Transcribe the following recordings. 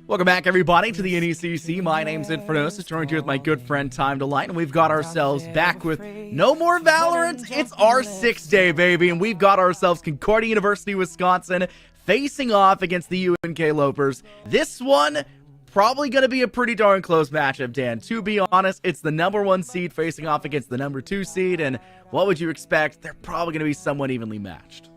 Welcome back, everybody, to the NECC. My name's Infernos, joined here with my good friend Time to Light, and we've got ourselves back with no more Valorant. It's our 6th day, baby, and we've got ourselves Concordia University, Wisconsin, facing off against the UNK Lopers. This one, probably going to be a pretty darn close matchup, Dan. To be honest, it's the #1 seed facing off against the #2 seed, and what would you expect? They're probably going to be somewhat evenly matched.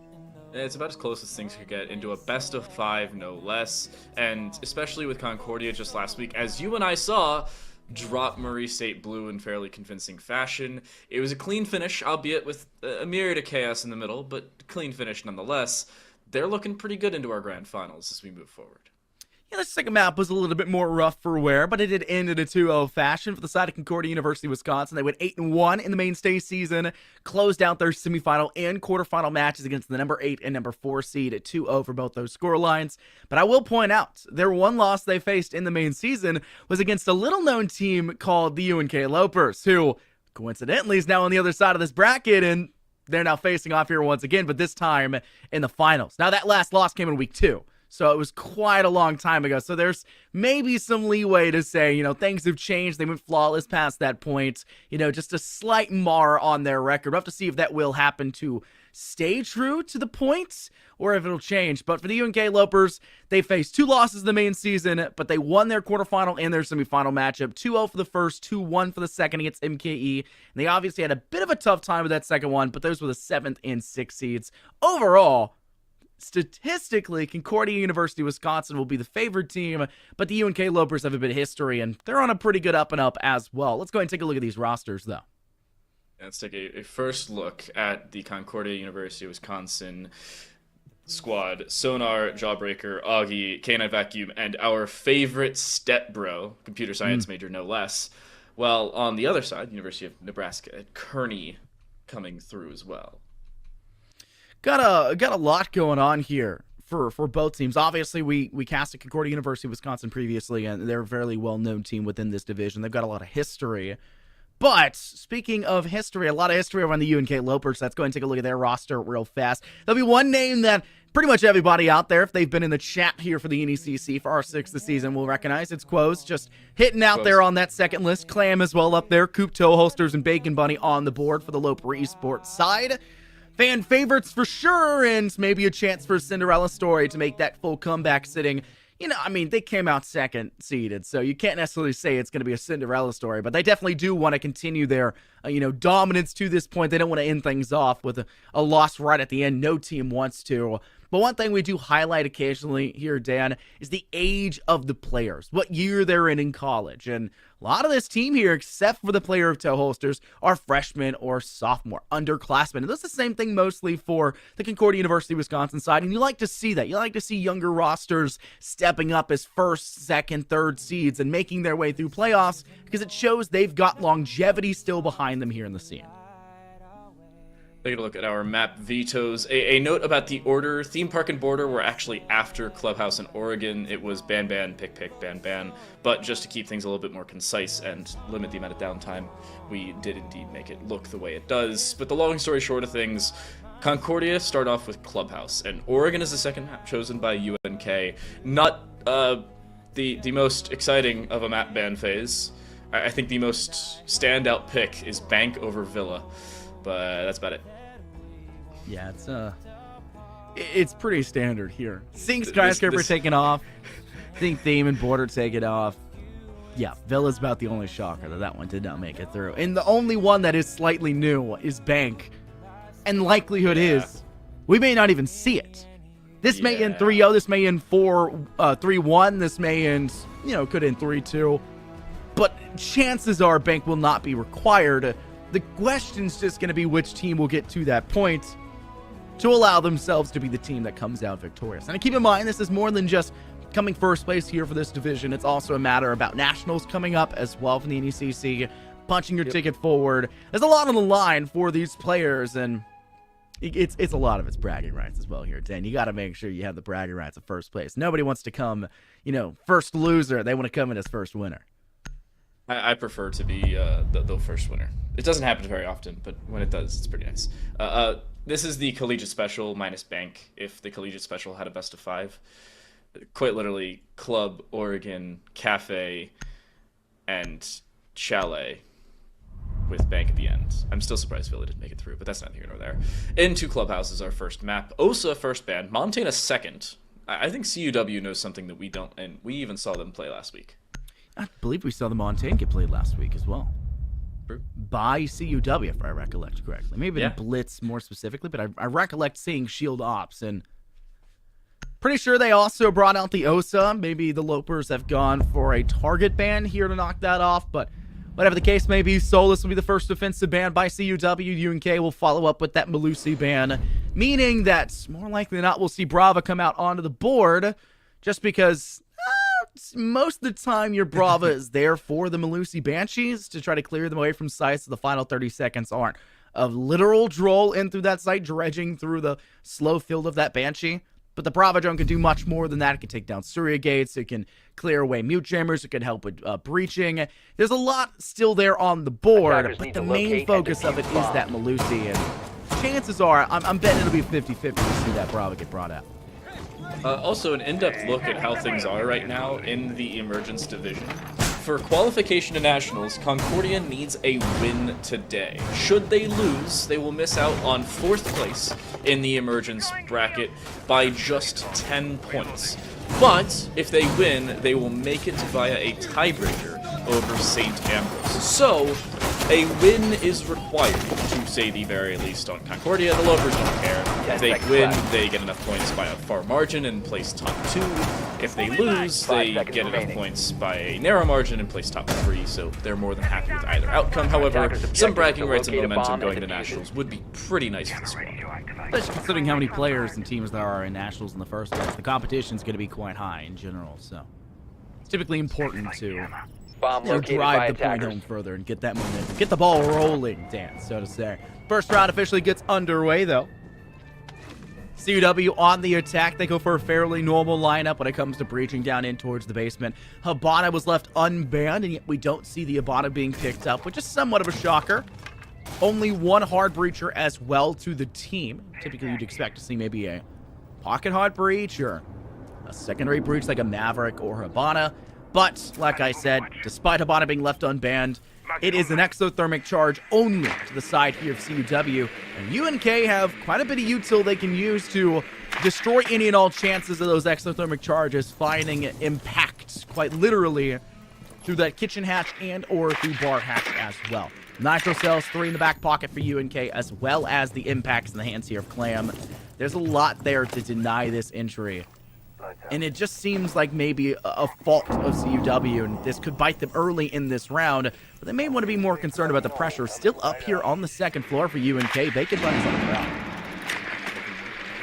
It's about as close as things could get into a best of 5, no less. And especially with Concordia just last week, as you and I saw, drop Murray State Blue in fairly convincing fashion. It was a clean finish, albeit with a myriad of chaos in the middle, but clean finish nonetheless. They're looking pretty good into our grand finals as we move forward. Yeah, the second map was a little bit more rough for wear, but it did end in a 2-0 fashion for the side of Concordia University, Wisconsin. They went 8-1 in the mainstay season, closed out their semifinal and quarterfinal matches against the #8 and #4 seed at 2-0 for both those score lines. But I will point out, their one loss they faced in the main season was against a little-known team called the UNK Lopers, who, coincidentally, is now on the other side of this bracket, and they're now facing off here once again, but this time in the finals. Now, that last loss came in week 2. So it was quite a long time ago. So there's maybe some leeway to say, things have changed. They went flawless past that point. Just a slight mar on their record. We'll have to see if that will happen to stay true to the points or if it'll change. But for the UNK Lopers, they faced 2 losses in the main season, but they won their quarterfinal and their semifinal matchup. 2-0 for the first, 2-1 for the second against MKE. And they obviously had a bit of a tough time with that second one, but those were the 7th and 6th seeds. Overall, statistically, Concordia University, Wisconsin will be the favored team, but the UNK Lopers have a bit of history, and they're on a pretty good up-and-up as well. Let's go ahead and take a look at these rosters, though. Let's take a first look at the Concordia University, Wisconsin squad. Sonar, Jawbreaker, Augie, K9 Vacuum, and our favorite step bro, computer science major, no less. Well, on the other side, University of Nebraska, Kearney coming through as well. Got a lot going on here for both teams. Obviously, we casted Concordia University, Wisconsin previously, and they're a fairly well-known team within this division. They've got a lot of history. But speaking of history, a lot of history over on the UNK Lopers. Let's go ahead and take a look at their roster real fast. There'll be one name that pretty much everybody out there, if they've been in the chat here for the NECC for our 6th this season, will recognize. It's Quos, just hitting out there on that second list. Clam as well up there. Coop, Toe Holsters, and Bacon Bunny on the board for the Loper Esports side. Fan favorites for sure, and maybe a chance for a Cinderella story to make that full comeback sitting. They came out second seeded, so you can't necessarily say it's going to be a Cinderella story, but they definitely do want to continue their, dominance to this point. They don't want to end things off with a loss right at the end. No team wants to. But one thing we do highlight occasionally here, Dan, is the age of the players, what year they're in college. And a lot of this team here, except for the player of Toe Holsters, are freshmen or sophomore, underclassmen. And that's the same thing mostly for the Concordia University, Wisconsin side. And you like to see that. You like to see younger rosters stepping up as first, second, third seeds and making their way through playoffs because it shows they've got longevity still behind them here in the scene. Take a look at our map vetoes. A note about the order. Theme Park and Border were actually after Clubhouse and Oregon. It was ban, ban, pick, pick, ban, ban. But just to keep things a little bit more concise and limit the amount of downtime, we did indeed make it look the way it does. But the long story short of things, Concordia start off with Clubhouse, and Oregon is the second map chosen by UNK. Not the most exciting of a map ban phase. I think the most standout pick is Bank over Villa. But that's about it. Yeah, it's pretty standard here. Seeing Skyscraper taking off, seeing Theme and Border taking off. Yeah, Villa's about the only shocker that one did not make it through. And the only one that is slightly new is Bank. And likelihood is we may not even see it. This may end 3-0, this may end 3-1, this may end, could end 3-2. But chances are Bank will not be required. The question's just going to be which team will get to that point to allow themselves to be the team that comes out victorious. And keep in mind, this is more than just coming first place here for this division. It's also a matter about nationals coming up as well from the NECC, punching your ticket forward. There's a lot on the line for these players, and it's a lot of it's bragging rights as well here, Dan. You got to make sure you have the bragging rights of first place. Nobody wants to come, first loser. They want to come in as first winner. I prefer to be the first winner. It doesn't happen very often, but when it does, it's pretty nice. This is the collegiate special minus Bank, if the collegiate special had a best of 5. quite literally Club, Oregon, Cafe, and Chalet with Bank at the end. I'm still surprised Philly didn't make it through, but that's neither here nor there. Into Clubhouse is our first map. Osa first ban. Montana second. I think CUW knows something that we don't, and we even saw them play last week. I believe we saw the Montaigne get played last week as well. True. By CUW, if I recollect correctly. Maybe Yeah. Blitz more specifically, but I recollect seeing Shield Ops, and pretty sure they also brought out the OSA. Maybe the Lopers have gone for a target ban here to knock that off, but whatever the case may be, Solus will be the first offensive ban by CUW. UNK will follow up with that Malusi ban, meaning that more likely than not we'll see Brava come out onto the board, just because most of the time your Brava is there for the Malusi Banshees to try to clear them away from sites, so the final 30 seconds aren't a literal droll in through that site, dredging through the slow field of that Banshee. But the Brava drone can do much more than that. It can take down Surya gates. It can clear away mute jammers. It can help with breaching. There's a lot still there on the board, but the main focus of it is that Malusi. And chances are, I'm betting it'll be 50-50 to see that Brava get brought out. Also, an in-depth look at how things are right now in the Emergence Division. For qualification to Nationals, Concordia needs a win today. Should they lose, they will miss out on 4th place in the Emergence bracket by just 10 points. But if they win, they will make it via a tiebreaker over St. Ambrose. So, a win is required, to say the very least, on Concordia. The Lopers don't care. If they win, they get enough points by a far margin and place top 2. If they lose, they get enough points by a narrow margin and place top 3, so they're more than happy with either outcome. However, some bragging rights and momentum going to Nationals would be pretty nice for the squad. Especially considering how many players and teams there are in Nationals in the first place. The competition's going to be quite high in general, so it's typically important to drive the point home further and get that momentum, get the ball rolling, Dan, so to say. First round officially gets underway, though. CUW on the attack. They go for a fairly normal lineup when it comes to breaching down in towards the basement. Habana was left unbanned, and yet we don't see the Habana being picked up, which is somewhat of a shocker. Only one hard breacher as well to the team. Typically, you'd expect to see maybe a pocket hard breach or a secondary breach like a Maverick or Habana. But, like I said, despite Habana being left unbanned, it is an exothermic charge only to the side here of CUW. And UNK have quite a bit of util they can use to destroy any and all chances of those exothermic charges finding impact, quite literally, through that kitchen hatch and or through bar hatch as well. Nitro cells, 3 in the back pocket for UNK, as well as the impacts in the hands here of Clam. There's a lot there to deny this entry. And it just seems like maybe a fault of CUW, and this could bite them early in this round. But they may want to be more concerned about the pressure still up here on the second floor for UNK. Bacon runs on the ground.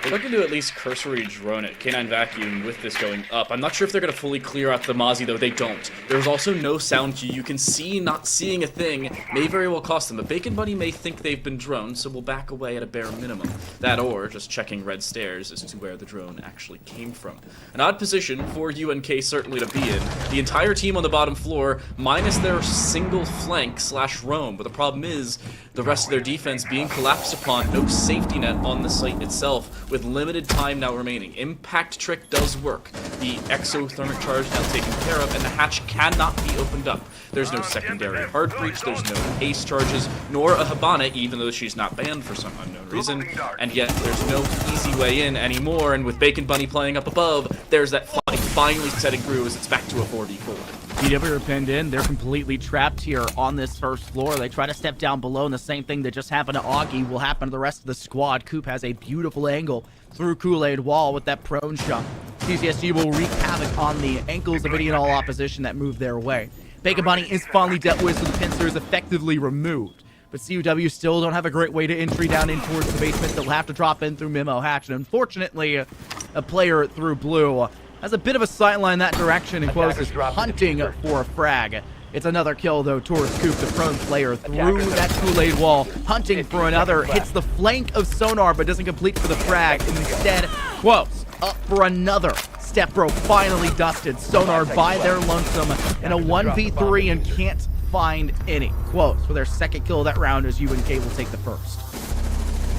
They're looking to at least cursory drone it. K9 Vacuum with this going up. I'm not sure if they're going to fully clear out the Mozzie, though. They don't. There's also no sound cue. You can see not seeing a thing may very well cost them. But Bacon Bunny may think they've been droned, so we'll back away at a bare minimum. That or just checking red stairs as to where the drone actually came from. An odd position for UNK certainly to be in. The entire team on the bottom floor, minus their single flank / roam. But the problem is the rest of their defense being collapsed upon. No safety net on the site itself, with limited time now remaining. Impact trick does work. The exothermic charge now taken care of, and the hatch cannot be opened up. There's no secondary hard breach, there's no ace charges, nor a Habana, even though she's not banned for some unknown reason. And yet, there's no easy way in anymore, and with Bacon Bunny playing up above, there's that fight finally setting through as it's back to a 4v4. CW are pinned in. They're completely trapped here on this first floor. They try to step down below, and the same thing that just happened to Augie will happen to the rest of the squad. Coop has a beautiful angle through Kool-Aid Wall with that prone shot. CCSG will wreak havoc on the ankles of any and all opposition that move their way. Bacon Bunny is finally dealt with, so the pincer is effectively removed. But CUW still don't have a great way to entry down in towards the basement. They'll have to drop in through Memo Hatch, and unfortunately, a player through Blue has a bit of a sightline that direction and Quos is hunting for a frag. It's another kill, though, towards Coop, the prone player, through that Kool-Aid Wall, hunting for another, hits the flank of Sonar, but doesn't complete for the frag. Instead, Quos up for another. Step Bro finally dusted. Sonar by their lonesome in a 1v3 and can't find any. Quos for their second kill of that round as UNK will take the first.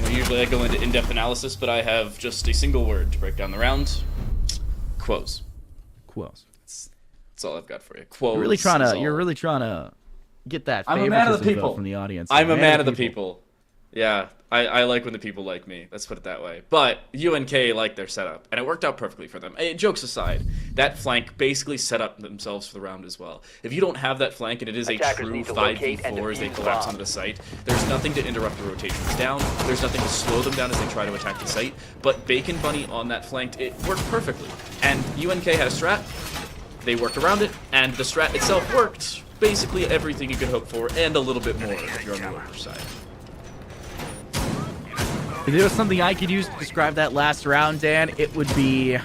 Usually I go into in-depth analysis, but I have just a single word to break down the round. Quos. Quos. That's all I've got for you. Quos. You're really trying to get that I'm a man of the favoritism people vote from the audience. I'm a man of the people. Yeah, I like when the people like me. Let's put it that way. But UNK liked their setup, and it worked out perfectly for them. Jokes aside, that flank basically set up themselves for the round as well. If you don't have that flank and it is a true 5v4 as they collapse onto the site, there's nothing to interrupt the rotations down. There's nothing to slow them down as they try to attack the site. But Bacon Bunny on that flank, it worked perfectly. And UNK had a strat. They worked around it, and the strat itself worked basically everything you could hope for, and a little bit more if you're on the lower side. If there was something I could use to describe that last round, Dan, it would be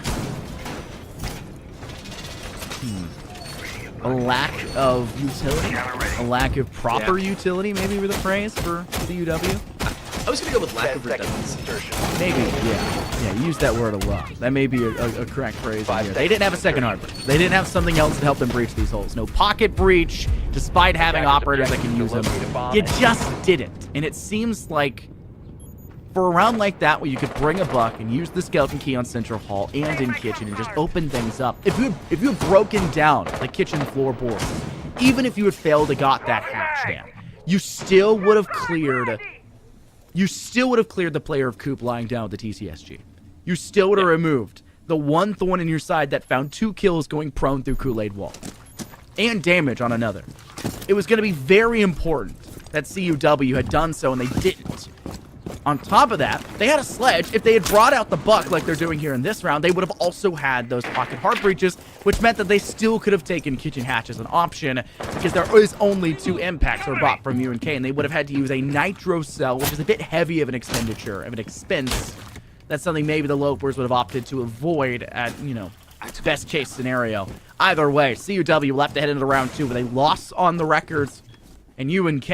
a lack of utility, a lack of proper utility, maybe were the phrase for CUW. I was going to go with lack of redundancy. Maybe, yeah, you use that word a lot. That may be a correct phrase in here. They didn't have a second hard breach. They didn't have something else to help them breach these holes. No pocket breach, despite having operators that can use them. You just didn't. And it seems like for a round like that where you could bring a buck and use the skeleton key on Central Hall and in kitchen and just open things up. If you had broken down the kitchen floorboards, even if you had failed to got that hatch down, you still would have cleared the player of Coop lying down with the TCSG. You still would have removed the one thorn in your side that found 2 kills going prone through Kool-Aid Wall. And damage on another. It was going to be very important that CUW had done so, and they didn't. On top of that, they had a sledge. If they had brought out the buck like they're doing here in this round, they would have also had those pocket hard breaches, which meant that they still could have taken kitchen hatch as an option, because there is only 2 impacts were bought from UNK, and they would have had to use a nitro cell, which is a bit heavy of an expenditure, of an expense. That's something maybe the Lopers would have opted to avoid at, best case scenario. Either way, CUW will have to head into round 2 with a loss on the records, and UNK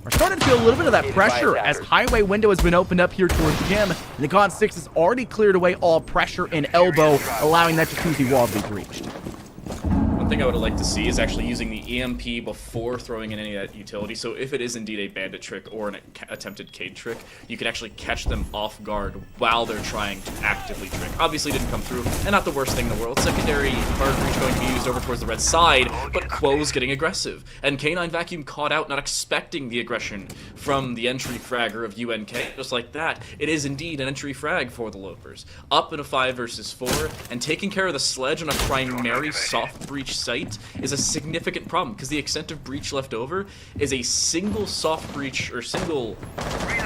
are starting to feel a little bit of that pressure as highway window has been opened up here towards Jim, and the Con 6 has already cleared away all pressure and elbow, allowing that jacuzzi wall to be breached. One thing I would have liked to see is actually using the EMP before throwing in any of that utility. So if it is indeed a bandit trick or an attempted Cade trick, you can actually catch them off guard while they're trying to actively trick. Obviously didn't come through, and not the worst thing in the world. Secondary hard breach going to be used over towards the red side, but Quo's getting aggressive. And K9 Vacuum caught out, not expecting the aggression from the entry fragger of UNK. Just like that, it is indeed an entry frag for the Lopers. Up in a 5 versus 4, and taking care of the sledge on a primary soft breach site is a significant problem, because the extent of breach left over is a single soft breach or single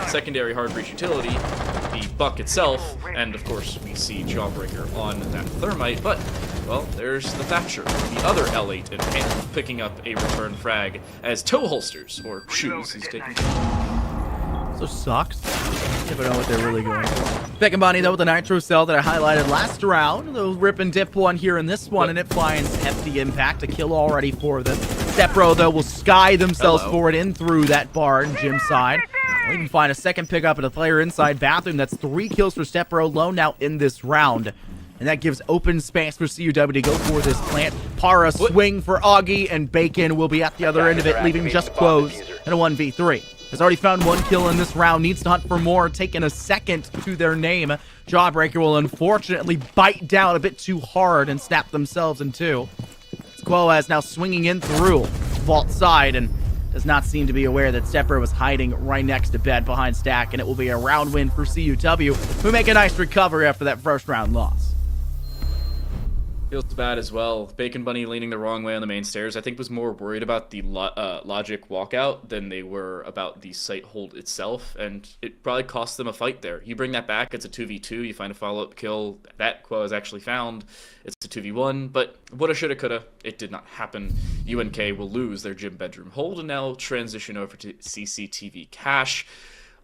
secondary hard breach utility, the buck itself, and of course we see Jawbreaker on that thermite, but well, there's the Thatcher, the other L8 in hand, picking up a return frag as toe holsters or shoes he's taking. So sucks. Never know what they're really going for. Bacon Bunny, though, with the nitro cell that I highlighted last round. The rip and dip one here in this one, and it finds hefty impact. A kill already for them. Stepbro, though, will sky themselves forward in through that bar in Jim's side. We'll even find a second pickup at a player inside bathroom. That's 3 kills for Stepbro alone now in this round. And that gives open space for CUW to go for this plant. Para swing for Augie, and Bacon will be at the other end of it, leaving just Quos in a 1v3. Has already found 1 kill in this round, needs to hunt for more, taking a second to their name. Jawbreaker will unfortunately bite down a bit too hard and snap themselves in 2. Quoaz now swinging in through vault side and does not seem to be aware that Stepper was hiding right next to bed behind Stack, and it will be a round win for CUW, who make a nice recovery after that first round loss. Feels bad as well. Bacon Bunny leaning the wrong way on the main stairs, I think was more worried about the logic walkout than they were about the site hold itself, and it probably cost them a fight there. You bring that back, it's a 2v2, you find a follow-up kill, that Qua is actually found, it's a 2v1, but woulda, shoulda, coulda, it did not happen. UNK will lose their gym bedroom hold and now transition over to CCTV cache.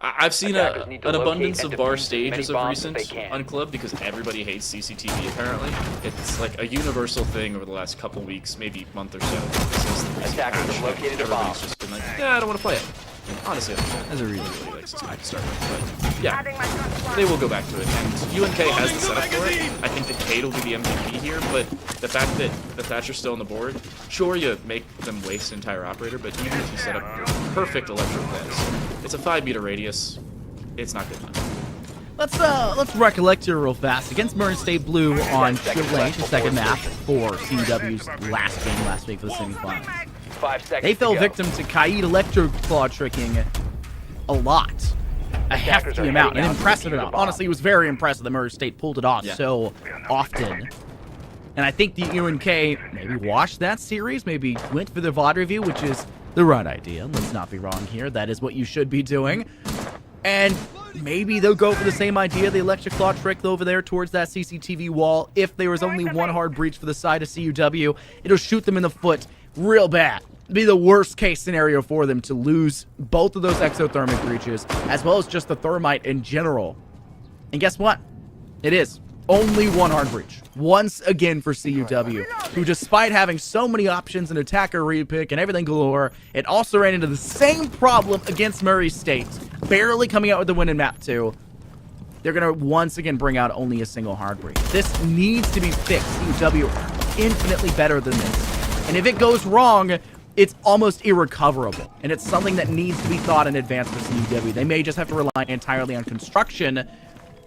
I've seen an abundance of bar stages of recent on Club because everybody hates CCTV apparently. It's like a universal thing over the last couple weeks, maybe month or so. Since the recent patch. Everybody's just been like, yeah, I don't want to play it. And honestly, as a really likes this guy to start with, but yeah, they will go back to it. And UNK has the setup for it. I think that Cade will be the MVP here, but the fact that the Thatcher's still on the board, sure, you make them waste an entire operator, but even if you set up your perfect electro plays, it's a 5-meter radius. It's not good enough. Let's recollect here real fast. Against Murray State Blue on Chile, the second map for CUW's last game last week for the semifinals. 5 seconds. They fell to go. victim to Kaid Electro Claw tricking a lot. A Attackers hefty are amount, heading an out to impressive defuse the amount. bomb. Honestly, it was very impressive that Murray State pulled it off Yeah. so often. And I think the UNK maybe watched that series, maybe went for the VOD review, which is the right idea. Let's not be wrong here. That is what you should be doing. And maybe they'll go for the same idea, the electric claw trick over there towards that CCTV wall. If there was only one hard breach for the side of CUW, it'll shoot them in the foot real bad. It'd be the worst case scenario for them to lose both of those exothermic breaches, as well as just the thermite in general. And guess what? It is only one hard breach. Once again for CUW, who despite having so many options and attacker repick and everything galore, it also ran into the same problem against Murray State, barely coming out with the win in map 2. They're going to once again bring out only a single hard breach. This needs to be fixed. CUW are infinitely better than this. And if it goes wrong, it's almost irrecoverable. And it's something that needs to be thought in advance for CUW. They may just have to rely entirely on construction,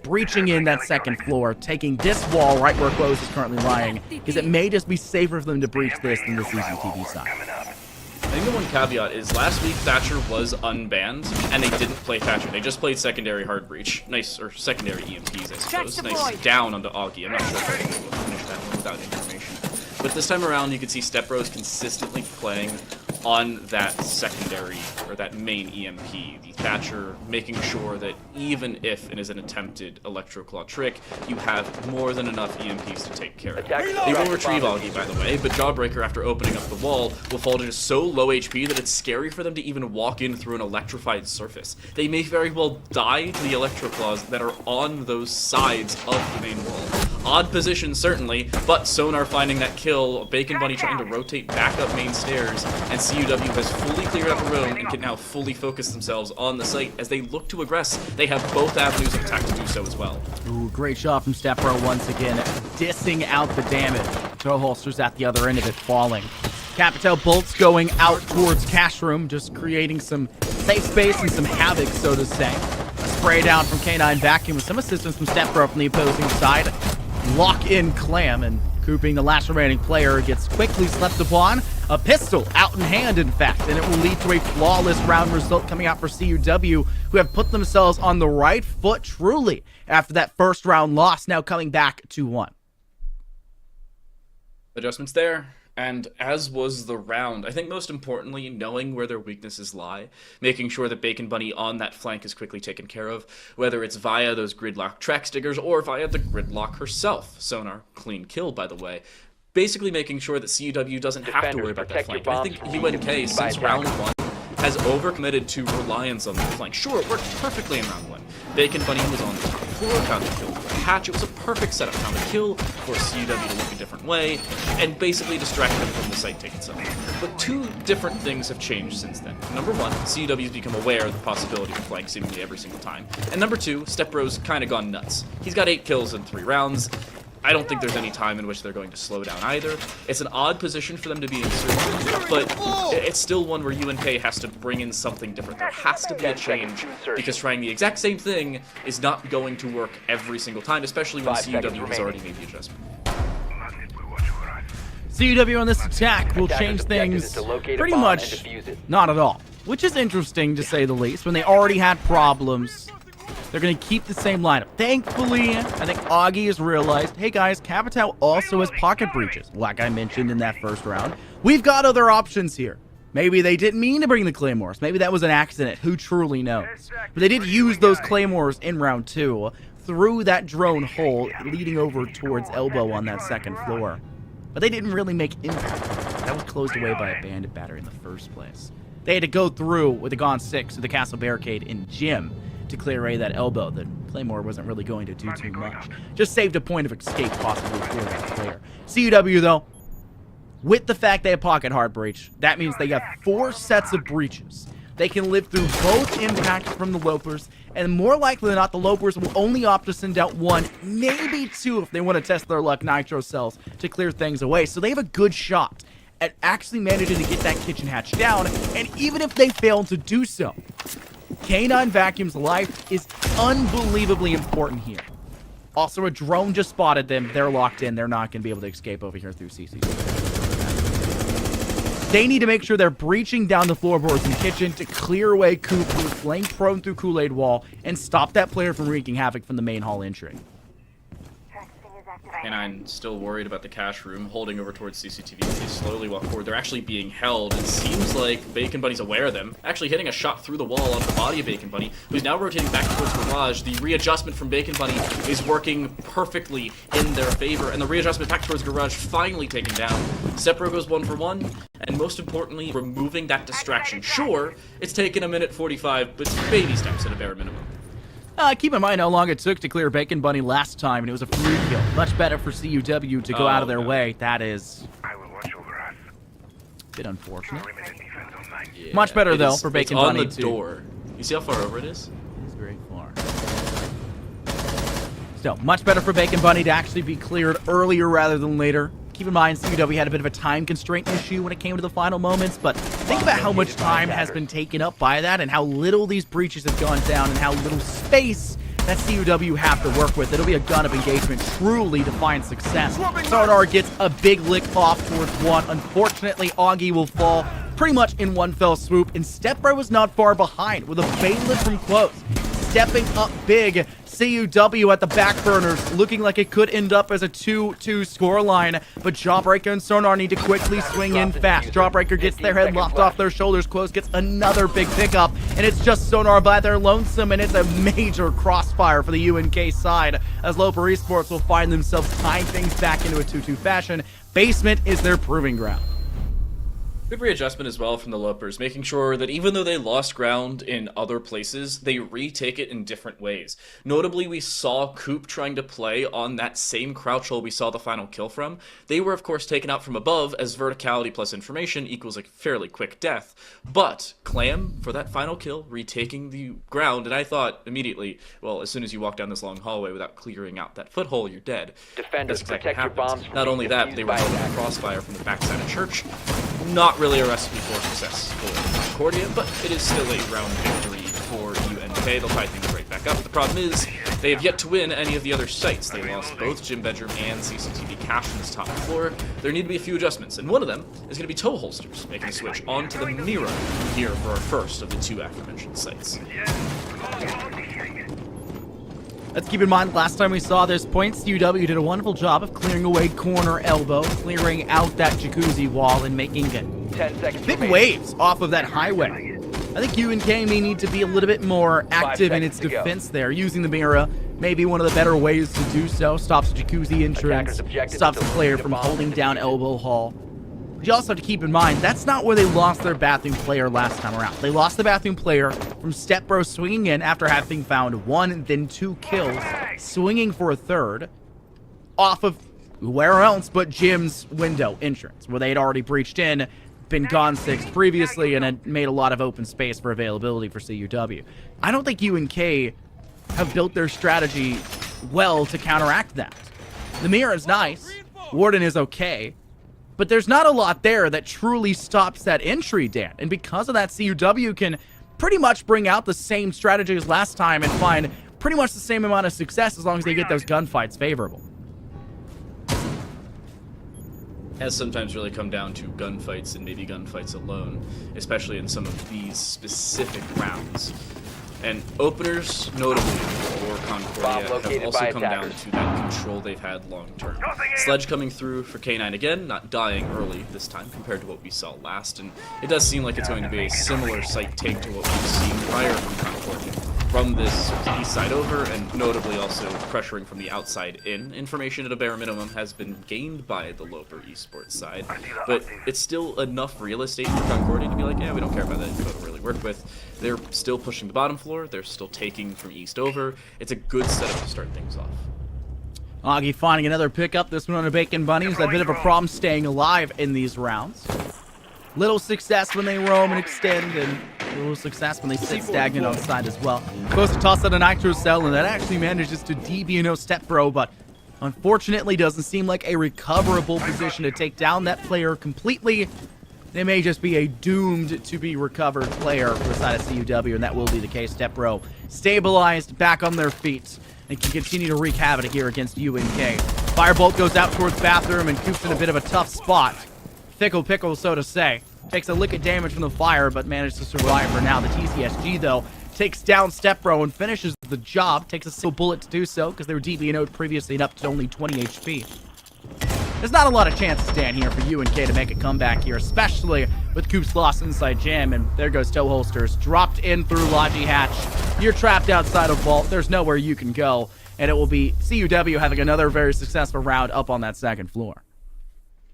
breaching in that second floor, taking this wall right where Close is currently lying, because it may just be safer for them to breach this than the CCTV side. I think the one caveat is last week Thatcher was unbanned, and they didn't play Thatcher. They just played secondary hard breach. Nice, or secondary EMPs, I suppose. Nice down onto Augie. I'm not sure if I can finish that one without information. But this time around, you can see Step Bros consistently playing on that secondary, or that main EMP. The Thatcher making sure that even if it is an attempted Electroclaw trick, you have more than enough EMPs to take care of it. Attackers They will dropping retrieve bomb. Augie, by the way, but Jawbreaker, after opening up the wall, will fall to so low HP that it's scary for them to even walk in through an electrified surface. They may very well die to the Electroclaws that are on those sides of the main wall. Odd position, certainly, but Sonar finding that kill, Bacon Bunny trying to rotate back up main stairs, and CUW has fully cleared out the room and can now fully focus themselves on the site as they look to aggress. They have both avenues of attack to do so as well. Ooh, great shot from Step Bro once again, dissing out the damage. Throw holsters at the other end of it, falling. Capitell bolts going out towards Cash Room, just creating some safe space and some havoc, so to say. A spray down from K9 Vacuum with some assistance from Step Bro from the opposing side. Lock in Clam, and Cooping, the last remaining player, gets quickly slept upon. A pistol out in hand, in fact, and it will lead to a flawless round result coming out for CUW, who have put themselves on the right foot truly after that first round loss, now coming back 2-1. Adjustments there, and as was the round, I think most importantly, knowing where their weaknesses lie, making sure that Bacon Bunny on that flank is quickly taken care of, whether it's via those gridlock track stickers or via the gridlock herself. Sonar, clean kill, by the way. Basically making sure that CUW doesn't have to worry about that flank. And I think UNK, since round 1, has overcommitted to reliance on that flank. Sure, it worked perfectly in round 1. Bacon Bunny was on the top floor, found the kill for Hatch. It was a perfect setup, found the kill for CUW to look a different way, and basically distracted them from the site take itself. But two different things have changed since then. Number one, CUW's become aware of the possibility of flank seemingly every single time. And number two, Step Bro's kind of gone nuts. He's got 8 kills in 3 rounds. I don't think there's any time in which they're going to slow down either. It's an odd position for them to be inserted, but it's still one where UNK has to bring in something different. There has to be a change, because trying the exact same thing is not going to work every single time, especially when 5 seconds CUW has already made the adjustment. CUW on this attack will Attackers' change objective things is to locate a pretty bomb much and defuse it. not at all, which is interesting to say the least. When they already had problems, they're going to keep the same lineup. Thankfully, I think Augie has realized, hey guys, Capitell also has pocket breaches, like I mentioned in that first round. We've got other options here. Maybe they didn't mean to bring the Claymores. Maybe that was an accident. Who truly knows? But they did use those Claymores in round 2 through that drone hole leading over towards Elbow on that second floor. But they didn't really make impact. That was closed away by a bandit battery in the first place. They had to go through with the Gone 6 to the castle barricade in Gym to clear away that Elbow. The Claymore wasn't really going to do too much. Just saved a point of escape possibly for that player. CUW, though, with the fact they have pocket hard breach, that means they have 4 sets of breaches. They can live through both impacts from the Lopers, and more likely than not, the Lopers will only opt to send out 1, maybe 2 if they want to test their luck nitro cells to clear things away. So they have a good shot at actually managing to get that kitchen hatch down, and even if they fail to do so, K9 Vacuum's life is unbelievably important here. Also, a drone just spotted them. They're locked in. They're not going to be able to escape over here through CC. They need to make sure they're breaching down the floorboards in kitchen to clear away Coop, who's laying prone through Kool-Aid Wall, and stop that player from wreaking havoc from the main hall entry. K9 still worried about the cash room, holding over towards CCTV. They slowly walk forward. They're actually being held. It seems like Bacon Bunny's aware of them, actually hitting a shot through the wall onto the body of Bacon Bunny, who's now rotating back towards Garage. The readjustment from Bacon Bunny is working perfectly in their favor, and the readjustment back towards Garage finally taken down. Sepro goes 1 for 1, and most importantly, removing that distraction. Sure, it's taken a minute 45, but it's baby steps at a bare minimum. Keep in mind how long it took to clear Bacon Bunny last time, and it was a free kill. Much better for CUW to go out of their way. That is a bit unfortunate. Yeah, Much better, though, for Bacon Bunny, on the door. You see how far over it is? It's very far. Still, much better for Bacon Bunny to actually be cleared earlier rather than later. Keep in mind, CUW had a bit of a time constraint issue when it came to the final moments, but think about how much time has been taken up by that and how little these breaches have gone down and how little space that CUW have to work with. It'll be a gun of engagement truly to find success. Sonar gets a big lick off towards 1. Unfortunately, Augie will fall pretty much in one fell swoop, and Stepbro was not far behind with a bailiff from close. Stepping up big, CUW at the back burners, looking like it could end up as a 2-2 scoreline, but Jawbreaker and Sonar need to quickly swing in fast. Jawbreaker gets their head locked off their shoulders, Close gets another big pickup, and it's just Sonar by their lonesome, and it's a major crossfire for the UNK side, as Loper Esports will find themselves tying things back into a 2-2 fashion. Basement is their proving ground. Good readjustment as well from the Lopers, making sure that even though they lost ground in other places, they retake it in different ways. Notably, we saw Coop trying to play on that same crouch hole we saw the final kill from. They were, of course, taken out from above, as verticality plus information equals a fairly quick death. But Clam, for that final kill, retaking the ground, and I thought immediately, well, as soon as you walk down this long hallway without clearing out that foothold, you're dead. Defenders, That's exactly protect your bombs from Not only that, they were held in a crossfire from the backside of Church. Not really a recipe for success for Concordia, but it is still a round victory for UNK. They'll tie things right back up. The problem is, they have yet to win any of the other sites. They lost both Gym Bedroom and CCTV cache on this top floor. There need to be a few adjustments, and one of them is going to be toe holsters, making a switch onto the mirror here for our first of the 2 aforementioned sites. Let's keep in mind, last time we saw this point, CUW did a wonderful job of clearing away corner elbow, clearing out that jacuzzi wall, and making 10 seconds big remaining. waves off of that highway. I think UNK may need to be a little bit more active in its defense there, using the mirror. Maybe one of the better ways to do so. Stops the jacuzzi entrance, stops the player from holding down elbow hall. But you also have to keep in mind, that's not where they lost their bathroom player last time around. They lost the bathroom player from Stepbro swinging in after having found 1 and then 2 kills, swinging for a 3rd, off of where else but Jim's window entrance, where they had already breached in, been gone 6 previously, and had made a lot of open space for availability for CUW. I don't think UNK have built their strategy well to counteract that. The mirror is nice, Warden is okay, but there's not a lot there that truly stops that entry, Dan. And because of that, CUW can pretty much bring out the same strategy as last time and find pretty much the same amount of success as long as they get those gunfights favorable. Has sometimes really come down to gunfights and maybe gunfights alone, especially in some of these specific rounds. And openers, notably for Concordia, have also come down to that control they've had long term. Sledge coming through for K9 again, not dying early this time compared to what we saw last, and it does seem like it's going to be a similar site take to what we've seen prior from Concordia. From this east side over, and notably also pressuring from the outside in. Information at a bare minimum has been gained by the Loper Esports side, but it's still enough real estate for Concordia to be like, yeah, we don't care about that info to really work with. They're still pushing the bottom floor, they're still taking from east over. It's a good setup to start things off. Augie finding another pickup, this one on a Bacon Bunny, who's had a bit of a problem staying alive in these rounds. Little success when they roam and extend, and a little success when they sit stagnant on the side as well. Supposed to toss out a nitro cell, and that actually manages to DBNO Stepbro, but unfortunately doesn't seem like a recoverable position to take down that player completely. they may just be a doomed to be recovered player for the side of CUW, and that will be the case. Stepbro stabilized, back on their feet, and can continue to wreak havoc here against UNK. Firebolt goes out towards Bathroom, and Coop's in a bit of a tough spot. Fickle pickle, so to say. Takes a lick of damage from the fire, but managed to survive for now. The TCSG, though, takes down Stepbro and finishes the job. Takes a single bullet to do so, because they were DB&O'd previously and up to only 20 HP. There's not a lot of chances, Dan, here for UNK to make a comeback here, especially with Coop's lost inside jam, and there goes Toe Holsters. Dropped in through Logi Hatch. You're trapped outside of Vault. There's nowhere you can go, and it will be CUW having another very successful round up on that second floor.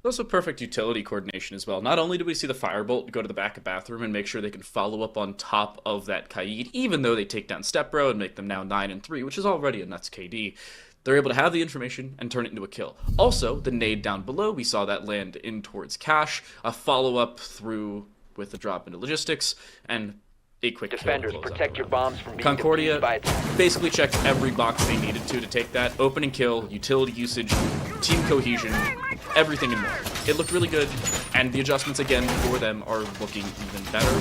Also perfect utility coordination as well. Not only do we see the Firebolt go to the back of Bathroom and make sure they can follow up on top of that Kaid, even though they take down Stepbro and make them now 9-3, which is already a nuts KD, they're able to have the information and turn it into a kill. Also, the nade down below, we saw that land in towards Cash, a follow-up through with the drop into logistics, and a quick Defenders, kill. protect your bombs from being Concordia defused by basically checked every box they needed to take that. Open and kill, utility usage, team cohesion, everything and more. It looked really good, and the adjustments again for them are looking even better.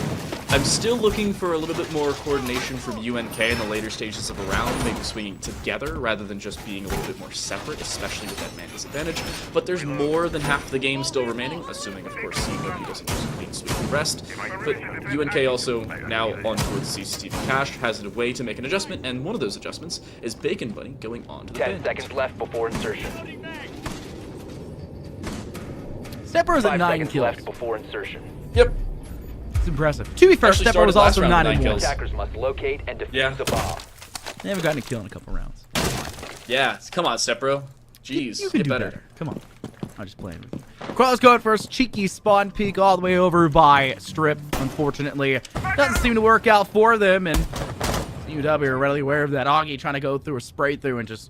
I'm still looking for a little bit more coordination from UNK in the later stages of a round, maybe swinging together rather than just being a little bit more separate, especially with that man disadvantage. But there's more than half the game still remaining, assuming, of course, CW doesn't just clean sweep the rest. But UNK also now on towards CCTV Cash has a way to make an adjustment, and one of those adjustments is Bacon Bunny going on to the 10 bench. seconds left before insertion. Stepbro's at 5 9 seconds kills. left before insertion. Yep. It's impressive. To be fair, Actually Stepbro was started last also round 9 with 9 kills. kills. Attackers must locate and defuse Yeah. the bomb. They haven't gotten a kill in a couple rounds. Yeah, come on, Stepbro. Jeez, You can get do better. better. Come on. I'm just playing with you. Quail's going first. Cheeky spawn peek all the way over by Strip. Unfortunately, doesn't seem to work out for them, and CUW are readily aware of that. Augie trying to go through a spray through and just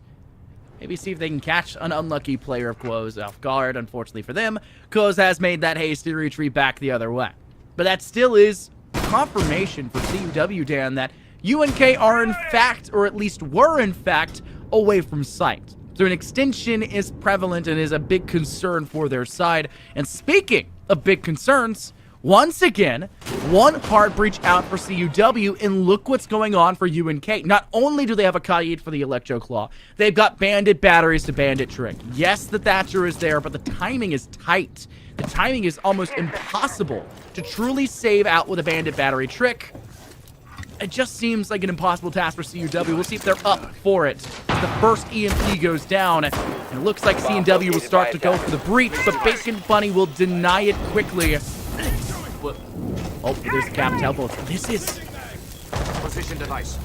maybe see if they can catch an unlucky player of Quo's off guard. Unfortunately for them, Quo's has made that hasty retreat back the other way. But that still is confirmation for CUW, Dan, that UNK are in fact, or at least were in fact, away from sight. So an extension is prevalent and is a big concern for their side. And speaking of big concerns, once again, one hard breach out for CUW, and look what's going on for UNK. Not only do they have a Kaid for the Electro Claw, they've got Bandit batteries to Bandit Trick. Yes, the Thatcher is there, but the timing is tight. The timing is almost impossible to truly save out with a Bandit battery trick. It just seems like an impossible task for CUW. We'll see if they're up for it. The first EMP goes down, and it looks like CW will start to go for the breach, but Bacon Bunny will deny it quickly. What? Oh, there's the cap temple. This is... Position device.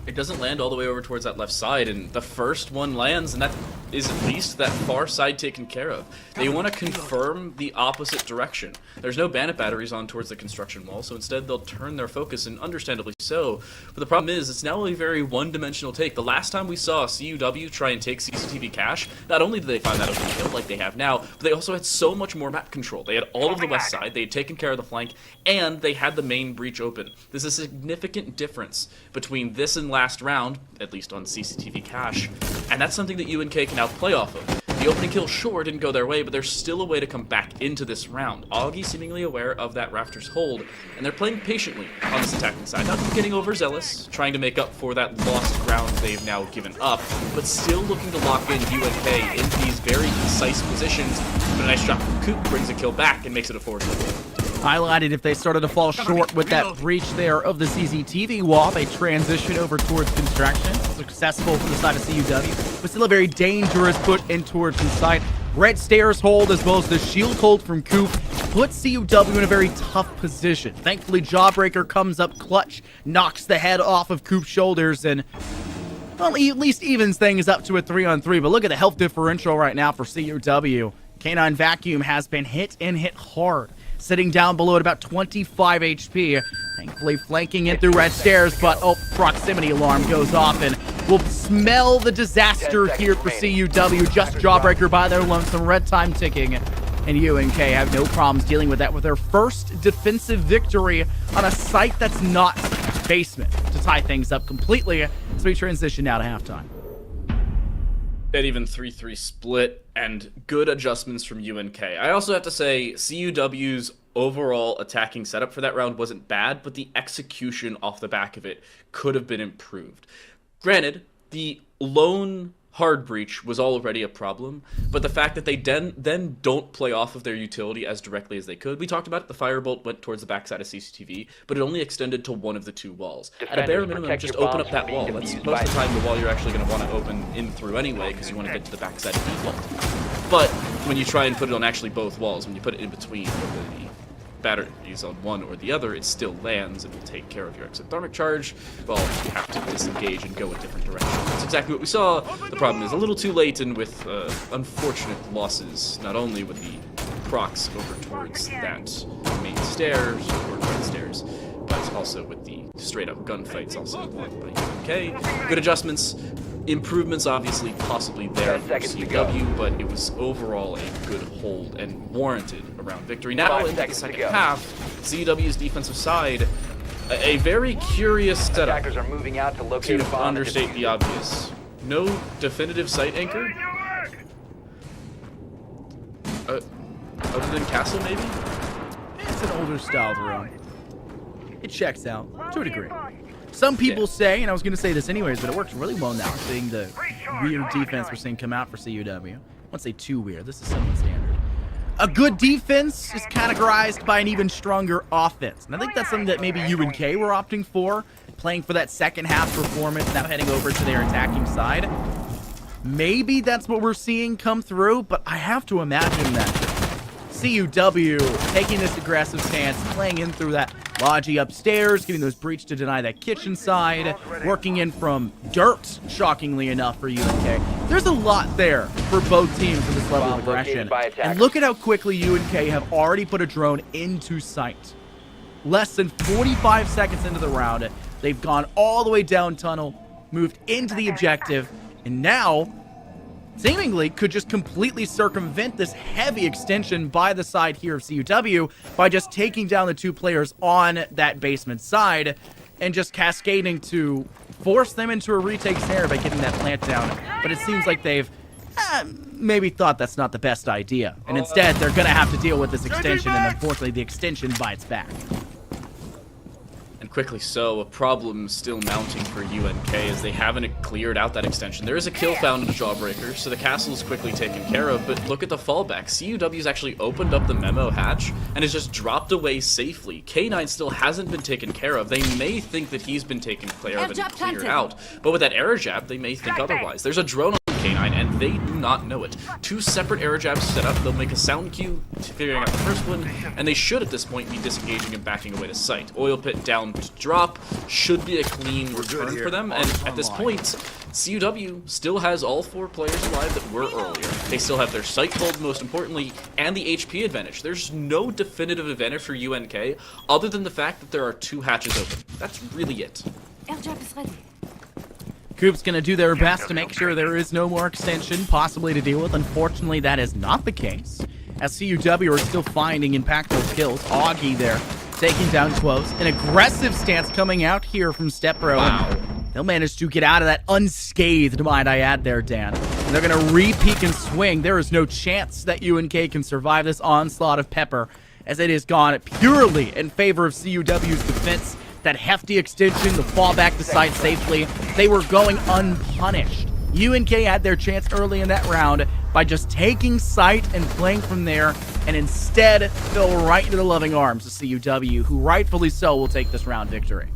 It doesn't land all the way over towards that left side, and the first one lands, and that is at least that far side taken care of. They want to confirm the opposite direction. There's no Bandit batteries on towards the construction wall, so instead they'll turn their focus, and understandably so. But the problem is, it's now a very one-dimensional take. The last time we saw CUW try and take CCTV Cash, not only did they find that open kill like they have now, but they also had so much more map control. They had all of the west side, they had taken care of the flank, and they had the main breach open. There's a significant difference between this and last round, at least on CCTV Cash, and that's something that UNK can now play off of. The opening kill sure didn't go their way, but there's still a way to come back into this round. Augie seemingly aware of that Rafters hold, and they're playing patiently on this attacking side. Not getting overzealous, trying to make up for that lost ground they've now given up, but still looking to lock in UNK in these very concise positions. But a nice shot from Coop brings a kill back and makes it a 4-2. highlighted if they started to fall short with that breach there of the CCTV wall. They transition over towards construction. Successful for the side of CUW, but still a very dangerous put in towards inside. Red Stairs hold as well as the shield hold from Coop puts CUW in a very tough position. Thankfully, Jawbreaker comes up clutch, knocks the head off of Coop's shoulders, and well, at least evens things up to a 3-on-3. But look at the health differential right now for CUW. K9 Vacuum has been hit and hit hard, sitting down below at about 25 HP. Thankfully flanking in through Red Stairs, but oh, proximity alarm goes off and we'll smell the disaster here for CUW. Just Jawbreaker by their lonesome, red time ticking. And UNK have no problems dealing with that with their first defensive victory on a site that's not basement to tie things up completely. So we transition now to halftime. That even 3-3 split and good adjustments from UNK. I also have to say CUW's overall attacking setup for that round wasn't bad, but the execution off the back of it could have been improved. Granted, the lone hard breach was already a problem, but the fact that they then don't play off of their utility as directly as they could. We talked about it, the firebolt went towards the backside of CCTV, but it only extended to one of the 2 walls. At a bare minimum, just open up that wall. That's most of the time the wall you're actually going to want to open in through anyway, because you want to get to the backside of default. But when you try and put it on actually both walls, when you put it in between the batteries on one or the other, it still lands and will take care of your exothermic charge. Well, you have to disengage and go a different direction. That's exactly what we saw. The problem is a little too late, and with unfortunate losses, not only with the procs over towards that main stairs, or right stairs, but also with the straight-up gunfights also won by UNK. Good adjustments. Improvements, obviously, possibly there for CW, but it was overall a good hold and warranted around victory. Now, into the second half, CW's defensive side, a very curious setup, Attackers are moving out to locate a to bomb and understate defuse the it. obvious. No definitive site anchor? Other than Castle, maybe? It's an older style drone. It checks out to a degree. Some people say, and I was going to say this anyways, but it works really well now, seeing the weird defense we're seeing come out for CUW. I won't say too weird. This is somewhat standard. A good defense is categorized by an even stronger offense. And I think that's something that maybe UNK were opting for, playing for that second half performance, now heading over to their attacking side. Maybe that's what we're seeing come through, but I have to imagine that CUW taking this aggressive stance, playing in through that Logi upstairs, getting those breach to deny that kitchen side, working in from dirt, shockingly enough, for UNK. There's a lot there for both teams for this level of aggression. And look at how quickly UNK have already put a drone into sight. Less than 45 seconds into the round, they've gone all the way down tunnel, moved into the objective, and now seemingly could just completely circumvent this heavy extension by the side here of CUW by just taking down the 2 players on that basement side and just cascading to force them into a retake snare by getting that plant down. But it seems like they've maybe thought that's not the best idea. And instead, they're going to have to deal with this extension, and unfortunately, the extension bites back. And quickly so, a problem still mounting for UNK as they haven't cleared out that extension. There is a kill found in the Jawbreaker, so the castle is quickly taken care of, but look at the fallback. CUW's actually opened up the memo hatch and has just dropped away safely. K9 still hasn't been taken care of. They may think that he's been taken care of and cleared out, but with that air jab, they may think otherwise. There's a drone on K9, and they do not know it. 2 separate air jabs set up. They'll make a sound cue, figuring out the first one, and they should at this point be disengaging and backing away to site. Oil pit down to drop should be a clean return for them, and at this point, CUW still has all 4 players alive that were earlier. They still have their site hold, most importantly, and the HP advantage. There's no definitive advantage for UNK other than the fact that there are 2 hatches open. That's really it. Airdrop is ready. Coop's going to do their best to make sure there is no more extension possibly to deal with. Unfortunately, that is not the case, as CUW are still finding impactful kills. Augie there taking down Quos. An aggressive stance coming out here from Stepbro. Wow. They'll manage to get out of that unscathed, might I add there, Dan. And they're going to re-peek and swing. There is no chance that UNK can survive this onslaught of Pepper, as it has gone purely in favor of CUW's defense. That hefty extension, the fallback to site safely. They were going unpunished. UNK had their chance early in that round by just taking site and playing from there, and instead fell right into the loving arms of CUW, who rightfully so will take this round victory.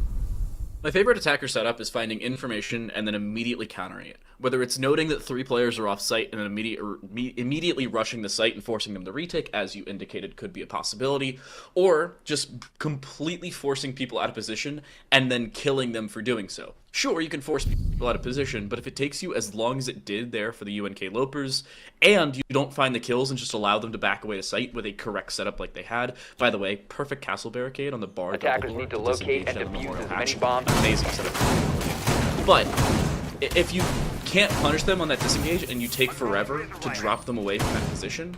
My favorite attacker setup is finding information and then immediately countering it. Whether it's noting that 3 players are off site and then immediately rushing the site and forcing them to retake, as you indicated could be a possibility, or just completely forcing people out of position and then killing them for doing so. Sure, you can force people out of position, but if it takes you as long as it did there for the UNK Lopers, and you don't find the kills and just allow them to back away to site with a correct setup like they had, by the way, perfect castle barricade on the bar. Attackers need to locate and defuse as many bombs. Amazing setup. But if you can't punish them on that disengage and you take forever to drop them away from that position,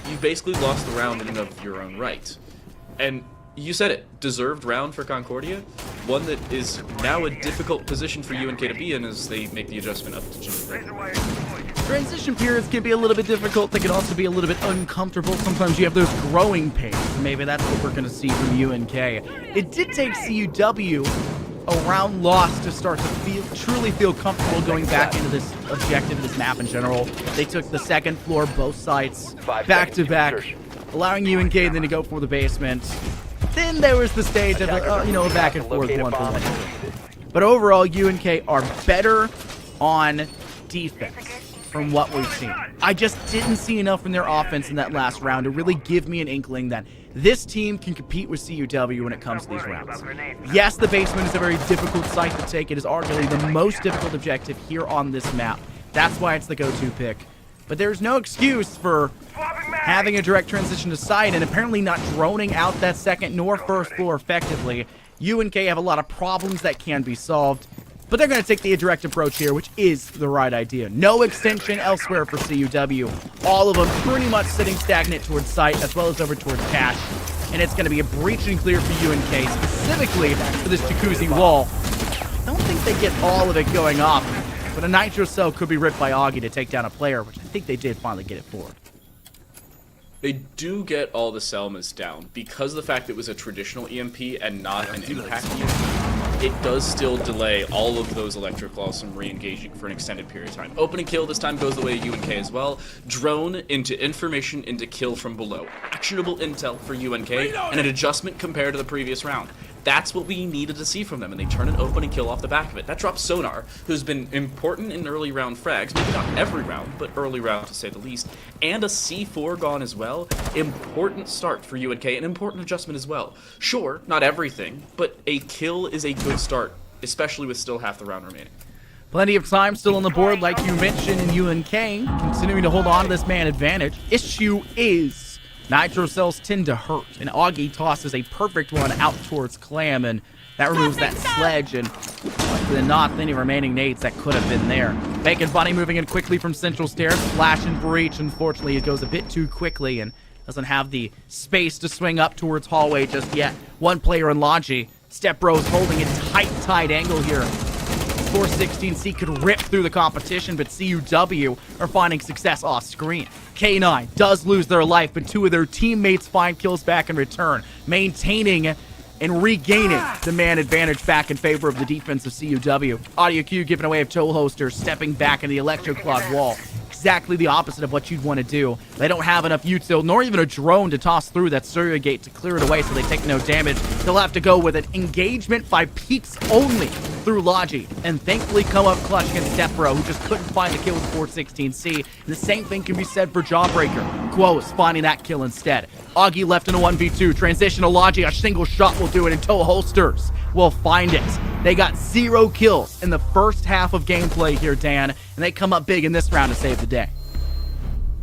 you basically lost the round in and of your own right. And you said it, deserved round for Concordia, one that is now a difficult position for UNK to be in as they make the adjustment up to June. Transition periods can be a little bit difficult. They can also be a little bit uncomfortable. Sometimes you have those growing pains. Maybe that's what we're going to see from UNK. It did take CUW a round loss to start to truly feel comfortable going back into this objective, this map in general. They took the second floor, both sides, back to back, allowing UNK then to go for the basement. Then there was the stage of, a back and forth 1-for-1. But overall, UNK are better on defense from what we've seen. I just didn't see enough in their offense in that last round to really give me an inkling that this team can compete with CUW when it comes to these rounds. Yes, the basement is a very difficult site to take. It is arguably the most difficult objective here on this map. That's why it's the go-to pick. But there's no excuse for having a direct transition to site and apparently not droning out that second nor first floor effectively. UNK have a lot of problems that can be solved, but they're going to take the direct approach here, which is the right idea. No extension elsewhere for CUW. All of them pretty much sitting stagnant towards site as well as over towards cash. And it's going to be a breach and clear for UNK, specifically for this jacuzzi wall. I don't think they get all of it going off, but a nitro cell could be ripped by Augie to take down a player, which I think they did finally get it forward. They do get all the Selmas down. Because of the fact that it was a traditional EMP and not an impact EMP, it does still delay all of those electric claws from re-engaging for an extended period of time. Open and kill this time goes the way of UNK as well. Drone into information into kill from below. Actionable intel for UNK and an adjustment compared to the previous round. That's what we needed to see from them, and they turn an open and kill off the back of it. That drops Sonar, who's been important in early round frags, maybe not every round, but early round to say the least, and a C4 gone as well. Important start for UNK, an important adjustment as well. Sure, not everything, but a kill is a good start, especially with still half the round remaining. Plenty of time still on the board, like you mentioned, in UNK, continuing to hold on to this man advantage. Issue is nitro cells tend to hurt, and Augie tosses a perfect one out towards Clam, and that removes that sledge, and likely than not, any remaining nades that could have been there. Bacon Bunny moving in quickly from Central Stairs, flash and breach. Unfortunately, it goes a bit too quickly and doesn't have the space to swing up towards hallway just yet. One player in Logi. Step Bros holding a tight angle here. 416C could rip through the competition, but CUW are finding success off screen. K9 does lose their life, but two of their teammates find kills back in return, maintaining and regaining the man advantage back in favor of the defense of CUW. Audio Q giving away of Toe Holster, stepping back in the Electroclad wall. Exactly the opposite of what you'd want to do. They don't have enough util, nor even a drone to toss through that Surya gate to clear it away so they take no damage. They'll have to go with an engagement by peaks only through Logi, and thankfully come up clutch against Stepbro, who just couldn't find the kill with 416C. And the same thing can be said for Jawbreaker. Quo is finding that kill instead. Augie left in a 1v2. Transition to Logi, a single shot will do it, and Toe Holsters will find it. They got 0 kills in the first half of gameplay here, Dan, and they come up big in this round to save the day.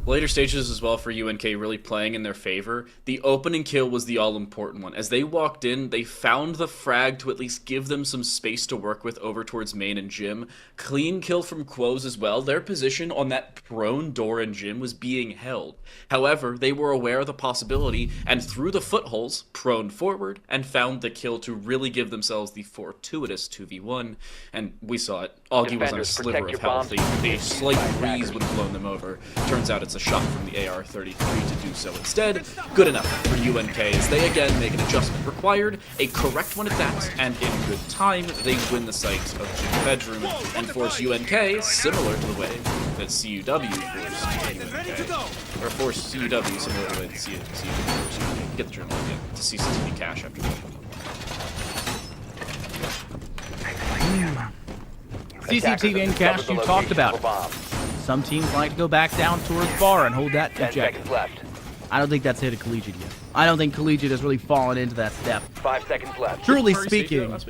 Later stages as well for UNK really playing in their favor. The opening kill was the all-important one. As they walked in, they found the frag to at least give them some space to work with over towards main and gym. Clean kill from Quos as well. Their position on that prone door in gym was being held. However, they were aware of the possibility, and through the footholes, proned forward, and found the kill to really give themselves the fortuitous 2v1. And we saw it. Augie was on a sliver of health. A slight breeze would have blown them over. Turns out it's a shot from the AR-33 to do so instead. Good enough for UNK as they again make an adjustment required, a correct one at that, and in good time, they win the site of Gym Bedroom and force UNK, similar to the way that CUW forced UNK, or forced CUW similar to the way that CUW forced UNK. Get the journal again to CCTV cash after that. CCTV and cash, you talked about it. Some teams like to go back down towards bar and hold that objective. I don't think that's hit a collegiate yet. I don't think collegiate has really fallen into that step. 5 seconds left. Truly speaking. What's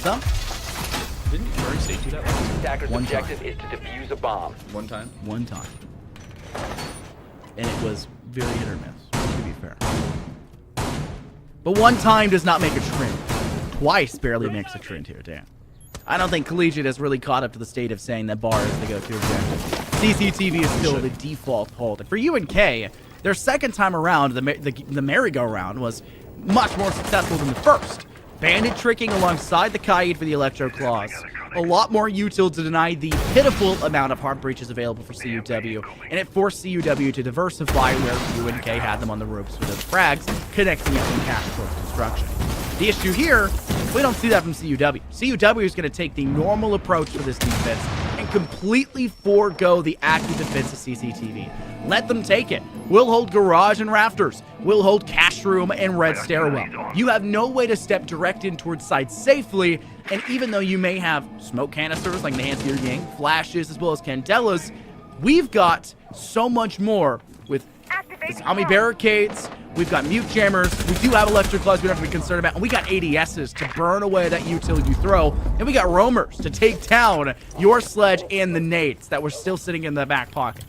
up? Didn't Murray State do that last week? Attacker's One objective time. is to defuse a bomb. One time? One time. And it was very hit or miss, to be fair. But one time does not make a trend. Twice barely makes a trend here, Dan. I don't think collegiate has really caught up to the state of saying that bar is the go-to objective. CCTV is still the default hold. And for UNK, their second time around, the merry-go-round was much more successful than the first. Bandit tricking alongside the Kaid for the Electro Claws. a lot more util to deny the pitiful amount of hard breaches available for CUW, and it forced CUW to diversify where UNK had them on the ropes with those frags, connecting it from cash towards construction. The issue here, we don't see that from CUW. CUW is going to take the normal approach to this defense and completely forego the active defense of CCTV. Let them take it. We'll hold garage and rafters. We'll hold cash room and red stairwell. You have no way to step direct in towards sides safely, and even though you may have smoke canisters like Nancy or Ying, flashes as well as candelas, we've got so much more with zombie barricades. We've got mute jammers. We do have electric claws we don't have to be concerned about. And we got ADSs to burn away that util you throw. And we got roamers to take down your sledge and the nades that were still sitting in the back pocket.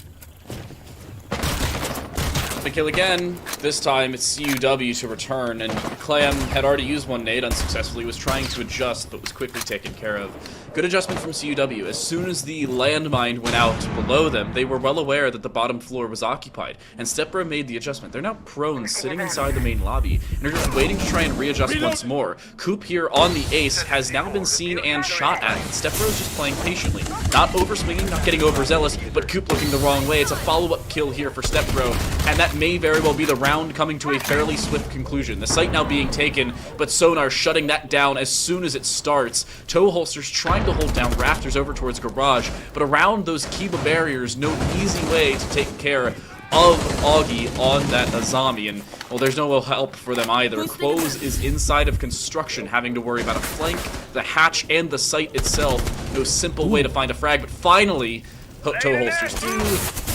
The kill again. This time it's CUW to return, and Clam had already used one nade unsuccessfully, was trying to adjust, but was quickly taken care of. Good adjustment from CUW. As soon as the landmine went out below them, they were well aware that the bottom floor was occupied, and Stepbro made the adjustment. They're now prone, sitting inside the main lobby, and they're just waiting to try and readjust once more. Coop here on the ace has now been seen and shot at, and Stepbro's just playing patiently. Not over-swinging, not getting overzealous, but Coop looking the wrong way. It's a follow-up kill here for Stepbro, and that may very well be the round coming to a fairly swift conclusion. The site now being taken, but Sonar shutting that down as soon as it starts. Toe holsters trying to hold down rafters over towards garage, but around those Kiba barriers, no easy way to take care of Augie on that zombie, and well, there's no help for them either. Quoz is inside of construction, having to worry about a flank, the hatch, and the site itself. No simple way to find a frag, but finally, toe holsters do.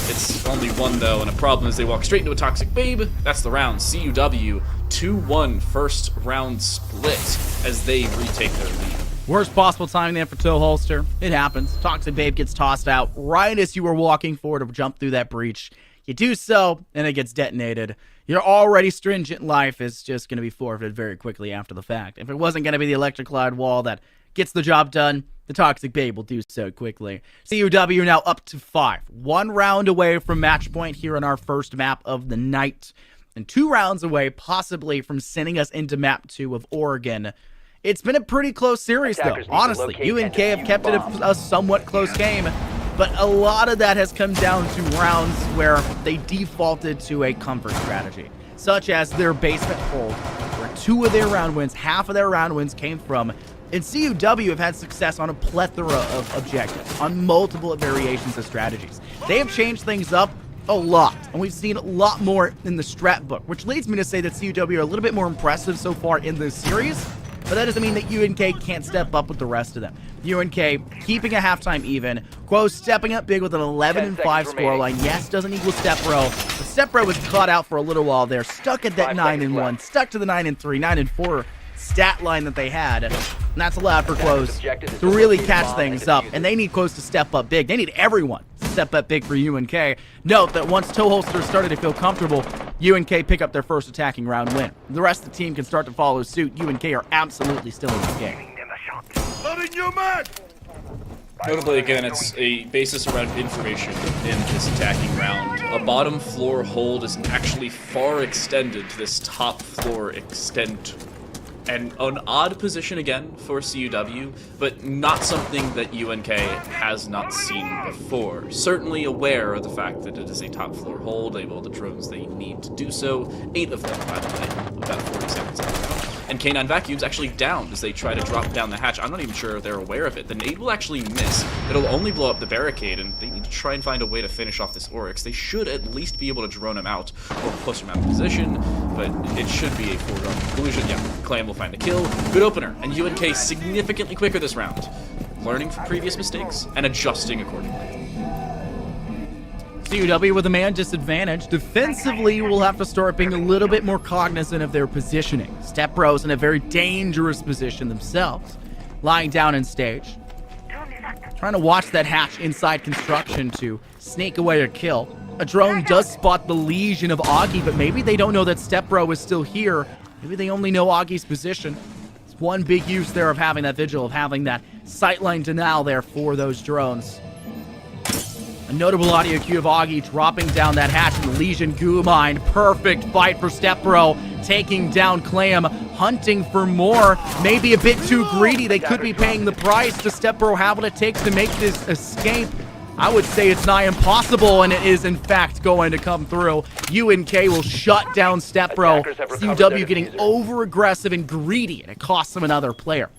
It's only one though, and a problem is they walk straight into a toxic babe. That's the round. CUW 2-1 first round split as they retake their lead. Worst possible timing there for toe holster. It happens. Toxic babe gets tossed out right as you were walking forward to jump through that breach. You do so, and it gets detonated. Your already stringent life is just going to be forfeited very quickly after the fact. If it wasn't going to be the electric cloud wall that gets the job done, the Toxic Babe will do so quickly. CUW now up to 5. 1 round away from match point here on our first map of the night. And 2 rounds away, possibly, from sending us into map 2 of Oregon. It's been a pretty close series, though. Honestly, UNK have kept it a somewhat close game. But a lot of that has come down to rounds where they defaulted to a comfort strategy, such as their basement hold, where 2 of their round wins, half of their round wins came from. And CUW have had success on a plethora of objectives, on multiple variations of strategies. They have changed things up a lot, and we've seen a lot more in the strat book, which leads me to say that CUW are a little bit more impressive so far in this series, but that doesn't mean that UNK can't step up with the rest of them. UNK keeping a halftime even. Quo stepping up big with an 11-5 scoreline. Yes, doesn't equal Stepbro, but Stepbro was caught out for a little while there, stuck at that 9-1, stuck to the 9-3, 9-4 stat line that they had, and that's allowed for Quos to really catch things up, and they need Quos to step up big. They need everyone to step up big for UNK. Note that once toe holsters started to feel comfortable, UNK pick up their first attacking round win. The rest of the team can start to follow suit. UNK are absolutely still in the game. Notably, again, it's a basis around information in this attacking round. A bottom floor hold is actually far extended to this top floor extent. And an odd position again for CUW, but not something that UNK has not seen before. Certainly aware of the fact that it is a top floor hold, able the drones they need to do so. 8 of them, by the way, about 40 seconds ago. And K9 Vacuum's actually down as they try to drop down the hatch. I'm not even sure if they're aware of it. The nade will actually miss. It'll only blow up the barricade, and they need to try and find a way to finish off this Oryx. They should at least be able to drone him out or push him out of position, but it should be a foregone conclusion. Yeah, Clam will find the kill. Good opener, and UNK significantly quicker this round. Learning from previous mistakes and adjusting accordingly. CUW with a man disadvantage. Defensively, will have to start being a little bit more cognizant of their positioning. Stepbro's in a very dangerous position themselves, lying down in stage, trying to watch that hatch inside construction to sneak away a kill. A drone does spot the Legion of Augie, but maybe they don't know that Stepbro is still here. Maybe they only know Augie's position. It's one big use there of having that vigil, of having that sightline denial there for those drones. A notable audio cue of Augie dropping down that hatch in the Legion goo mine. Perfect fight for Stepbro. taking down Clam, hunting for more, maybe a bit too greedy. They could be paying the price. Does Stepbro have what it takes to make this escape? I would say it's nigh impossible, and it is in fact going to come through. UNK will shut down Stepbro. CUW getting over aggressive and greedy, and it costs them another player.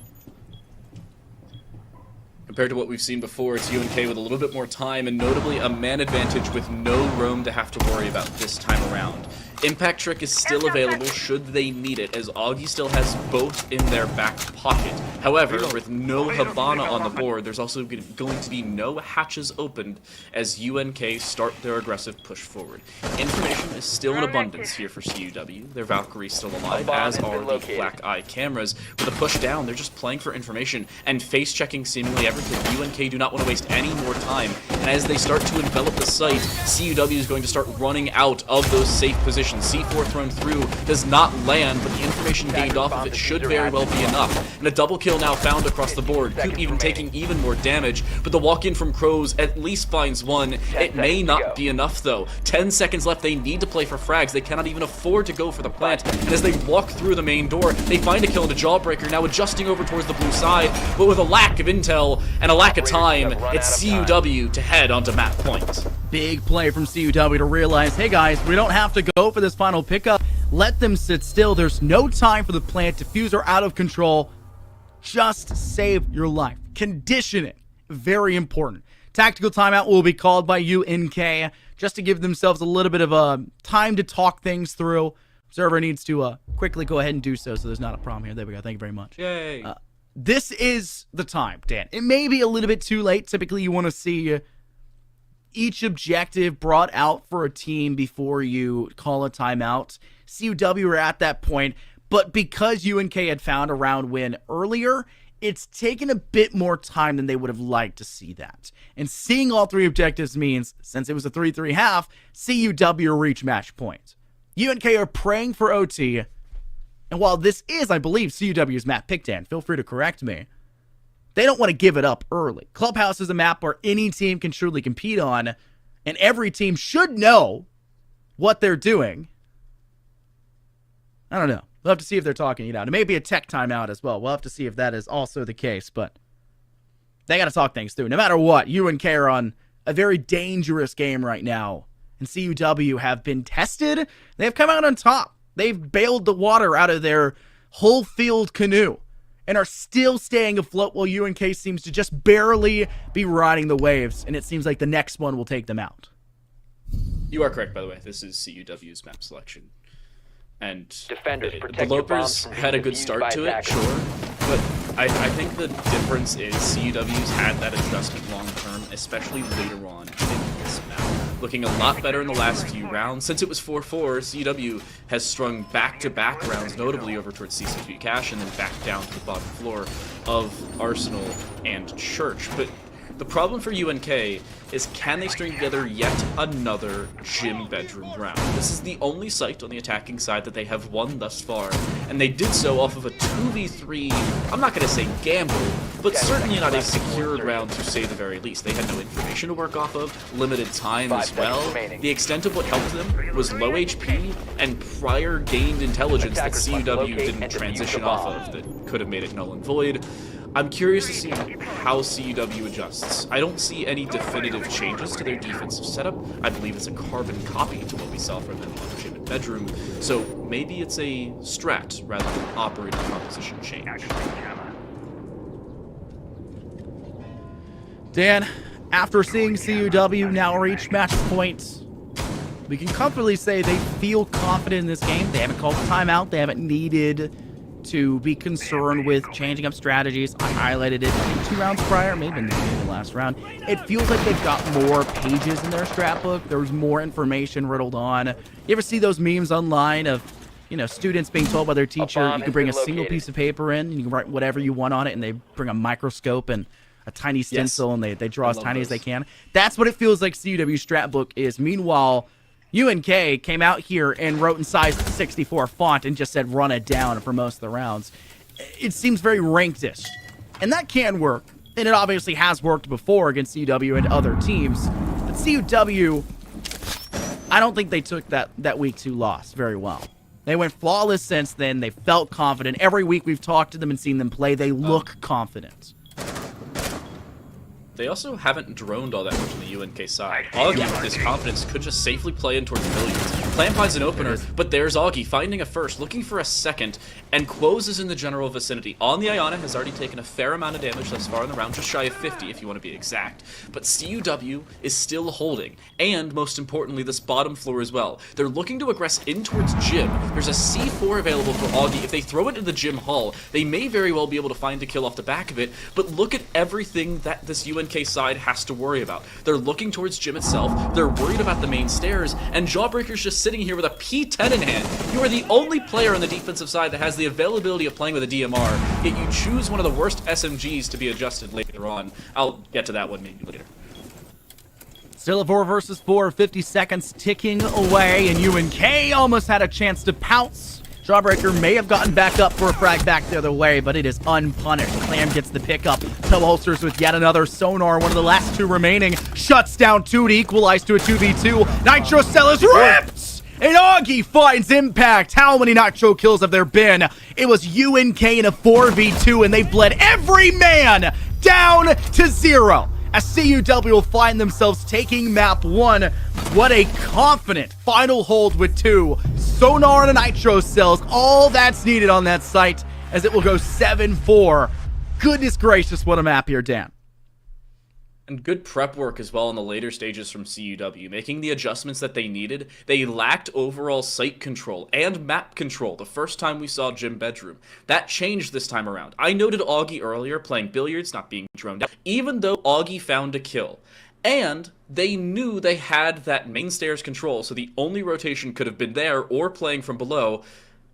Compared to what we've seen before, it's UNK with a little bit more time, and notably a man advantage with no roam to have to worry about this time around. Impact Trick is still available should they need it, as Augie still has both in their back pocket. However, with no Habana on the board, there's also going to be no hatches opened as UNK start their aggressive push forward. Information is still in abundance here for CUW. Their Valkyrie's still alive, as are the Black Eye cameras. With a push down, they're just playing for information and face-checking seemingly everything. UNK do not want to waste any more time, and as they start to envelop the site, CUW is going to start running out of those safe positions. C4 thrown through does not land, but the information gained off of it should very well be enough. And a double kill now found across the board. Coop even taking even more damage, but the walk-in from Crows at least finds one. It may not be enough though. 10 seconds left. They need to play for frags. They cannot even afford to go for the plant. And as they walk through the main door, they find a kill into Jawbreaker, now adjusting over towards the blue side, but with a lack of intel and a lack of time, it's CUW to head onto map point. Big play from CUW to realize, hey guys, we don't have to go for this final pickup. Let them sit still. There's no time for the plant. Diffuser out of control. Just save your life. Condition it. Very important. Tactical timeout will be called by UNK just to give themselves a little bit of time to talk things through. Observer needs to quickly go ahead and do so there's not a problem here. There we go. Thank you very much. Yay. This is the time, Dan. It may be a little bit too late. Typically, you want to see each objective brought out for a team before you call a timeout. CUW are at that point, but because UNK had found a round win earlier, it's taken a bit more time than they would have liked to see that. And seeing all three objectives means, since it was a 3-3 half, CUW reach match point. UNK are praying for OT, and while this is, I believe, CUW's map pick, Dan, feel free to correct me, they don't want to give it up early. Clubhouse is a map where any team can surely compete on, and every team should know what they're doing. I don't know. We'll have to see if they're talking it out. It may be a tech timeout as well. We'll have to see if that is also the case, but they got to talk things through. No matter what, UNK are on a very dangerous game right now, and CUW have been tested. They have come out on top. They've bailed the water out of their whole field canoe and are still staying afloat while UNK seems to just barely be riding the waves, and it seems like the next one will take them out. You are correct, by the way. This is CUW's map selection. And Defenders, the Lopers had a good start to it, sure, but I think the difference is CUW's had that adjustment long term, especially later on in this map. Looking a lot better in the last few rounds. Since it was 4-4, CUW has strung back-to-back rounds, notably over towards C6 Cash and then back down to the bottom floor of Arsenal and Church. But the problem for UNK is, can they string together yet another gym bedroom round? This is the only site on the attacking side that they have won thus far, and they did so off of a 2v3, I'm not going to say gamble, but certainly not a secured round to say the very least. They had no information to work off of, limited time as well. The extent of what helped them was low HP and prior gained intelligence that CUW didn't transition off of that could have made it null and void. I'm curious to see how CUW adjusts. I don't see any definitive changes to their defensive setup. I believe it's a carbon copy to what we saw from them on Gym and Bedroom, so maybe it's a strat rather than an operating composition change. Dan, after seeing CUW now reach match points, we can comfortably say they feel confident in this game. They haven't called a timeout. They haven't needed to be concerned with changing up strategies. I highlighted it, I think 2 rounds prior, maybe in the last round. It feels like they've got more pages in their strat book. There's more information riddled on. You ever see those memes online of, you know, students being told by their teacher, you can bring a single piece of paper in, and you can write whatever you want on it, and they bring a microscope and a tiny stencil, and they draw as tiny as they can. That's what it feels like CUW's strat book is. Meanwhile, UNK came out here and wrote in size 64 font and just said run it down for most of the rounds. It seems very ranked-ish. And that can work. And it obviously has worked before against CUW and other teams. But CUW, I don't think they took that week 2 loss very well. They went flawless since then. They felt confident. Every week we've talked to them and seen them play. They look confident. They also haven't droned all that much on the UNK side. Augie, with his confidence, could just safely play in towards Billiards. Plan finds an opener, but there's Augie finding a first, looking for a second, and Quoz is in the general vicinity. On the Iona has already taken a fair amount of damage thus far in the round, just shy of 50 if you want to be exact. But CUW is still holding, and most importantly, this bottom floor as well. They're looking to aggress in towards Gym. There's a C4 available for Augie. If they throw it into the Gym Hall, they may very well be able to find a kill off the back of it, but look at everything that this UNK side has to worry about. They're looking towards Gym itself, they're worried about the main stairs, and Jawbreaker's just sitting here with a P10 in hand. You are the only player on the defensive side that has the availability of playing with a DMR, yet you choose one of the worst SMGs to be adjusted later on. I'll get to that one maybe later. Still a 4 versus 4, 50 seconds ticking away, and UNK almost had a chance to pounce. Jawbreaker may have gotten back up for a frag back the other way, but it is unpunished. Clam gets the pickup. Toe holsters with yet another sonar. One of the last two remaining. Shuts down 2 to equalize to a 2v2. Nitro Cell is ripped! And Augie finds impact. How many Nitro kills have there been? It was UNK in a 4v2, and they bled every man down to 0. As CUW will find themselves taking map 1. What a confident final hold with 2. Sonar and Nitro Cells, all that's needed on that site, as it will go 7-4. Goodness gracious, what a map here, Dan. And good prep work as well in the later stages from CUW, making the adjustments that they needed. They lacked overall site control and map control the first time we saw Gym Bedroom. That changed this time around. I noted Augie earlier playing Billiards, not being droned out, even though Augie found a kill. And they knew they had that main stairs control, so the only rotation could have been there or playing from below,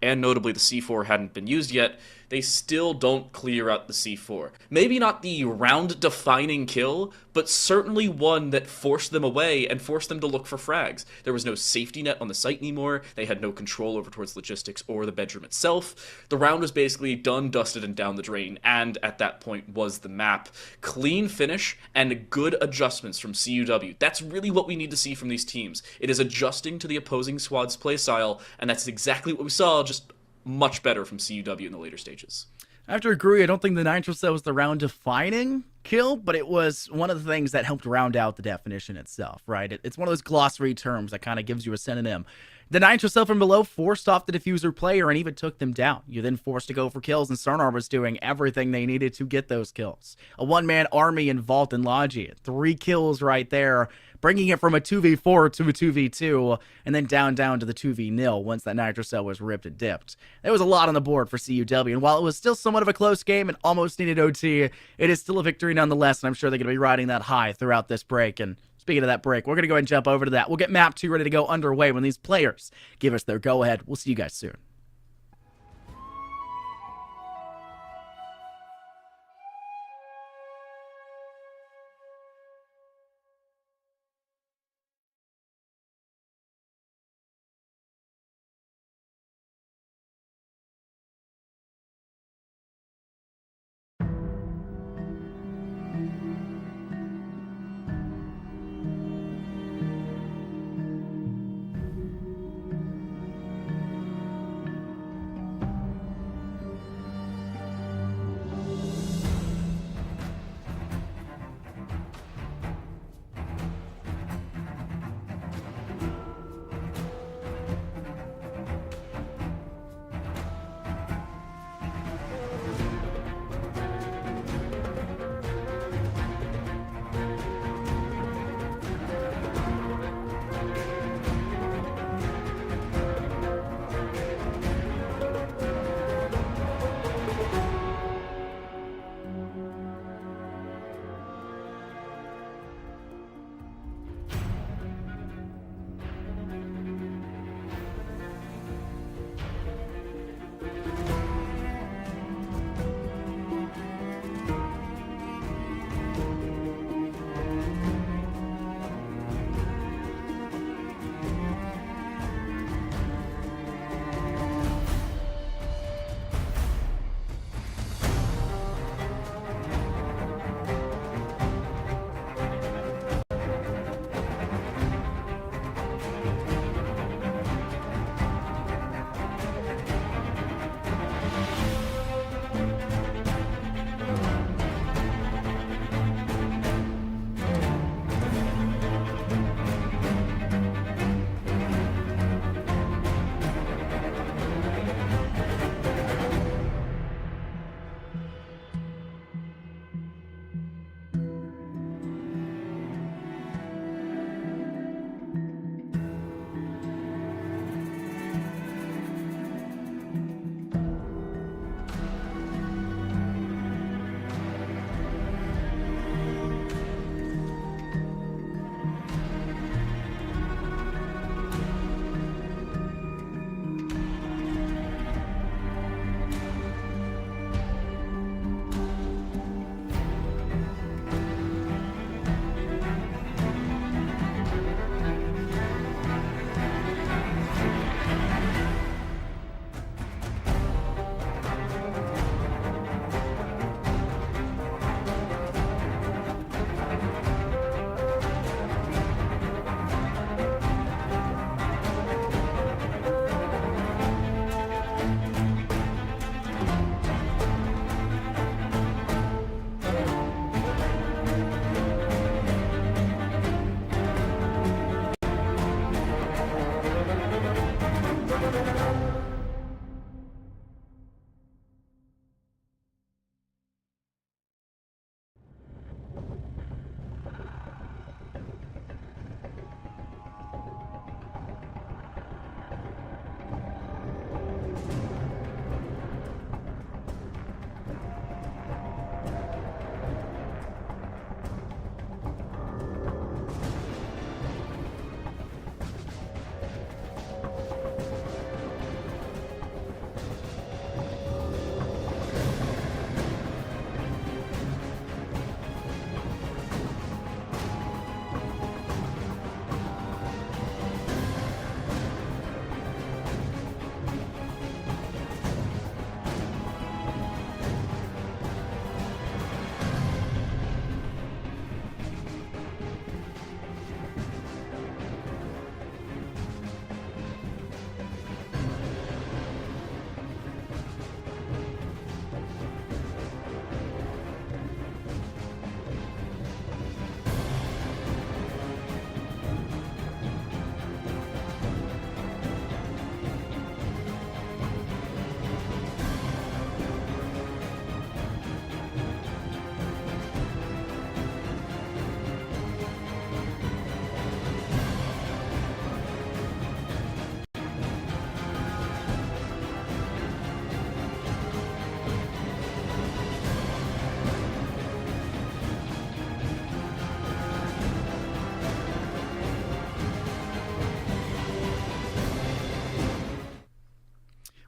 and notably the C4 hadn't been used yet. They still don't clear out the C4. Maybe not the round-defining kill, but certainly one that forced them away and forced them to look for frags. There was no safety net on the site anymore. They had no control over towards logistics or the bedroom itself. The round was basically done, dusted, and down the drain, and at that point was the map. Clean finish and good adjustments from CUW. That's really what we need to see from these teams. It is adjusting to the opposing squad's playstyle, and that's exactly what we saw, just much better from CUW in the later stages. I have to agree, I don't think the Nitro Cell was the round-defining kill, but it was one of the things that helped round out the definition itself, right? It's one of those glossary terms that kind of gives you a synonym. The Nitro Cell from below forced off the diffuser player and even took them down. You're then forced to go for kills, and Sonar was doing everything they needed to get those kills. A one-man army in Vault and Logi. 3 kills right there, bringing it from a 2v4 to a 2v2, and then down to the 2v0 once that Nitro Cell was ripped and dipped. There was a lot on the board for CUW, and while it was still somewhat of a close game and almost needed OT, it is still a victory nonetheless, and I'm sure they're going to be riding that high throughout this break. And speaking of that break, we're going to go ahead and jump over to that. We'll get map 2 ready to go underway when these players give us their go-ahead. We'll see you guys soon.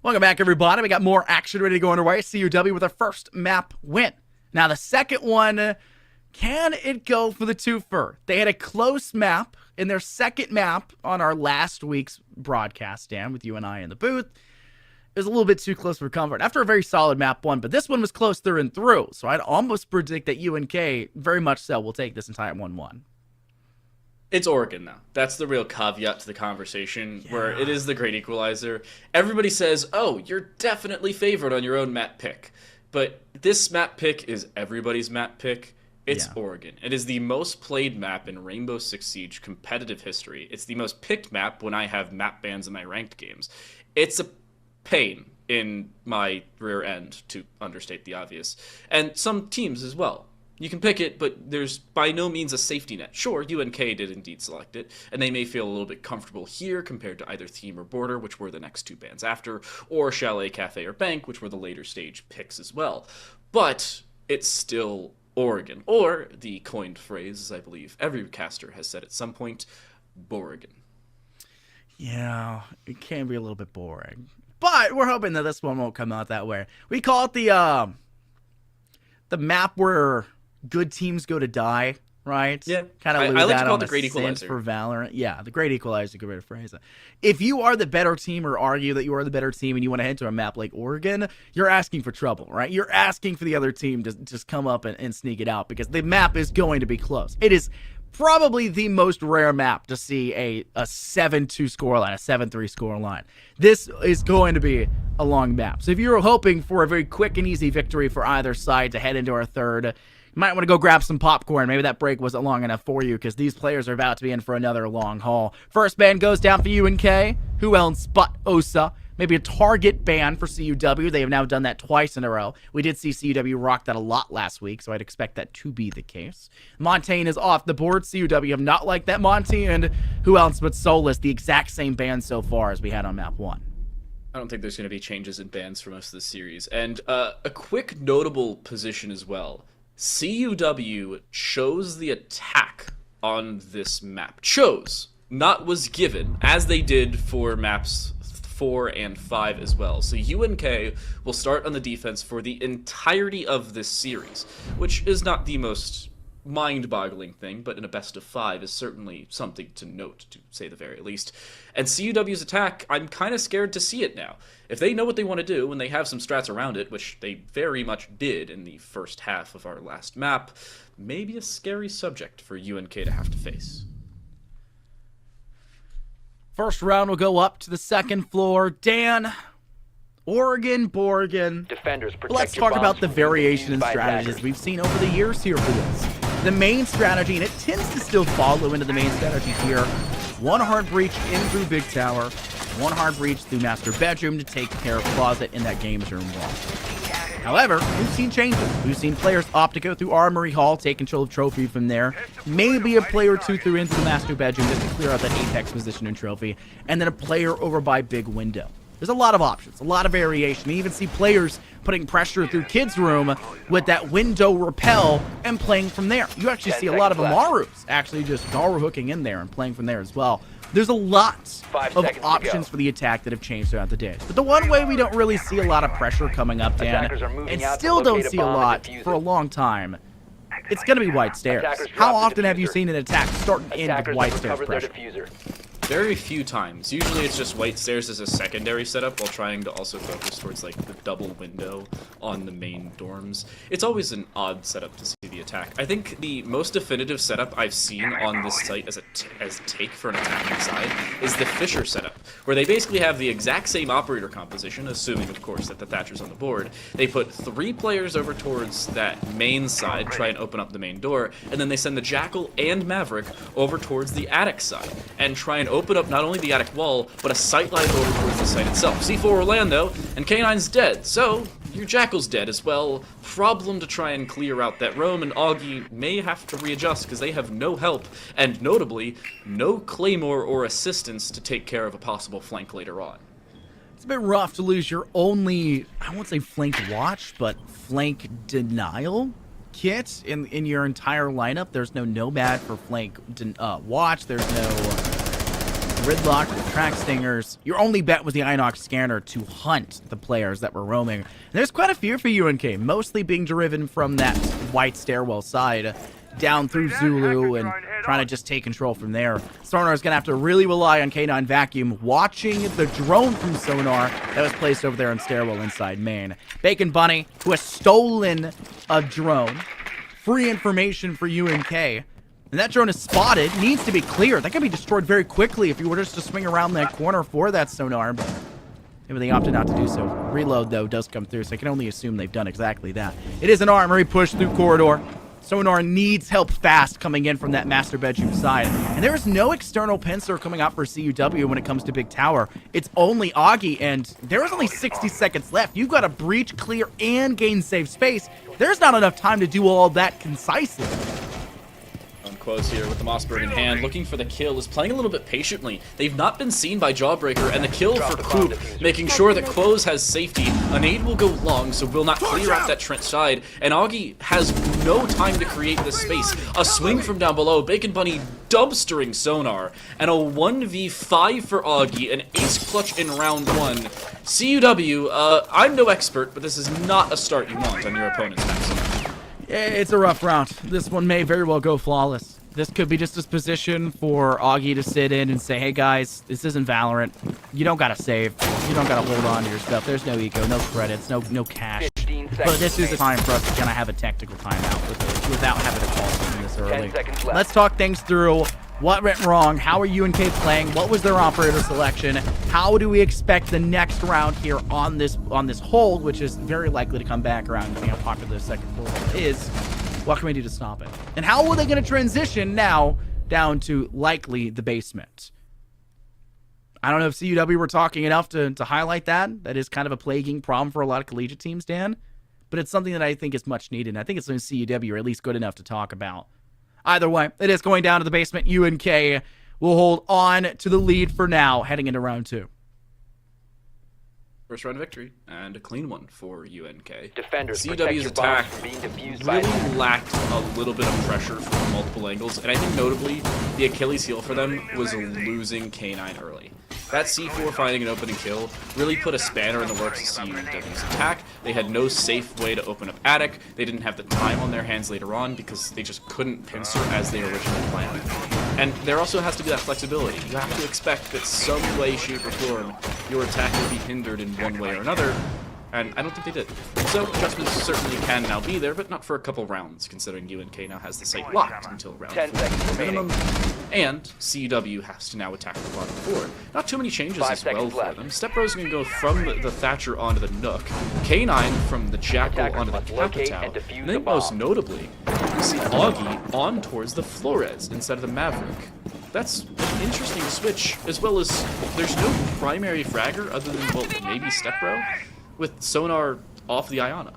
Welcome back, everybody. We got more action ready to go underway. CUW with our first map win. Now, the second one, can it go for the twofer? They had a close map in their second map on our last week's broadcast, Dan, with you and I in the booth. It was a little bit too close for comfort after a very solid map one, but this one was close through and through. So I'd almost predict that UNK, very much so, will take this entire 1-1. It's Oregon now. That's the real caveat to the conversation, where it is the great equalizer. Everybody says, oh, you're definitely favored on your own map pick. But this map pick is everybody's map pick. It's Oregon. It is the most played map in Rainbow Six Siege competitive history. It's the most picked map when I have map bans in my ranked games. It's a pain in my rear end, to understate the obvious. And some teams as well. You can pick it, but there's by no means a safety net. Sure, UNK did indeed select it, and they may feel a little bit comfortable here compared to either Theme or Border, which were the next two bans after, or Chalet, Cafe, or Bank, which were the later stage picks as well. But it's still Oregon, or the coined phrase, as I believe every caster has said at some point, Borregon. Yeah, it can be a little bit boring. But we're hoping that this one won't come out that way. We call it the map where good teams go to die, right? Yeah. Kind of I like to call it the Great Equalizer. For Valorant. Yeah, the Great Equalizer is a good way to phrase it. If you are the better team or argue that you are the better team and you want to head to a map like Oregon, you're asking for trouble, right? You're asking for the other team to just come up and sneak it out because the map is going to be close. It is probably the most rare map to see a 7-2 scoreline, a 7-3 scoreline. This is going to be a long map. So if you're hoping for a very quick and easy victory for either side to head into our third, you might want to go grab some popcorn. Maybe that break wasn't long enough for you because these players are about to be in for another long haul. First ban goes down for UNK. Who else but Osa? Maybe a target ban for CUW. They have now done that twice in a row. We did see CUW rock that a lot last week, so I'd expect that to be the case. Montaigne is off the board. CUW have not liked that Monty, and who else but Solus, the exact same ban so far as we had on map 1. I don't think there's going to be changes in bans for most of the series. And a quick notable position as well. CUW chose the attack on this map. Chose, not was given, as they did for maps 4 and 5 as well. So UNK will start on the defense for the entirety of this series, which is not the most mind-boggling thing, but in a best of 5 is certainly something to note, to say the very least. And CUW's attack, I'm kind of scared to see it now. If they know what they want to do and they have some strats around it, which they very much did in the first half of our last map, maybe a scary subject for UNK to have to face. First round will go up to the second floor. Dan, Oregon, Borregon. Defenders protect Let's your talk about bombs the from being variation in used by strategies attackers. we've seen over the years here for this. The main strategy, and it tends to still follow into the main strategy here, one hard breach in through Big Tower, one hard breach through Master Bedroom to take care of Closet in that games room wall. However, we've seen changes. We've seen players opt to go through Armory Hall, take control of Trophy from there. Maybe a player or two through into the Master Bedroom just to clear out that Apex position in Trophy. And then a player over by Big Window. There's a lot of options, a lot of variation. We even see players putting pressure through Kids Room with that window repel and playing from there. You actually see a lot of Amarus actually just Garu hooking in there and playing from there as well. There's a lot 5 of seconds to options go. for the attack that have changed throughout the days. But the one way we don't really see a lot of pressure coming up, Dan, Attackers are moving and out to still don't locate a see a bomb and lot defuse for a it. long time, it's going to be White Stairs. Attackers How drop the often have you diffuser. seen an attack start and end with Attackers White have Stairs recovered their pressure? diffuser. Very few times. Usually it's just White Stairs as a secondary setup while trying to also focus towards like the double window on the main dorms. It's always an odd setup to see the attack. I think the most definitive setup I've seen on this site as take for an attacking side is the Fisher setup, where they basically have the exact same operator composition, assuming of course that the Thatcher's on the board. They put 3 players over towards that main side, try and open up the main door, and then they send the Jackal and Maverick over towards the attic side, and try and open up not only the attic wall, but a sightline over towards the site itself. C4 Orlando, and K9's dead, so your Jackal's dead as well. Problem to try and clear out that roam, and Augie may have to readjust because they have no help, and notably, no Claymore or assistance to take care of a possible flank later on. It's a bit rough to lose your only, I won't say flank watch, but flank denial kit in your entire lineup. There's no Nomad for flank watch. There's no Gridlock, the track stingers. Your only bet was the Inox scanner to hunt the players that were roaming. And there's quite a few for UNK, mostly being driven from that white stairwell side down through Zulu and trying to just take control from there. Sonar is going to have to really rely on K9 Vacuum watching the drone from Sonar that was placed over there in stairwell inside main. Bacon Bunny, who has stolen a drone. Free information for UNK. And that drone is spotted, needs to be cleared. That could be destroyed very quickly if you were just to swing around that corner for that Sonar, but maybe they opted not to do so. Reload, though, does come through, so I can only assume they've done exactly that. It is an armory push through corridor. Sonar needs help fast coming in from that master bedroom side. And there is no external pincer coming out for CUW when it comes to Big Tower. It's only Augie, and there is only 60 seconds left. You've got to breach, clear, and gain safe space. There's not enough time to do all that concisely. Quos here with the Mossberg in hand, looking for the kill, is playing a little bit patiently. They've not been seen by Jawbreaker, and the kill for Coop, making sure that Quos has safety. A nade will go long, so will not clear out that Trent side, and Augie has no time to create this space. A swing from down below, Bacon Bunny dumpstering Sonar, and a 1v5 for Augie, an ace clutch in round 1. CUW, I'm no expert, but this is not a start you want on your opponent's maximum. It's a rough round. This one may very well go flawless. This could be just a position for Augie to sit in and say, hey guys, this isn't Valorant. You don't gotta save. You don't gotta hold on to your stuff. There's no eco, no credits, no cash. But this is a time for us to kind of have a tactical timeout without having to call something this early. Let's talk things through. What went wrong? How are UNK playing? What was their operator selection? How do we expect the next round here on this hold, which is very likely to come back around depending on how popular the second portal is? What can we do to stop it? And how are they going to transition now down to likely the basement? I don't know if CUW were talking enough to highlight that. That is kind of a plaguing problem for a lot of collegiate teams, Dan. But it's something that I think is much needed. And I think it's something CUW are at least good enough to talk about. Either way, it is going down to the basement. UNK will hold on to the lead for now, heading into round 2. First round victory, and a clean one for UNK. Defenders, CW's attack really lacked a little bit of pressure from multiple angles, and I think notably, the Achilles heel for them was losing K9 early. That C4 finding an opening kill really put a spanner in the works of CUW's attack. They had no safe way to open up attic. They didn't have the time on their hands later on because they just couldn't pincer as they originally planned. And there also has to be that flexibility. You have to expect that some way, shape, or form, your attack will be hindered in one way or another, and I don't think they did. So adjustments certainly can now be there, but not for a couple rounds, considering UNK now has the site locked until round 4 minimum, and CUW has to now attack the bottom 4. Not too many changes as well for them. Stepbro's going to go from the Thatcher onto the Nook, K9 from the Jackal onto the Capitao, and then most notably, we see Augie on towards the Flores instead of the Maverick. That's an interesting switch, as well as there's no primary fragger other than, well, maybe Stepbro, with Sonar off the Iona.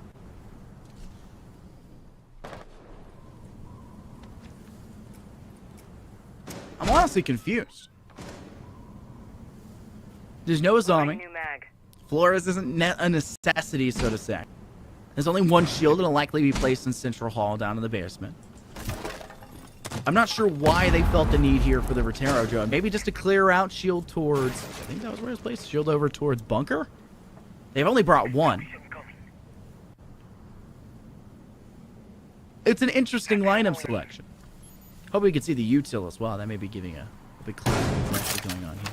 I'm honestly confused. There's no Azami. Flores isn't a necessity, so to say. There's only one shield and it'll likely be placed in Central Hall down in the basement. I'm not sure why they felt the need here for the Rotero drone. Maybe just to clear out shield towards... I think that was where it was placed. Shield over towards bunker? They've only brought one. It's an interesting lineup selection. Hope we can see the util as well. That may be giving a big clue of what's actually going on here.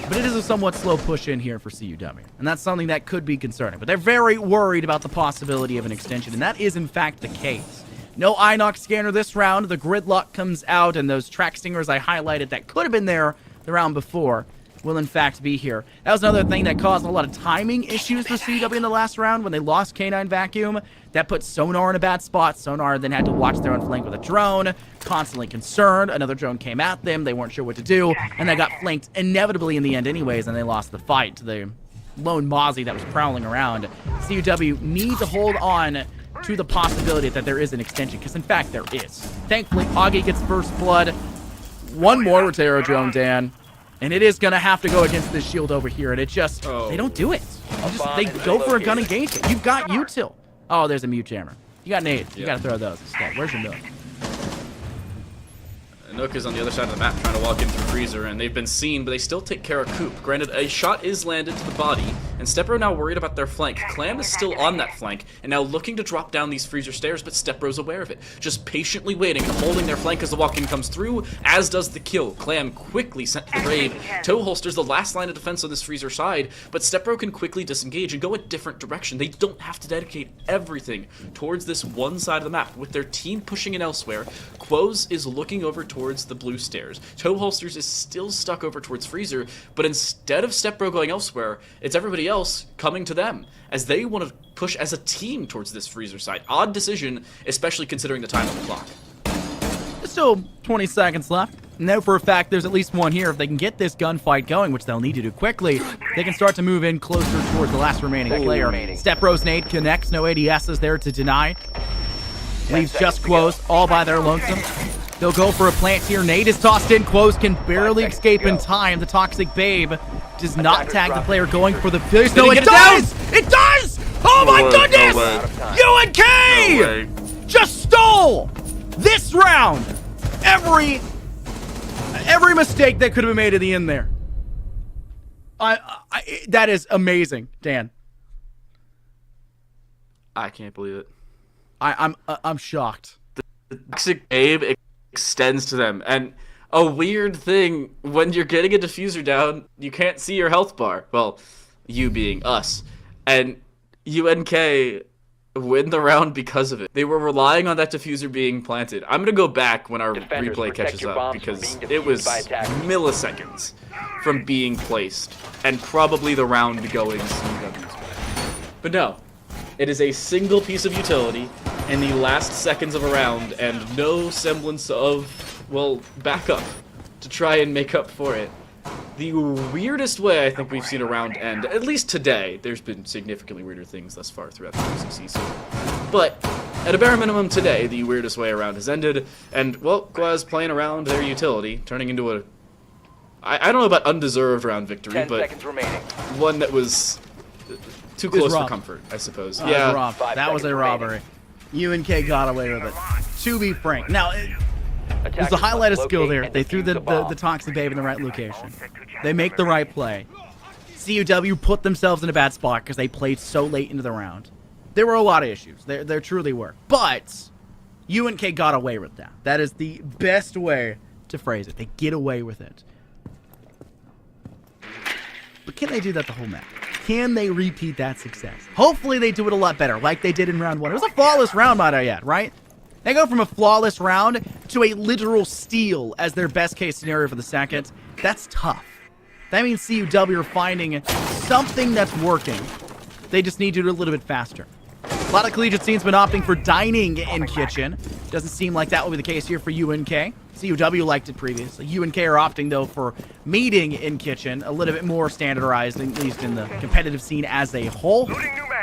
But it is a somewhat slow push in here for CUW. And that's something that could be concerning. But they're very worried about the possibility of an extension. And that is, in fact, the case. No Inox scanner this round. The gridlock comes out. And those track stingers I highlighted that could have been there the round before will, in fact, be here. That was another thing that caused a lot of timing issues for CUW in the last round when they lost K9 Vacuum. That put Sonar in a bad spot. Sonar then had to watch their own flank with a drone, constantly concerned. Another drone came at them. They weren't sure what to do, and they got flanked inevitably in the end anyways, and they lost the fight to the lone Mozzie that was prowling around. CUW need to hold on to the possibility that there is an extension, because in fact there is. Thankfully, Augie gets first blood. One more Rotero drone, Dan. And it is going to have to go against this shield over here. And it just, they don't do it. They go for a gun engagement. You've got util. Oh, there's a mute jammer. You got nades. You got to throw those instead. Where's your milk? NECC is on the other side of the map trying to walk in through Freezer, and they've been seen, but they still take care of Coop. Granted, a shot is landed to the body, and Stepbro now worried about their flank. Clam is still on that flank, and now looking to drop down these Freezer stairs, but Stepbro's aware of it. Just patiently waiting and holding their flank as the walk-in comes through, as does the kill. Clam quickly sent to the grave. Toe holsters the last line of defense on this Freezer side, but Stepbro can quickly disengage and go a different direction. They don't have to dedicate everything towards this one side of the map. With their team pushing in elsewhere, Quoz is looking over towards the blue stairs. Toe holsters is still stuck over towards Freezer, but instead of Stepbro going elsewhere, it's everybody else coming to them, as they want to push as a team towards this Freezer side. Odd decision, especially considering the time on the clock. There's still 20 seconds left. Know for a fact there's at least one here. If they can get this gunfight going, which they'll need to do quickly, they can start to move in closer towards the last remaining player. Stepbro's nade connects, no ADSs there to deny. Leaves just Quoz all by their lonesome. They'll go for a plant here. Nade is tossed in. Quoz can barely escape in time. The Toxic Babe does not tag the player going for the finish. No, it does! It does! Oh my goodness! UNK just stole this round. Every mistake that could have been made at the end there. That is amazing, Dan. I can't believe it. I'm shocked. The Toxic Babe extends to them, and a weird thing, when you're getting a diffuser down, you can't see your health bar. Well, you being us. And UNK win the round because of it. They were relying on that diffuser being planted. I'm gonna go back when our replay catches up, because it was milliseconds from being placed, and probably the round going CW's way. But no, it is a single piece of utility in the last seconds of a round, and no semblance of, well, backup to try and make up for it. The weirdest way I think we've seen a round end, at least today. There's been significantly weirder things thus far throughout the NECC season. But at a bare minimum today, the weirdest way a round has ended, and, well, Guaz playing around their utility, turning into a, I don't know about undeserved round victory, 10 but seconds remaining. one that was too close for comfort, I suppose. Yeah, that was a robbery. UNK got away with it. To be frank. Now, there's a highlight of skill there. They threw the Toxic Babe in the right location. They make the right play. CUW put themselves in a bad spot because they played so late into the round. There were a lot of issues. There truly were. But UNK got away with that. That is the best way to phrase it. They get away with it. But can they do that the whole map? Can they repeat that success? Hopefully they do it a lot better, like they did in round 1. It was a flawless round, might I add, right? They go from a flawless round to a literal steal as their best case scenario for the second. That's tough. That means CUW are finding something that's working. They just need to do it a little bit faster. A lot of collegiate scenes been opting for dining in kitchen. Doesn't seem like that will be the case here for UNK. CUW liked it previously. UNK are opting, though, for meeting in kitchen, a little bit more standardized, at least in the competitive scene as a whole.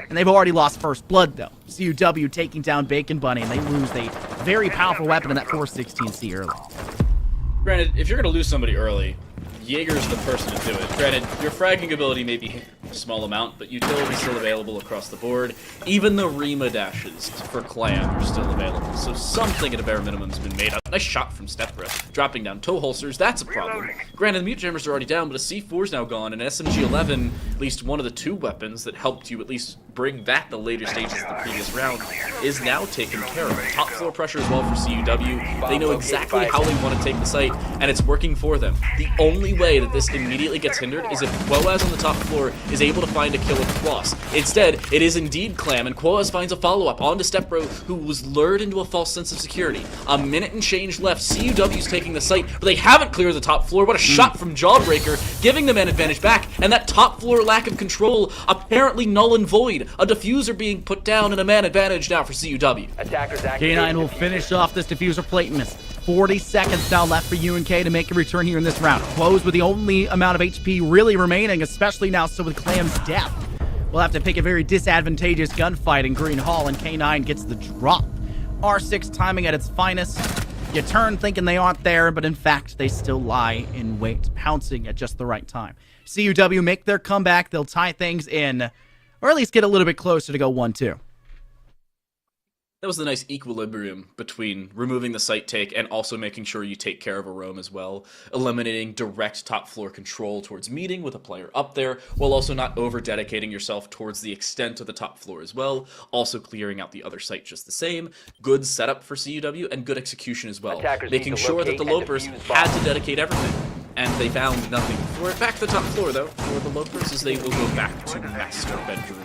And they've already lost first blood, though. CUW taking down Bacon Bunny, and they lose a very powerful weapon in that 416C early. Granted, if you're going to lose somebody early, Jaeger's the person to do it. Granted, your fragging ability may be a small amount, but utility's still available across the board. Even the Rima dashes for Clam are still available, so something at a bare minimum has been made. A nice shot from Stepbro, dropping down toe holsters, that's a problem. Granted, the mute jammers are already down, but a C4's now gone, and SMG-11, at least one of the two weapons that helped you at least bring back the later stages of the previous round, is now taken care of. Top floor pressure as well for CUW. They know exactly how they want to take the site, and it's working for them. The only way that this immediately gets hindered is if Quoaz on the top floor is able to find a kill with Floss. Instead, it is indeed Clam, and Quoaz finds a follow-up onto Stepbro, who was lured into a false sense of security. A minute and change left. CUW's taking the site, but they haven't cleared the top floor. What a shot from Jawbreaker, giving them an advantage back, and that top floor lack of control apparently null and void. A diffuser being put down and a man advantage now for CUW. K9 will finish off this diffuser plate miss. 40 seconds now left for UNK to make a return here in this round. Close with the only amount of HP really remaining, especially now so with Clam's death. We'll have to pick a very disadvantageous gunfight in Green Hall, and K9 gets the drop. R6 timing at its finest. You turn thinking they aren't there, but in fact, they still lie in wait, pouncing at just the right time. CUW make their comeback. They'll tie things in, or at least get a little bit closer to go 1-2. That was the nice equilibrium between removing the site take and also making sure you take care of a roam as well, eliminating direct top floor control towards meeting with a player up there, while also not over dedicating yourself towards the extent of the top floor as well, also clearing out the other site just the same. Good setup for CUW and good execution as well, Attackers making need to sure that the locate and Lopers defuse had bombs. to dedicate everything. And they found nothing for it. Back to the top floor, though, for the Lopers, as they will go back to master bedroom,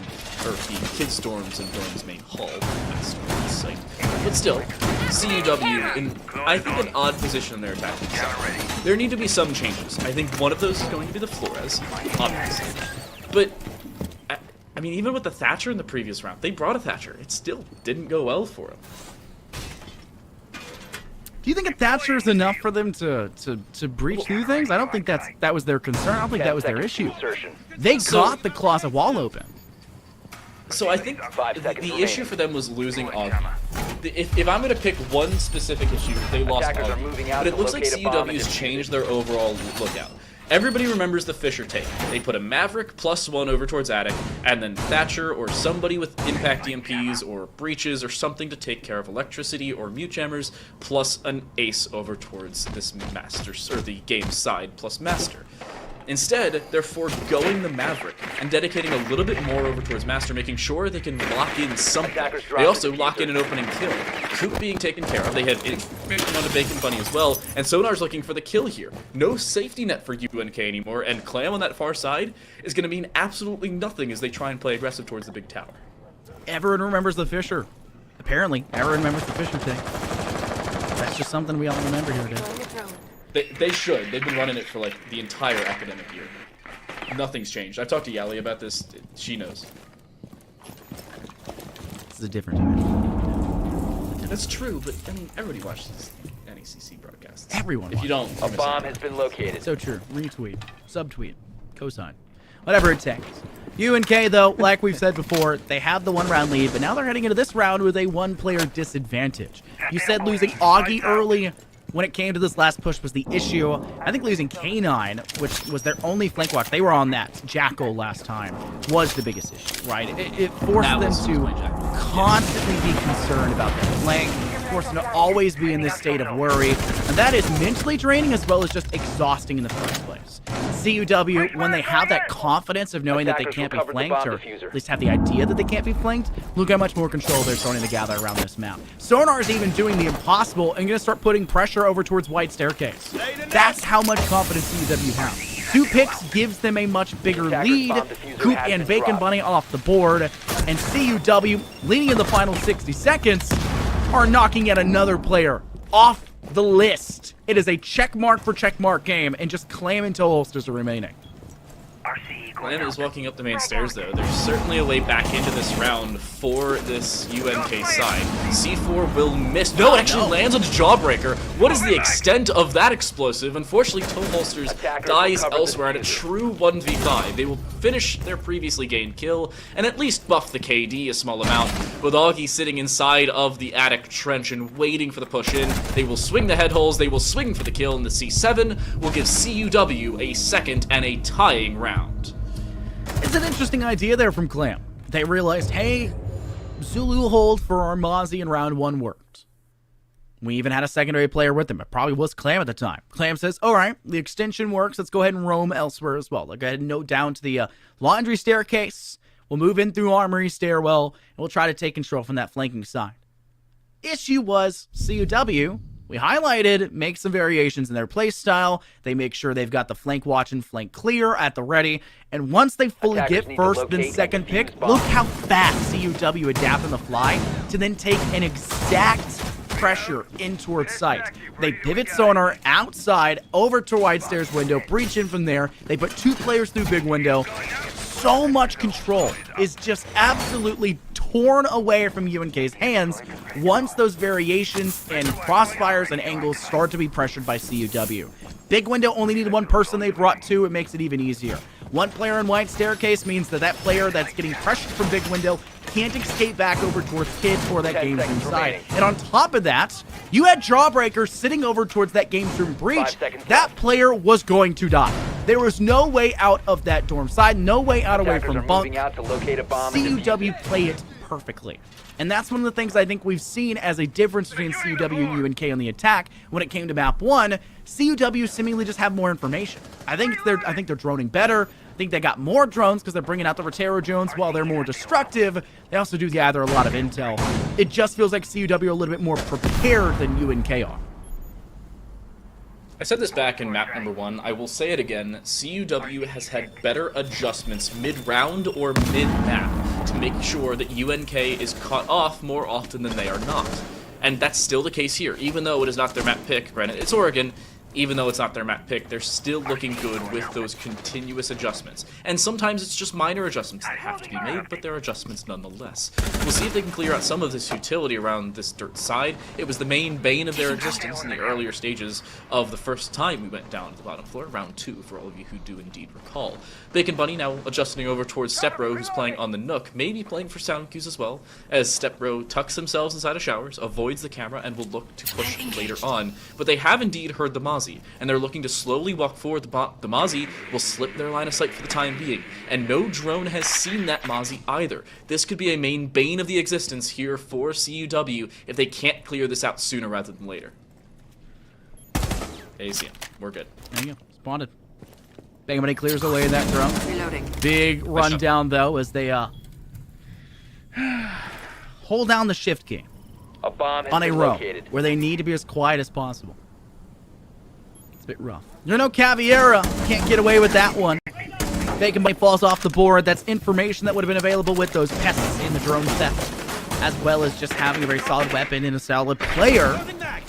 or the Kid Storms and Dorm's main hall, master site. But still, CUW in, I think, an odd position in their attacking side. There need to be some changes. I think one of those is going to be the Flores, obviously. But, I mean, even with the Thatcher in the previous round, they brought a Thatcher. It still didn't go well for him. Do you think a Thatcher is enough for them to breach through things? I don't think that was their concern. I don't think that was their issue. They got the closet wall open. So I think 5 seconds the issue for them was losing Augie. If I'm going to pick one specific issue, they lost Attackers are Augie. moving out But it to looks like locate a bomb and CUW's defuse changed it. their overall lookout. Everybody remembers the Fisher take. They put a Maverick +1 over towards Attic, and then Thatcher or somebody with impact EMPs or breaches or something to take care of electricity or mute jammers, plus an ace over towards this master, or the game side plus master. Instead, they're foregoing the Maverick and dedicating a little bit more over towards Master, making sure they can lock in something. They also lock in an opening kill. Coop being taken care of. They have information on the Bacon Bunny as well, and Sonar's looking for the kill here. No safety net for UNK anymore, and Clam on that far side is going to mean absolutely nothing as they try and play aggressive towards the big tower. Everyone remembers the Fisher. Apparently, everyone remembers the Fisher thing. That's just something we all remember here today. They should. They've been running it for like the entire academic year. Nothing's changed. I've talked to Yali about this. She knows. This is a different division. That's true, but I mean, everybody watches NECC broadcasts. Everyone If you don't, A you're missing bomb out. has been located. So true. Retweet, subtweet, cosign, whatever it takes. UNK, though, like we've said before, they have the one-round lead, but now they're heading into this round with a one-player disadvantage. You said losing Augie early when it came to this last push was the issue. I think losing K9, which was their only flank watch, they were on that Jackal last time, was the biggest issue, right? It forced That them was to my Jackal. constantly be concerned about their flank, forced them to always be in this state of worry, and that is mentally draining as well as just exhausting in the first place. CUW, when they have that confidence of knowing that they Attackers can't be recovered the flanked, bomb or diffuser. at least have the idea that they can't be flanked, look how much more control they're starting to gather around this map. Sonar is even doing the impossible and going to start putting pressure over towards White Staircase. That's how much confidence CUW has. 2 picks gives them a much bigger Attackers lead. bomb diffuser Coop has and been Bacon dropped. Bunny off the board, and CUW, leading in the final 60 seconds, are knocking yet another player off the list. It is a checkmark for checkmark game, and just Clam until holsters are remaining. Clam is walking up the main stairs, though. There's certainly a way back into this round for this UNK side. C4 will miss. No, it actually lands on the Jawbreaker. What is the extent of that explosive? Unfortunately, Toe Holsters Attackers dies recovered the elsewhere at a diffuser. true 1v5. They will finish their previously gained kill and at least buff the KD a small amount. With Augie sitting inside of the attic trench and waiting for the push in, they will swing the head holes, they will swing for the kill, and the C7 will give CUW a second and a tying round. It's an interesting idea there from Clam. They realized, hey, Zulu hold for Armazi in round 1 worked. We even had a secondary player with them. It probably was Clam at the time. Clam says, all right, the extension works. Let's go ahead and roam elsewhere as well. Let's go ahead and note down to the laundry staircase. We'll move in through Armory stairwell, and we'll try to take control from that flanking side. Issue was CUW. We highlighted, make some variations in their play style. They make sure they've got the flank watch and flank clear at the ready. And once they fully Attackers get need to first locate and and second defuse pick, bombs. look how fast CUW adapt on the fly to then take an exact pressure in towards site. They pivot Sonar outside over to wide stairs window, breach in from there. They put 2 players through big window. So much control is just absolutely torn away from UNK's hands once those variations and crossfires and angles start to be pressured by CUW. Big window only needed 1 person, they brought 2, it makes it even easier. 1 player in White Staircase means that that player that's getting pressured from big window can't escape back over towards Kid or that 10 game's room seconds side. remaining. And on top of that, you had Jawbreaker sitting over towards that game's room breach. 5 seconds That left. player was going to die. There was no way out of that dorm side, no way out away Attackers from are the bunk. moving out to locate a bomb and defuse CUW it. play it perfectly. And that's one of the things I think we've seen as a difference between CUW and UNK on the attack. When it came to map 1, CUW seemingly just have more information. I think they're droning better. I think they got more drones because they're bringing out the Rotero drones. While they're more destructive, they also do gather a lot of intel. It just feels like CUW are a little bit more prepared than UNK are. I said this back in map number 1, I will say it again, CUW has had better adjustments mid-round or mid-map to make sure that UNK is caught off more often than they are not. And that's still the case here, even though it is not their map pick, granted it's Oregon, even though it's not their map pick, they're still looking good with those continuous adjustments. And sometimes it's just minor adjustments that have to be made, but they're adjustments nonetheless. We'll see if they can clear out some of this utility around this dirt side. It was the main bane of their existence in the earlier stages of the first time we went down to the bottom floor, round 2, for all of you who do indeed recall. Bacon Bunny now adjusting over towards Stepbro, who's playing on the Nook, maybe playing for sound cues as well, as Stepbro tucks themselves inside of showers, avoids the camera, and will look to push later on. But they have indeed heard the Mozzie, and they're looking to slowly walk forward. The Mozzie will slip their line of sight for the time being, and no drone has seen that Mozzie either. This could be a main bane of the existence here for CUW if they can't clear this out sooner rather than later. ACM, we're good. There you go, spotted. Bang Money clears away that drone. Reloading. Big rundown though as they hold down the shift key A bomb has on a been row located. where they need to be as quiet as possible. It's a bit rough. There's no Caviera. Can't get away with that one. Bacon Money falls off the board. That's information that would have been available with those pests in the drone theft, as well as just having a very solid weapon and a solid player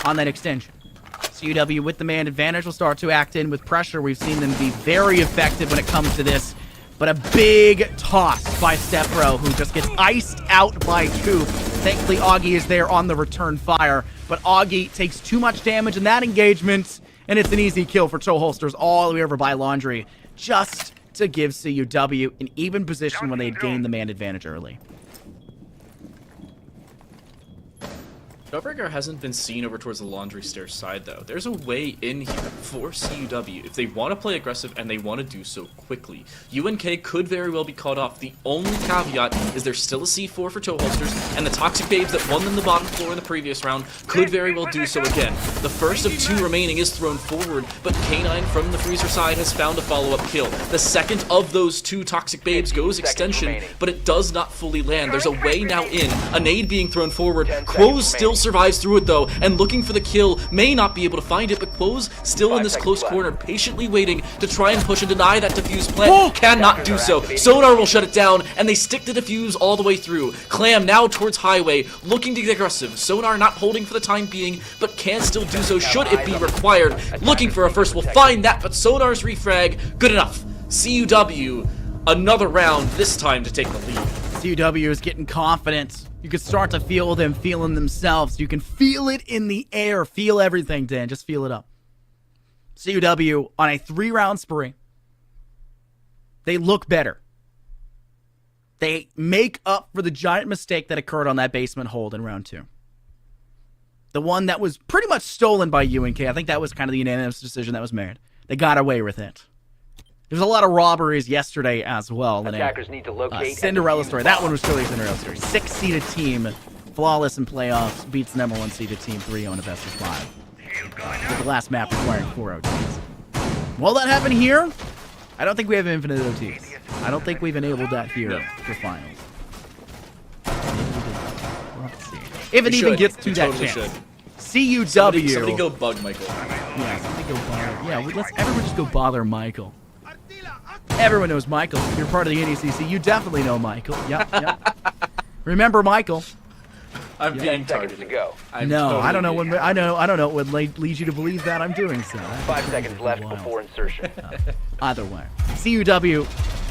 on that extension. CUW with the man advantage will start to act in with pressure. We've seen them be very effective when it comes to this. But a big toss by Stepbro, who just gets iced out by Coop. Thankfully, Augie is there on the return fire. But Augie takes too much damage in that engagement, and it's an easy kill for Toe Holsters all the way over by Laundry, just to give CUW an even position when they had gained the man advantage early. Jawbreaker hasn't been seen over towards the laundry stairs side, though. There's a way in here for CUW if they want to play aggressive and they want to do so quickly. UNK could very well be caught off. The only caveat is there's still a C4 for Toe Holsters, and the Toxic Babes that won them the bottom floor in the previous round could very well do so again. The first of 2 remaining is thrown forward, but K9 from the freezer side has found a follow-up kill. The second of those 2 Toxic Babes goes extension, but it does not fully land. There's a way now in. A nade being thrown forward. Quoz still survives through it though, and looking for the kill, may not be able to find it, but Quoz still in this close corner, patiently waiting to try and push and deny that defuse plan. Cannot do so. Sonar will shut it down, and they stick the defuse all the way through. Clam now towards Highway, looking to get aggressive. Sonar not holding for the time being, but can still do so should it be required. Looking for a first, will find that, but Sonar's refrag, good enough. CUW, another round, this time to take the lead. CUW is getting confident. You can start to feel them feeling themselves. You can feel it in the air. Feel everything, Dan. Just feel it up. CUW on a 3-round spree. They look better. They make up for the giant mistake that occurred on that basement hold in round 2. The one that was pretty much stolen by UNK. I think that was kind of the unanimous decision that was made. They got away with it. There's a lot of robberies yesterday as well. Attackers need to locate Cinderella story. That one was truly a Cinderella story. 6-seeded team, flawless in playoffs, beats number 1 seeded team 3-0 in a best of 5. With the last map requiring 4 OTs. Will that happen here? I don't think we have infinite OTs. I don't think we've enabled that here for finals. We'll have to see. If it even gets to that chance. CUW. Somebody go bug Michael. Yeah, somebody go bother. Yeah, let's everyone just go bother Michael. Everyone knows Michael. If you're part of the NECC, you definitely know Michael. Yep. Remember Michael. I'm being 10 seconds to targeted. go. I don't know what would lead you to believe that I'm doing so. 5 seconds left before insertion. Either way. CUW,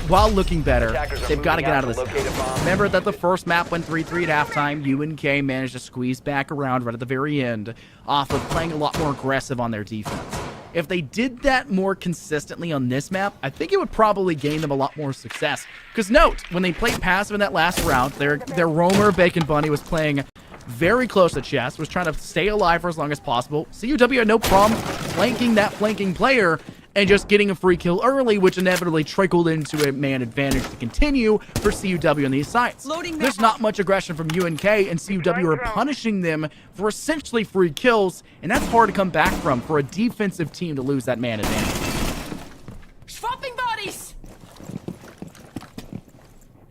while looking better, Attackers are they've got to moving get out out of to this. locate a bomb. Remember that the first map went 3-3 at halftime. UNK managed to squeeze back around right at the very end off of playing a lot more aggressive on their defense. If they did that more consistently on this map, I think it would probably gain them a lot more success. Because note, when they played passive in that last round, their roamer, Bacon Bunny, was playing very close to chest, was trying to stay alive for as long as possible. CUW had no problem flanking that flanking player, and just getting a free kill early, which inevitably trickled into a man advantage to continue for CUW on these sites. There's not much aggression from UNK, and CUW are punishing them for essentially free kills, and that's hard to come back from for a defensive team to lose that man advantage. Swapping bodies!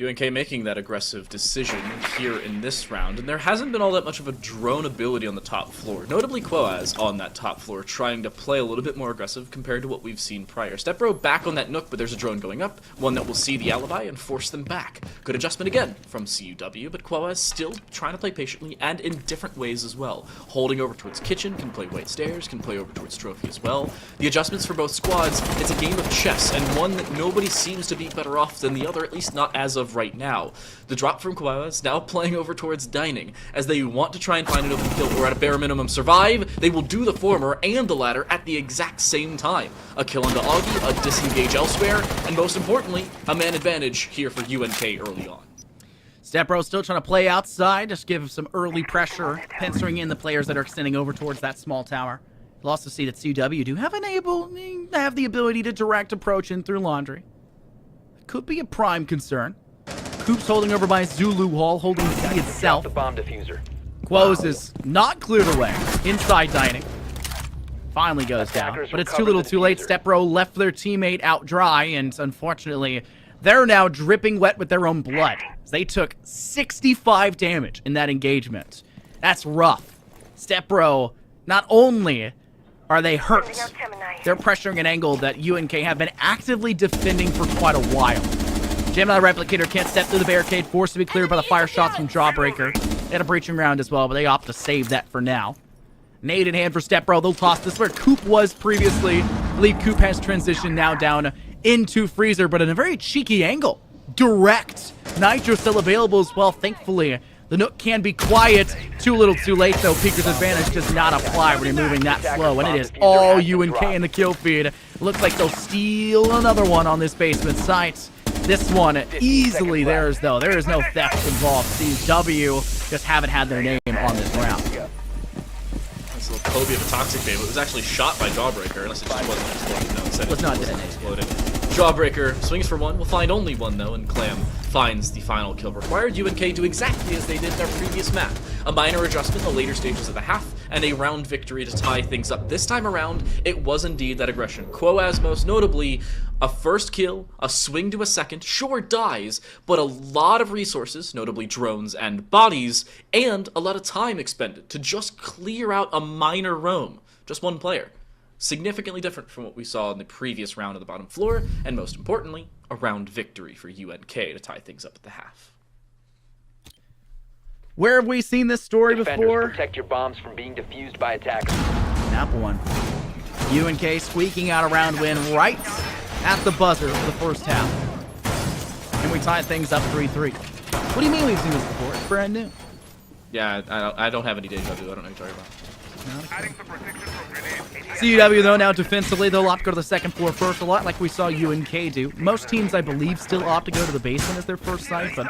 UNK making that aggressive decision here in this round, and there hasn't been all that much of a drone ability on the top floor. Notably Quoaz on that top floor trying to play a little bit more aggressive compared to what we've seen prior. Stepbro back on that Nook, but there's a drone going up, one that will see the alibi and force them back. Good adjustment again from CUW, but Quoaz still trying to play patiently and in different ways as well. Holding over towards kitchen, can play white stairs, can play over towards trophy as well. The adjustments for both squads, it's a game of chess, and one that nobody seems to be better off than the other, at least not as of right now. The drop from Quoaz now playing over towards dining, as they want to try and find an open kill, or at a bare minimum survive. They will do the former and the latter at the exact same time. A kill onto Augie, a disengage elsewhere, and most importantly, a man advantage here for UNK early on. Stepbro still trying to play outside, just give him some early pressure, penciling in the players that are extending over towards that small tower. You'll also see that CUW do have the ability to direct approach in through laundry. Could be a prime concern. Coop's holding over by Zulu Hall, holding C itself. The bomb diffuser. Quoz is not cleared away. Inside dining. Finally goes down. But it's too little too late. Stepbro left their teammate out dry, and unfortunately, they're now dripping wet with their own blood. They took 65 damage in that engagement. That's rough. Stepbro, not only are they hurt, they're pressuring an angle that UNK have been actively defending for quite a while. Gemini Replicator can't step through the barricade, forced to be cleared by the fire shots from Jawbreaker. They had a breaching round as well, but they opt to save that for now. Nade in hand for Stepbro. They'll toss this where Coop was previously. I believe Coop has transitioned now down into Freezer, but in a very cheeky angle. Direct. Nitro still available as well, thankfully. The Nook can be quiet. Too little too late, though. Peeker's advantage does not apply when you're moving that slow, and it is all UNK in the kill feed. Looks like they'll steal another one on this basement site. This one easily theirs, though. There is no theft involved. CUW just haven't had their name on this round. This little Kobe of a toxic babe. It was actually shot by Jawbreaker, unless it just wasn't exploded. No, it said it Was not wasn't detonated. exploding. Jawbreaker swings for one. Will find only one, though, and Clam finds the final kill required. UNK do exactly as they did in their previous map. A minor adjustment in the later stages of the half, and a round victory to tie things up. This time around, it was indeed that aggression. Quoaz, most notably, a first kill, a swing to a second, sure dies, but a lot of resources, notably drones and bodies, and a lot of time expended to just clear out a minor roam. Just one player. Significantly different from what we saw in the previous round of the bottom floor, and most importantly, a round victory for UNK to tie things up at the half. Where have we seen this story Defenders, before? protect your bombs from being defused by attackers. Snap one. UNK squeaking out a round win right at the buzzer for the first half. And we tied things up 3-3. What do you mean we've seen this before? It's brand new. Yeah, I don't have any deja vu. I don't know what you're talking about. CUW, though, now defensively, they'll opt to go to the second floor first, a lot like we saw UNK do. Most teams, I believe, still opt to go to the basement as their first site, but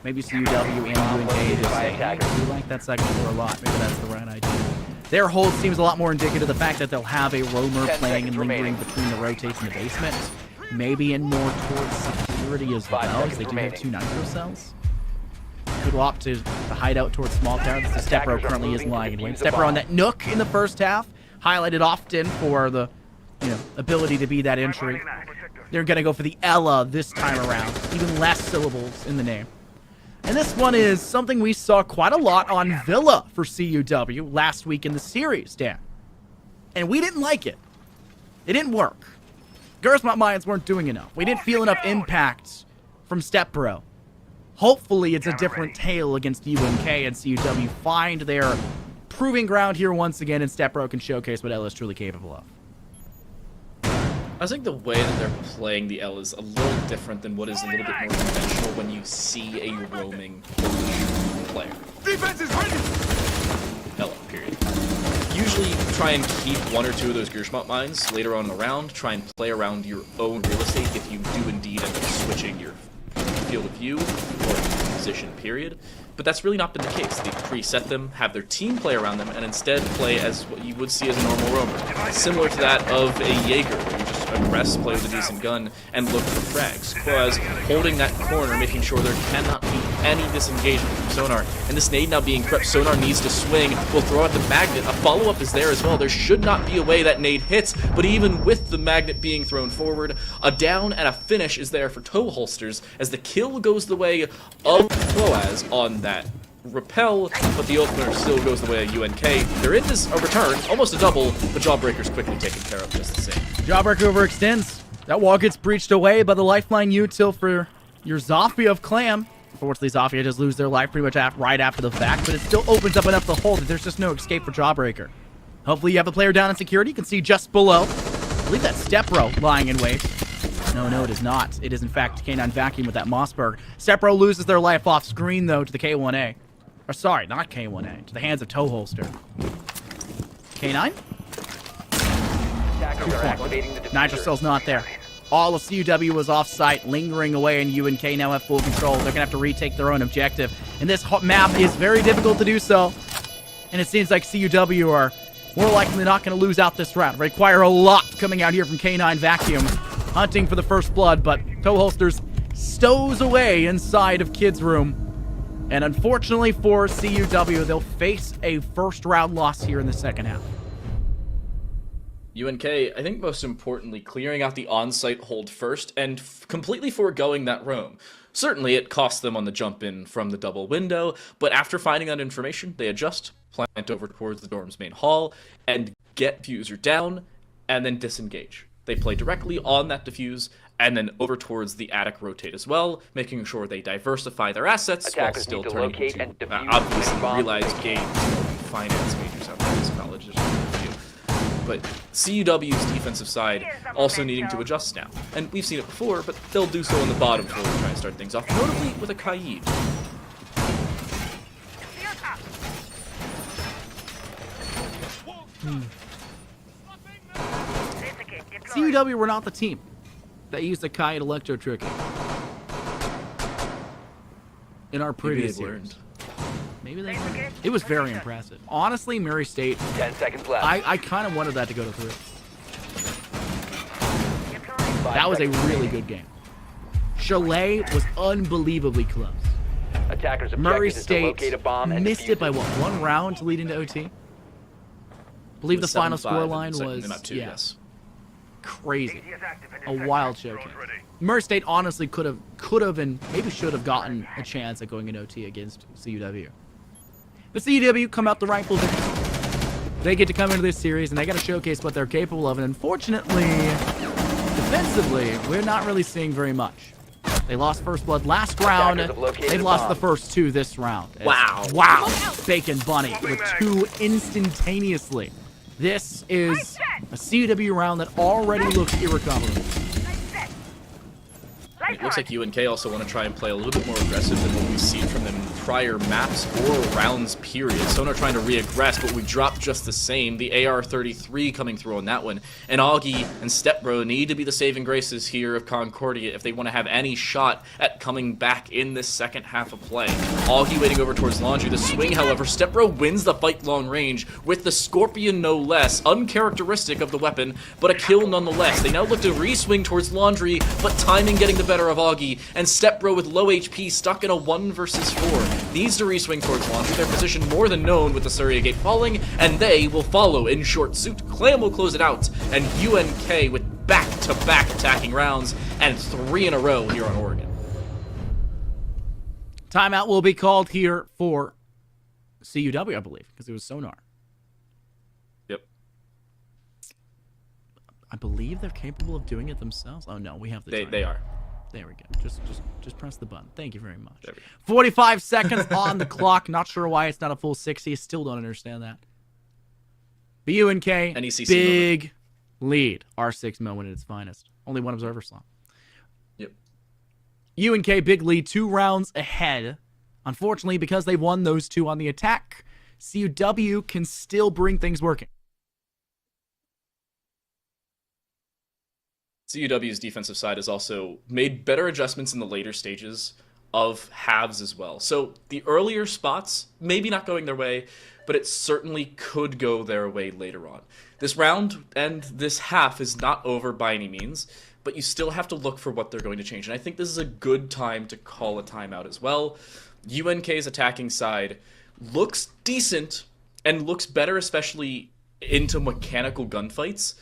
maybe CUW and UNK just say, hey, we like that second floor a lot. Maybe that's the right idea. Their hold seems a lot more indicative of the fact that they'll have a roamer playing and lingering between the rotates in the basement. Maybe in more towards security as well, as they do have 2 nitro cells. Could opt to hide out towards small tower. The Stepbro currently is lying in wait. Stepbro on that Nook in the first half, highlighted often for the ability to be that entry. They're going to go for the Ella this time around. Even less syllables in the name. And this one is something we saw quite a lot on Villa for CUW last week in the series, Dan. And we didn't like it. It didn't work. Gersmont Mayans weren't doing enough. We didn't feel enough impact from Stepbro. Hopefully it's a different tale against UNK and CUW find their proving ground here once again, and Stepbro can showcase what Ella is truly capable of. I think the way that they're playing the L is a little different than what is a little bit more conventional when you see a roaming player. Defense is ready! Ella, period. Usually try and keep 1 or 2 of those Gersmont mines later on in the round. Try and play around your own real estate if you do indeed end up switching your field of view or position, period. But that's really not been the case. They preset them, have their team play around them, and instead play as what you would see as a normal roamer. Similar to that of a Jaeger, where you're just regress, play with a decent gun, and look for frags. Whereas holding that corner, making sure there cannot be any disengagement from Sonar. And this nade now being prepped, Sonar needs to swing, will throw out the magnet. A follow-up is there as well. There should not be a way that nade hits, but even with the magnet being thrown forward, a down and a finish is there for Toe Holsters as the kill goes the way of Cloaz on that repel, but the opener still goes the way of UNK. There is a return, almost a double, but Jawbreaker's quickly taken care of just the same. Jawbreaker overextends. That wall gets breached away by the lifeline util for your Zofia of Clam. Unfortunately, Zofia just lose their life pretty much right after the fact, but it still opens up enough to hold that there's just no escape for Jawbreaker. Hopefully you have the player down in security. You can see just below. I believe that's Stepro lying in wait. No, it is not. It is, in fact, K9 Vacuum with that Mossberg. Stepro loses their life off screen, though, to the K1A. Or, sorry, not K1A. To the hands of Toe Holster. K9? Attackers are activating the Nitro diffuser. Cell's not there. All of CUW was off-site, lingering away, and UNK now have full control. They're going to have to retake their own objective. And this map is very difficult to do so. And it seems like CUW are more likely than not going to lose out this round. Require a lot coming out here from K9 Vacuum, hunting for the first blood, but Toe Holsters stows away inside of Kid's room. And unfortunately for CUW, they'll face a first-round loss here in the second half. UNK, I think most importantly, clearing out the on-site hold first and completely foregoing that roam. Certainly, it cost them on the jump in from the double window, but after finding that information, they adjust, plant over towards the dorm's main hall, and get diffuser down, and then disengage. They play directly on that diffuse, and then over towards the attic rotate as well, making sure they diversify their assets Attackers while still need to turning locate into and defuse obviously the bomb. realized gain finance majors out there in this college. There's a few. But CUW's defensive side also needing to adjust now. And we've seen it before, but they'll do so on the bottom floor to try and start things off, notably with a Kaid. CUW were not the team that used the Kaid Electro Trick in our Maybe previous they've years. learned. Maybe they learned. It was very impressive. Honestly, Murray State, 10 seconds left. I kind of wanted that to go to 3. 5 That was a seconds really remaining. good game. Chalet was unbelievably close. Attackers Murray objective is to State locate a bomb and missed defuse it by what, 1 round to lead into OT? I believe the final score line was Yes. crazy. A wild showcase. Murray State honestly could have and maybe should have gotten a chance at going in OT against CUW. But CUW come out the rightful victors. They get to come into this series and they got to showcase what they're capable of. And unfortunately, defensively, we're not really seeing very much. They lost first blood last round. Attackers have located They've a lost bomb. the first 2 this round. Wow. Wow. Bacon Bunny with 2 instantaneously. This is a CUW round that already looks irrecoverable. It looks like UNK also want to try and play a little bit more aggressive than what we've seen from them in prior maps or rounds period. Sonar trying to re-aggress, but we dropped just the same. The AR-33 coming through on that one. And Augie and Stepbro need to be the saving graces here of Concordia if they want to have any shot at coming back in this second half of play. Augie waiting over towards Laundry. The swing, however, Stepbro wins the fight long range with the Scorpion no less. Uncharacteristic of the weapon, but a kill nonetheless. They now look to re-swing towards Laundry, but timing getting the better of Augie, and Stepbro with low HP stuck in a 1 versus 4. Needs to re-swing towards Laundry. Their position more than known with the Surrey Gate falling, and they will follow in short suit. Clam will close it out, and UNK with back-to-back attacking rounds, and 3 in a row here on Oregon. Timeout will be called here for CUW, I believe, because it was Sonar. Yep. I believe they're capable of doing it themselves. Oh no, we have the They are. There we go. Just press the button. Thank you very much. There we go. 45 seconds on the clock. Not sure why it's not a full 60. Still don't understand that. But UNK, NECC big lead. R6 moment at its finest. Only 1 observer slot. Yep. UNK, big lead. 2 rounds ahead. Unfortunately, because they won those 2 on the attack, CUW can still bring things working. CUW's defensive side has also made better adjustments in the later stages of halves as well. So the earlier spots, maybe not going their way, but but it certainly could go their way later on. This round and this half is not over by any means, but you still have to look for what they're going to change. And I think this is a good time to call a timeout as well. UNK's attacking side looks decent and looks better, especially into mechanical gunfights,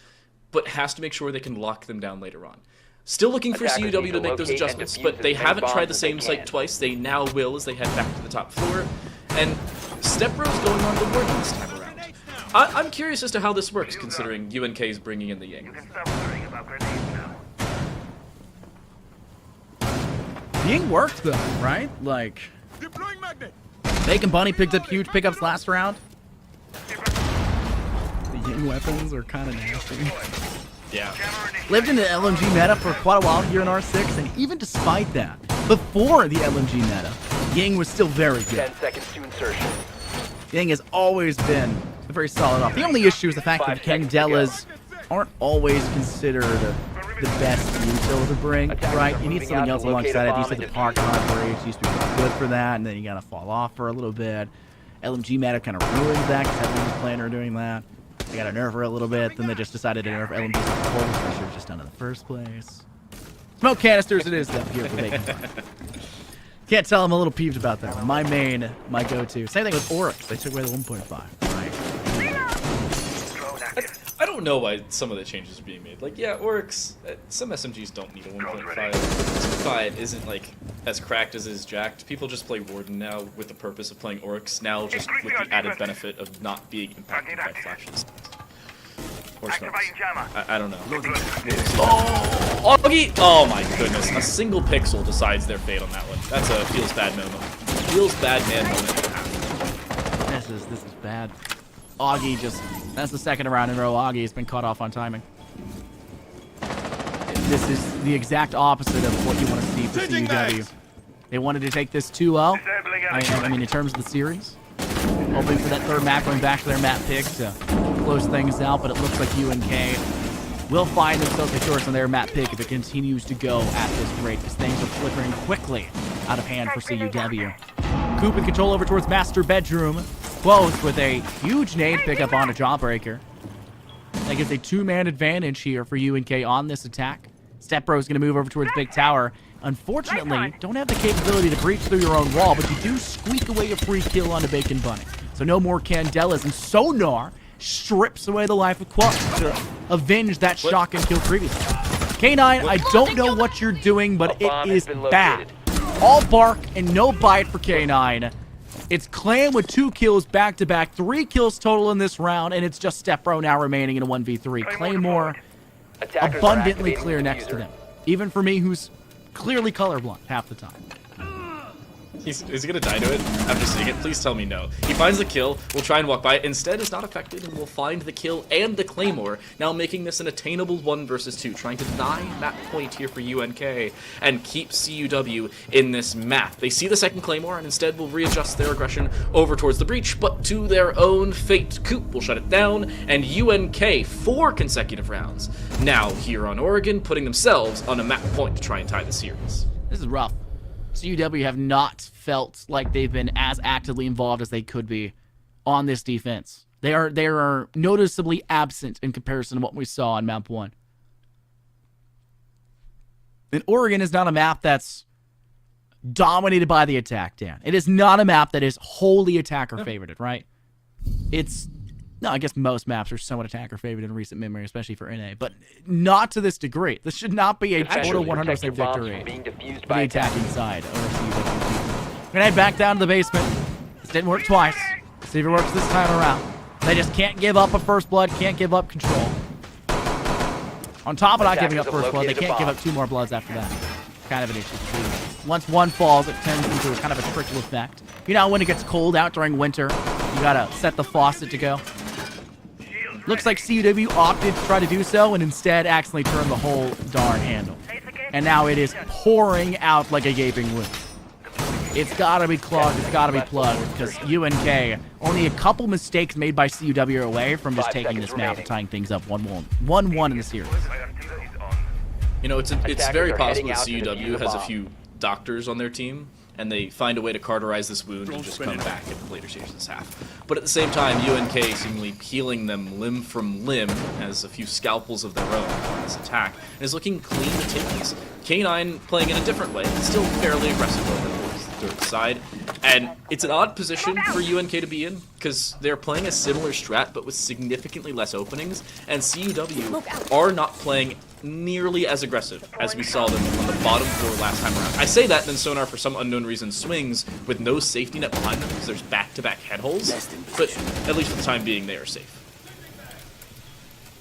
but has to make sure they can lock them down later on. Still looking for Attackers CUW need to to make those locate and adjustments, defuse but they as many haven't tried bombs the as they same site can. twice. They now will as they head back to the top floor. And Step Bro's going on the warden this time around. I'm curious as to how this works, considering UNK is bringing in the Ying. Ying worked though, right? Like, Deploying magnet. Bacon Bunny picked up huge pickups last round. The Ying weapons are kind of nasty. Yeah. Lived in the LMG meta for quite a while here in R6, and even despite that, before the LMG meta, Ying was still very good. 10 seconds to insertion. Ying has always been a very solid off. The only issue is the fact that 5 seconds to Candelas aren't always considered the best util to bring, Attackers right? are You need moving something out else to locate alongside a it. You bomb said the and park defuse it. operates used to be good for that, and then you gotta fall off for a little bit. LMG meta kind of ruined that because everyone's playing or doing that. They got to nerf her a little bit, then they just decided to nerf LMG as a whole, which they should have just done in the first place. Smoke canisters it is though here for Bacon Bunny. Can't tell I'm a little peeved about that. My go-to. Same thing with Oryx. They took away the 1.5, right? I don't know why some of the changes are being made. Like, yeah, Oryx, some SMGs don't need a 1.5. 2.5 isn't, like, as cracked as is jacked. People just play Warden now with the purpose of playing Oryx now, just with the added benefit of not being impacted by flashes. Or smokes. I don't know. Oh, Augie! Oh my goodness. A single pixel decides their fate on that one. That's a feels bad moment. Feels bad man moment. This is bad. Augie that's the second round in a row. Augie has been caught off on timing. This is the exact opposite of what you want to see for CUW. They wanted to take this 2-0. I mean, in terms of the series. Hoping for that third map, going back to their map pick to close things out, but it looks like UNK will find themselves victorious on their map pick if it continues to go at this rate, because things are flickering quickly out of hand for CUW. Coop in control over towards master bedroom. Close with a huge nade pickup on a Jawbreaker. That gives a two-man advantage here for UNK on this attack. Stepbro's going to move over towards Big Tower. Unfortunately, don't have the capability to breach through your own wall, but you do squeak away a free kill onto Bacon Bunny. So no more Candelas, and Sonar strips away the life of Quad to avenge that shotgun kill previously. K9, I don't know what you're doing, but it is bad. All bark and no bite for K9. It's Clan with 2 kills back-to-back, 3 kills total in this round, and it's just Stepbro now remaining in a 1v3. Claymore abundantly clear next to them. Even for me, who's clearly colorblind half the time. Is he gonna die to it? I'm just seeing it. Please tell me no. He finds the kill, will try and walk by it. Instead, is not affected and will find the kill and the Claymore, now making this an attainable 1 versus 2, trying to deny map point here for UNK and keep CUW in this map. They see the second Claymore and instead will readjust their aggression over towards the breach, but to their own fate. Coop will shut it down, and UNK 4 consecutive rounds now here on Oregon, putting themselves on a map point to try and tie the series. This is rough. CUW have not felt like they've been as actively involved as they could be on this defense. They are noticeably absent in comparison to what we saw on map 1. And Oregon is not a map that's dominated by the attack, Dan. It is not a map that is wholly attacker favorited, right? No, I guess most maps are somewhat attacker favored in recent memory, especially for NA, but not to this degree. This should not be a total 100% victory for the attacking side. We're gonna head back down to the basement. This didn't work twice. See if it works this time around. They just can't give up a first blood, can't give up control. On top of not giving up first blood, they can't give up 2 more bloods after that. Kind of an issue. Once one falls, it turns into kind of a trickle effect. You know, when it gets cold out during winter, you gotta set the faucet to go. Looks like CUW opted to try to do so and instead accidentally turned the whole darn handle. And now it is pouring out like a gaping wound. It's gotta be clogged, it's gotta be plugged, because UNK, only a couple mistakes made by CUW away from just taking this map and tying things up 1-1 in the series. You know, it's very possible that CUW has a few doctors on their team, and they find a way to cauterize this wound and just come back in the later stages of this half. But at the same time, UNK seemingly healing them limb from limb, has a few scalpels of their own on this attack, and is looking clean to take these. K9 playing in a different way, still fairly aggressive over the third side, and it's an odd position for UNK to be in, because they're playing a similar strat, but with significantly less openings, and CUW are not playing nearly as aggressive as we saw them on the bottom floor last time around. I say that, then Sonar, for some unknown reason, swings with no safety net behind them because there's back-to-back head holes, but at least for the time being, they are safe.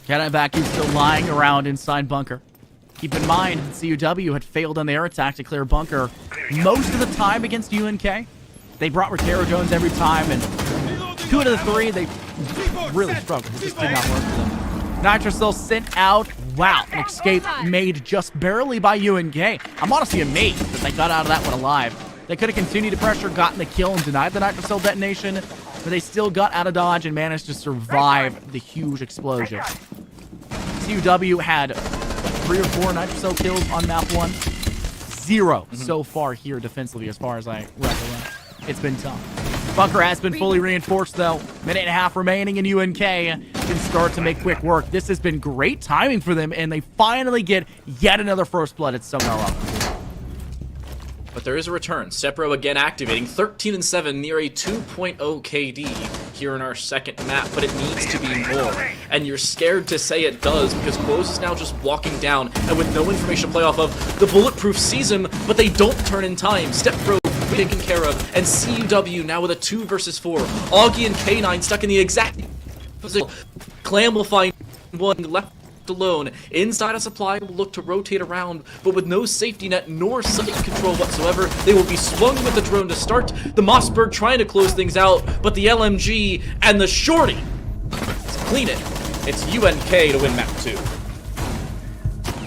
Cat vacuum still lying around inside bunker. Keep in mind, CUW had failed on their attack to clear bunker most of the time against UNK. They brought Rotero drones every time, and 2 out of the 3, they really struggled. It just did not work for them. Nitrocell sent out. Wow, an escape made just barely by UNK. I'm honestly amazed that they got out of that one alive. They could have continued to pressure, gotten the kill, and denied the Nitrocell detonation, but they still got out of dodge and managed to survive the huge explosion. CUW had 3 or 4 Nitrocell kills on map 1. 0 so far here defensively, as far as I recollect. It's been tough. Bunker has been fully reinforced, though. Minute and a half remaining, and UNK can start to make quick work. This has been great timing for them, and they finally get yet another first blood at Sonar up. But there is a return. Sepro again activating, 13-7, near a 2.0 KD here in our second map, but it needs to be more. And you're scared to say it does, because Quos is now just walking down, and with no information to play off of, the Bulletproof sees him, but they don't turn in time. Sepro taken care of, and CUW now with a 2 versus 4. Augie and K9 stuck in the exact position. Clam will find one left alone. Inside a supply will look to rotate around, but with no safety net nor site control whatsoever, they will be swung with the drone to start. The Mossberg trying to close things out, but the LMG and the Shorty clean it. It's UNK to win map 2.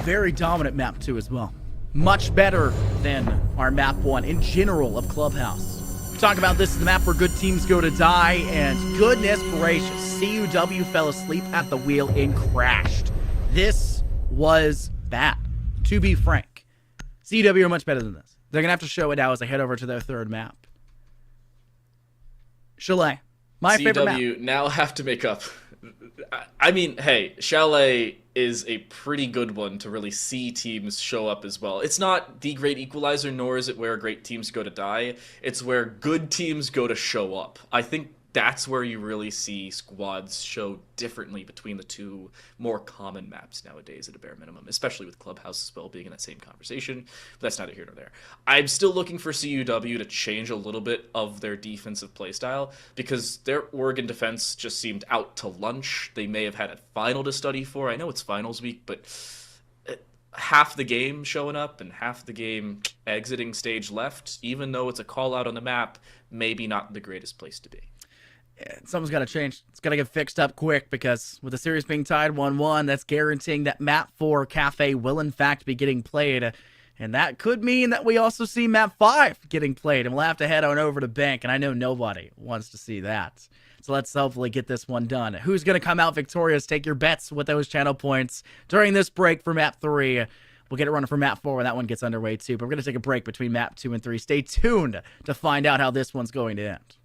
Very dominant map 2 as well. Much better than our map 1 in general of Clubhouse. We talk about this is the map where good teams go to die, and goodness gracious, CUW fell asleep at the wheel and crashed. This was bad, to be frank. CUW are much better than this. They're going to have to show it now as they head over to their third map. Chalet, my favorite map. CUW now have to make up. I mean, hey, Chalet is a pretty good one to really see teams show up as well. It's not the great equalizer, nor is it where great teams go to die. It's where good teams go to show up. I think that's where you really see squads show differently between the two more common maps nowadays at a bare minimum, especially with Clubhouse as well being in that same conversation, but that's neither here nor there. I'm still looking for CUW to change a little bit of their defensive playstyle, because their Oregon defense just seemed out to lunch. They may have had a final to study for. I know it's finals week, but half the game showing up and half the game exiting stage left, even though it's a call out on the map, maybe not the greatest place to be. Something's got to change. It's got to get fixed up quick, because with the series being tied 1-1, that's guaranteeing that map 4 Cafe will in fact be getting played. And that could mean that we also see map 5 getting played, and we'll have to head on over to Bank, and I know nobody wants to see that. So let's hopefully get this one done. Who's going to come out victorious? Take your bets with those channel points during this break for map 3. We'll get it running for map 4 when that one gets underway too, but we're going to take a break between map 2 and 3. Stay tuned to find out how this one's going to end.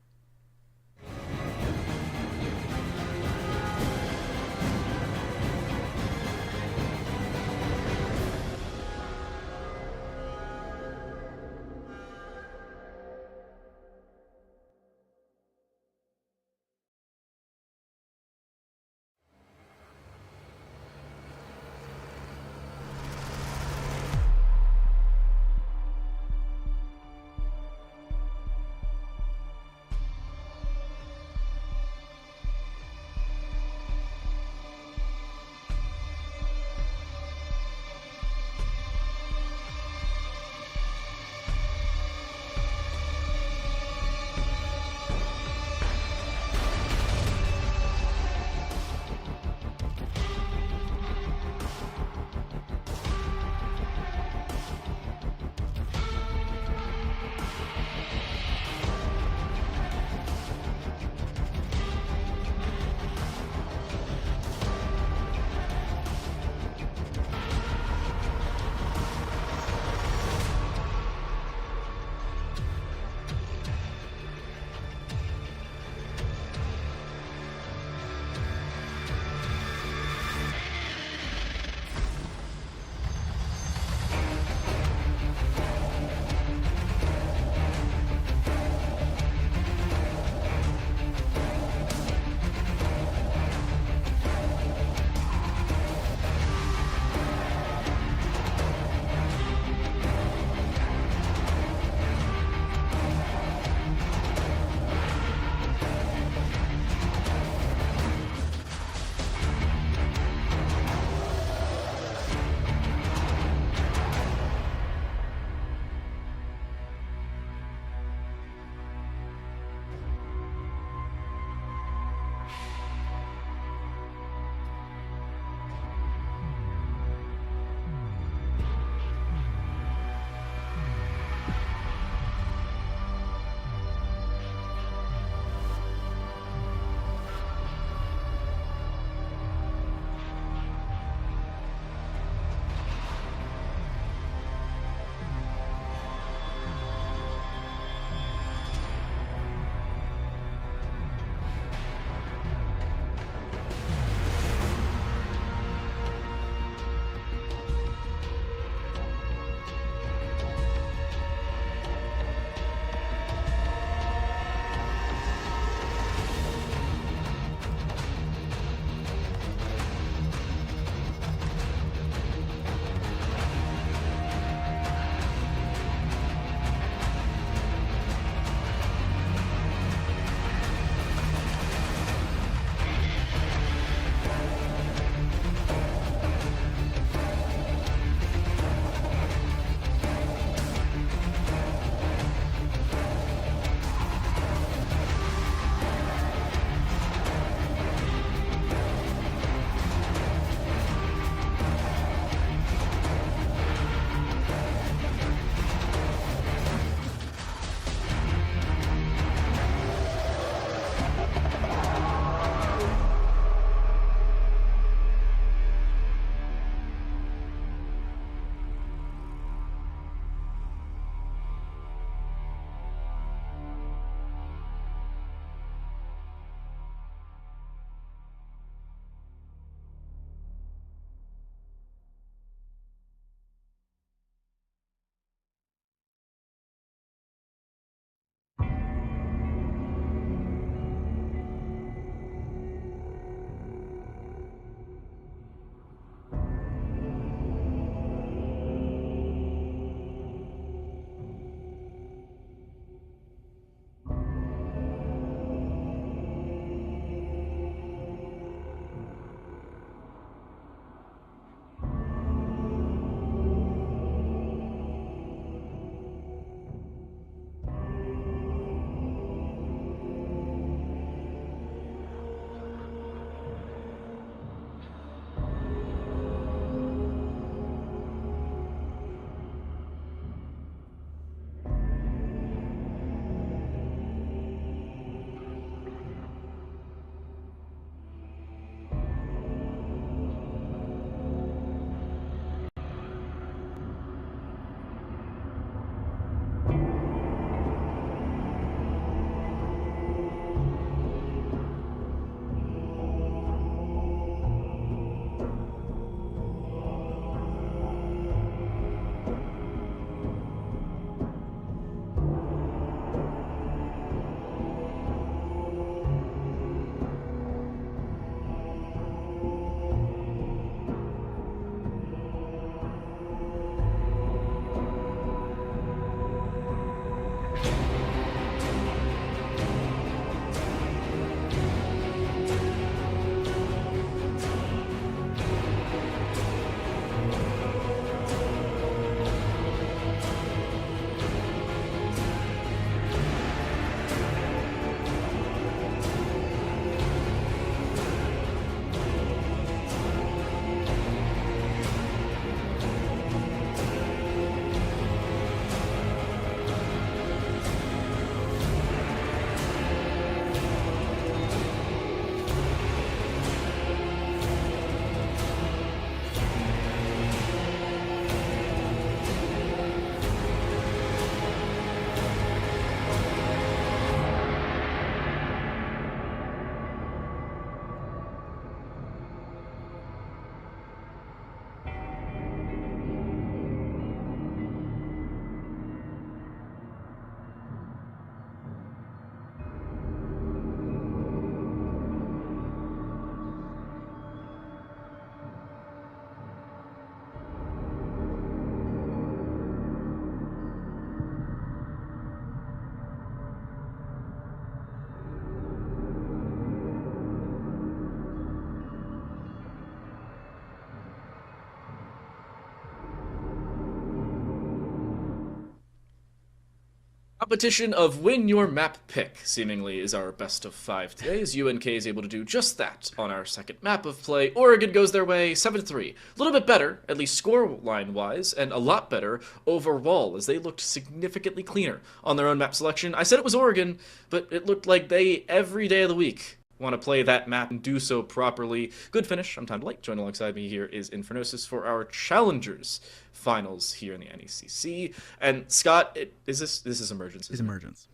Competition of win your map pick seemingly is our best of 5 today, as UNK is able to do just that on our second map of play. Oregon goes their way 7-3. A little bit better, at least scoreline wise, and a lot better overall, as they looked significantly cleaner on their own map selection. I said it was Oregon, but it looked like they, every day of the week, want to play that map and do so properly. Good finish. I'm Time to Light. Join alongside me here is Infernosis for our Challengers finals here in the NECC. And Scott, this is Emergence. It's Emergence.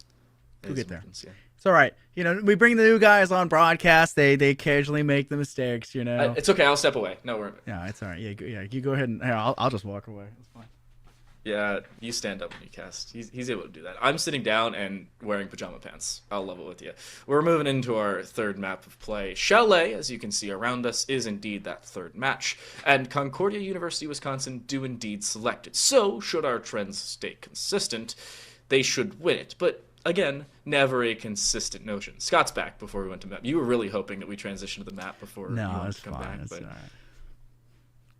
We'll get there. Yeah. It's all right. You know, we bring the new guys on broadcast. They occasionally make the mistakes. You know. It's okay. I'll step away. No worries. Yeah, it's all right. Yeah, you go ahead and here, I'll just walk away. It's fine. Yeah, you stand up when you cast. He's able to do that. I'm sitting down and wearing pajama pants. I'll level with you. We're moving into our third map of play. Chalet, as you can see around us, is indeed that third match. And Concordia, University, Wisconsin do indeed select it. So, should our trends stay consistent, they should win it. But, again, never a consistent notion. Scott's back before we went to map. You were really hoping that we transitioned to the map before you wanted to come back. It's but all right.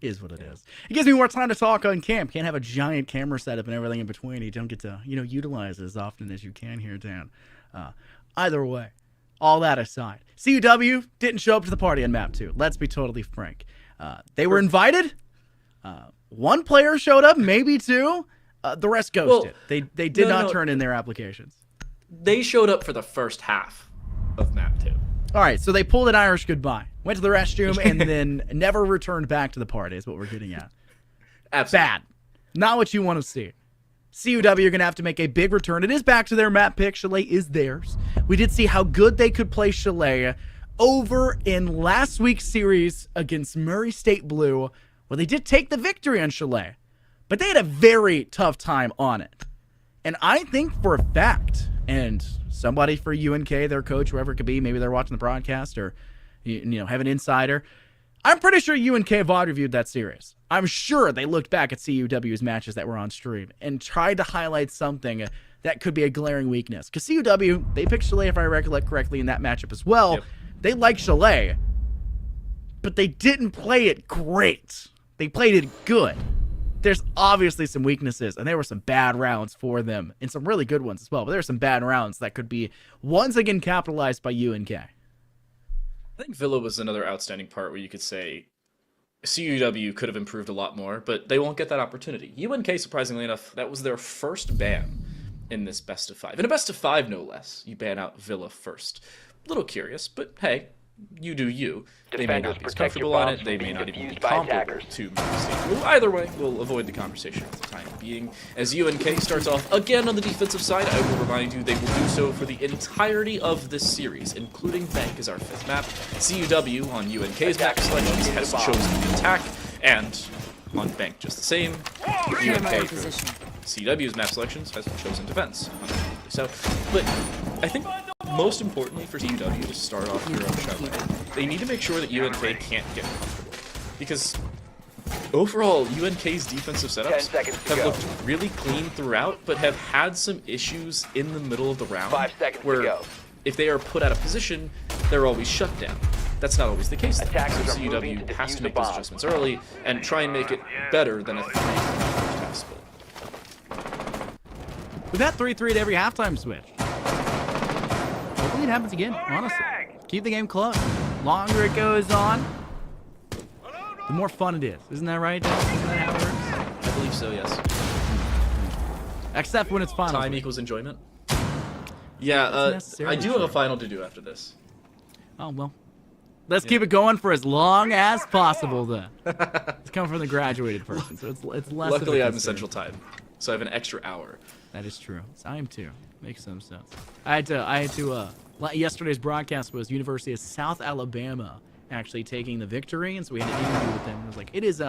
Is what it is. It gives me more time to talk on camp. Can't have a giant camera setup and everything in between. You don't get to, utilize it as often as you can here, Dan. Either way, all that aside, CUW didn't show up to the party on map 2. Let's be totally frank. They were invited. One player showed up, maybe two. The rest ghosted. They did not turn in their applications. They showed up for the first half of map 2. All right, so they pulled an Irish goodbye, went to the restroom, and then never returned back to the party is what we're getting at. Absolutely. Bad. Not what you want to see. CUW are going to have to make a big return. It is back to their map pick. Chalet is theirs. We did see how good they could play Chalet over in last week's series against Murray State Blue, where they did take the victory on Chalet. But they had a very tough time on it. And I think for a fact, and somebody for UNK, their coach, whoever it could be, maybe they're watching the broadcast or, have an insider. I'm pretty sure UNK have audio reviewed that series. I'm sure they looked back at CUW's matches that were on stream and tried to highlight something that could be a glaring weakness. Because CUW, they picked Chalet, if I recollect correctly, in that matchup as well. Yep. They liked Chalet, but they didn't play it great. They played it good. There's obviously some weaknesses, and there were some bad rounds for them, and some really good ones as well, but there were some bad rounds that could be once again capitalized by UNK. I think Villa was another outstanding part where you could say CUW could have improved a lot more, but they won't get that opportunity. UNK, surprisingly enough, that was their first ban in this best of 5. In a best of 5, no less, you ban out Villa first. A little curious, but hey, you do you. They may not be as comfortable on it. They may not even be comparable to Murray State Blue. Either way, we'll avoid the conversation for the time being. As UNK starts off again on the defensive side, I will remind you they will do so for the entirety of this series, including Bank as our 5th map. CUW on UNK's map selections has chosen the attack, and on Bank just the same. UNK for CUW's map selections has chosen defense. So, but I think most importantly for CUW to start off here on Chalet, they need to make sure that UNK can't get comfortable. Because overall, UNK's defensive setups have looked really clean throughout, but have had some issues in the middle of the round 5 seconds where to go. if they are put out of position, they're always shut down. That's not always the case. So CUW has to make those adjustments early and try and make it better than a 3-3 possible. We've had 3-3 at every halftime switch. Hopefully it happens again, honestly. Keep the game close. Longer it goes on, the more fun it is. Isn't that right, Dan? Isn't that how it works? I believe so, yes. Except when it's final. Time equals enjoyment. Yeah, I do have a final to do after this. Oh, well. Let's keep it going for as long as possible, then. It's coming from the graduated person, so it's less. Luckily, I'm in Central Time, so I have an extra hour. That is true. I am too. Makes some sense. I had to. Yesterday's broadcast was University of South Alabama actually taking the victory, and so we had an interview with them. And it was like, it is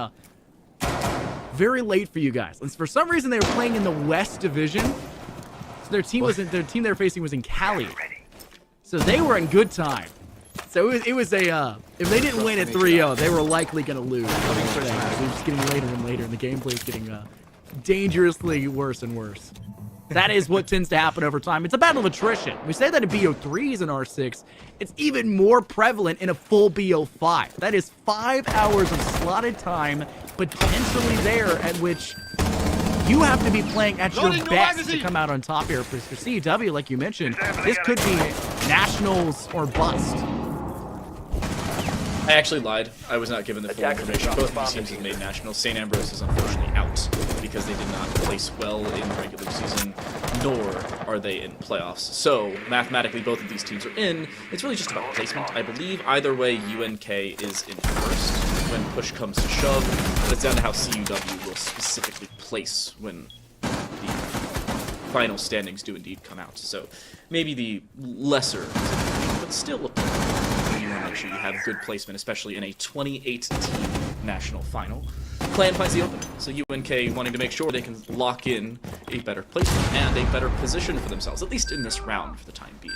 very late for you guys. And for some reason, they were playing in the West Division, so their team they were facing was in Cali, so they were in good time. So it was a if they didn't win at 3-0, they were likely going to lose. It was just getting later and later, and the gameplay is getting dangerously worse and worse. That is what tends to happen over time. It's a battle of attrition. We say that in BO3s and R6. It's even more prevalent in a full BO5. That is 5 hours of slotted time potentially there at which you have to be playing at your Loading new best to magazine. come out on top here. For CUW, like you mentioned, this could be nationals or bust. I actually lied. I was not given the full Attackers information. are Both of bomb these teams have defusers. made nationals. St. Ambrose is unfortunately out because they did not place well in the regular season, nor are they in playoffs. So, mathematically, both of these teams are in. It's really just about placement. I believe either way, UNK is in first when push comes to shove, but it's down to how CUW will specifically place when the final standings do indeed come out. So, maybe the lesser, but still a you want to make sure you have good placement, especially in a 28-team national final. Plan finds the opening, so UNK wanting to make sure they can lock in a better placement and a better position for themselves, at least in this round for the time being.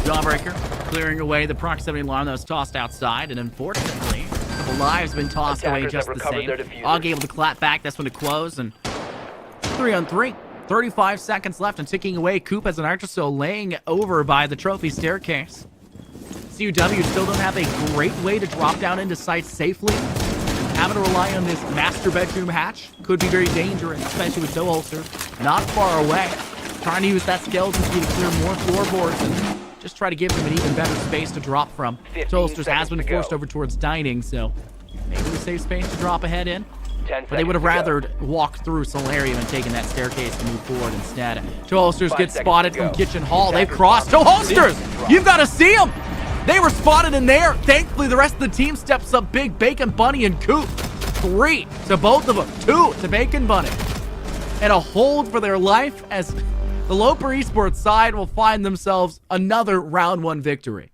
Jawbreaker clearing away the proximity alarm that was tossed outside, and unfortunately, a couple lives been tossed away Attackers just have the recovered same. their diffusers. Og able to clap back, that's when to close, and 3-on-3. 35 seconds left and ticking away. Coop has an Artiso laying over by the trophy staircase. CUW still don't have a great way to drop down into sites safely. Having to rely on this master bedroom hatch could be very dangerous, especially with toe holster not far away. Trying to use that skeleton key to clear more floorboards and just try to give them an even better space to drop from. 15 Toe holsters has been seconds to forced go. over towards dining, so maybe a safe space to drop ahead in. 10 But they would have seconds to go. rather walked through Solarium and taken that staircase to move forward instead. Toe holsters 5 get seconds spotted to from go. Kitchen Hall. They've Attackers crossed. Toe bomb. holsters! You've got to see them! They were spotted in there. Thankfully, the rest of the team steps up big. Bacon Bunny and Coop. 3 to both of them. 2 to Bacon Bunny. And a hold for their life as the Loper Esports side will find themselves another round 1 victory.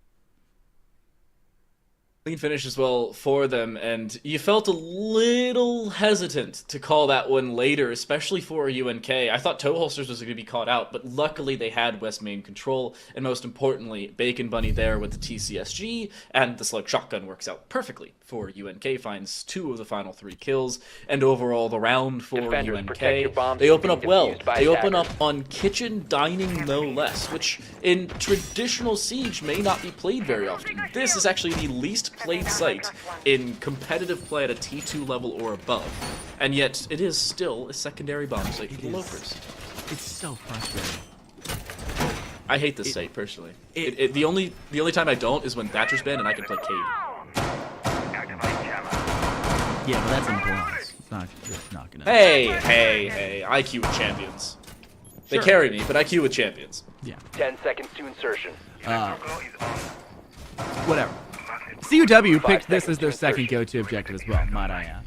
Clean finish as well for them, and you felt a little hesitant to call that one later, especially for UNK. I thought Toe Holsters was going to be caught out, but luckily they had West Main control, and most importantly, Bacon Bunny there with the TCSG, and the Slug Shotgun works out perfectly for UNK, finds 2 of the final 3 kills, and overall the round for Defenders, UNK. protect your bombs They from open up being well. defused by They open attackers. up on kitchen dining no less, which in traditional Siege may not be played very often. This is actually the least played site in competitive play at a T2 level or above, and yet it is still a secondary bomb site for the Lopers. It's so frustrating. I hate this site personally. The only time I don't is when Thatcher's banned and I can play Cade. Yeah, but that's in bronze. It's not gonna. Hey, IQ with champions. They Sure. carry me, but IQ with champions. Yeah. 10 seconds to insertion. Whatever. CUW 5 picked this seconds as their to second insertion. go-to objective as well, might I add.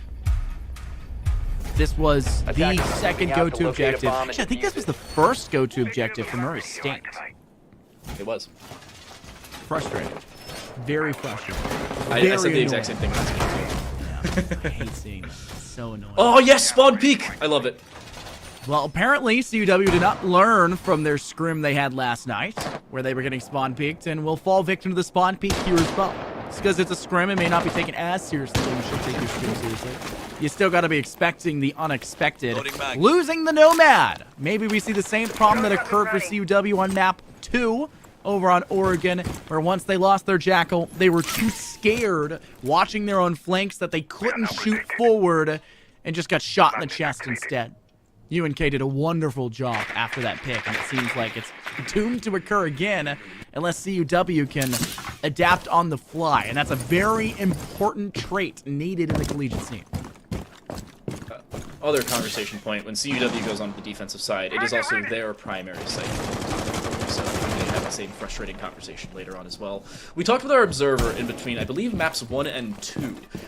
This was the Attackers second moving out to go-to locate a objective. bomb and Actually, I think this defuse was it. the first go-to objective for Murray State. It was. Frustrating. Very frustrating. I Very said the exact annoying. same thing last week. Yeah, I hate seeing that. It's so annoying. Oh yes, Spawn Peak! I love it. Well, apparently CUW did not learn from their scrim they had last night, where they were getting spawn peaked, and will fall victim to the spawn peak here as well. It's because it's a scrim and may not be taken as seriously as you should take your scrim seriously. You still got to be expecting the unexpected. Losing the Nomad. Maybe we see the same problem that occurred for CUW on map 2 over on Oregon, where once they lost their Jackal, they were too scared watching their own flanks that they couldn't shoot forward and just got shot in the chest instead. UNK did a wonderful job after that pick, and it seems like it's doomed to occur again unless CUW can adapt on the fly, and that's a very important trait needed in the collegiate scene. Other conversation point, when CUW goes on the defensive side, it is also their primary site. So they have the same frustrating conversation later on as well. We talked with our observer in between, I believe, maps 1 and 2,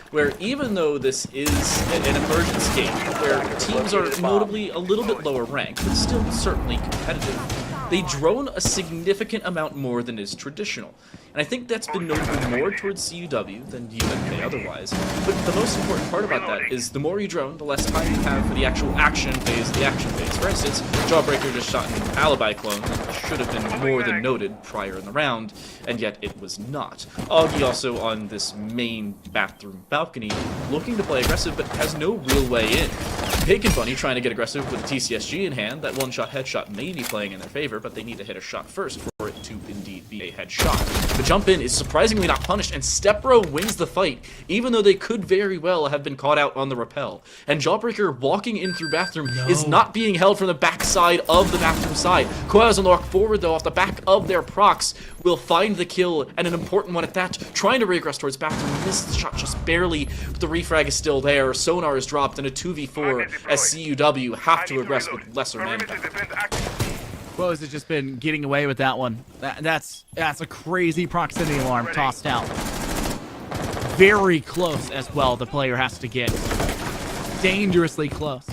where even though this is an emergence game, where teams are notably a little bit lower ranked, but still certainly competitive, they drone a significant amount more than is traditional. And I think that's been noted more towards CUW than UNK otherwise. But the most important part about that is the more you drone, the less time you have for the actual action phase of the action phase. For instance, Jawbreaker just shot an alibi clone that should have been more than noted prior in the round, and yet it was not. Augie also on this main bathroom balcony, looking to play aggressive but has no real way in. Bacon Bunny trying to get aggressive with the TCSG in hand. That one-shot headshot may be playing in their favor, but they need to hit a shot first before it to indeed be a headshot. The jump in is surprisingly not punished, and Stepbro wins the fight, even though they could very well have been caught out on the rappel. And Jawbreaker walking in through bathroom is not being held from the backside of the bathroom side. Koaz and walk forward though off the back of their procs will find the kill, and an important one at that, trying to regress towards bathroom. Missed the shot just barely, but the refrag is still there. Sonar is dropped, and a 2v4 as CUW have to regress with lesser manpower. Quoz has just been getting away with that one. That's a crazy proximity alarm tossed out. Very close as well, the player has to get. Dangerously close.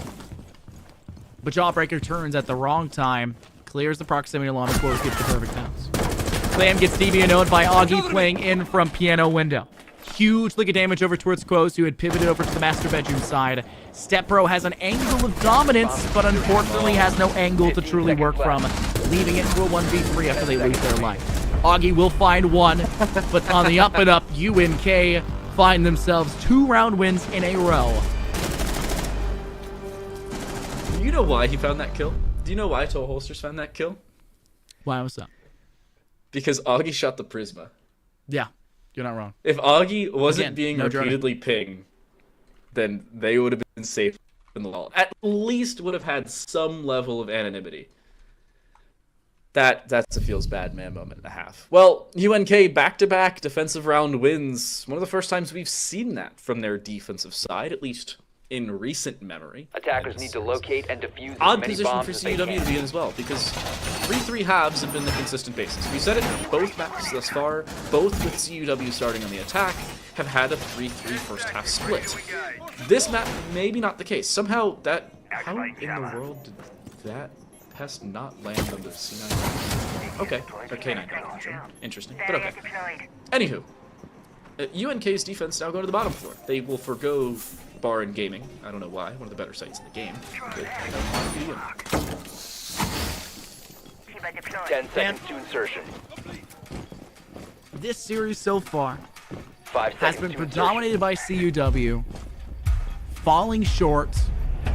But Jawbreaker turns at the wrong time, clears the proximity alarm, and Quoz gets the perfect house. Clam gets DBNO'd by Augie playing in from piano window. Huge lick of damage over towards Quoz, who had pivoted over to the master bedroom side. Stepbro has an angle of dominance, but unfortunately has no angle to truly work from, leaving it to a 1v3 after they lose their life. Augie will find one, but on the up and up, UNK find themselves 2-round wins in a row. You know why he found that kill? Do you know why Toll Holsters found that kill? Why, what's up? Because Augie shot the Prisma. Yeah, you're not wrong. If Augie wasn't Again, being no repeatedly pinged, then they would have been safe in the wall. At least would have had some level of anonymity. That's a feels bad man moment and a half. Well, UNK back-to-back defensive round wins. One of the first times we've seen that from their defensive side, at least in recent memory. Attackers need to locate and defuse as Odd many position bombs for as they CUW can. to be in as well, because 3-3 halves have been the consistent basis. We said it, both maps thus far, both with CUW starting on the attack, have had a 3-3 first half split. This map, maybe not the case. Somehow that, how in the world did that pest not land on the C9? Okay, or K9. Interesting, but okay. Anywho, UNK's defense now go to the bottom floor. They will forgo Bar and Gaming. I don't know why. One of the better sites in the game. But 10 seconds to insertion. This series so far 5 has seconds been to predominated by CUW, falling short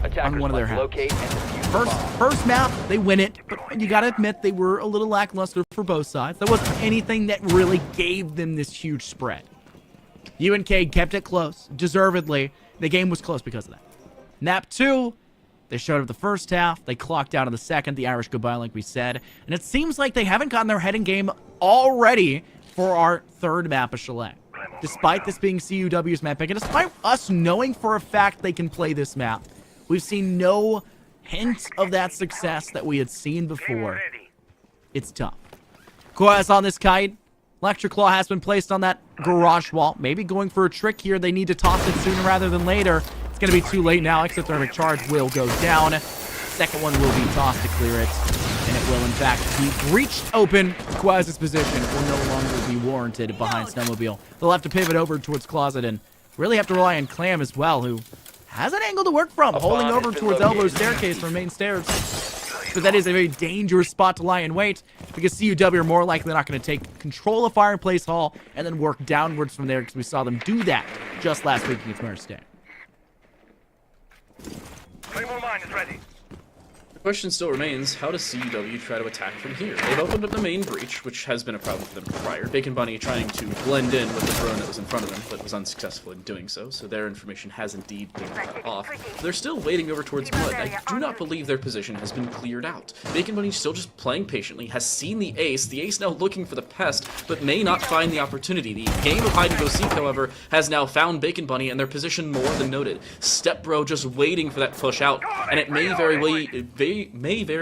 insertion. on one of their Attackers must halves. locate and defuse the bomb. First map, they win it, but you gotta admit they were a little lackluster for both sides. There wasn't anything that really gave them this huge spread. UNK kept it close, deservedly. The game was close because of that. Map 2, they showed up the first half. They clocked out in the second, the Irish goodbye, like we said. And it seems like they haven't gotten their head in game already for our third map of Chalet. Despite this being CUW's map pick, and despite us knowing for a fact they can play this map, we've seen no hint of that success that we had seen before. It's tough. Koaz on this kite. Electric Claw has been placed on that garage wall. Maybe going for a trick here. They need to toss it sooner rather than later. It's going to be too late now. Except thermic charge will go down. Second one will be tossed to clear it. And it will, in fact, be breached open. Quaz's position will no longer be warranted behind Snowmobile. They'll have to pivot over towards Closet and really have to rely on Clam as well, who has an angle to work from. Holding over towards Elbow Staircase from main stairs. But that is a very dangerous spot to lie in wait, because CUW are more likely not going to take control of Fireplace Hall and then work downwards from there, because we saw them do that just last week against Murray State. Claymore mine is ready. The question still remains, how does CUW try to attack from here? They've opened up the main breach, which has been a problem for them prior. Bacon Bunny trying to blend in with the drone that was in front of them, but was unsuccessful in doing so their information has indeed been cut off. They're still waiting over towards Blood. I do not believe their position has been cleared out. Bacon Bunny still just playing patiently, has seen the ace now looking for the pest, but may not find the opportunity. The game of hide and go seek, however, has now found Bacon Bunny, and their position more than noted. Stepbro just waiting for that push out, and it may very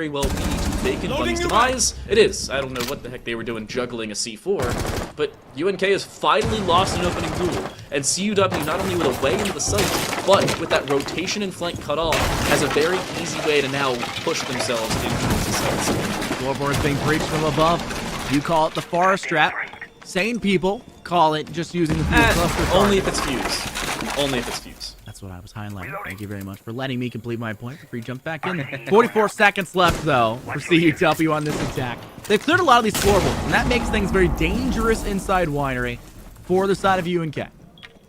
well be to Bacon Bunny's demise. It is. I don't know what the heck they were doing juggling a C4, but UNK has finally lost an opening duel, and CUW not only with a way into the site, but with that rotation and flank cut off, has a very easy way to now push themselves into the sites. Floorboard's being breached from above. You call it the forest trap. Sane people call it just using the fuel cluster. Only if it's fuse. Only if it's fuse. That's what I was highlighting. Thank you very much for letting me complete my point before you jump back in there. 44 seconds left, though, for CUW on this attack. They've cleared a lot of these floorboards, and that makes things very dangerous inside Winery for the side of UNK.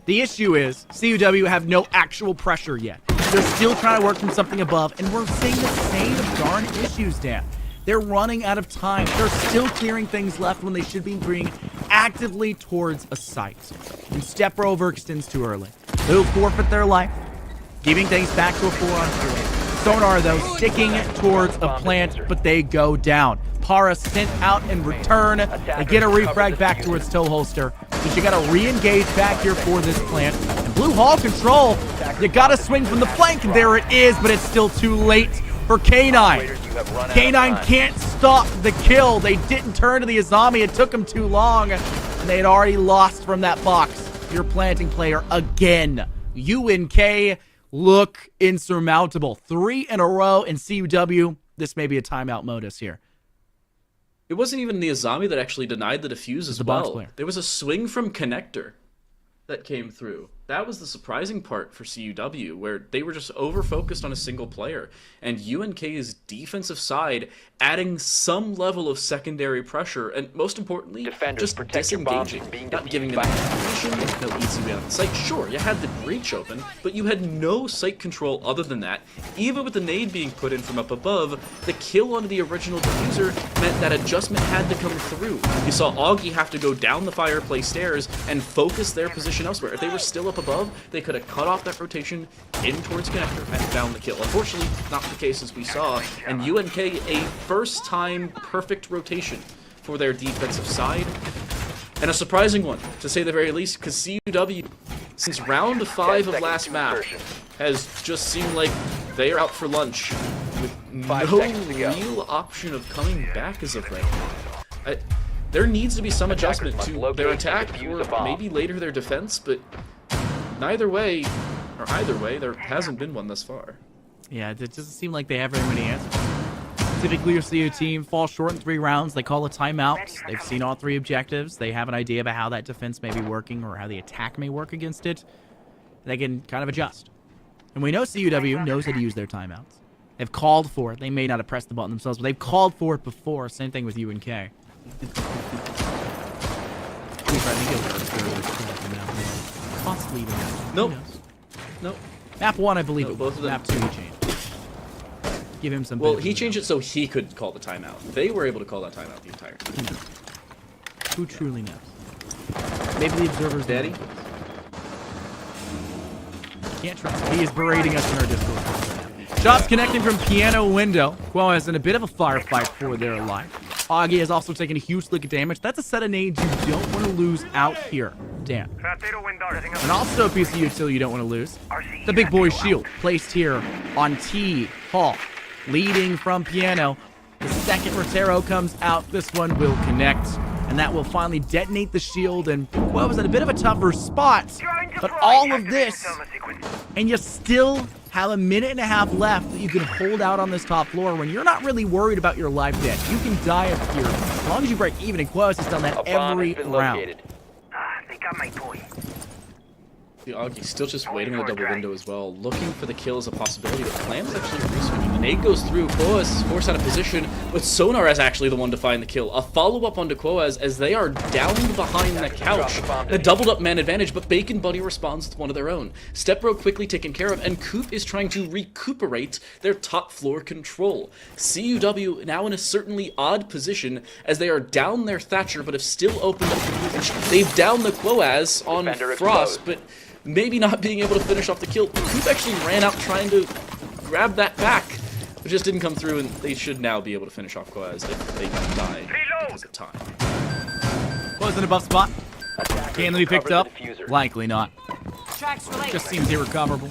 The issue is CUW have no actual pressure yet. They're still trying to work from something above, and we're seeing the same darn issues, Dan. They're running out of time. They're still clearing things left when they should be bringing actively towards a site. And step overextends too early. They'll forfeit their life, giving things back to a 4-on-4. Sonar, though, sticking towards a plant, but they go down. Para sent out in return. They get a refrag back towards toe holster. But you got to re-engage back here for this plant. And Blue Hall control. You got to swing from the flank, and there it is, but it's still too late for K9. K9 can't stop the kill. They didn't turn to the Azami. It took them too long, and they had already lost from that box. Your planting player again. UNK look insurmountable. 3 in a row in CUW. This may be a timeout modus here. It wasn't even the Azami that actually denied the defuse as well. There was a swing from Connector that came through. That was the surprising part for CUW, where they were just over-focused on a single player. And UNK's defensive side adding some level of secondary pressure, and most importantly, Defenders, just disengaging, not giving them information, no easy way on the site. Sure, you had the breach open, but you had no site control other than that. Even with the nade being put in from up above, the kill onto the original diffuser meant that adjustment had to come through. You saw Augie have to go down the fireplace stairs and focus their position elsewhere. If they were still up above, they could have cut off that rotation in towards Connector and found the kill. Unfortunately, not the case as we saw, and UNK a first-time perfect rotation for their defensive side. And a surprising one, to say the very least, because CUW, since round 5 of last map, has just seemed like they are out for lunch with no real option of coming back as of right. There needs to be some adjustment to their attack, or maybe later their defense, but either way, there hasn't been one thus far. Yeah, it doesn't seem like they have very many answers. Typically, you'll see a team fall short in 3 rounds. They call a timeout. They've seen all 3 objectives. They have an idea about how that defense may be working or how the attack may work against it. They can kind of adjust. And we know CUW knows how to use their timeouts. They've called for it. They may not have pressed the button themselves, but they've called for it before. Same thing with UNK. Possibly even. Nope. Nope. Map 1, I believe it was. Both of them. Map 2, he changed. Give him some. Well, he changed it so he could call the timeout. They were able to call that timeout the entire time. Who truly knows? Maybe the observers. Daddy? Can't trust him. He is berating us in our Discord. Shots connecting from piano window. Quo is in a bit of a firefight for their life. Augie has also taken a huge lick of damage. That's a set of nades you don't want to lose out here. Damn. And also a piece of utility you don't want to lose. The big boy shield placed here on T Hall. Leading from piano. The second Rotero comes out. This one will connect. And that will finally detonate the shield. And Quo was in a bit of a tougher spot. But all of this, and you still have a minute and a half left that you can hold out on this top floor when you're not really worried about your life debt. You can die up here as long as you break even, and Quos has done that every round. They got my toy. The Augie's still just waiting on the double window as well, looking for the kill as a possibility, but Plan's actually reswinging. The nade goes through, Quoas is forced out of position, but Sonar is actually the one to find the kill. A follow-up onto Quoas as they are down behind the couch. A doubled-up man advantage, but Bacon Buddy responds with one of their own. Stepbro quickly taken care of, and Coop is trying to recuperate their top-floor control. CUW now in a certainly odd position as they are down their Thatcher, but have still opened up the movement. They've downed the Quoas on Frost, but maybe not being able to finish off the kill. Coop actually ran out trying to grab that back, but just didn't come through, and they should now be able to finish off Quaz if they don't die because of time. Quo's in a buff spot. Can they be picked up? Likely not. Just seems irrecoverable.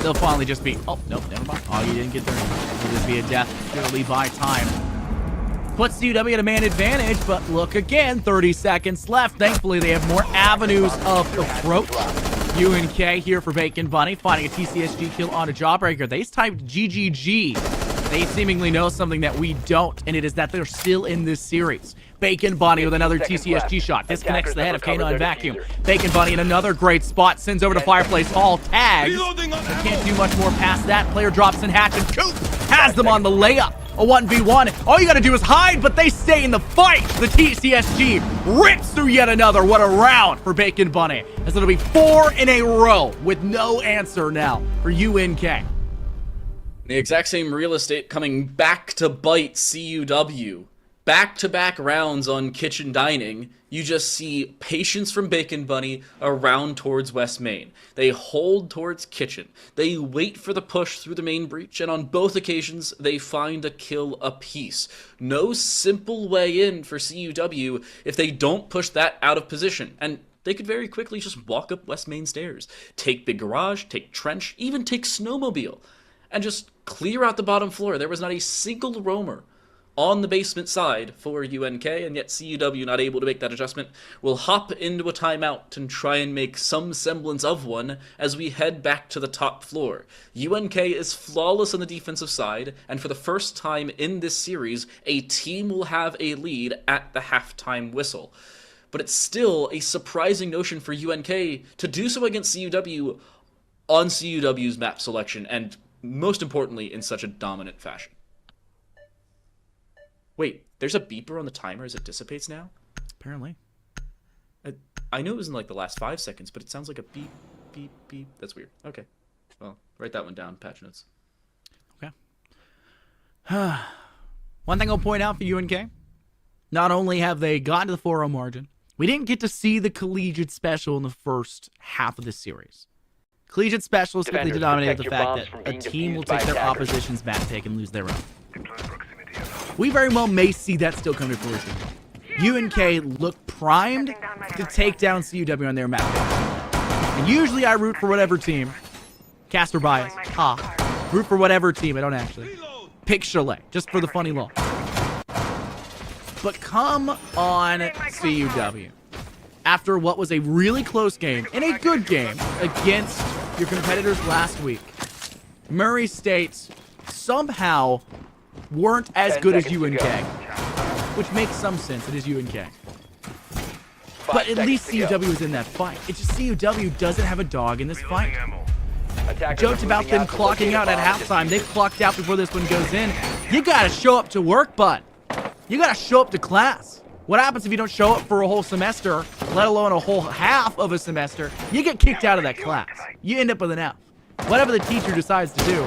They'll finally just be... Oh, nope, never mind. Oh, you didn't get there. It'll just be a death purely by time. Puts CUW at a man advantage, but look again, 30 seconds left. Thankfully, they have more avenues of approach. UNK here for Bacon Bunny, finding a TCSG kill on a Jawbreaker. They typed GGG. They seemingly know something that we don't, and it is that they're still in this series. Bacon Bunny with another TCSG shot. Disconnects the head of K9 Vacuum. Bacon Bunny in another great spot. Sends over to Fireplace Hall. Tags. They can't do much more past that. Player drops in hatch, and Coop has them on the layup. A 1v1. All you gotta do is hide, but they stay in the fight. The TCSG rips through yet another. What a round for Bacon Bunny. As it'll be 4 in a row with no answer now for UNK. The exact same real estate coming back to bite CUW. Back-to-back rounds on kitchen dining, you just see patience from Bacon Bunny around towards West Main. They hold towards kitchen. They wait for the push through the main breach, and on both occasions, they find a kill apiece. No simple way in for CUW if they don't push that out of position, and they could very quickly just walk up West Main stairs, take Big Garage, take Trench, even take Snowmobile, and just clear out the bottom floor. There was not a single roamer on the basement side for UNK, and yet CUW, not able to make that adjustment, will hop into a timeout and try and make some semblance of one as we head back to the top floor. UNK is flawless on the defensive side, and for the first time in this series, a team will have a lead at the halftime whistle. But it's still a surprising notion for UNK to do so against CUW on CUW's map selection, and most importantly, in such a dominant fashion. Wait, there's a beeper on the timer as it dissipates now? Apparently. I knew it was in like the last 5 seconds, but it sounds like a beep, beep, beep. That's weird. Okay. Well, write that one down, patch notes. Okay. One thing I'll point out for UNK, not only have they gotten to the 4-0 margin, we didn't get to see the collegiate special in the first half of this series. Collegiate special is typically Defenders, denominated with the protect your fact bombs that from a being team will defused by take their attackers. opposition's map pick and lose their own. We very well may see that still come to fruition. UNK look primed to take down CUW on their map pick. And usually I root for whatever team. Caster bias. Root for whatever team. I don't actually. Pick Chalet, just for the funny law. But come on, CUW. After what was a really close game, and a good game, against your competitors last week, Murray State somehow weren't as 10 good as seconds to UNK. go. Which makes some sense, it is UNK. 5 But at least seconds to go. CUW is in that fight. It's just CUW doesn't have a dog in this fight. Attackers Joked are about moving them out to clocking locate a out at bomb halftime. They defused. clocked out before this one goes in. You gotta show up to work, bud. You gotta show up to class. What happens if you don't show up for a whole semester, let alone a whole half of a semester? You get kicked out of that class. You end up with an F. Whatever the teacher decides to do,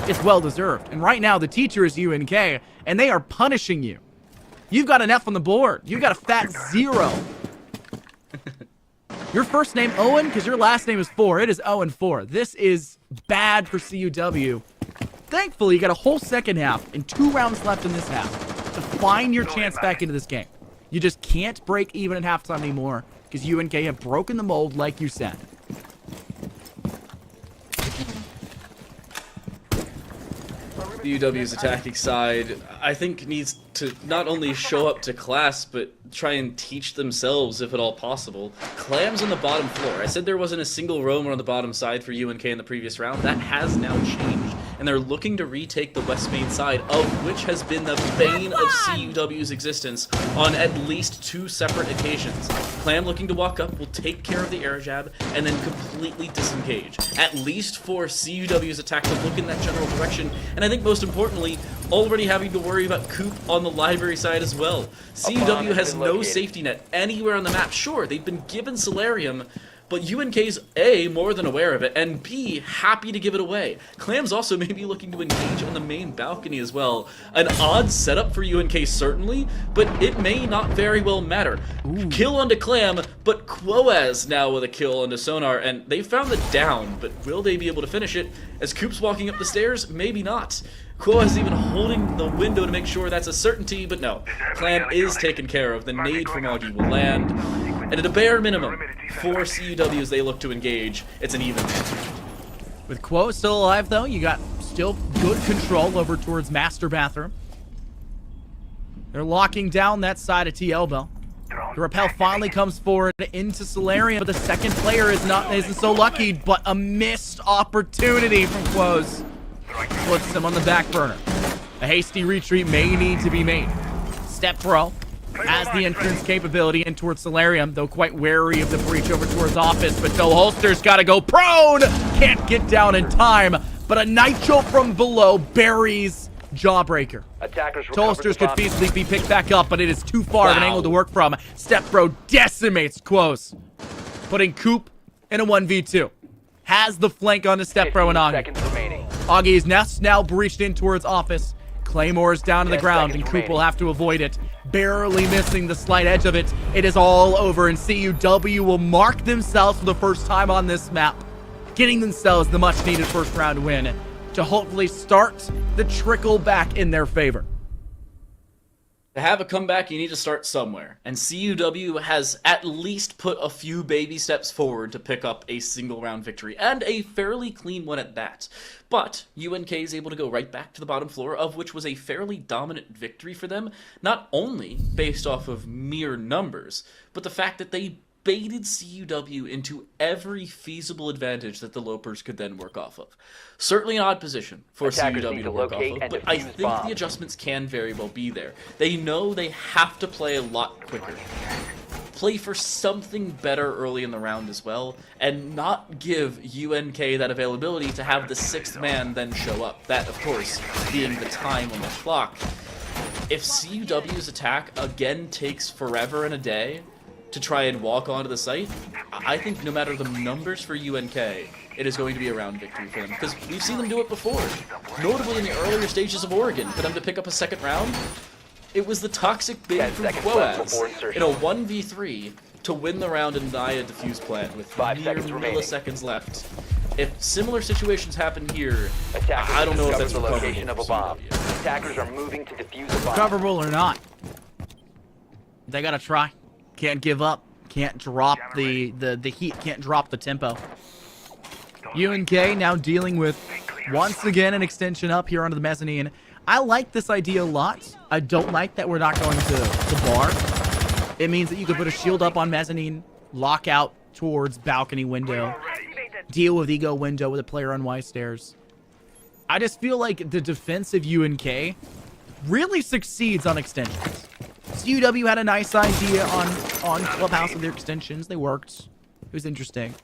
it's well deserved. And right now, the teacher is UNK, and they are punishing you. You've got an F on the board. You've got a fat 0. Your first name Owen, because your last name is 4. It is Owen 4. This is bad for CUW. Thankfully, you got a whole second half and 2 rounds left in this half to find your chance back into this game. You just can't break even at halftime anymore because UNK have broken the mold, like you said. UW's attacking side, I think, needs to not only show up to class, but try and teach themselves, if at all possible. Clams on the bottom floor. I said there wasn't a single roamer on the bottom side for UNK in the previous round. That has now changed, and they're looking to retake the West Main side, of which has been the bane of CUW's existence on at least 2 separate occasions. Clam looking to walk up will take care of the air jab, and then completely disengage. At least for CUW's attack to look in that general direction, and I think most importantly, already having to worry about Coop on the library side as well. CUW has no safety net anywhere on the map. Sure, they've been given Solarium, but UNK's A, more than aware of it, and B, happy to give it away. Clam's also maybe looking to engage on the main balcony as well. An odd setup for UNK certainly, but it may not very well matter. Kill onto Clam, but Quoaz now with a kill onto Sonar, and they found the down, but will they be able to finish it? As Coop's walking up the stairs, maybe not. Quoaz even holding the window to make sure that's a certainty, but no. Clam is taken care of. The nade from Augie will land. And at a bare minimum, for CUW as they look to engage, it's an even. With Quo still alive, though, you got still good control over towards Master Bathroom. They're locking down that side of TL Bell. The rappel finally comes forward into Solarium, but the second player isn't so lucky, but a missed opportunity from Quo's puts him on the back burner. A hasty retreat may need to be made. Step Pro has the entrance capability in towards Solarium, though quite wary of the breach over towards Office, but Phil Holster's got to go prone! Can't get down in time, but a Nitro from below buries Jawbreaker. Holsters could feasibly be picked back up, but it is too far of an angle to work from. Step Pro decimates Quos, putting Coop in a 1v2. Has the flank on the Step Pro and Augie. Seconds remaining. Augie is now breached in towards office. Claymore's down to the 10 ground, and seconds Coop remaining. will have to avoid it. Barely missing the slight edge of it. It is all over, and CUW will mark themselves for the first time on this map, getting themselves the much-needed first-round win to hopefully start the trickle back in their favor. To have a comeback, you need to start somewhere, and CUW has at least put a few baby steps forward to pick up a single round victory, and a fairly clean one at that. But UNK is able to go right back to the bottom floor, of which was a fairly dominant victory for them, not only based off of mere numbers, but the fact that they baited CUW into every feasible advantage that the Lopers could then work off of. Certainly an odd position for Attackers CUW need to to work off locate of, and but I defuse think bombs. the adjustments can very well be there. They know they have to play a lot quicker. Play for something better early in the round as well, and not give UNK that availability to have the sixth man then show up. That, of course, being the time on the clock. If CUW's attack again takes forever and a day to try and walk onto the site, I think no matter the numbers for UNK, it is going to be a round victory for them, because we've seen them do it before. Notably in the earlier stages of Oregon, for them to pick up a second round, it was the toxic bait 10 from seconds left Quoaz before insertion. in a 1v3 to win the round and deny a defuse plant with 5 mere seconds remaining. milliseconds left. If similar situations happen here, Attackers I don't know if discovered that's the recoverable location of for a bomb. CUW. Attackers are moving to defuse a bomb. Recoverable or not, they gotta try. Can't give up. Can't drop the heat. Can't drop the tempo. UNK now dealing with, once again, an extension up here onto the mezzanine. I like this idea a lot. I don't like that we're not going to bar. It means that you could put a shield up on mezzanine, lock out towards balcony window, deal with ego window with a player on Y stairs. I just feel like the defensive UNK really succeeds on extensions. CUW had a nice idea on Clubhouse with their extensions. They worked. It was interesting.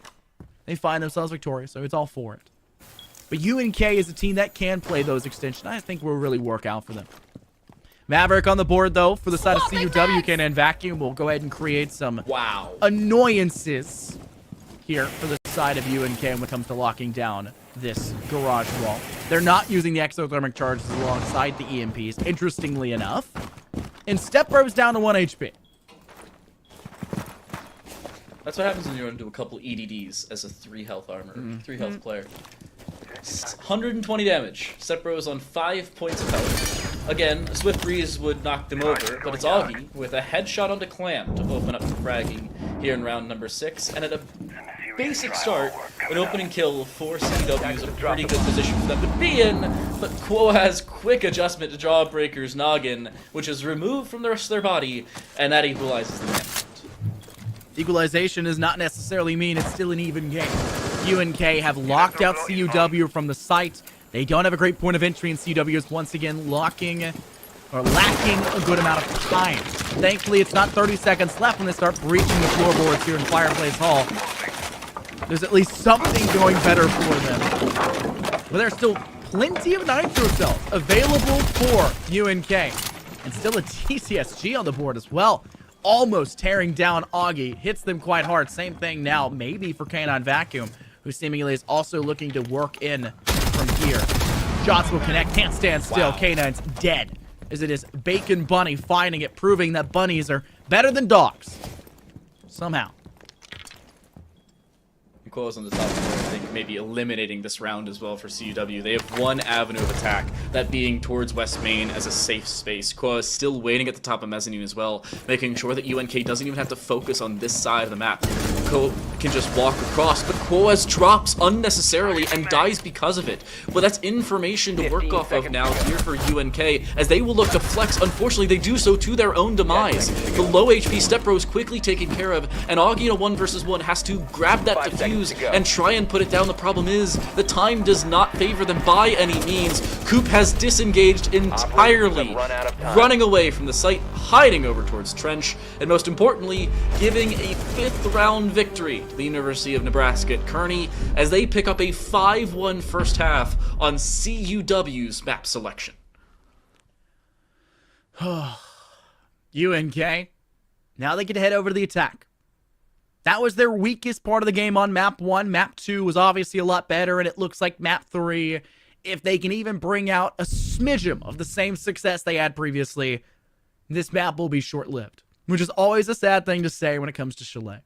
They find themselves victorious, so it's all for it. But UNK is a team that can play those extensions. I think will really work out for them. Maverick on the board, though, for the side of CUW. Can end vacuum. We'll go ahead and create some Wow. annoyances here for the side of UNK when it comes to locking down this garage wall. They're not using the exothermic charges alongside the EMPs, interestingly enough. And Step Bro's down to 1 HP. That's what happens when you run into a couple EDDs as a 3 health armor, 3 health player. 120 damage. Sepro is on 5 points of health. Again, a Swift Breeze would knock them over, but it's Augie with a headshot onto Clam to open up the fragging here in round number 6. And at a basic start, an opening kill for CW is a pretty good position for them to be in, but Quo has quick adjustment to Jawbreaker's noggin, which is removed from the rest of their body, and that equalizes the damage. Equalization does not necessarily mean it's still an even game. UNK have locked out CUW from the site. They don't have a great point of entry, and CUW is once again lacking a good amount of time. Thankfully, it's not 30 seconds left when they start breaching the floorboards here in Fireplace Hall. There's at least something going better for them. But there's still plenty of nitro cells available for UNK. And still a TCSG on the board as well. Almost tearing down Augie. Hits them quite hard. Same thing now, maybe for Canine Vacuum, who seemingly is also looking to work in from here. Shots will connect. Can't stand still. Wow. Canine's dead. As it is Bacon Bunny finding it, proving that bunnies are better than dogs. Somehow. Quo's on the top floor, I think maybe eliminating this round as well for CUW. They have one avenue of attack, that being towards West Main as a safe space. Quo is still waiting at the top of Mezzanine as well, making sure that UNK doesn't even have to focus on this side of the map. Quo can just walk across, but Quoaz drops unnecessarily and dies because of it. But that's information to work off of now here for UNK, as they will look to flex. Unfortunately, they do so to their own demise. The low HP Step Bro is quickly taken care of, and Augie in a 1 versus 1 has to grab that 5 seconds defuse to go. and try and put it down. The problem is, the time does not favor them by any means. Coop has disengaged entirely, have run out of time. running away from the site, hiding over towards Trench, and most importantly, giving a 5th round victory to the University of Nebraska at Kearney, as they pick up a 5-1 first half on CUW's map selection. UNK, now they get to head over to the attack. That was their weakest part of the game on map 1. Map 2 was obviously a lot better, and it looks like map 3 if they can even bring out a smidgen of the same success they had previously, this map will be short-lived, which is always a sad thing to say when it comes to Chalet.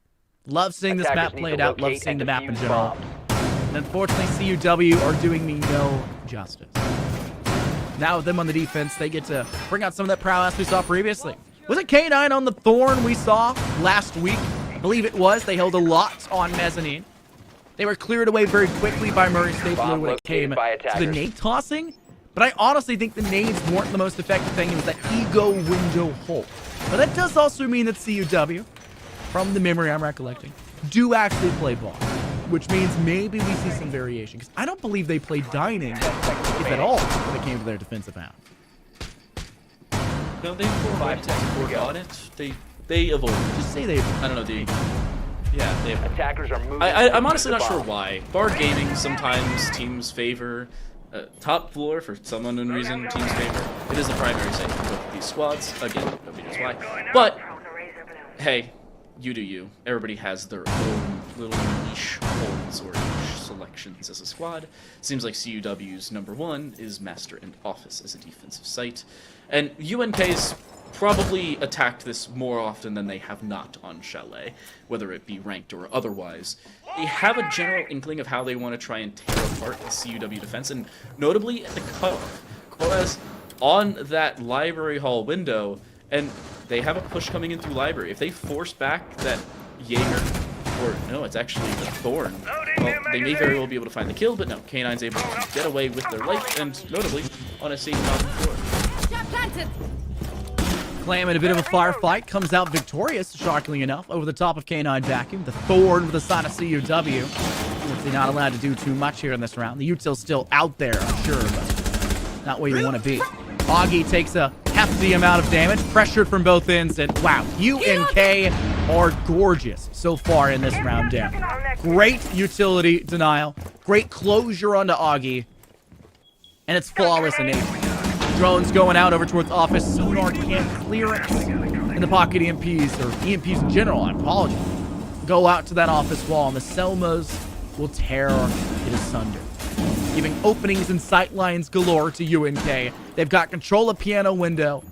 Love seeing this map played out, love seeing the map in general. And unfortunately, CUW are doing me no justice. Now with them on the defense, they get to bring out some of that prowess we saw previously. Was it K9 on the Thorn we saw last week? I believe it was. They held a lot on Mezzanine. They were cleared away very quickly by Murray Stapler when it came to the nade tossing. But I honestly think the nades weren't the most effective thing. It was that ego window hole. But that does also mean that CUW, from the memory I'm recollecting, do actually play ball. Which means maybe we see some variation. Because I don't believe they played dining, if at all, when it came to their defensive half. No, they worked on it. They avoided. Just say they avoided. I don't know, yeah, they avoided. Attackers are moving. I'm honestly not sure why. Bar gaming, sometimes teams favor. Top floor, for some unknown reason, teams favor. It is the primary setting for both of these squads. Again, nobody knows why. But, hey, you do you. Everybody has their own little niche holds or niche selections as a squad. Seems like CUW's #1 is Master and Office as a defensive site. And UNK's probably attacked this more often than they have not on Chalet, whether it be ranked or otherwise. They have a general inkling of how they want to try and tear apart the CUW defense, and notably at the cutoff. Whereas on that library hall window, and they have a push coming in through library. If they force back that Jaeger, or no, it's actually the Thorn, well, they may very well be able to find the kill, but no, K9's able to get away with their life, and notably on a safe top floor. Clam in a bit of a firefight, comes out victorious, shockingly enough, over the top of K9 Vacuum. The Thorn with the side of CUW. Obviously not allowed to do too much here in this round. The util's still out there, I'm sure, but not where you want to be. Augie takes a hefty amount of damage, pressured from both ends, and wow, UNK are gorgeous so far in this round down. Great utility denial, great closure onto Augie, and it's flawless in nature. Drones going out over towards office. Sonar can't clear it. And the pocket EMPs, or EMPs in general, I apologize, go out to that office wall, and the Selmas will tear it asunder, giving openings and sight lines galore to UNK. They've got control of piano window.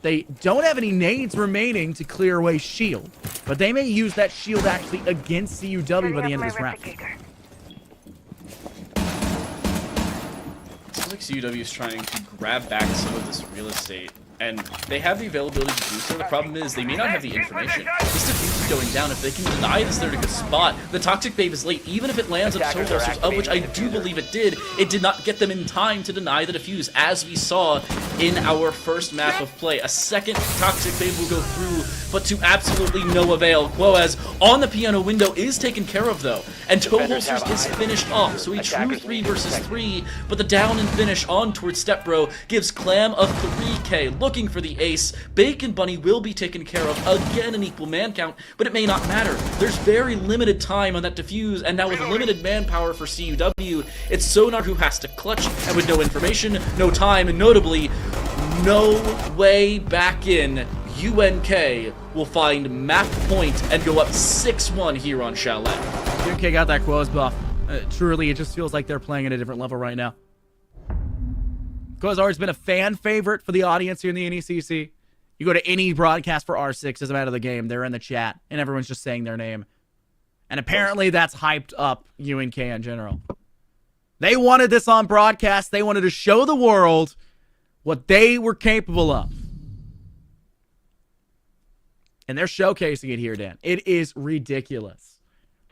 They don't have any nades remaining to clear away shield, but they may use that shield actually against CUW by the end of this round. It looks like CUW is trying to grab back some of this real estate, and they have the availability to do so. The problem is they may not have the information. This defuse is going down. If they can deny this, they're in a good spot. The Toxic Babe is late. Even if it lands on Soul Holsters, of which I do believe it did not get them in time to deny the defuse, as we saw in our first map of play. A second Toxic Babe will go through, but to absolutely no avail. Quoaz on the piano window is taken care of, though, and Toe Holsters is finished off. So a true 3 versus 3, but the down and finish on towards Stepbro gives Clam a 3K. Looking for the ace. Bacon Bunny will be taken care of. Again, an equal man count, but it may not matter. There's very limited time on that defuse, and now with limited manpower for CUW, it's Sonar who has to clutch, and with no information, no time, and notably, no way back in, UNK will find map point and go up 6-1 here on Chalet. UNK got that Quoz buff. Truly, it just feels like they're playing at a different level right now. Quoz always been a fan favorite for the audience here in the NECC. You go to any broadcast for R6, doesn't matter the game, they're in the chat, and everyone's just saying their name. And apparently that's hyped up UNK in general. They wanted this on broadcast. They wanted to show the world what they were capable of. And they're showcasing it here, Dan. It is ridiculous.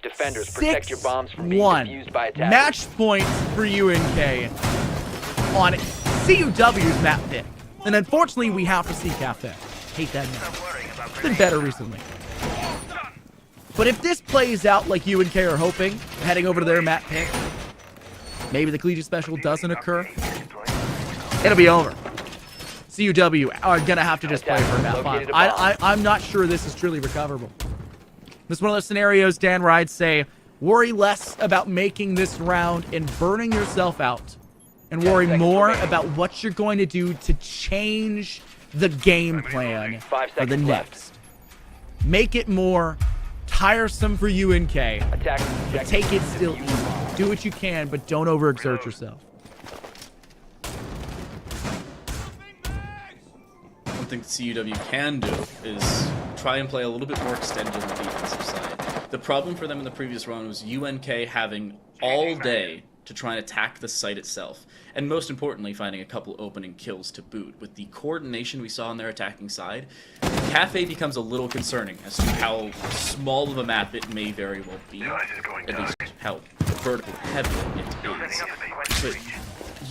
Defenders, protect your bombs from being 6-1. defused by attackers. Match point for UNK on CUW's map pick. And unfortunately, we have to see Cafe. Hate that map. It's been better recently. But if this plays out like UNK are hoping, heading over to their map pick, maybe the collegiate special doesn't occur, it'll be over. CUW are going to have to just play for map 5. I'm not sure this is truly recoverable. This is one of those scenarios, Dan, where I'd say, worry less about making this round and burning yourself out, and worry more about what you're going to do to change the game plan for the next. Make it more tiresome for UNK, but take it still easy. Do what you can, but don't overexert yourself. something that CUW can do is try and play a little bit more extended on the defensive side. The problem for them in the previous round was UNK having all day to try and attack the site itself, and most importantly, finding a couple opening kills to boot. With the coordination we saw on their attacking side, Cafe becomes a little concerning as to how small of a map it may very well be, at least how vertical heavy it is. But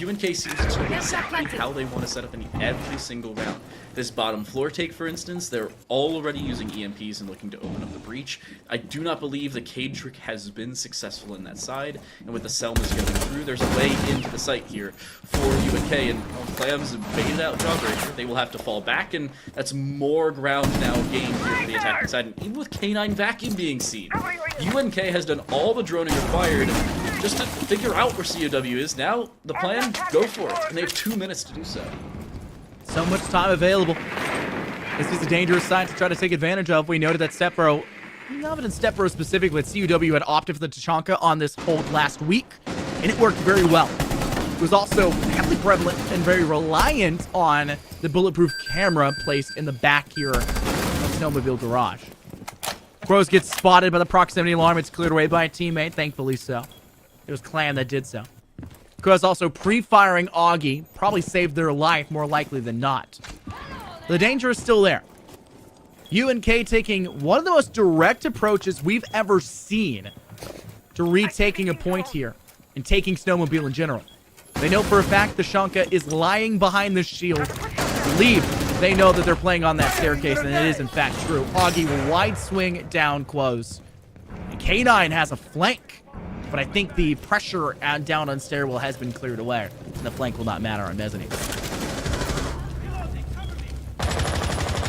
UNK seems to know exactly how they want to set up in every single round. This bottom floor take, for instance, they're already using EMPs and looking to open up the breach. I do not believe the Cade trick has been successful in that side, and with the Selmas going through, there's a way into the site here for UNK, and Clams baited out Jawbreaker. They will have to fall back, and that's more ground now gained here for the attacking side, and even with K9 Vacuum being seen, UNK has done all the droning required just to figure out where COW is. Now, the plan, go for it, and they have 2 minutes to do so. So much time available. This is a dangerous side to try to take advantage of. We noted that Stepbro, not even Stepbro specifically, but CUW had opted for the Tachanka on this hold last week, and it worked very well. It was also heavily prevalent and very reliant on the bulletproof camera placed in the back here of Snowmobile Garage. Crows gets spotted by the proximity alarm. It's cleared away by a teammate, thankfully so. It was Clan that did so. Crows also pre-firing Augie, probably saved their life more likely than not. The danger is still there. UNK taking one of the most direct approaches we've ever seen to retaking a point here and taking Snowmobile in general. They know for a fact the Shanka is lying behind the shield. Believe they know that they're playing on that staircase, and it is in fact true. Augie will wide swing down close. And K9 has a flank. But I think the pressure down on stairwell has been cleared away. And the flank will not matter on mezzanine.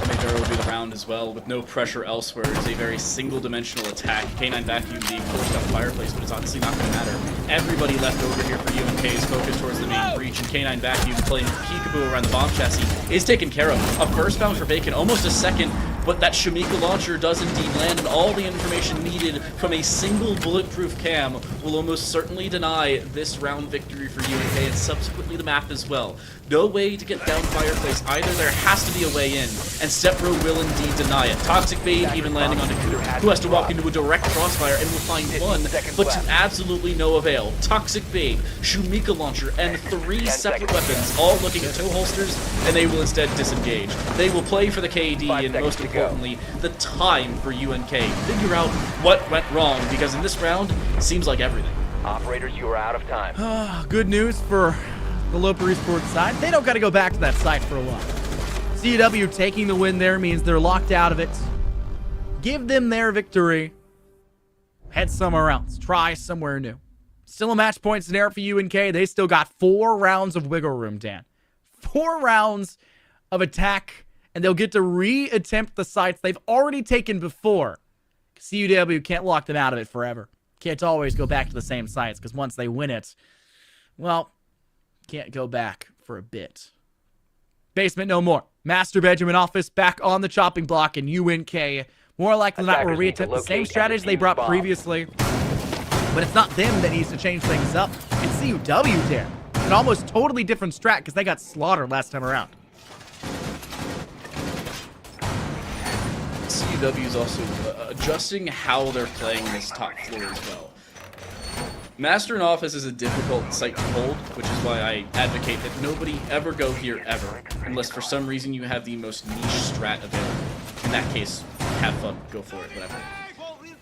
Mayberry will do the round as well with no pressure elsewhere. It's a very single-dimensional attack. K9 Vacuum being forced out Fireplace, but it's honestly not going to matter. Everybody left over here for UNK is focused towards the main breach, and K9 Vacuum playing peekaboo around the bomb chassis is taken care of. A first bound for Bacon, almost a second, but that Shamika launcher does indeed land, and all the information needed from a single bulletproof cam will almost certainly deny this round victory for UNK and subsequently the map as well. No way to get down Fireplace either. There has to be a way in, and Stepbro will indeed deny it. Toxic Babe even landing on Nakuda, who has to walk into a direct crossfire and will find one, but to absolutely no avail. Toxic Babe, Shumika launcher, and 3 separate weapons, all looking at toe holsters, and they will instead disengage. They will play for the KD, and most importantly, the time for UNK. Figure out what went wrong, because in this round, it seems like everything. Operators, you are out of time. Good news for the Loper Esports side. They don't got to go back to that site for a while. CW taking the win there means they're locked out of it. Give them their victory. Head somewhere else. Try somewhere new. Still a match point scenario for UNK. They still got 4 rounds of wiggle room, Dan. 4 rounds of attack, and they'll get to re-attempt the sites they've already taken before. CUW can't lock them out of it forever. Can't always go back to the same sites, because once they win it, well, can't go back for a bit. Basement no more. Master bedroom and office back on the chopping block, and UNK more likely than not will reattempt the same strategy they brought previously. But it's not them that needs to change things up. It's CUW there. An almost totally different strat because they got slaughtered last time around. CUW is also adjusting how they're playing this top floor as well. Master and Office is a difficult site to hold, which is why I advocate that nobody ever go here ever, unless for some reason you have the most niche strat available. In that case, have fun, go for it, whatever.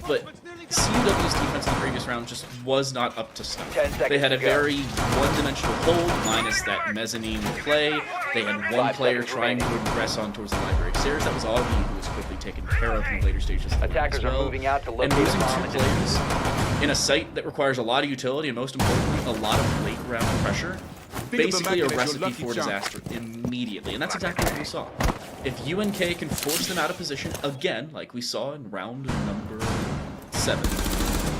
But CUW's defense in the previous round just was not up to snuff. They had a very one-dimensional hold, minus that mezzanine play. They had one player trying to progress on towards the library stairs. That was Augie, who was quickly taken care of in the later stages. Attackers are moving out to locate and losing a bomb 2 players in a site that requires a lot of utility and, most importantly, a lot of late round pressure. Basically a recipe for disaster immediately, and that's exactly what we saw. If UNK can force them out of position again, like we saw in round number 7,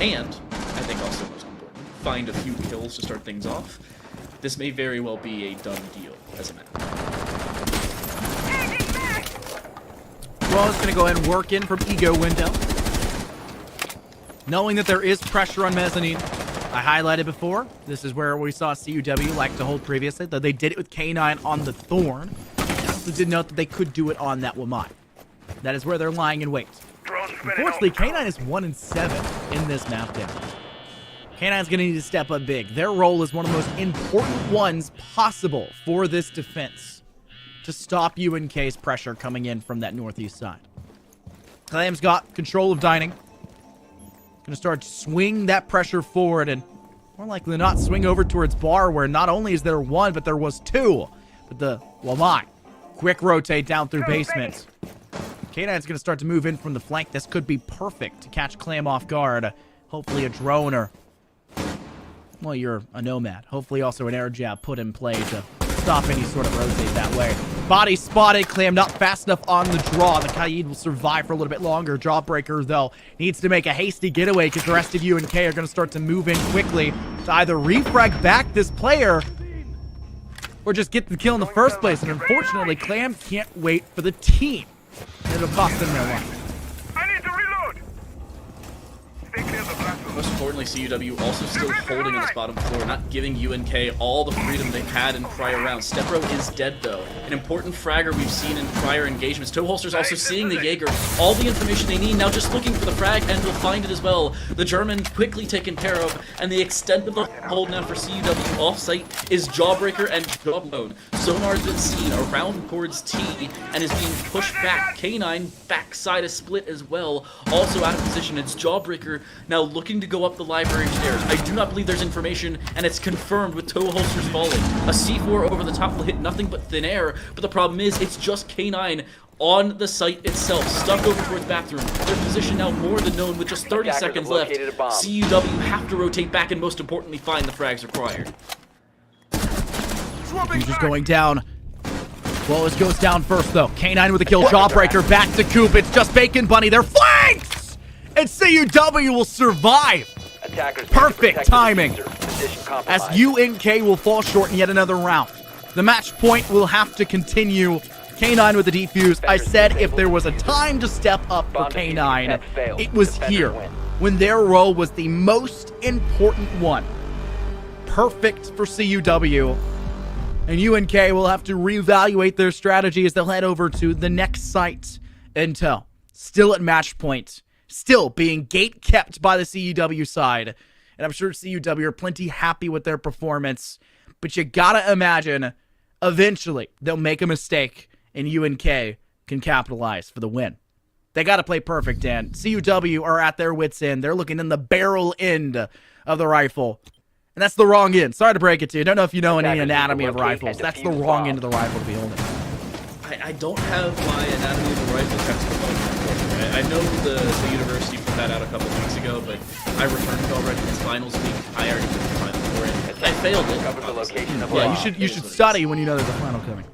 and, I think also most important, find a few kills to start things off, this may very well be a done deal as a map. Well, it's going to go ahead and work in from Ego window. Knowing that there is pressure on mezzanine, I highlighted before, this is where we saw CUW like to hold previously, though they did it with K9 on the Thorn. also did note that they could do it on that Wamai. That is where they're lying in wait. Drone's spinning Unfortunately, over. K9 is 1-7 in this map down. K9's going to need to step up big. Their role is one of the most important ones possible for this defense to stop UNK's pressure coming in from that northeast side. Clam's got control of dining. Going to start to swing that pressure forward and more likely than not swing over towards bar, where not only is there one, but there was two. But the Wamai quick rotate down through basement. K9's going to start to move in from the flank. This could be perfect to catch Clam off guard. Hopefully a drone or, well, you're a nomad. Hopefully also an air jab put in play to stop any sort of rotate that way. Body spotted. Clam not fast enough on the draw. The Kaid will survive for a little bit longer. Jawbreaker, though, needs to make a hasty getaway because the rest of UNK are going to start to move in quickly to either refrag back this player or just get the kill in the first place. And unfortunately, Clam can't wait for the team. It'll cost them their life. I need to reload. Stay clear of the platform. Most importantly, CUW also still holding on this bottom floor, not giving UNK all the freedom they've had in prior rounds. Stepro is dead, though. An important fragger we've seen in prior engagements. Toe Holster's also seeing the Jaeger. All the information they need, now just looking for the frag, and will find it as well. The German quickly taken care of, and the extent of the hold now for CUW off-site is Jawbreaker and Job Mode. Sonar's been seen around towards T, and is being pushed back. K9 backside a split as well. Also out of position, it's Jawbreaker now looking to go up the library stairs. I do not believe there's information, and it's confirmed with toe holsters falling. A C4 over the top will hit nothing but thin air, but the problem is it's just K9 on the site itself, stuck over towards bathroom. Their position now more than known with just 30 seconds left. CUW have to rotate back and most importantly find the frags required. He's just going down. Wallace goes down first, though. K9 with a kill. Jawbreaker back to Coop. It's just Bacon Bunny. They're flanked! And CUW will survive. Perfect timing. As UNK will fall short in yet another round. The match point will have to continue. K9 with the defuse. I said if there was a time to step up for K9, it was here. When their role was the most important one. Perfect for CUW. And UNK will have to reevaluate their strategy as they'll head over to the next site. Intel, still at match point. Still being gate kept by the CUW side. And I'm sure CUW are plenty happy with their performance. But you gotta imagine, eventually, they'll make a mistake and UNK can capitalize for the win. They gotta play perfect, and CUW are at their wits' end. They're looking in the barrel end of the rifle. And that's the wrong end. Sorry to break it to you. I don't know if you know any anatomy of rifles. That's the wrong end of the rifle to be holding. I don't have my anatomy of the rifle textbook on me, unfortunately. I know the university put that out a couple weeks ago, but I returned it already. It's finals week. I already put the final for it. I failed it. Yeah, you should study when you know there's a final coming.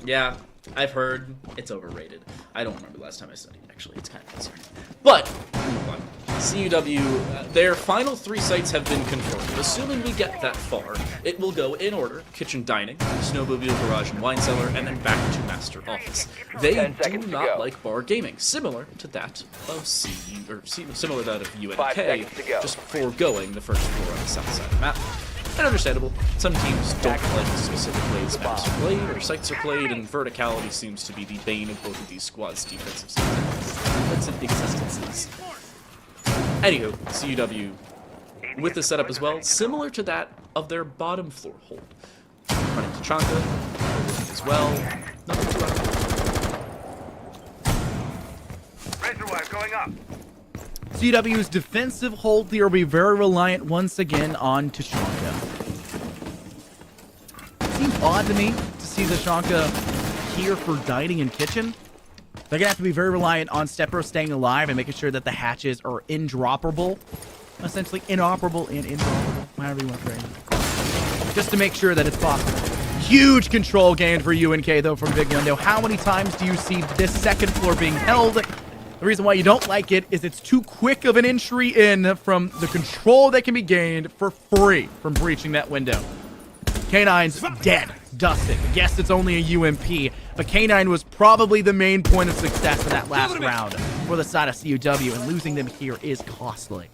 Yeah, I've heard it's overrated. I don't remember the last time I studied, actually. It's kind of concerning. But, move on. CUW, their final 3 sites have been confirmed. Assuming we get that far, it will go in order: kitchen dining, snowmobile garage and wine cellar, and then back to master office. They do not like bar gaming, similar to that of similar to that of UNK, just foregoing the first floor on the south side of the map. And understandable, some teams don't like the specific ways maps are played or sites are played, and verticality seems to be the bane of both of these squads' defensive existences. Anywho, CUW with the setup as well, similar to that of their bottom floor hold. Running Tachanka as well. Nothing too out. Razor wire going up. CUW's defensive hold here will be very reliant once again on Tachanka. Seems odd to me to see Tachanka here for dining and kitchen. They're going to have to be very reliant on Stepro staying alive and making sure that the hatches are indroppable. Essentially inoperable and indroppable, however you want to phrase it. Just to make sure that it's possible. Huge control gain for UNK, though, from Big Yundo. How many times do you see this second floor being held? The reason why you don't like it is it's too quick of an entry in from the control that can be gained for free from breaching that window. K9's dead. Dusted. Yes, it's only a UMP, but K9 was probably the main point of success in that last round for the side of CUW, and losing them here is costly.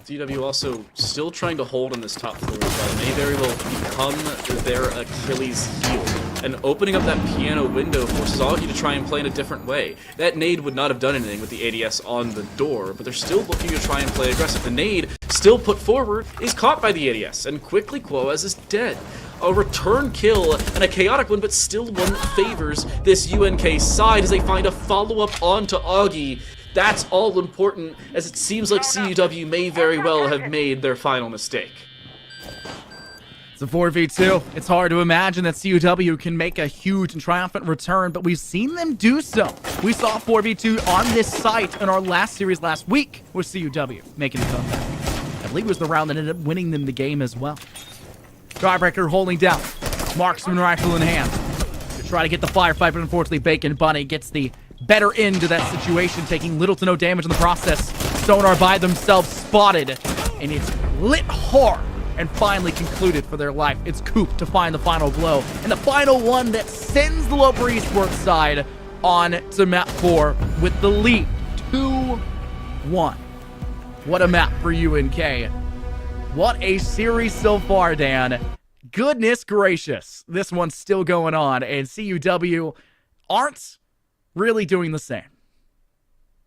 CW also still trying to hold on this top floor as well. It may very well become their Achilles heel. And opening up that piano window forces Augie to try and play in a different way. That nade would not have done anything with the ADS on the door, but they're still looking to try and play aggressive. The nade, still put forward, is caught by the ADS, and quickly Quoaz is dead. A return kill and a chaotic one, but still one favors this UNK side as they find a follow-up onto Augie. That's all important, as it seems like CUW may very well have made their final mistake. It's a 4v2. It's hard to imagine that CUW can make a huge and triumphant return, but we've seen them do so. We saw 4v2 on this site in our last series last week with CUW making the comeback. I believe it was the round that ended up winning them the game as well. Skybreaker holding down. Marksman rifle in hand. To try to get the firefight, but unfortunately Bacon Bunny gets the better end of that situation, taking little to no damage in the process. Sonar by themselves spotted, and it's lit hard and finally concluded for their life. It's Coop to find the final blow, and the final one that sends the Loper Esports side on to map 4 with the lead. 2-1. What a map for UNK. What a series so far, Dan. Goodness gracious. This one's still going on, and CUW aren't really doing the same.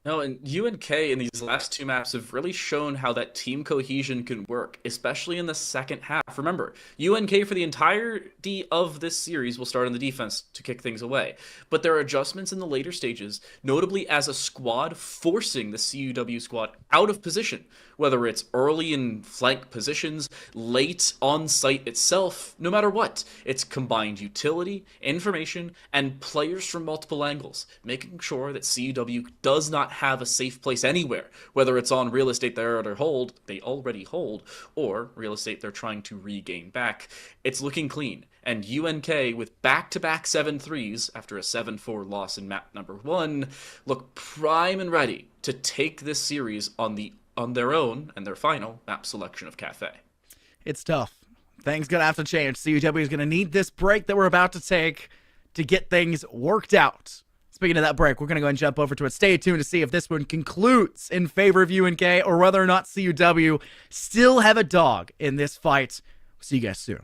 No, and UNK in these last two maps have really shown how that team cohesion can work, especially in the second half. Remember, UNK for the entirety of this series will start on the defense to kick things away. But there are adjustments in the later stages, notably as a squad forcing the CUW squad out of position, whether it's early in flank positions, late on site itself, no matter what. It's combined utility, information, and players from multiple angles, making sure that CUW does not have a safe place anywhere, whether it's on real estate they already hold, or real estate they're trying to regain back. It's looking clean, and UNK with back-to-back 7-3s after a 7-4 loss in map number 1 look prime and ready to take this series on their own and their final map selection of Cafe. It's tough. Things gonna have to change. CUW is gonna need this break that we're about to take to get things worked out. Speaking of that break, we're going to go and jump over to it. Stay tuned to see if this one concludes in favor of UNK or whether or not CUW still have a dog in this fight. We'll see you guys soon.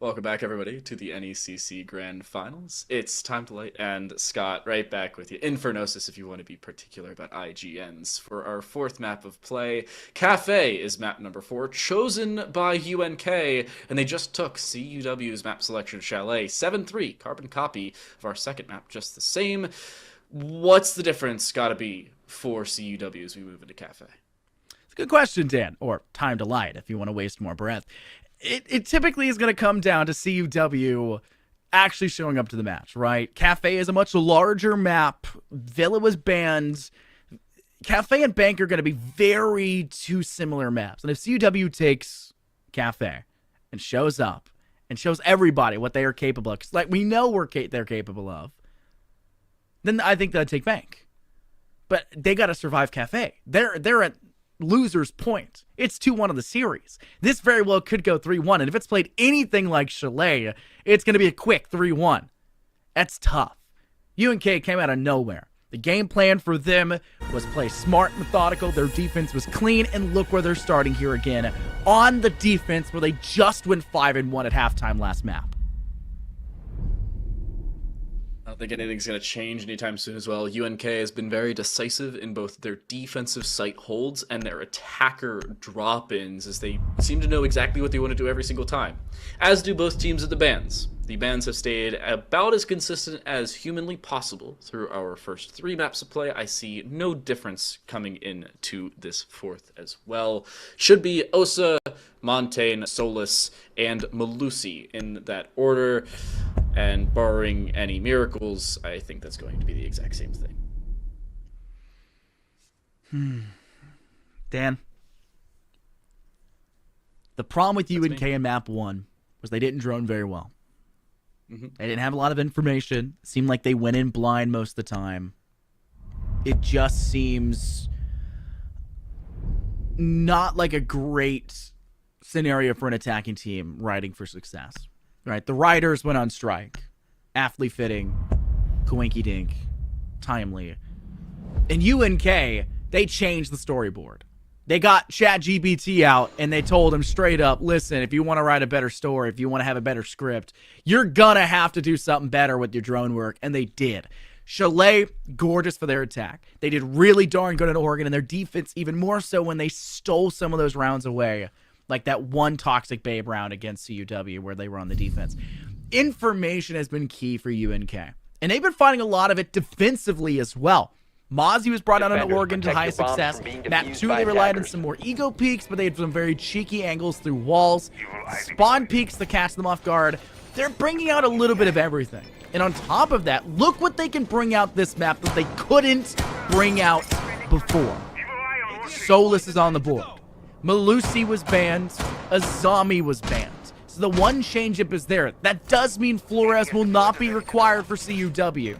Welcome back, everybody, to the NECC Grand Finals. It's time to light, and Scott, right back with you. Infernosis, if you want to be particular about IGNs. For our fourth map of play, Cafe is map number 4, chosen by UNK, and they just took CUW's map selection Chalet. 7-3, carbon copy of our second map, just the same. What's the difference gotta be for CUW as we move into Cafe? It's a good question, Dan, or time to light if you want to waste more breath. It typically is going to come down to CUW actually showing up to the match, right? Cafe is a much larger map. Villa was banned. Cafe and Bank are going to be very two similar maps. And if CUW takes Cafe and shows up and shows everybody what they are capable of, 'cause like we know they're capable of, then I think they'll take Bank. But they got to survive Cafe. They're at loser's point. It's 2-1 of the series. This very well could go 3-1, and if it's played anything like Chalet, it's going to be a quick 3-1. That's tough. UNK came out of nowhere. The game plan for them was play smart, methodical. Their defense was clean, and look where they're starting here again on the defense where they just went 5-1 at halftime last map. I don't think anything's going to change anytime soon as well. UNK has been very decisive in both their defensive site holds and their attacker drop-ins, as they seem to know exactly what they want to do every single time. As do both teams at the bans. The bans have stayed about as consistent as humanly possible through our first 3 maps of play. I see no difference coming into this fourth as well. Should be Osa, Montaigne, Solus, and Malusi in that order. And barring any miracles, I think that's going to be the exact same thing. Dan, the problem with UNK in map 1 was they didn't drone very well. They didn't have a lot of information. It seemed like they went in blind most of the time. It just seems not like a great scenario for an attacking team riding for success. Right? The riders went on strike. Aptly fitting. Coinky dink. Timely. In UNK, they changed the storyboard. They got ChatGPT out and they told him straight up, listen, if you want to write a better story, if you want to have a better script, you're gonna have to do something better with your drone work. And they did. Chalet, gorgeous for their attack. They did really darn good in Oregon, and their defense even more so when they stole some of those rounds away. Like that one Toxic Babe round against CUW where they were on the defense. Information has been key for UNK. And they've been finding a lot of it defensively as well. Mozzie was brought out on Oregon to high success. Map 2, they relied on some more ego peeks, but they had some very cheeky angles through walls. Spawn peeks to catch them off guard. They're bringing out a little bit of everything. And on top of that, look what they can bring out this map that they couldn't bring out before. Solus is on the board. Malusi was banned. Azami was banned. So the one change-up is there. That does mean Flores will not be required for CUW,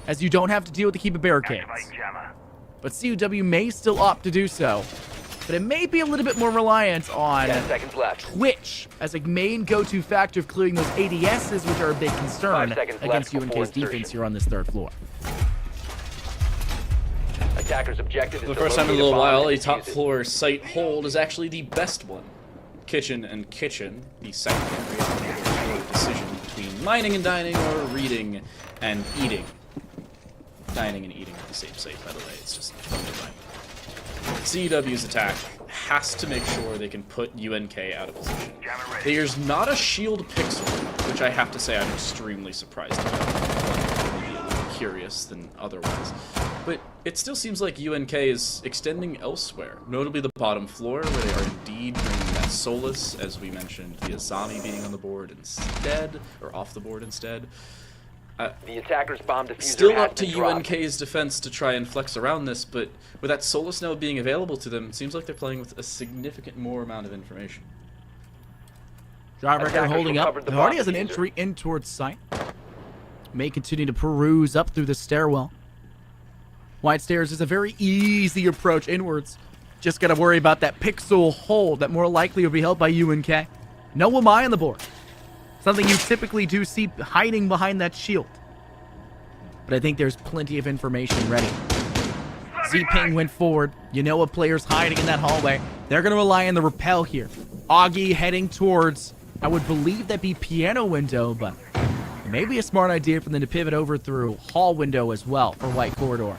as you don't have to deal with the keep of barricades. But CUW may still opt to do so. But it may be a little bit more reliant on 10 seconds left. Twitch as a main go-to factor of clearing those ADSs, which are a big concern 5 seconds against left before UNK's defense insertion. here on this third floor. Attackers' objective is For the to first time in a locate little bomb while, and a top defuse it. floor site hold is actually the best one. Kitchen and kitchen, the second area, there's no decision between mining and dining or reading and eating. Dining and eating at the same site, by the way. It's just fun to find. CUW's attack has to make sure they can put UNK out of position. There's not a shield pixel, which I have to say I'm extremely surprised about. Maybe a little curious than otherwise. But it still seems like UNK is extending elsewhere, notably the bottom floor, where they are indeed bringing that Solus, as we mentioned, the Azami being on the board instead, or off the board instead. The attacker's bomb diffuser Still has up to been dropped. UNK's defense to try and flex around this, but with that Solus now being available to them, it seems like they're playing with a significant more amount of information. Jawbreaker Attackers holding up. recovered the He already bomb has an diffuser. entry in towards site. May continue to peruse up through the stairwell. White stairs is a very easy approach inwards. Just gotta worry about that pixel hold that more likely will be held by UNK. No Amai on the board. Something you typically do see hiding behind that shield. But I think there's plenty of information ready. Z-Ping went forward. You know a player's hiding in that hallway. They're going to rely on the rappel here. Augie heading towards I would believe that'd be piano window, but maybe a smart idea for them to pivot over through hall window as well for white corridor.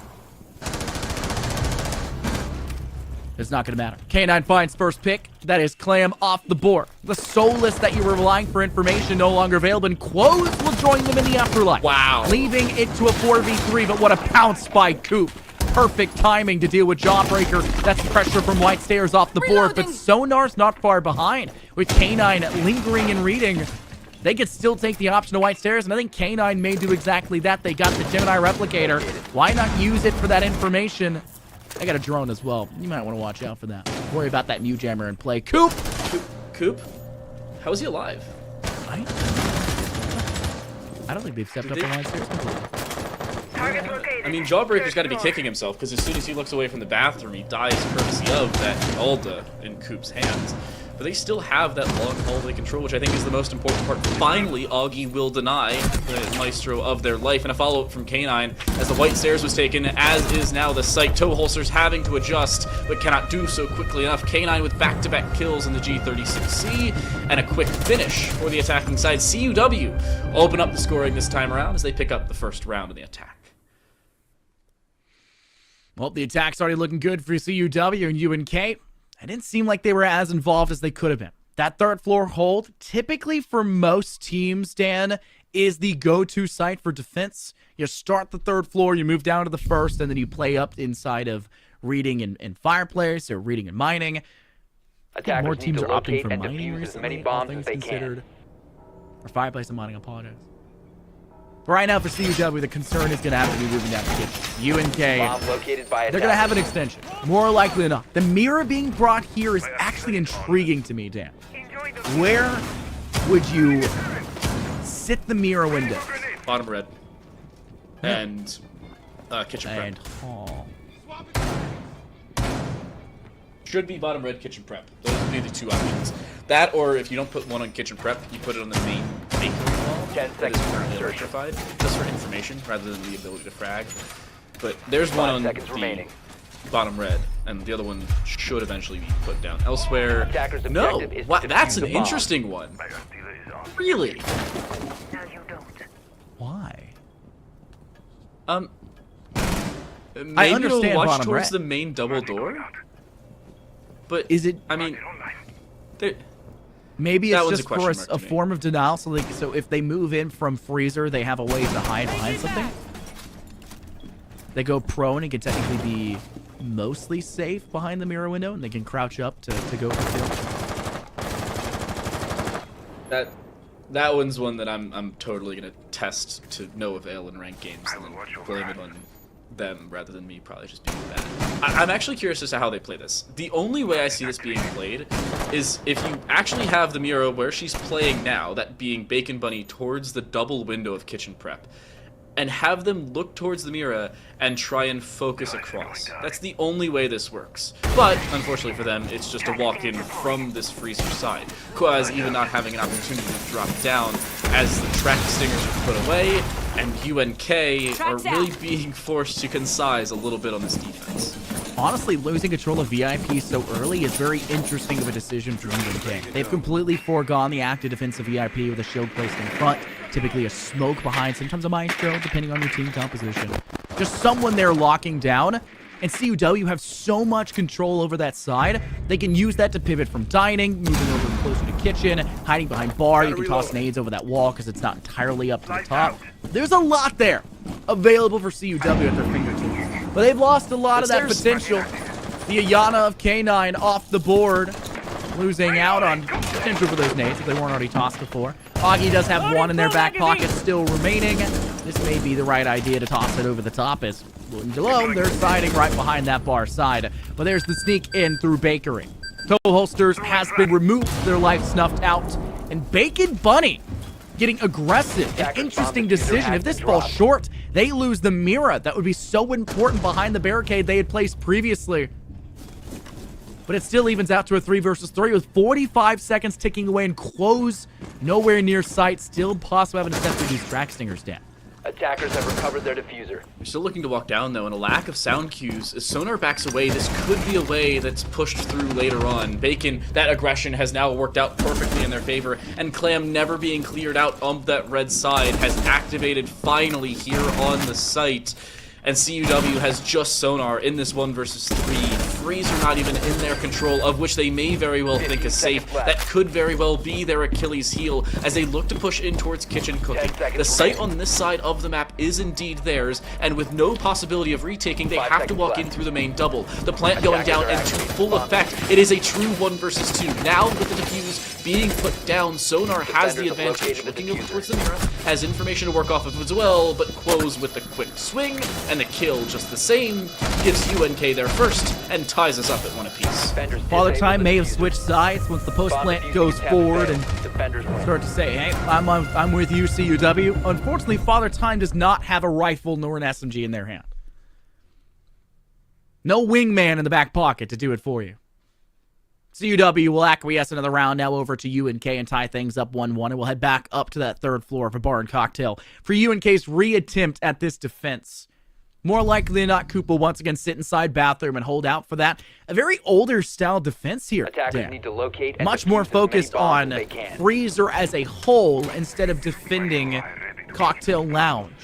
It's not going to matter. K9 finds first pick. That is Clam off the board. The soulless that you were relying for information no longer available, and Quoz will join them in the afterlife. Wow. Leaving it to a 4v3, but what a pounce by Coop. Perfect timing to deal with Jawbreaker. That's pressure from White Stairs off the board, but Sonar's not far behind. With K9 lingering and reading, they could still take the option of White Stairs, and I think K9 may do exactly that. They got the Gemini Replicator. Why not use it for that information? I got a drone as well. You might want to watch out for that. Worry about that Mew Jammer and play. Coop! Coop? How is he alive? I don't think they've stepped up on White Stairs completely. I mean, Jawbreaker's got to be kicking himself, because as soon as he looks away from the bathroom, he dies courtesy of that Alda in Coop's hands. But they still have that long hallway control, which I think is the most important part. Finally, Augie will deny the maestro of their life. And a follow-up from K9 as the White Stairs was taken, as is now the site. Toe holsters having to adjust, but cannot do so quickly enough. K9 with back-to-back kills in the G36C, and a quick finish for the attacking side. CUW open up the scoring this time around as they pick up the first round of the attack. Well, the attack's already looking good for CUW and UNK. It didn't seem like they were as involved as they could have been. That third floor hold, typically for most teams, Dan, is the go-to site for defense. You start the third floor, you move down to the first, and then you play up inside of reading and fireplace or reading and mining. I think more teams are opting for mining recently, all things considered. Or fireplace and mining, I apologize. But right now for CUW, the concern is going to have to be moving down the kitchen. UNK, they're going to have an extension. More likely enough. The mirror being brought here is actually intriguing to me, Dan. Where would you sit the mirror window? Bottom red. And kitchen prep. And hall. Should be bottom red, kitchen prep. Those would be the two options. That, or if you don't put one on kitchen prep, you put it on the main wall. 10 seconds for electrified, just for information rather than the ability to frag. But there's one on the bottom red, and the other one should eventually be put down elsewhere. No, that's an interesting one. Really? Why? Maybe I understand it'll watch bottom towards red. the main double door. But is it? I mean, maybe it's just for a a form of denial. So if they move in from freezer, they have a way to hide behind something. They go prone and can technically be mostly safe behind the mirror window, and they can crouch up to go for kill. That one's one that I'm totally gonna test to no avail in ranked games, and then blame it on them rather than me probably just being bad. I'm actually curious as to how they play this. The only way I see this being played is if you actually have the Mira where she's playing now, that being Bacon Bunny towards the double window of kitchen prep, and have them look towards the Mira and try and focus across. That's the only way this works. But, unfortunately for them, it's just a walk-in from this freezer side. Quaz even not having an opportunity to drop down as the track stingers are put away, and UNK are really being forced to concise a little bit on this defense. Honestly, losing control of VIP so early is very interesting of a decision for UNK. They've completely foregone the active defensive VIP with a shield placed in front, typically a smoke behind, sometimes a maestro, depending on your team composition. Just someone there locking down, and CUW have so much control over that side, they can use that to pivot from dining, moving over closer to kitchen, hiding behind bar. You can toss nades over that wall because it's not entirely up to the top. There's a lot there available for CUW at their fingertips. But they've lost a lot of that potential. The Ayana of K9 off the board, losing out on potential for those nades if they weren't already tossed before. Augie does have one in their back pocket still remaining. This may be the right idea to toss it over the top as below, they're siding right behind that bar side. But there's the sneak in through Bakery. Toe holsters has been removed, their life snuffed out. And Bacon Bunny getting aggressive. An interesting decision. If this falls short, they lose the Mira. That would be so important behind the barricade they had placed previously. But it still evens out to a 3 versus 3 with 45 seconds ticking away and Quoz nowhere near sight. Still possible having to step through these track stingers down. Attackers have recovered their diffuser. They're still looking to walk down, though, and a lack of sound cues. As Sonar backs away, this could be a way that's pushed through later on. Bacon, that aggression has now worked out perfectly in their favor, and Clam never being cleared out on that red side has activated finally here on the site. And CUW has just Sonar in this 1 versus 3. Freeze are not even in their control, of which they may very well think is safe. That could very well be their Achilles heel as they look to push in towards kitchen cooking. The site on this side of the map is indeed theirs, and with no possibility of retaking, they have to walk in through the main double. The plant going down into full effect. It is a true 1 versus 2. Now with the defuse being put down, Sonar has the advantage. Looking over towards the mirror, has information to work off of as well, but Quoz with the quick swing and the kill just the same gives UNK their first and ties us up at 1 apiece. Father Time may have switched sides once the post plant goes forward and start to say, hey, I'm with you, CUW. Unfortunately, Father Time does not have a rifle nor an SMG in their hand. No wingman in the back pocket to do it for you. CUW will acquiesce another round now over to UNK and tie things up 1-1, and we'll head back up to that 3rd floor of a bar and cocktail for UNK's re-attempt at this defense. More likely than not, Coop will once again sit inside bathroom and hold out for that. A very older style defense here. Attackers need to locate and much more defuse as many focused bombs on as they can. Freezer as a whole instead of defending Cocktail Lounge.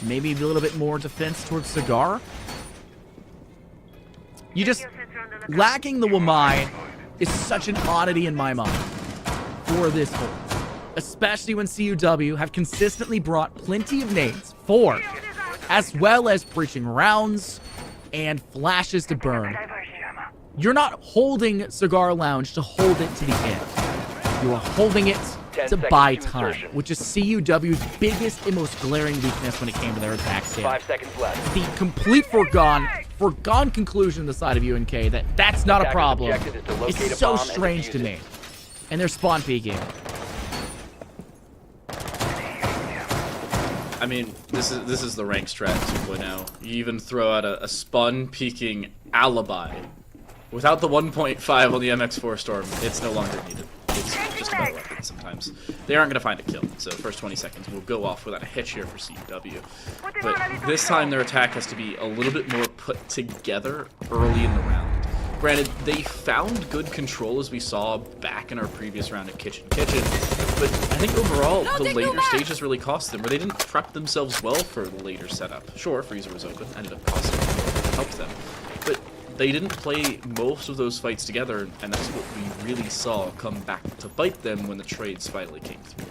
Maybe a little bit more defense towards Cigar. You just... lacking the Wamai is such an oddity in my mind for this hold. Especially when CUW have consistently brought plenty of nades for, as well as breaching rounds and flashes to burn. You're not holding Cigar Lounge to hold it to the end. You are holding it to buy time, which is CUW's biggest and most glaring weakness when it came to their attack stand. 5 seconds left. The complete foregone conclusion on the side of UNK that that's not a problem is so strange to me. And they're spawn peeking. I mean, this is the rank strat 2.0. You even throw out a spawn peeking alibi. Without the 1.5 on the MX4 Storm, it's no longer needed. It's just a better weapon sometimes. They aren't going to find a kill, so first 20 seconds will go off without a hitch here for CUW. But this time their attack has to be a little bit more put together early in the round. Granted, they found good control as we saw back in our previous round at Kitchen, but I think overall the later stages really cost them, where they didn't prep themselves well for the later setup. Sure, Freezer was open, ended up costing them, helped them, but they didn't play most of those fights together, and that's what we really saw come back to bite them when the trades finally came through.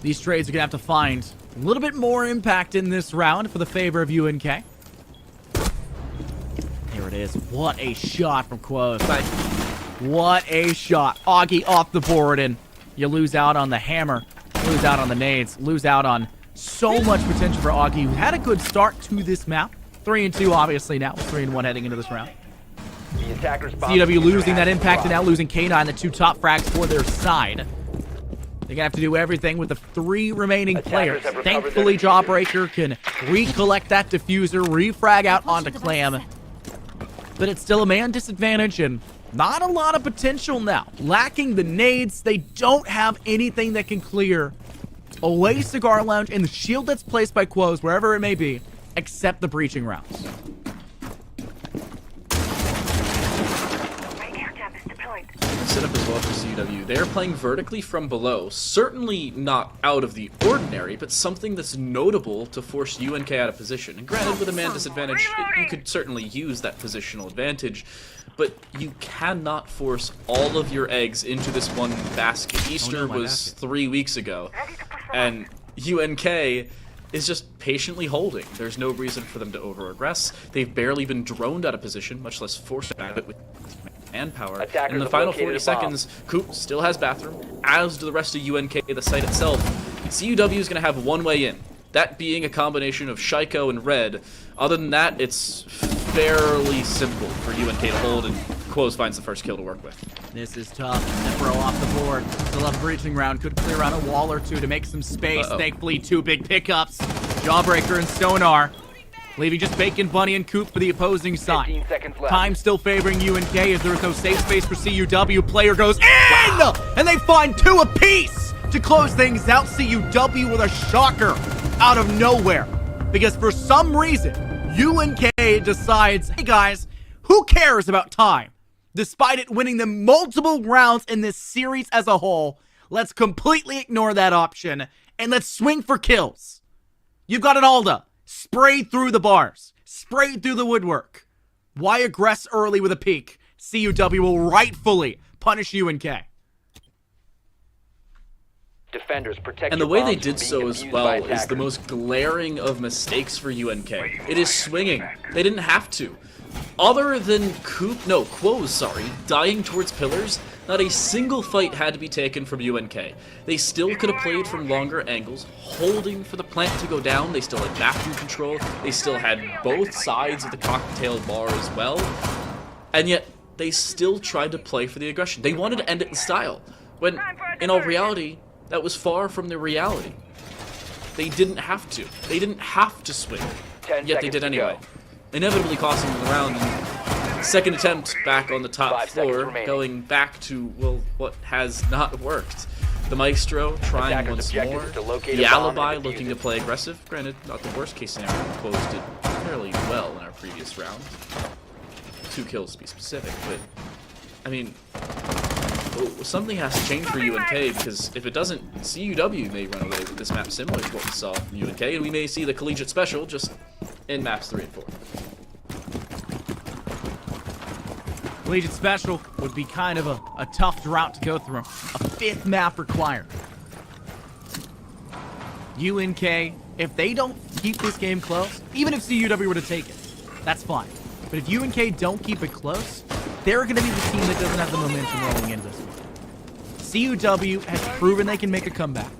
These trades are going to have to find a little bit more impact in this round for the favor of UNK. Here it is. What a shot from Quoz. What a shot. Augie off the board, and you lose out on the hammer, lose out on the nades, lose out on so much potential for Augie, who had a good start to this map. 3-2 obviously now, 3-1 heading into this round. The attackers CW losing that impact and now losing K9, the 2 top frags for their side. They're going to have to do everything with the 3 remaining players. Thankfully, Jawbreaker can recollect that diffuser, refrag out onto Clam. But it's still a man disadvantage and not a lot of potential now. Lacking the nades, they don't have anything that can clear away Cigar Lounge and the shield that's placed by Quoz, wherever it may be, except the breaching rounds. Set up as well for CUW. They're playing vertically from below. Certainly not out of the ordinary, but something that's notable to force UNK out of position. And granted, with a man disadvantage, you could certainly use that positional advantage, but you cannot force all of your eggs into this one basket. Easter was 3 weeks ago, and UNK is just patiently holding. There's no reason for them to over-aggress. They've barely been droned out of position, much less forced back with manpower. In the final 40 seconds, Coop still has bathroom, as do the rest of UNK, the site itself. CUW is going to have one way in, that being a combination of Shaiko and Red. Other than that, it's fairly simple for UNK to hold, and Quoz finds the first kill to work with. This is tough. Nepro off the board. Still have a breaching round. Could clear out a wall or two to make some space. Thankfully, 2 big pickups. Jawbreaker and Stonar, leaving just Bacon, Bunny, and Coop for the opposing side. 15 seconds left. Time still favoring UNK as there is no safe space for CUW. Player goes in! And they find 2 apiece to close things out, CUW with a shocker out of nowhere. Because for some reason, UNK decides, hey guys, who cares about time? Despite it winning them multiple rounds in this series as a whole, let's completely ignore that option and let's swing for kills. You've got an Alda sprayed through the bars, sprayed through the woodwork. Why aggress early with a peek? CUW will rightfully punish UNK. Defenders protect And the your way they bombs did from so being as abused well by is the attackers. most glaring of mistakes for UNK. It is swinging. They didn't have to. Other than Quoz, dying towards pillars, not a single fight had to be taken from UNK. They still could have played from longer angles, holding for the plant to go down. They still had bathroom control. They still had both sides of the cocktail bar as well. And yet, they still tried to play for the aggression. They wanted to end it in style, when, in all reality, that was far from the reality. They didn't have to. They didn't have to swing. 10 Yet they seconds did to anyway. go. Inevitably costing them the round. And second attempt back on the top 5 seconds floor, remaining. going back to, well, what has not worked. The Maestro trying Attackers' once objective more. is to locate The a bomb and Alibi defuse looking it. to play aggressive. Granted, not the worst case scenario. Quoz did fairly well in our previous round. 2 kills to be specific, but, I mean, something has to change for UNK, because if it doesn't, CUW may run away with this map similar to what we saw from UNK, and we may see the Collegiate Special just in maps 3 and 4. Collegiate Special would be kind of a tough route to go through. A 5th map required. UNK, if they don't keep this game close, even if CUW were to take it, that's fine. But if UNK don't keep it close, they're going to be the team that doesn't have the momentum rolling into this one. CUW has proven they can make a comeback.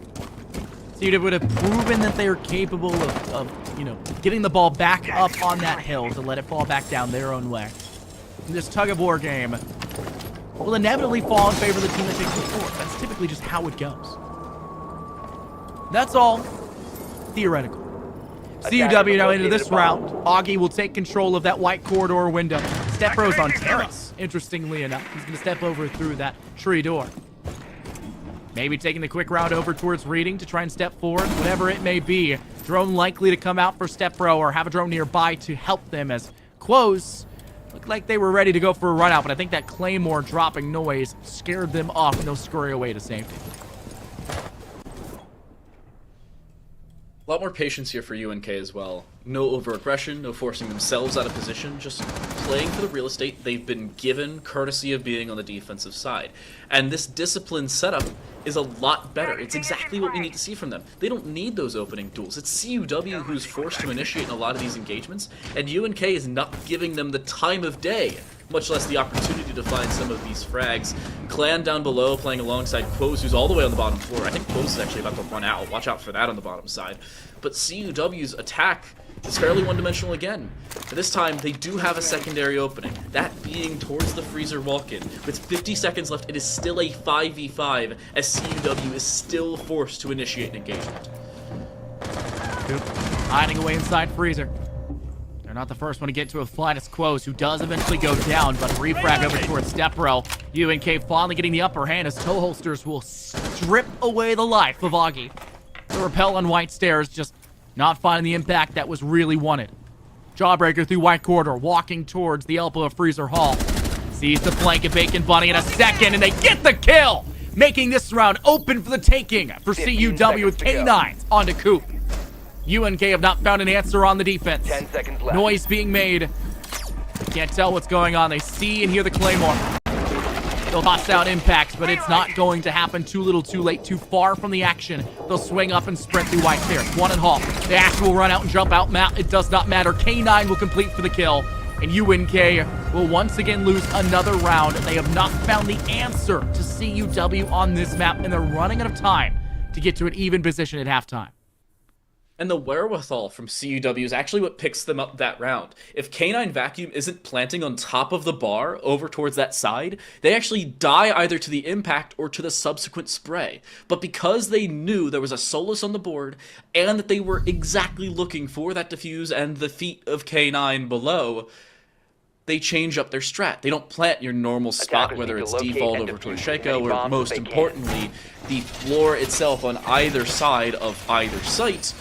CUW would have proven that they are capable of, you know, getting the ball back up on that hill to let it fall back down their own way. And this tug-of-war game will inevitably fall in favor of the team that takes the fort. That's typically just how it goes. That's all theoretical. CUW now into this round. Augie will take control of that white corridor window. Step Rose on terrace, interestingly enough. He's going to step over through that tree door. Maybe taking the quick route over towards Reading to try and step forward, whatever it may be. Drone likely to come out for Step Pro or have a drone nearby to help them, as Quoz looked like they were ready to go for a run out, but I think that Claymore dropping noise scared them off and they'll scurry away to safety. A lot more patience here for UNK as well. No over-aggression, no forcing themselves out of position, just playing for the real estate they've been given, courtesy of being on the defensive side. And this disciplined setup is a lot better. It's exactly what we need to see from them. They don't need those opening duels. It's CUW who's forced to initiate in a lot of these engagements, and UNK is not giving them the time of day, much less the opportunity to find some of these frags. Clan down below playing alongside Quoz, who's all the way on the bottom floor. I think Quoz is actually about to run out. Watch out for that on the bottom side. But CUW's attack is fairly one-dimensional again. But this time, they do have a secondary opening, that being towards the freezer walk-in. With 50 seconds left, it is still a 5v5, as CUW is still forced to initiate an engagement. Coop hiding away inside freezer. They're not the first one to get to a flight as Quoz, who does eventually go down, but refrag over towards Step Row. UNK finally getting the upper hand as toe holsters will strip away the life of Augie. The rappel on white stairs just not finding the impact that was really wanted. Jawbreaker through white corridor, walking towards the elbow of Freezer Hall. Sees the flank of Bacon Bunny in a second, and they get the kill! Making this round open for the taking for 15 CUW with seconds to go. K9s onto Coop. UNK have not found an answer on the defense. 10 seconds left. Noise being made. Can't tell what's going on. They see and hear the Claymore. They'll toss out impacts, but it's not going to happen too little, too late, too far from the action. They'll swing up and sprint through white stairs. One and Hall. The Ash will run out and jump out. It does not matter. K9 will complete for the kill. And UNK will once again lose another round. They have not found the answer to CUW on this map, and they're running out of time to get to an even position at halftime. And the wherewithal from CUW is actually what picks them up that round. If K9 Vacuum isn't planting on top of the bar over towards that side, they actually die either to the impact or to the subsequent spray. But because they knew there was a Solus on the board, and that they were exactly looking for that defuse and the feet of K9 below, they change up their strat. They don't plant your normal spot, Attackers whether need it's to locate default and over to a defuse as Shaco, many or bombs most as they can. importantly, the floor itself on either side of either site.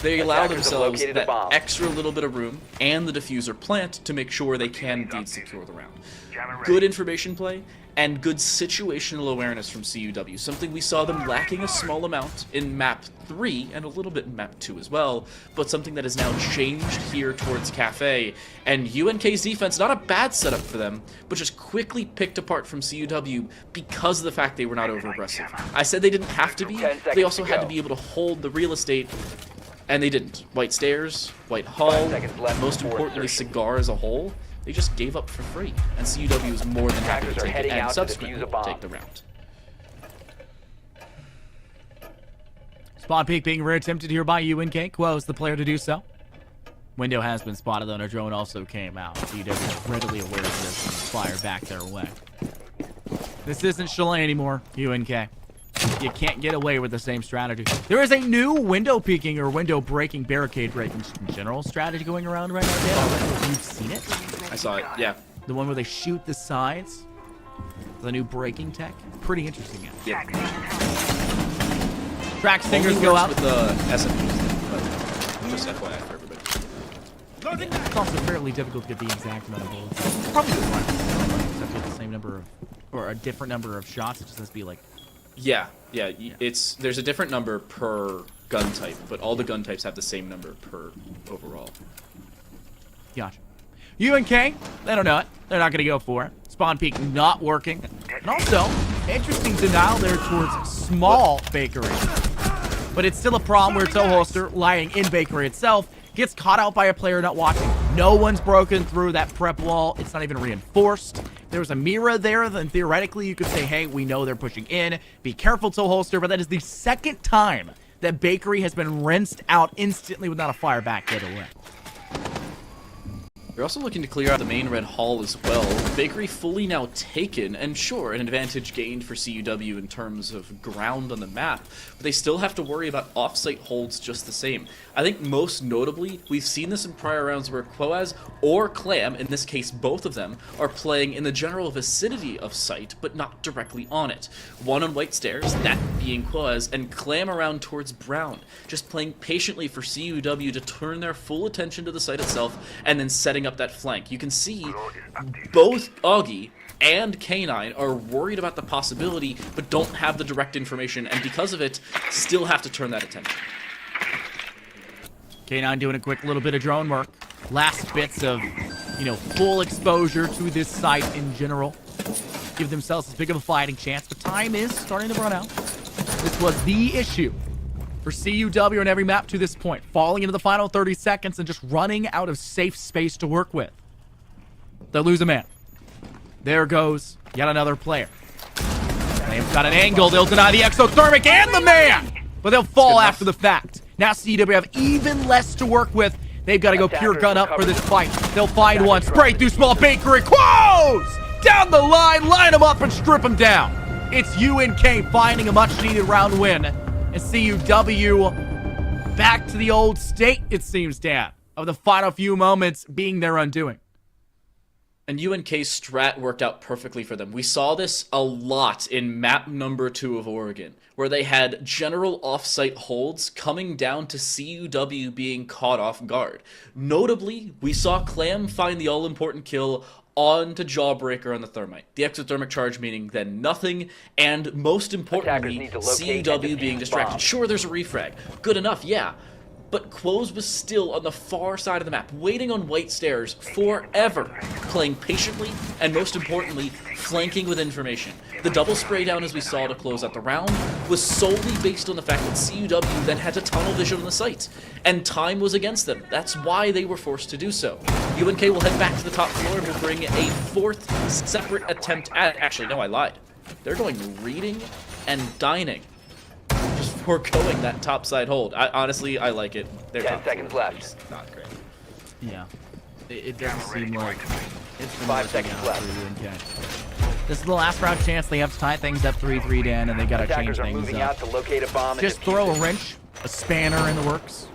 They allow Attackers have themselves located a that bomb. extra little bit of room and the diffuser plant to make sure they can indeed secure the round. Jammer Good ready. information play and good situational awareness from CUW, something we saw them lacking a small amount in map 3 and a little bit in map 2 as well, but something that has now changed here towards Cafe. And UNK's defense, not a bad setup for them, but just quickly picked apart from CUW because of the fact they were not over aggressive. I said they didn't have to be, 10 but they seconds also to had go. to be able to hold the real estate. And they didn't. White Stairs, White Hall, 5 seconds left most before importantly, insertion. Cigar as a whole, they just gave up for free. And CUW was more than happy to Attackers are take it heading and out to subsequently defuse a bomb. take the round. Spawn peek being reattempted here by UNK. Quo's the player to do so. Window has been spotted, though, and a drone also came out. CUW is readily aware of this and fire back their way. This isn't Chalet anymore, UNK. You can't get away with the same strategy. There is a new window peeking or window breaking, barricade breaking general strategy going around right now, Dan. I don't know if you've seen it. I saw it, yeah. The one where they shoot the sides. The new breaking tech. Pretty interesting. Yeah. Track stingers Only go works out. with the SMGs, but just FYI for everybody. It's also fairly difficult to get the exact amount of bullets. It's probably the one, except with the same number of, or a different number of shots. It just has to be like, Yeah, there's a different number per gun type, but all the gun types have the same number per overall. gotcha. UNK, they don't know it. They're not going to go for it. Spawn peek not working. And also, interesting denial there towards small bakery. But it's still a problem where Toe Holster, lying in bakery itself, gets caught out by a player not watching. No one's broken through that prep wall. It's not even reinforced. There was a mirror there, then theoretically you could say, hey, we know they're pushing in. Be careful, Toe Holster, but that is the second time that bakery has been rinsed out instantly without a fire back get away. They're also looking to clear out the main red hall as well. Bakery fully now taken, and sure, an advantage gained for CUW in terms of ground on the map, but they still have to worry about off-site holds just the same. I think most notably, we've seen this in prior rounds where Quoaz or Clam, in this case both of them, are playing in the general vicinity of site, but not directly on it. One on White Stairs, that being Quoaz, and Clam around towards Brown, just playing patiently for CUW to turn their full attention to the site itself, and then setting up that flank. You can see both Augie and K9 are worried about the possibility, but don't have the direct information, and because of it, still have to turn that attention. K9 doing a quick little bit of drone work. Last bits of, full exposure to this site in general. Give themselves as big of a fighting chance, but time is starting to run out. This was the issue for CUW on every map to this point. Falling into the final 30 seconds and just running out of safe space to work with. They'll lose a man. There goes yet another player. They've got an angle. They'll deny the exothermic and the man! But they'll fall after the fact. Now CUW have even less to work with. They've got to go pure gun up for this fight. They'll find one. Spray through small bakery. Quos! Down the line. Line them up and strip them down. It's UNK finding a much-needed round win. And CUW back to the old state, it seems, Dan, of the final few moments being their undoing. And UNK's strat worked out perfectly for them. We saw this a lot in map number 2 of Oregon, where they had general off-site holds coming down to CUW being caught off guard. Notably, we saw Clam find the all-important kill onto Jawbreaker on the Thermite. The exothermic charge meaning then nothing, and most importantly, need to locate and CUW being defuse distracted. bombs. Sure, there's a refrag. Good enough, yeah. But Quos was still on the far side of the map, waiting on White Stairs forever, playing patiently, and most importantly, flanking with information. The double spray down as we saw to close out the round was solely based on the fact that CUW then had to tunnel vision on the site, and time was against them. That's why they were forced to do so. UNK will head back to the top floor and will bring a fourth separate attempt at... Actually, no, I lied. They're going reading and dining. Just foregoing that topside hold. Honestly, I like it. Their 10 top seconds floor left. is not great. Yeah. It doesn't seem like it's been 5 working seconds out left. for UNK. This is the last round chance. They have to tie things up 3-3, Dan, and they got to change Attackers are things moving up. out to locate a bomb and Just defuse throw it. a wrench, a spanner in the works.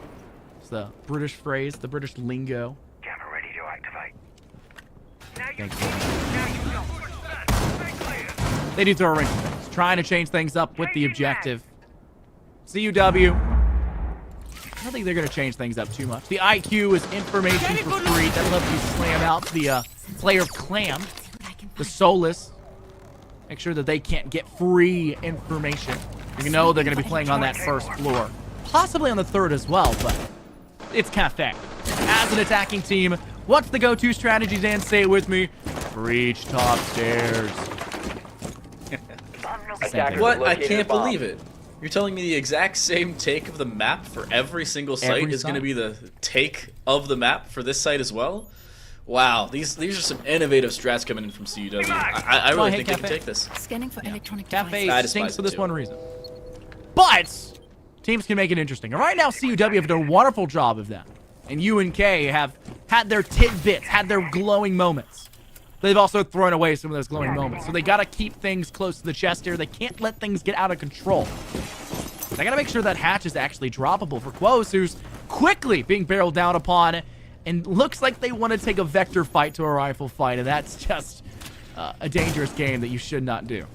It's the British phrase, the British lingo. Jammer ready to activate. Thank you. They do throw a wrench. Trying to change things up with the objective. CUW. I don't think they're going to change things up too much. The IQ is information for free. That'll help you slam out the player of Clam. The Solus. Make sure that they can't get free information. You know they're going to be playing on that first floor. Possibly on the third as well, but it's Cafe. As an attacking team, what's the go-to strategy, Dan? Say it with me. Breach top stairs. What? I can't believe it. You're telling me the exact same take of the map for every single site is going to be the take of the map for this site as well? Wow, these are some innovative strats coming in from CUW. I really think they can take this. Scanning for electronic Cafe devices. stinks for this one reason. But teams can make it interesting. And right now, CUW have done a wonderful job of that. And UNK have had their tidbits, had their glowing moments. They've also thrown away some of those glowing moments. So they got to keep things close to the chest here. They can't let things get out of control. They got to make sure that hatch is actually droppable for Quos, who's quickly being barreled down upon. And looks like they want to take a vector fight to a rifle fight. And that's just a dangerous game that you should not do.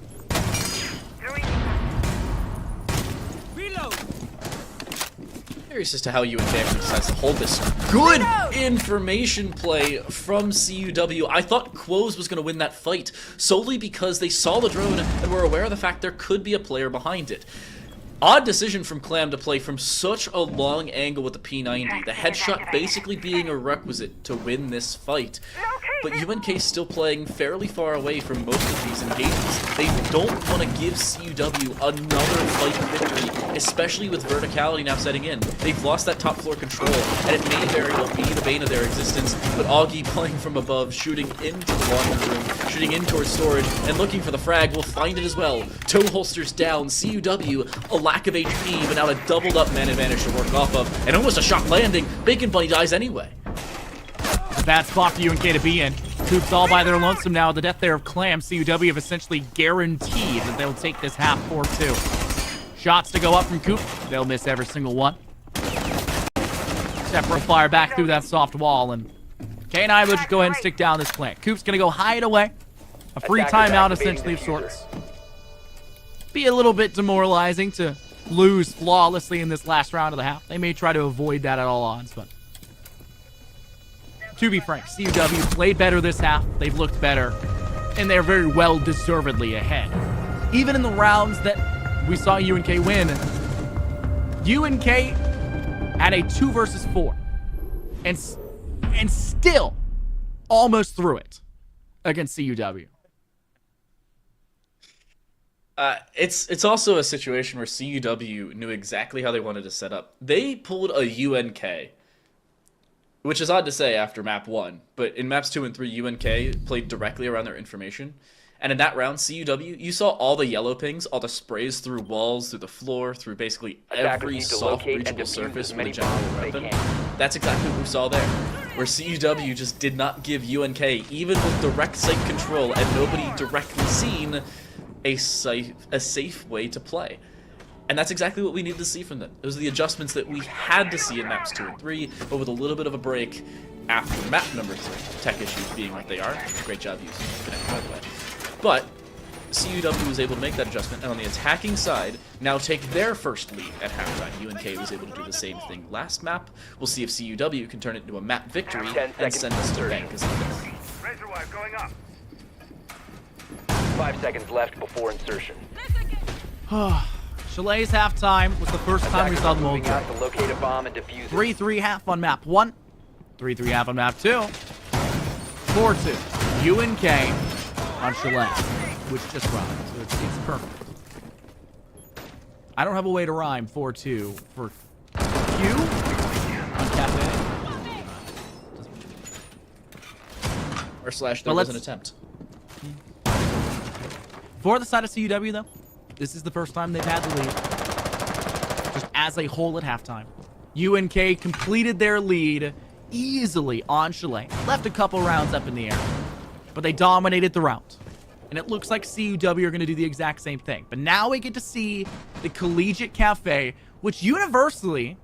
Curious as to how UNK actually decides to hold this good information play from CUW. I thought Quos was going to win that fight solely because they saw the drone and were aware of the fact there could be a player behind it. Odd decision from Clam to play from such a long angle with the P90, the headshot basically being a requisite to win this fight. But UNK still playing fairly far away from most of these engagements. They don't want to give CUW another fight victory, especially with verticality now setting in. They've lost that top floor control, and it may very well be the bane of their existence, but Augie playing from above, shooting into the laundry room, shooting in towards storage, and looking for the frag will find it as well. Toe holsters down, CUW, a lack of HP, but now a doubled up man advantage to work off of, and almost a shot landing. Bacon Bunny dies anyway. A bad spot for UNK to be in. Coops all by their lonesome now. The death there of Clam. CUW have essentially guaranteed that they'll take this half 4-2. Shots to go up from Coop. They'll miss every single one. Separate fire back through that soft wall, and K9 will just go ahead and stick down this plant. Coop's gonna go hide away. A free timeout essentially of sorts. Be a little bit demoralizing to lose flawlessly in this last round of the half. They may try to avoid that at all odds, but to be frank, CUW played better this half. They've looked better, and they're very well deservedly ahead. Even in the rounds that we saw UNK win, UNK had a 2 versus 4, and still almost threw it against CUW. It's also a situation where CUW knew exactly how they wanted to set up. They pulled a UNK, which is odd to say after map 1, but in maps 2 and 3, UNK played directly around their information. And in that round, CUW, you saw all the yellow pings, all the sprays through walls, through the floor, through basically every soft breachable surface with a general weapon. That's exactly what we saw there, where CUW just did not give UNK, even with direct sight control and nobody directly seen, a safe way to play. And that's exactly what we needed to see from them. Those are the adjustments that we had to see in maps 2 and 3, but with a little bit of a break after map number 3. Tech issues being what they are. Great job using Connect, by the way. But CUW was able to make that adjustment, and on the attacking side, now take their first lead at halftime. UNK was able to do the same thing last map. We'll see if CUW can turn it into a map victory and send us to bank as it Razor wire going up. 5 seconds left before insertion. Chalet's halftime was the first time we saw them all. Moving out to locate a bomb and defuse it. 3-3 half on map 1. 3-3 half on map 2. 4-2. UNK on Chalet, which just rhymes. So it's perfect. I don't have a way to rhyme 4-2 for Q on Cafe. or slash there was an attempt. For the side of CUW, though, this is the first time they've had the lead. Just as a whole at halftime. UNK completed their lead easily on Chalet. Left a couple rounds up in the air. But they dominated the round. And it looks like CUW are going to do the exact same thing. But now we get to see the Collegiate Cafe, which universally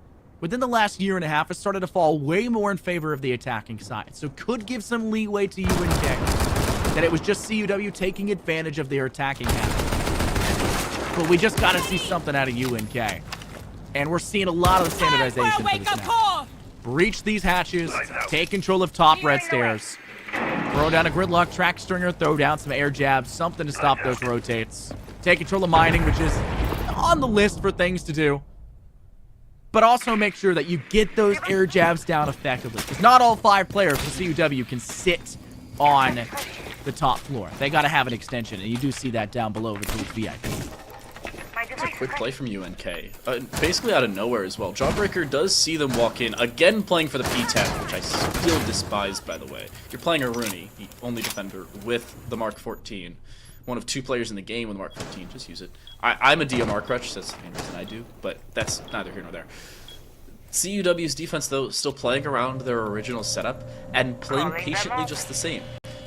within the last year and a half, has started to fall way more in favor of the attacking side. So could give some leeway to UNK that it was just CUW taking advantage of their attacking habit. But we just got to see something out of UNK. And we're seeing a lot of the standardization for this map. Breach these hatches, take control of top red stairs, throw down a gridlock track stringer, throw down some air jabs, something to stop those rotates. Take control of mining, which is on the list for things to do. But also make sure that you get those air jabs down effectively. Because not all 5 players for CUW can sit on the top floor. They got to have an extension, and you do see that down below with the VIP. It's a quick play from UNK. Basically out of nowhere as well. Jawbreaker does see them walk in, again playing for the P10, which I still despise, by the way. You're playing a Rooney, the only defender, with the Mark 14. One of 2 players in the game with the Mark 15. Just use it. I'm a DMR crutch, that's the main reason I do, but that's neither here nor there. CUW's defense, though, still playing around their original setup and playing patiently just the same.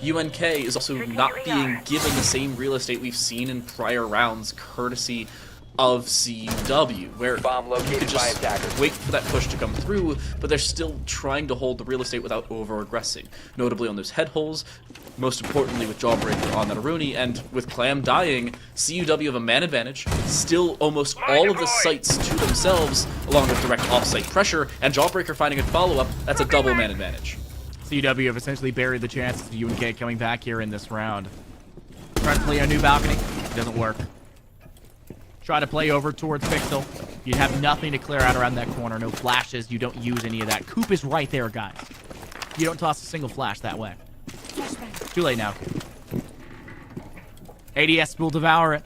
UNK is also not being given the same real estate we've seen in prior rounds, courtesy of CUW, where you could just wait for that push to come through, but they're still trying to hold the real estate without over-aggressing. Notably on those head holes, most importantly with Jawbreaker on that Aruni, and with Clam dying, CUW have a man advantage, still almost all of the sites to themselves, along with direct off-site pressure, and Jawbreaker finding a follow-up, that's a double man advantage. CUW have essentially buried the chances of UNK coming back here in this round. Try to play a new balcony, doesn't work. Try to play over towards Pixel. You have nothing to clear out around that corner. No flashes. You don't use any of that. Coop is right there, guys. You don't toss a single flash that way. Too late now. ADS will devour it.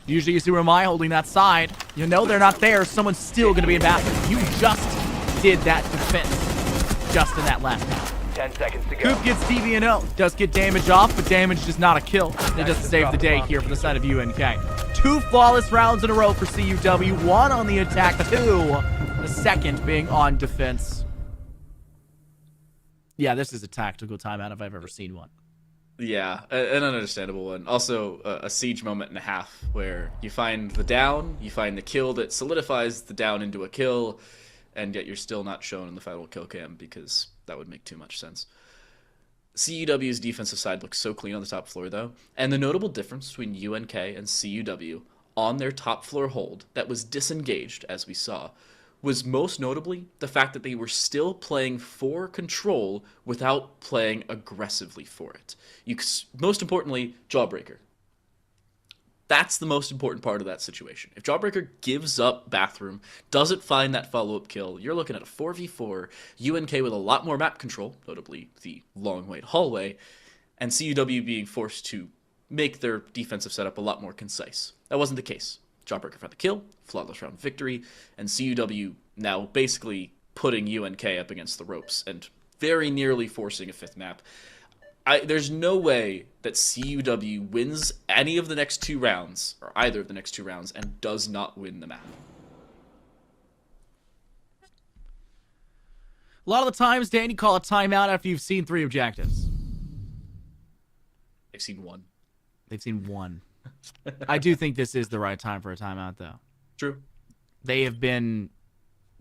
Usually you see Ramai holding that side. You know they're not there. Someone's still going to be in bathroom. You just did that defense. Just in that last round. 10 seconds to go. Coop gets DB&O. Does get damage off, but damage is not a kill. It doesn't save the day here for the side of UNK. 2 flawless rounds in a row for CUW. 1 on the attack, 2. The second being on defense. Yeah, this is a tactical timeout if I've ever seen one. Yeah, an understandable one. Also, a siege moment and a half where you find the down, you find the kill that solidifies the down into a kill, and yet you're still not shown in the final kill cam because that would make too much sense. CUW's defensive side looks so clean on the top floor, though, and the notable difference between UNK and CUW on their top floor hold that was disengaged, as we saw, was most notably the fact that they were still playing for control without playing aggressively for it. Most importantly, Jawbreaker. That's the most important part of that situation. If Jawbreaker gives up bathroom, doesn't find that follow-up kill, you're looking at a 4v4, UNK with a lot more map control, notably the long white hallway, and CUW being forced to make their defensive setup a lot more concise. That wasn't the case. Jawbreaker found the kill, flawless round victory, and CUW now basically putting UNK up against the ropes and very nearly forcing a 5th map. There's no way that CUW wins any of the next 2 rounds, or either of the next 2 rounds, and does not win the map. A lot of the times, Dan, you call a timeout after you've seen 3 objectives. They've seen 1. They've seen 1. I do think this is the right time for a timeout, though. True. They have been,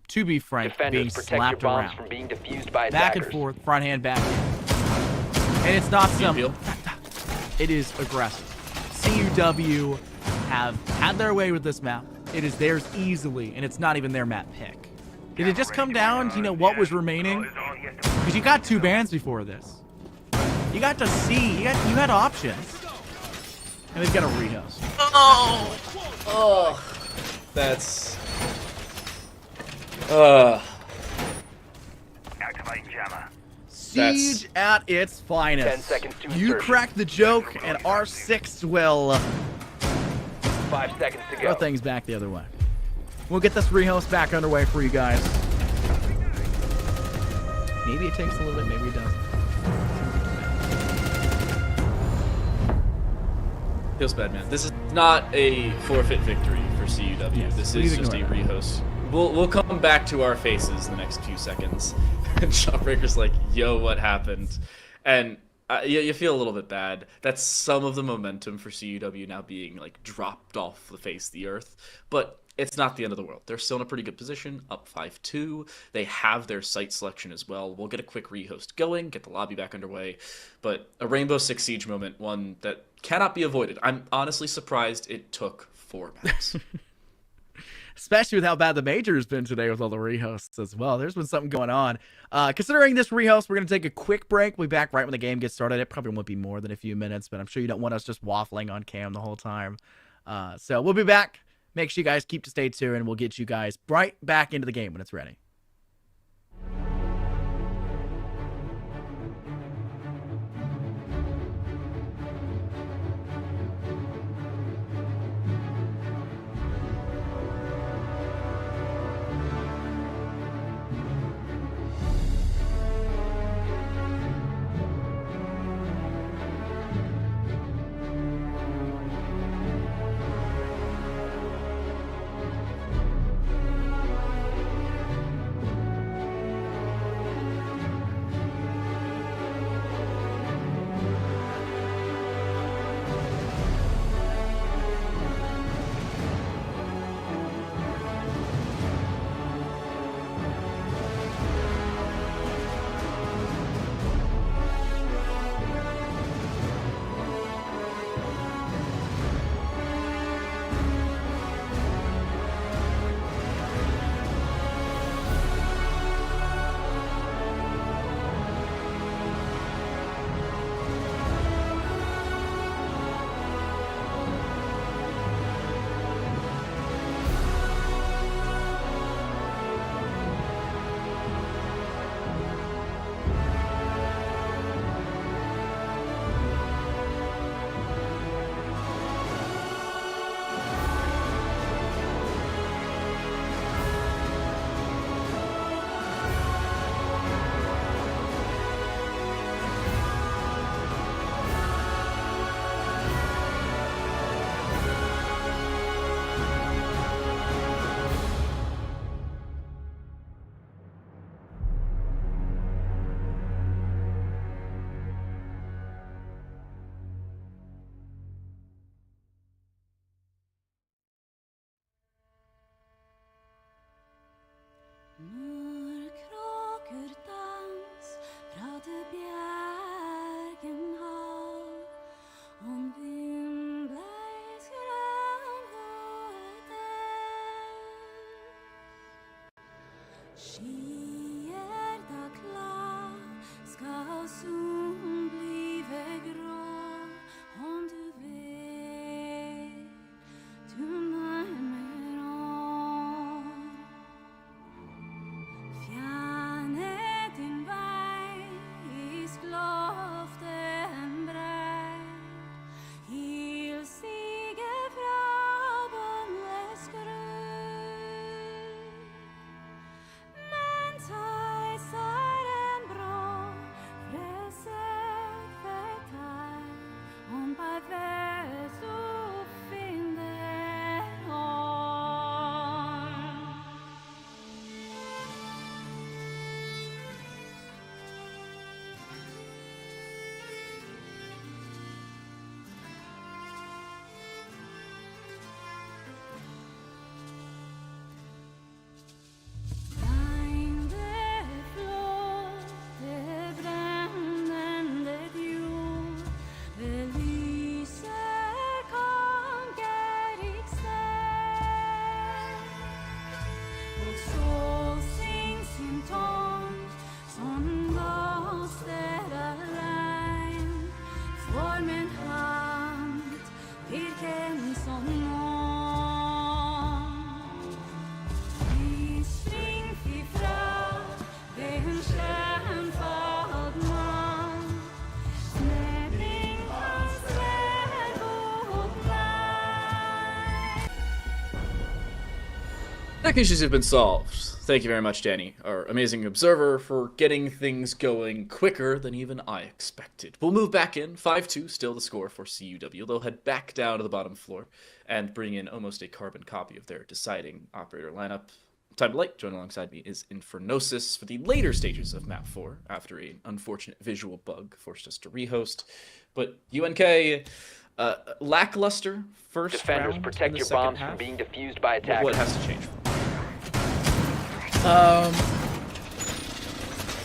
to be frank, Defenders, being protect slapped your bombs around. from being defused by Back attackers. and forth, front hand, back hand. And it's not simple. Appeal. It is aggressive. CUW have had their way with this map. It is theirs easily, and it's not even their map pick. Did it just come down to, what was remaining? Because you got 2 bans before this. You got to see. You had options. And they've got a rehost. Oh, that's... Activate jammer. Siege at its finest. 10 seconds to You insertion. cracked the joke, and our 6th will 5 seconds to throw go. things back the other way. We'll get this rehost back underway for you guys. Maybe it takes a little bit, maybe it doesn't. Feels bad, man. This is not a forfeit victory for CUW. Yes, this please is just a ignore that. rehost. We'll come back to our faces the next few seconds. And Jawbreaker's like, yo, what happened? And You feel a little bit bad. That's some of the momentum for CUW now being like dropped off the face of the earth, but it's not the end of the world. They're still in a pretty good position, up 5-2. They have their site selection as well. We'll get a quick rehost going, get the lobby back underway, but a Rainbow Six Siege moment, one that cannot be avoided. I'm honestly surprised it took 4 maps. Especially with how bad the major has been today with all the rehosts as well. There's been something going on. Considering this rehost, we're going to take a quick break. We'll be back right when the game gets started. It probably won't be more than a few minutes, but I'm sure you don't want us just waffling on cam the whole time. So we'll be back. Make sure you guys keep to stay tuned, and we'll get you guys right back into the game when it's ready. Tech issues have been solved. Thank you very much, Danny, our amazing observer, for getting things going quicker than even I expected. We'll move back in. 5-2, still the score for CUW. They'll head back down to the bottom floor and bring in almost a carbon copy of their deciding operator lineup. Time to Light. Joining alongside me is Infernosis for the later stages of Map 4 after an unfortunate visual bug forced us to rehost. But UNK, lackluster first Defenders, round protect in the your second bombs half. from being defused by attackers. What has to change?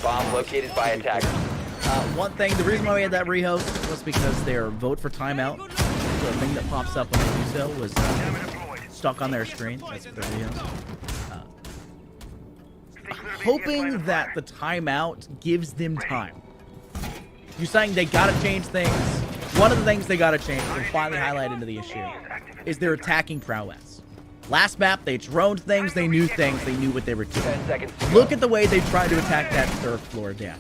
Bomb located by attackers. One thing, the reason why we had that rehost was because their vote for timeout, the thing that pops up when they do so, was stuck on their screen. That's what their rehost. Hoping that the timeout gives them time. You're saying they gotta change things. One of the things they gotta change, and finally highlight into the issue, is their attacking prowess. Last map, they droned things, they knew what they were doing. 10 seconds to go. Look at the way they tried to attack that third floor down.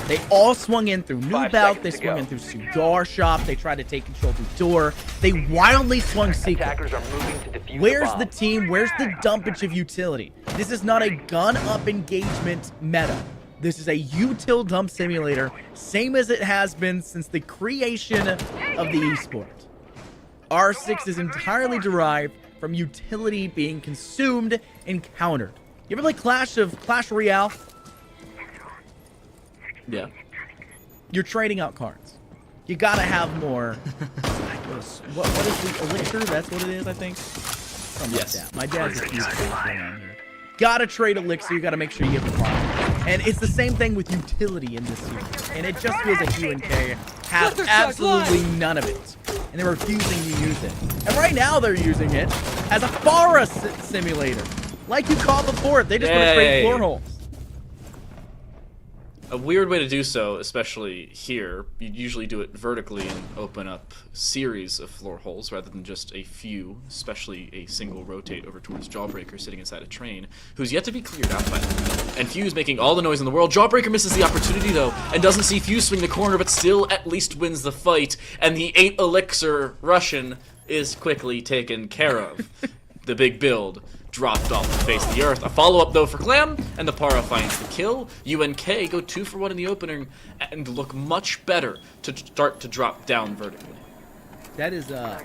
They all swung in through New 5 Belt, they seconds to swung go. in through Cigar Shop, they tried to take control through Door, they wildly swung Secret. Attackers are moving to defuse Where's the the bomb. team? Where's the dumpage of utility? This is not a gun-up engagement meta. This is a util dump simulator, same as it has been since the creation of the esport. R6 is entirely derived from utility being consumed and countered. You ever play Clash Royale? Yeah. You're trading out cards. You gotta have more. what is the elixir? That's what it is, I think. Something Yes. like that. My dad's a huge fan around here. Gotta trade elixir. You gotta make sure you get the profit. And it's the same thing with utility in this series. And it just feels like UNK have absolutely none of it. And they're refusing to use it. And right now they're using it as a FARA simulator. Like you called before, they just want to trade Yay. floor holes. A weird way to do so, especially here, you'd usually do it vertically and open up series of floor holes rather than just a few, especially a single rotate over towards Jawbreaker sitting inside a train, who's yet to be cleared out by them. And Fuse making all the noise in the world. Jawbreaker misses the opportunity though, and doesn't see Fuse swing the corner, but still at least wins the fight, and the 8 Elixir Russian is quickly taken care of. The big build dropped off the face of the earth. A follow-up, though, for Clam, and the Para finds the kill. UNK go 2 for 1 in the opening and look much better to start to drop down vertically. That is a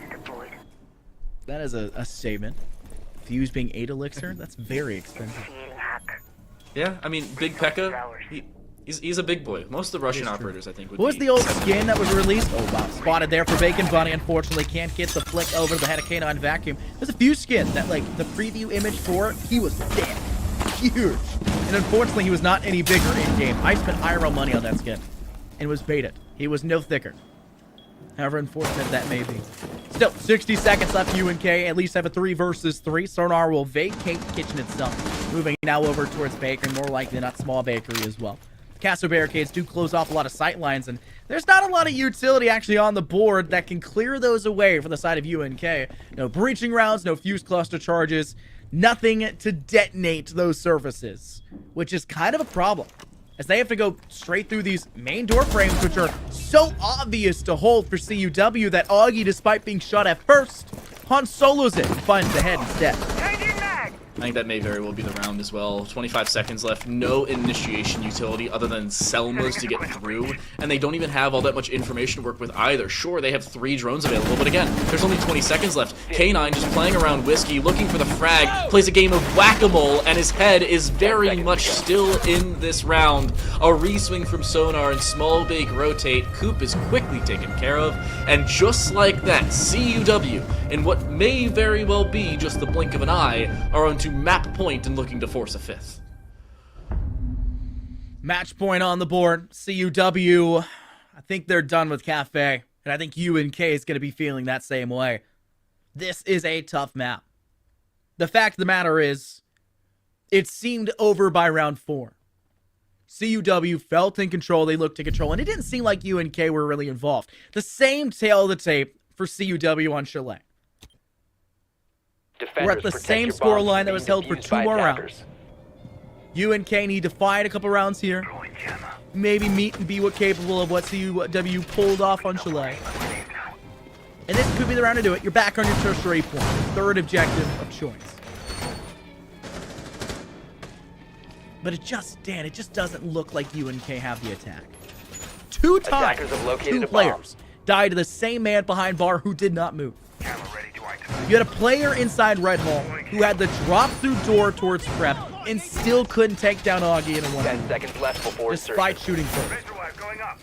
statement. Fuse being 8 elixir, that's very expensive. Yeah, I mean, Big Pekka, he's a big boy. Most of the Russian operators, I think, would What was be the old 7. skin that was released? Oh wow, spotted there for Bacon Bunny. Unfortunately, can't get the flick over the head of Canine Vacuum. There's a few skins that, like, the preview image for it, he was big, huge, and unfortunately, he was not any bigger in game. I spent IRL money on that skin, and was baited. He was no thicker. However unfortunate that may be. Still, 60 seconds left. UNK at least have a 3 versus 3. Sonar will vacate the kitchen itself, moving now over towards Bakery, more likely than not small bakery as well. Castle barricades do close off a lot of sight lines, and there's not a lot of utility actually on the board that can clear those away for the side of UNK. No breaching rounds, no fuse cluster charges, nothing to detonate those surfaces, which is kind of a problem, as they have to go straight through these main door frames, which are so obvious to hold for CUW that Augie, despite being shot at first, Han Solo's it and finds the head instead. I think that may very well be the round as well. 25 seconds left. No initiation utility other than Selma's to get through. And they don't even have all that much information to work with either. Sure, they have 3 drones available, but again, there's only 20 seconds left. K9 just playing around Whiskey, looking for the frag, plays a game of whack-a-mole, and his head is very much still in this round. A re-swing from Sonar and small big rotate. Coop is quickly taken care of. And just like that, CUW, in what may very well be just the blink of an eye, are on to map point and looking to force a 5th. Match point on the board. CUW, I think they're done with Cafe, and I think UNK is going to be feeling that same way. This is a tough map. The fact of the matter is, it seemed over by round 4. CUW felt in control, they looked in control, and it didn't seem like UNK were really involved. The same tail of the tape for CUW on Chalet. We're at the same score line that was held for 2 more rounds. UNK need to fight a couple rounds here. Maybe meet and be capable of what CUW pulled off on Chalet. And this could be the round to do it. You're back on your tertiary point. Third objective of choice. But it just doesn't look like UNK have the attack. 2 times, Attackers have located 2 a bomb. players died to the same man behind bar who did not move. You had a player inside Red Hall who had the drop-through door towards Prep and still couldn't take down Augie in a 1v1. 10 seconds left before Despite insertion. shooting first. Razor wire going up.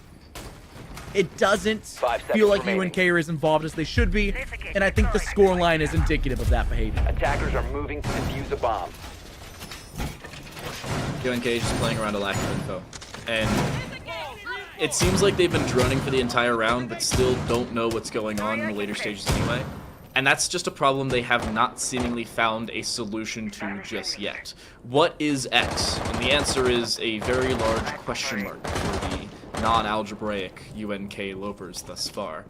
It doesn't 5 seconds feel like remaining. UNK are as involved as they should be, and I think the scoreline is indicative of that behavior. Attackers are moving to defuse a bomb. UNK is just playing around a lack of info. And it seems like they've been droning for the entire round, but still don't know what's going on in the later stages anyway. And that's just a problem they have not seemingly found a solution to just yet. What is X? And the answer is a very large question mark for the non-algebraic UNK Lopers thus far.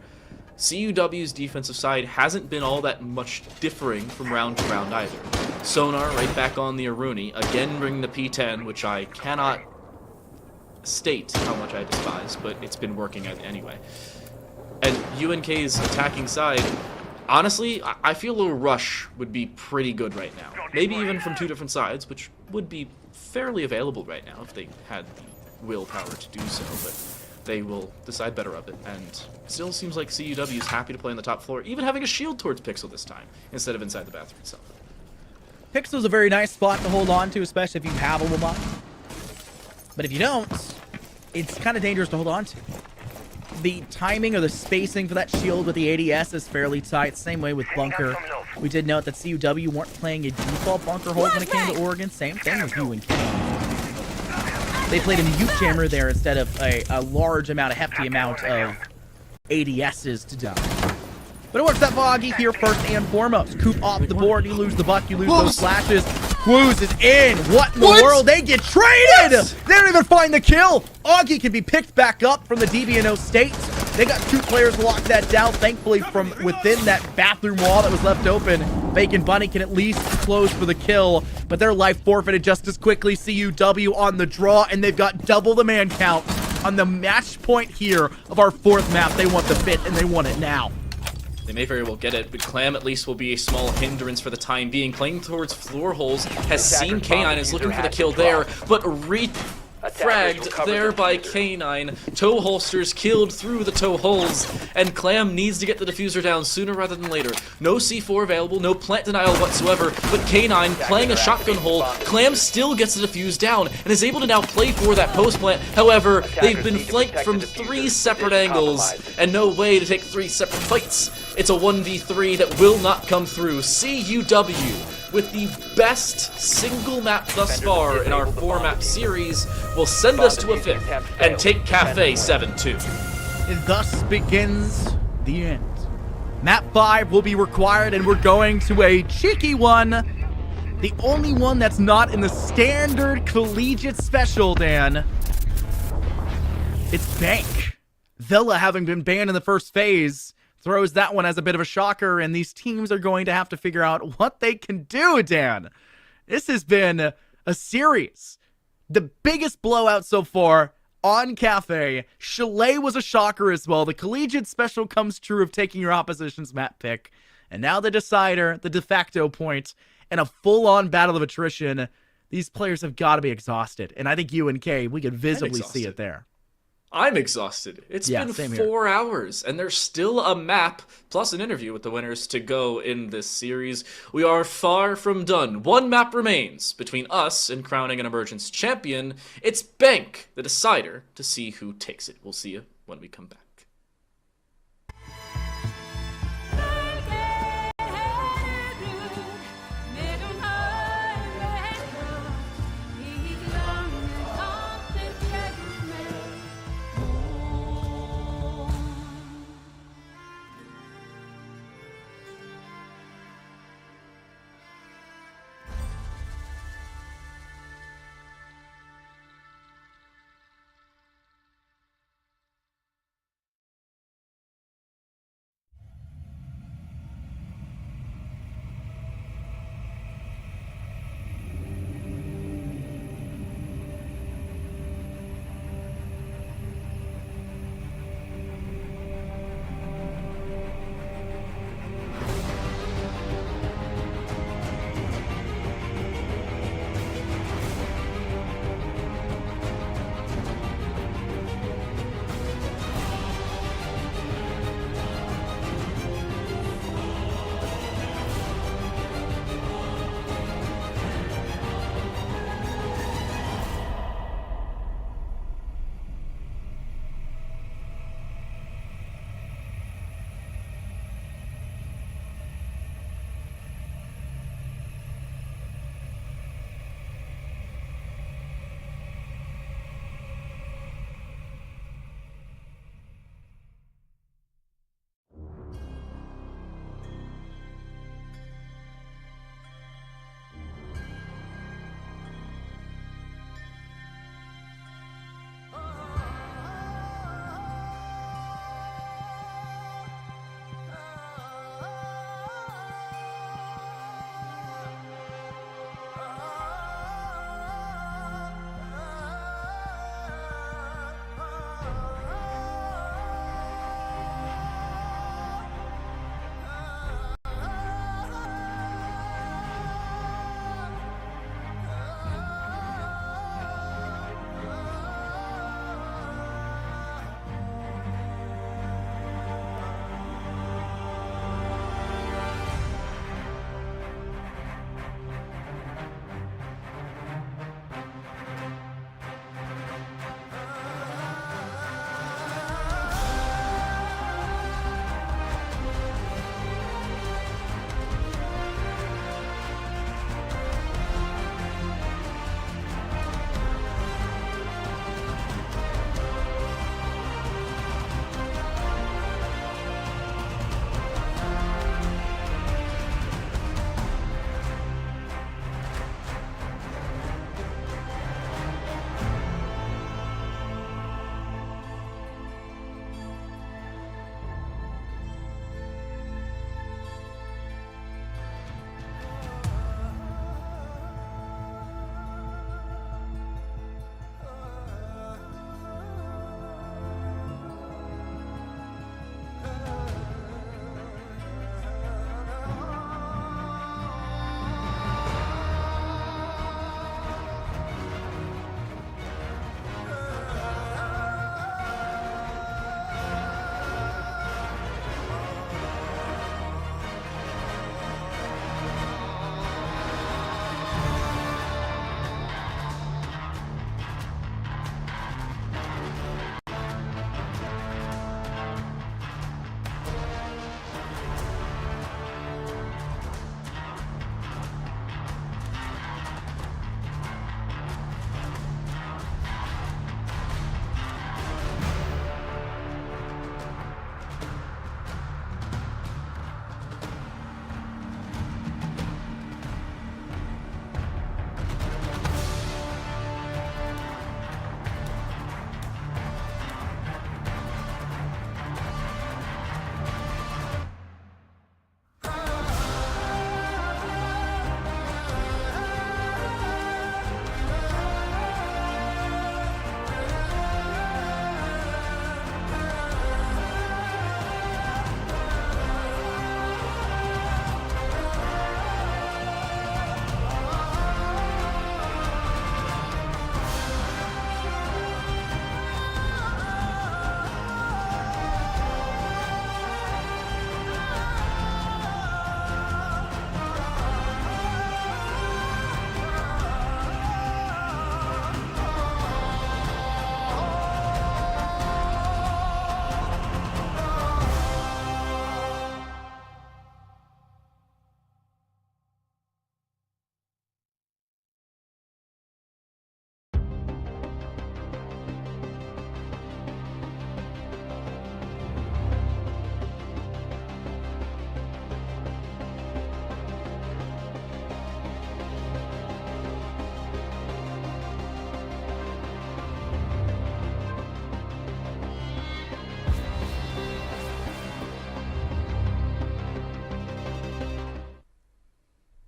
CUW's defensive side hasn't been all that much differing from round to round either. Sonar right back on the Aruni, again bringing the P10, which I cannot state how much I despise, but it's been working out anyway. And UNK's attacking side, honestly, I feel a rush would be pretty good right now. Maybe even from two different sides, which would be fairly available right now if they had the willpower to do so, but they will decide better of it. And still seems like CUW is happy to play on the top floor, even having a shield towards Pixel this time, instead of inside the bathroom itself. Pixel's a very nice spot to hold on to, especially if you have a Womani. But if you don't, it's kind of dangerous to hold on to. The timing or the spacing for that shield with the ADS is fairly tight. Same way with Bunker. We did note that CUW weren't playing a default Bunker hold when it came to Oregon. Same thing with UNK. They played a mute jammer there instead of a large amount, a hefty amount of ADSs to done. But it works out for Augie here first and foremost. Coop off the board, you lose the buck, you lose those flashes. Woos is in. What in the world? They get traded! They don't even find the kill! Augie can be picked back up from the DBNO state. They got 2 players to lock that down, thankfully, from within that bathroom wall that was left open. Bacon Bunny can at least close for the kill, but their life forfeited just as quickly. CUW on the draw, and they've got double the man count on the match point here of our 4th map. They want the fit, and they want it now. They may very well get it, but Clam at least will be a small hindrance for the time being. Playing towards floor holes, has seen K9, is looking for the kill there, but fragged there by K9. Toe holsters killed through the toe holes, and Clam needs to get the diffuser down sooner rather than later. No C4 available, no plant denial whatsoever, but K9 playing a shotgun hole. Clam still gets the defuse down and is able to now play for that post plant. However, they've been flanked from 3 separate angles and no way to take 3 separate fights. It's a 1v3 that will not come through. CUW, with the best single map thus far in our 4-map series, will send us to a 5th and take Cafe 7-2. And thus begins the end. Map 5 will be required, and we're going to a cheeky one. The only one that's not in the standard collegiate special, Dan. It's Bank. Villa, having been banned in the first phase, throws that one as a bit of a shocker, and these teams are going to have to figure out what they can do, Dan. This has been a series. The biggest blowout so far on Cafe. Chalet was a shocker as well. The collegiate special comes true of taking your opposition's map pick. And now the decider, the de facto point, and a full-on battle of attrition. These players have got to be exhausted. And I think UNK, we could visibly see it there. I'm exhausted. It's been 4 hours, and there's still a map, plus an interview with the winners to go in this series. We are far from done. 1 map remains between us and crowning an Emergence champion. It's Bank, the decider, to see who takes it. We'll see you when we come back.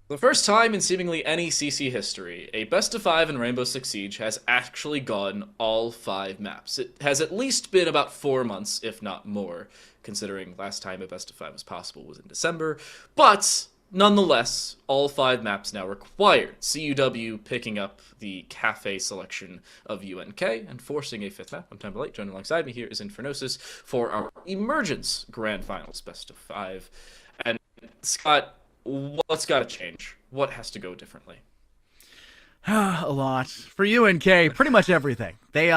The first time in seemingly NECC history, a best of 5 in Rainbow Six Siege has actually gone all 5 maps. It has at least been about 4 months, if not more, considering last time a best of 5 was possible was in December. But nonetheless, all 5 maps now required. CUW picking up the cafe selection of UNK and forcing a 5th map. I'm Time to Light. Joining alongside me here is Infernosis for our Emergence Grand Finals best of 5. And Scott, what's got to change? What has to go differently? A lot. For UNK, pretty much everything. They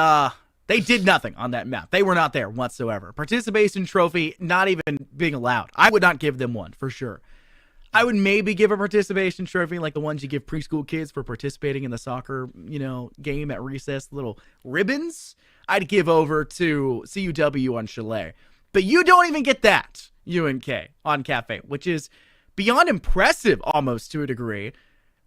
did nothing on that map. They were not there whatsoever. Participation trophy not even being allowed. I would not give them one, for sure. I would maybe give a participation trophy like the ones you give preschool kids for participating in the soccer, game at recess, little ribbons. I'd give over to CUW on Chalet. But you don't even get that, UNK, on Cafe, which is beyond impressive almost to a degree.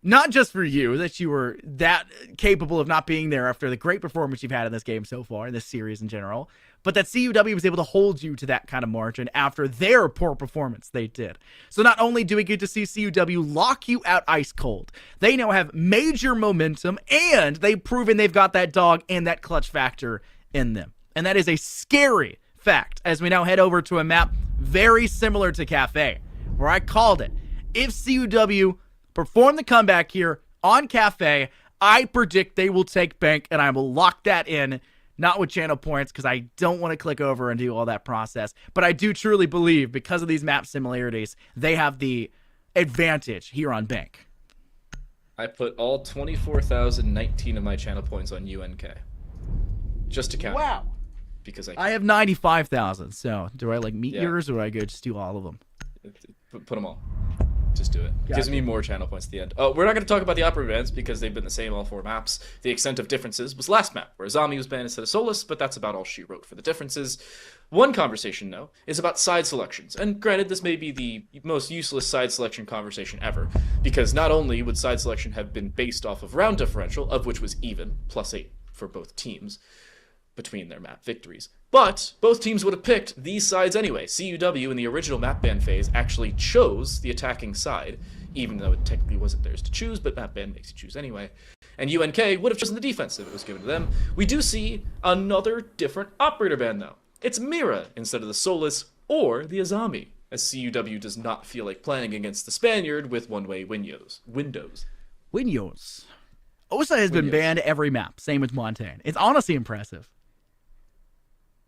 Not just for you, that you were that capable of not being there after the great performance you've had in this game so far, in this series in general, but that CUW was able to hold you to that kind of margin after their poor performance they did. So not only do we get to see CUW lock you out ice cold, they now have major momentum, and they've proven they've got that dog and that clutch factor in them. And that is a scary fact as we now head over to a map very similar to Cafe, where I called it. If CUW perform the comeback here on Cafe, I predict they will take bank, and I will lock that in, not with channel points, because I don't want to click over and do all that process. But I do truly believe, because of these map similarities, they have the advantage here on bank. I put all 24,019 of my channel points on UNK. Just to count. Wow. Because I have 95,000, so do I meet Yeah. yours, or do I go just do all of them? Put them all. Just do it. Gives me more channel points at the end. We're not going to talk about the opera bands because they've been the same all 4 maps. The extent of differences was last map, where Zombie was banned instead of Solus, but that's about all she wrote for the differences. One conversation, though, is about side selections. And granted, this may be the most useless side selection conversation ever, because not only would side selection have been based off of round differential, of which was even, +8 for both teams, between their map victories. But both teams would have picked these sides anyway. CUW in the original map ban phase actually chose the attacking side, even though it technically wasn't theirs to choose, but map ban makes you choose anyway. And UNK would have chosen the defense if it was given to them. We do see another different operator ban though. It's Mira instead of the Solus or the Azami, as CUW does not feel like playing against the Spaniard with one-way windows. Windows. Osa has been banned every map, same with Montaigne. It's honestly impressive.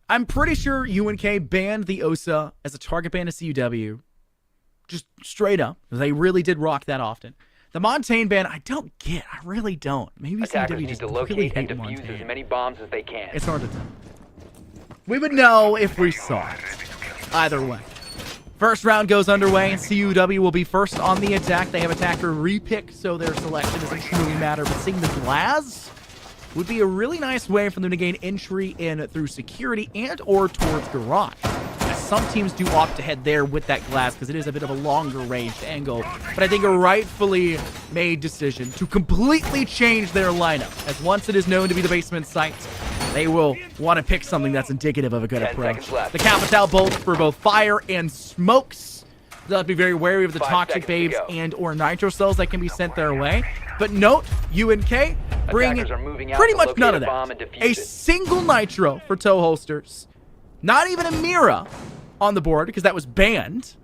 I'm pretty sure UNK banned the Osa as a target ban to CUW. Just straight up. They really did rock that often. The Montaigne ban, I don't get. I really don't. Maybe Attackers CUW need just to really locate and hate defuse Montaigne. as many bombs as they can. It's hard to tell. We would know if we saw it. Either way. First round goes underway, and CUW will be first on the attack. They have attacker repick, so their selection doesn't truly matter. But seeing the glass would be a really nice way for them to gain entry in through security and or towards garage. As some teams do opt to head there with that glass because it is a bit of a longer ranged angle. But I think a rightfully made decision to completely change their lineup, as once it is known to be the basement site, they will want to pick something that's indicative of a good 10 approach. seconds left. The Capital bolts for both fire and smokes. They'll have to be very wary of the 5 toxic seconds to babes go. and or nitro cells that can be sent their way. But note, UNK bring Attackers are moving out pretty to much locate none a of bomb that. and defuse A it. single nitro for toe holsters. Not even a Mira on the board because that was banned.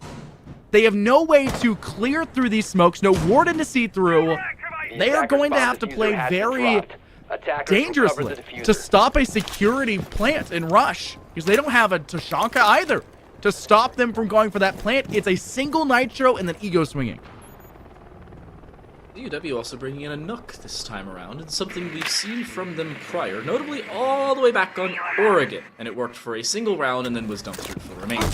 They have no way to clear through these smokes, no warden to see through. They are Attacker's going to bomb have to diffuser play has been very dropped. Attackers dangerously recover the diffuser. to stop a security plant and rush, because they don't have a Tashanka either to stop them from going for that plant. It's a single nitro and then ego swinging. CUW also bringing in a NUC this time around, and something we've seen from them prior, notably all the way back on Oregon, and it worked for a single round and then was dumpstered for the remainder.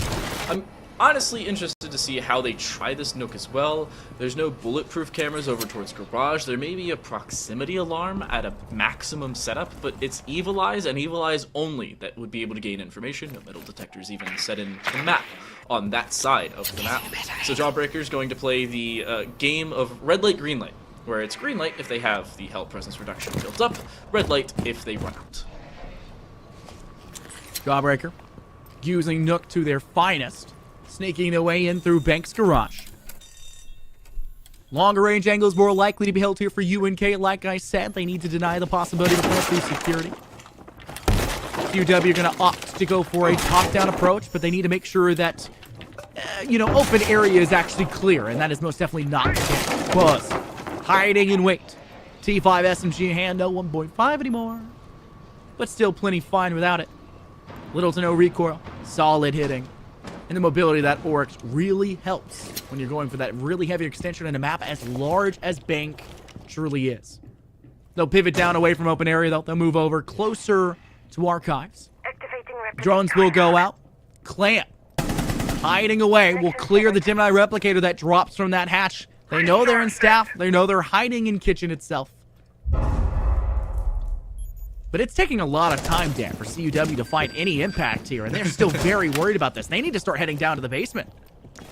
I'm honestly interested to see how they try this NUC as well. There's no bulletproof cameras over towards garage. There may be a proximity alarm at a maximum setup, but it's Evil Eyes and Evil Eyes only that would be able to gain information. No metal detectors even set in the map on that side of the map. So Jawbreaker's going to play the game of red light, green light, where it's green light if they have the hell presence reduction built up, red light if they run out. Jawbreaker using Nook to their finest, sneaking their way in through Bank's garage. Longer range angles more likely to be held here for UNK. Like I said, they need to deny the possibility of plant through security. UW are going to opt to go for a top-down approach, but they need to make sure that, open area is actually clear, and that is most definitely not the case. Because hiding in wait. T5 SMG in hand, no 1.5 anymore. But still plenty fine without it. Little to no recoil, solid hitting. And the mobility of that Oryx really helps when you're going for that really heavy extension in a map as large as Bank truly is. They'll pivot down away from open area, though. They'll move over closer to archives. Drones will go out. Clamp, hiding away, will clear the Gemini replicator that drops from that hatch. They know they're in staff. They know they're hiding in kitchen itself. But it's taking a lot of time, Dan, for CUW to find any impact here, and they're still very worried about this. They need to start heading down to the basement.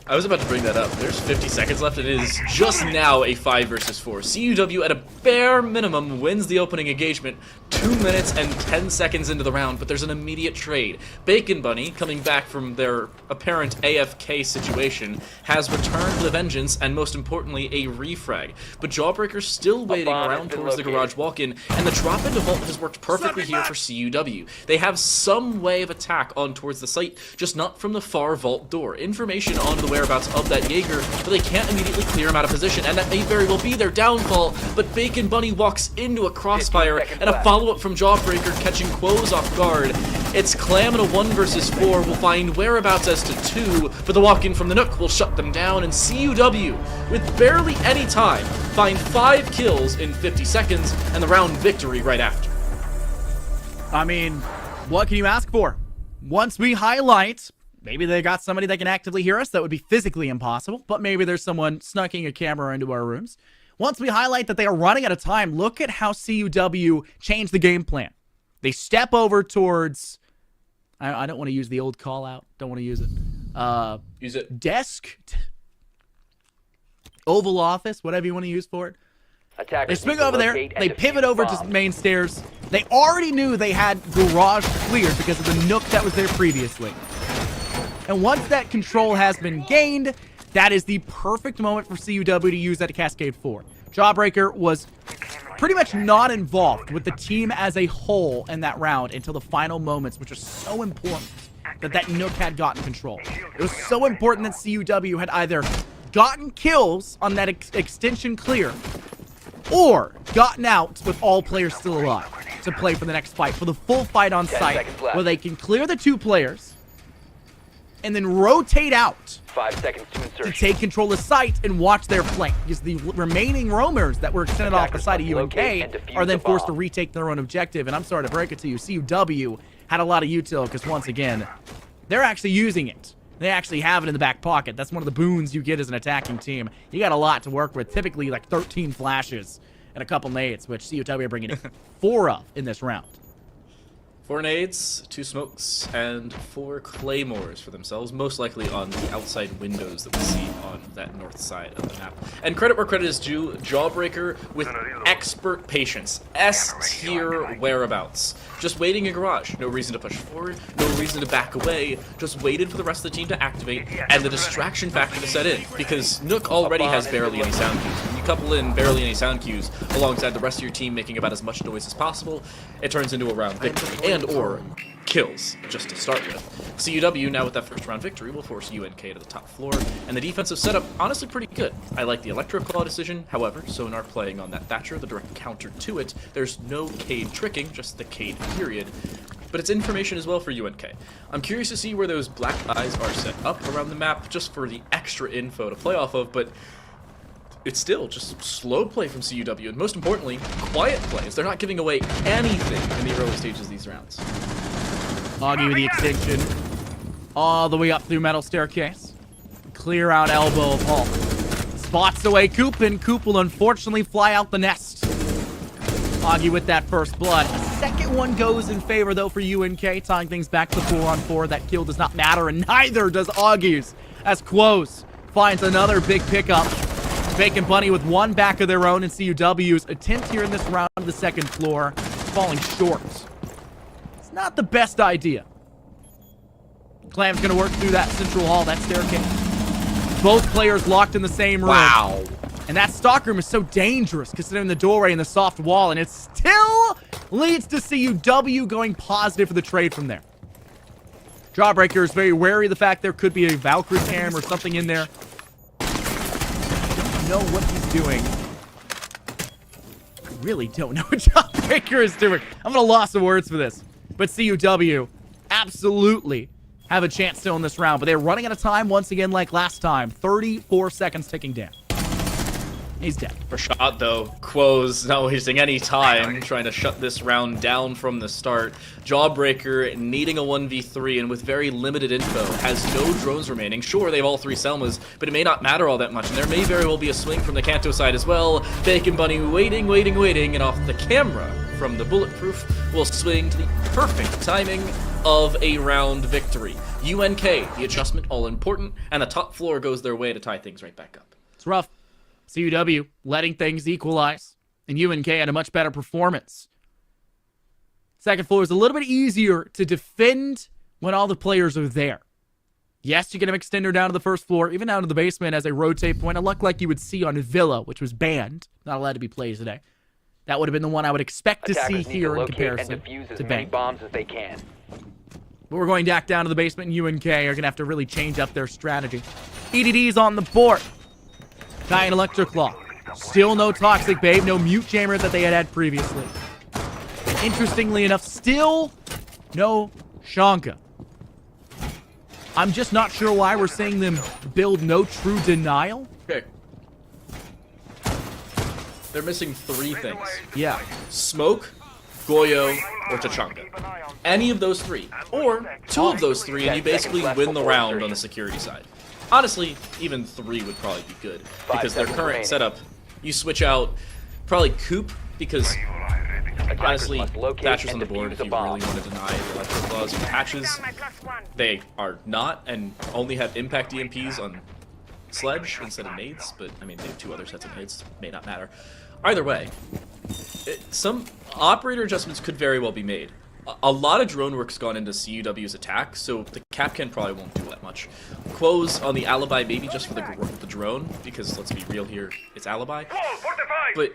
I was about to bring that up. There's 50 seconds left. It is just now a 5 versus 4. CUW at a bare minimum wins the opening engagement 2 minutes and 10 seconds into the round, but there's an immediate trade. Bacon Bunny, coming back from their apparent AFK situation, has returned with a vengeance and, most importantly, a refrag. But Jawbreaker's still waiting around towards the garage walk-in, and the drop into Vault has worked perfectly here for CUW. They have some way of attack on towards the site, just not from the far Vault door. Information on the whereabouts of that Jaeger, but they can't immediately clear him out of position, and that may very well be their downfall. But Bacon Bunny walks into a crossfire, and a follow-up from Jawbreaker catching Quoz off guard. It's Clam in a 1 versus 4 will find whereabouts as to 2, but the walk-in from the Nook will shut them down, and CUW, with barely any time, find 5 kills in 50 seconds, and the round victory right after. I mean, what can you ask for? Once we highlight, maybe they got somebody that can actively hear us. That would be physically impossible, but maybe there's someone snucking a camera into our rooms. Once we highlight that they are running out of time, look at how CUW changed the game plan. They step over towards... I don't want to use the old call-out. Don't want to use it. Use it. Desk. Oval Office, whatever you want to use for it. They swing over there. They pivot over to main stairs. They already knew they had garage cleared because of the Nook that was there previously. And once that control has been gained, that is the perfect moment for CUW to use that Cascade 4. Jawbreaker was pretty much not involved with the team as a whole in that round until the final moments, which was so important that Nook had gotten control. It was so important that CUW had either gotten kills on that extension clear or gotten out with all players still alive to play for the next fight, for the full fight on site, where they can clear the 2 players and then rotate out 5 seconds to insertion. to take control of site and watch their flank, because the remaining roamers that were extended off the side of UNK are then forced to retake their own objective. And I'm sorry to break it to you, CUW had a lot of util, because once again, they're actually using it. They actually have it in the back pocket. That's one of the boons you get as an attacking team. You got a lot to work with, typically like 13 flashes and a couple nades, which CUW are bringing 4 of in this round. 4 nades, 2 smokes, and 4 claymores for themselves, most likely on the outside windows that we see on that north side of the map. And credit where credit is due, Jawbreaker with expert patience, S-tier whereabouts. Just waiting in garage, no reason to push forward, no reason to back away, just waited for the rest of the team to activate, and the distraction factor to set in, because Nook already has barely any sound cues. When you couple in barely any sound cues alongside the rest of your team making about as much noise as possible, it turns into a round victory, and or kills, just to start with. CUW, now with that first round victory, will force UNK to the top floor, and the defensive setup, honestly pretty good. I like the Electro Claw decision, however, Sonar playing on that Thatcher, the direct counter to it. There's no Cade tricking, just the Cade period. But it's information as well for UNK. I'm curious to see where those black eyes are set up around the map, just for the extra info to play off of, but it's still just slow play from CUW, and most importantly, quiet plays. They're not giving away anything in the early stages of these rounds. Augie with the extension all the way up through metal staircase. Clear out elbow of Hulk. Spots away Coop, and Coop will unfortunately fly out the nest. Augie with that first blood. A second one goes in favor, though, for UNK, tying things back to 4-on-4. That kill does not matter, and neither does Augie's, as Quoz finds another big pickup. Bacon Bunny with 1 back of their own, and CUW's attempt here in this round of the second floor falling short. It's not the best idea. Clam's gonna work through that central hall, that staircase. Both players locked in the same room. Wow. And that stock room is so dangerous considering the doorway and the soft wall, and it still leads to CUW going positive for the trade from there. Jawbreaker is very wary of the fact there could be a Valkyrie cam or something in there. I don't know what he's doing. I really don't know what Jawbreaker is doing. I'm at a loss of words for this. But CUW absolutely have a chance still in this round, but they're running out of time once again like last time. 34 seconds ticking down. He's dead. Rashad, though, Quo's not wasting any time trying to shut this round down from the start. Jawbreaker needing a 1v3 and with very limited info, has no drones remaining. Sure, they have all 3 Selmas, but it may not matter all that much, and there may very well be a swing from the Kanto side as well. Bacon Bunny waiting, and off the camera from the Bulletproof will swing to the perfect timing of a round victory. UNK, the adjustment all important, and the top floor goes their way to tie things right back up. It's rough. CUW letting things equalize, and UNK had a much better performance. Second floor is a little bit easier to defend when all the players are there. Yes, you get an extender down to the first floor, even down to the basement as a rotate point. A luck like you would see on Villa, which was banned, not allowed to be played today. That would have been the one I would expect to see here in comparison to Bank. Bombs as they can. But we're going back down to the basement, and UNK are going to have to really change up their strategy. EDD's on the board. Giant Electric Claw. Still no Toxic Babe, no Mute Jammer that they had previously. Interestingly enough, still no Shanka. I'm just not sure why we're seeing them build no True Denial. Okay. They're missing 3 things. Yeah. Smoke, Goyo, or Tachanka. Any of those 3. Or 2 of those 3 and you basically win the round on the security side. Honestly, even 3 would probably be good, because their current setup, you switch out probably Coop, because honestly, Thatcher's on the board if you really want to deny the electric claws and patches. They are not, and only have impact EMPs on Sledge instead of nades, but I mean, they have 2 other sets of nades, may not matter. Either way, some operator adjustments could very well be made. A lot of drone work's gone into CUW's attack, so the Capcan probably won't do that much. Quo's on the alibi maybe just for the drone, because let's be real here, it's alibi. But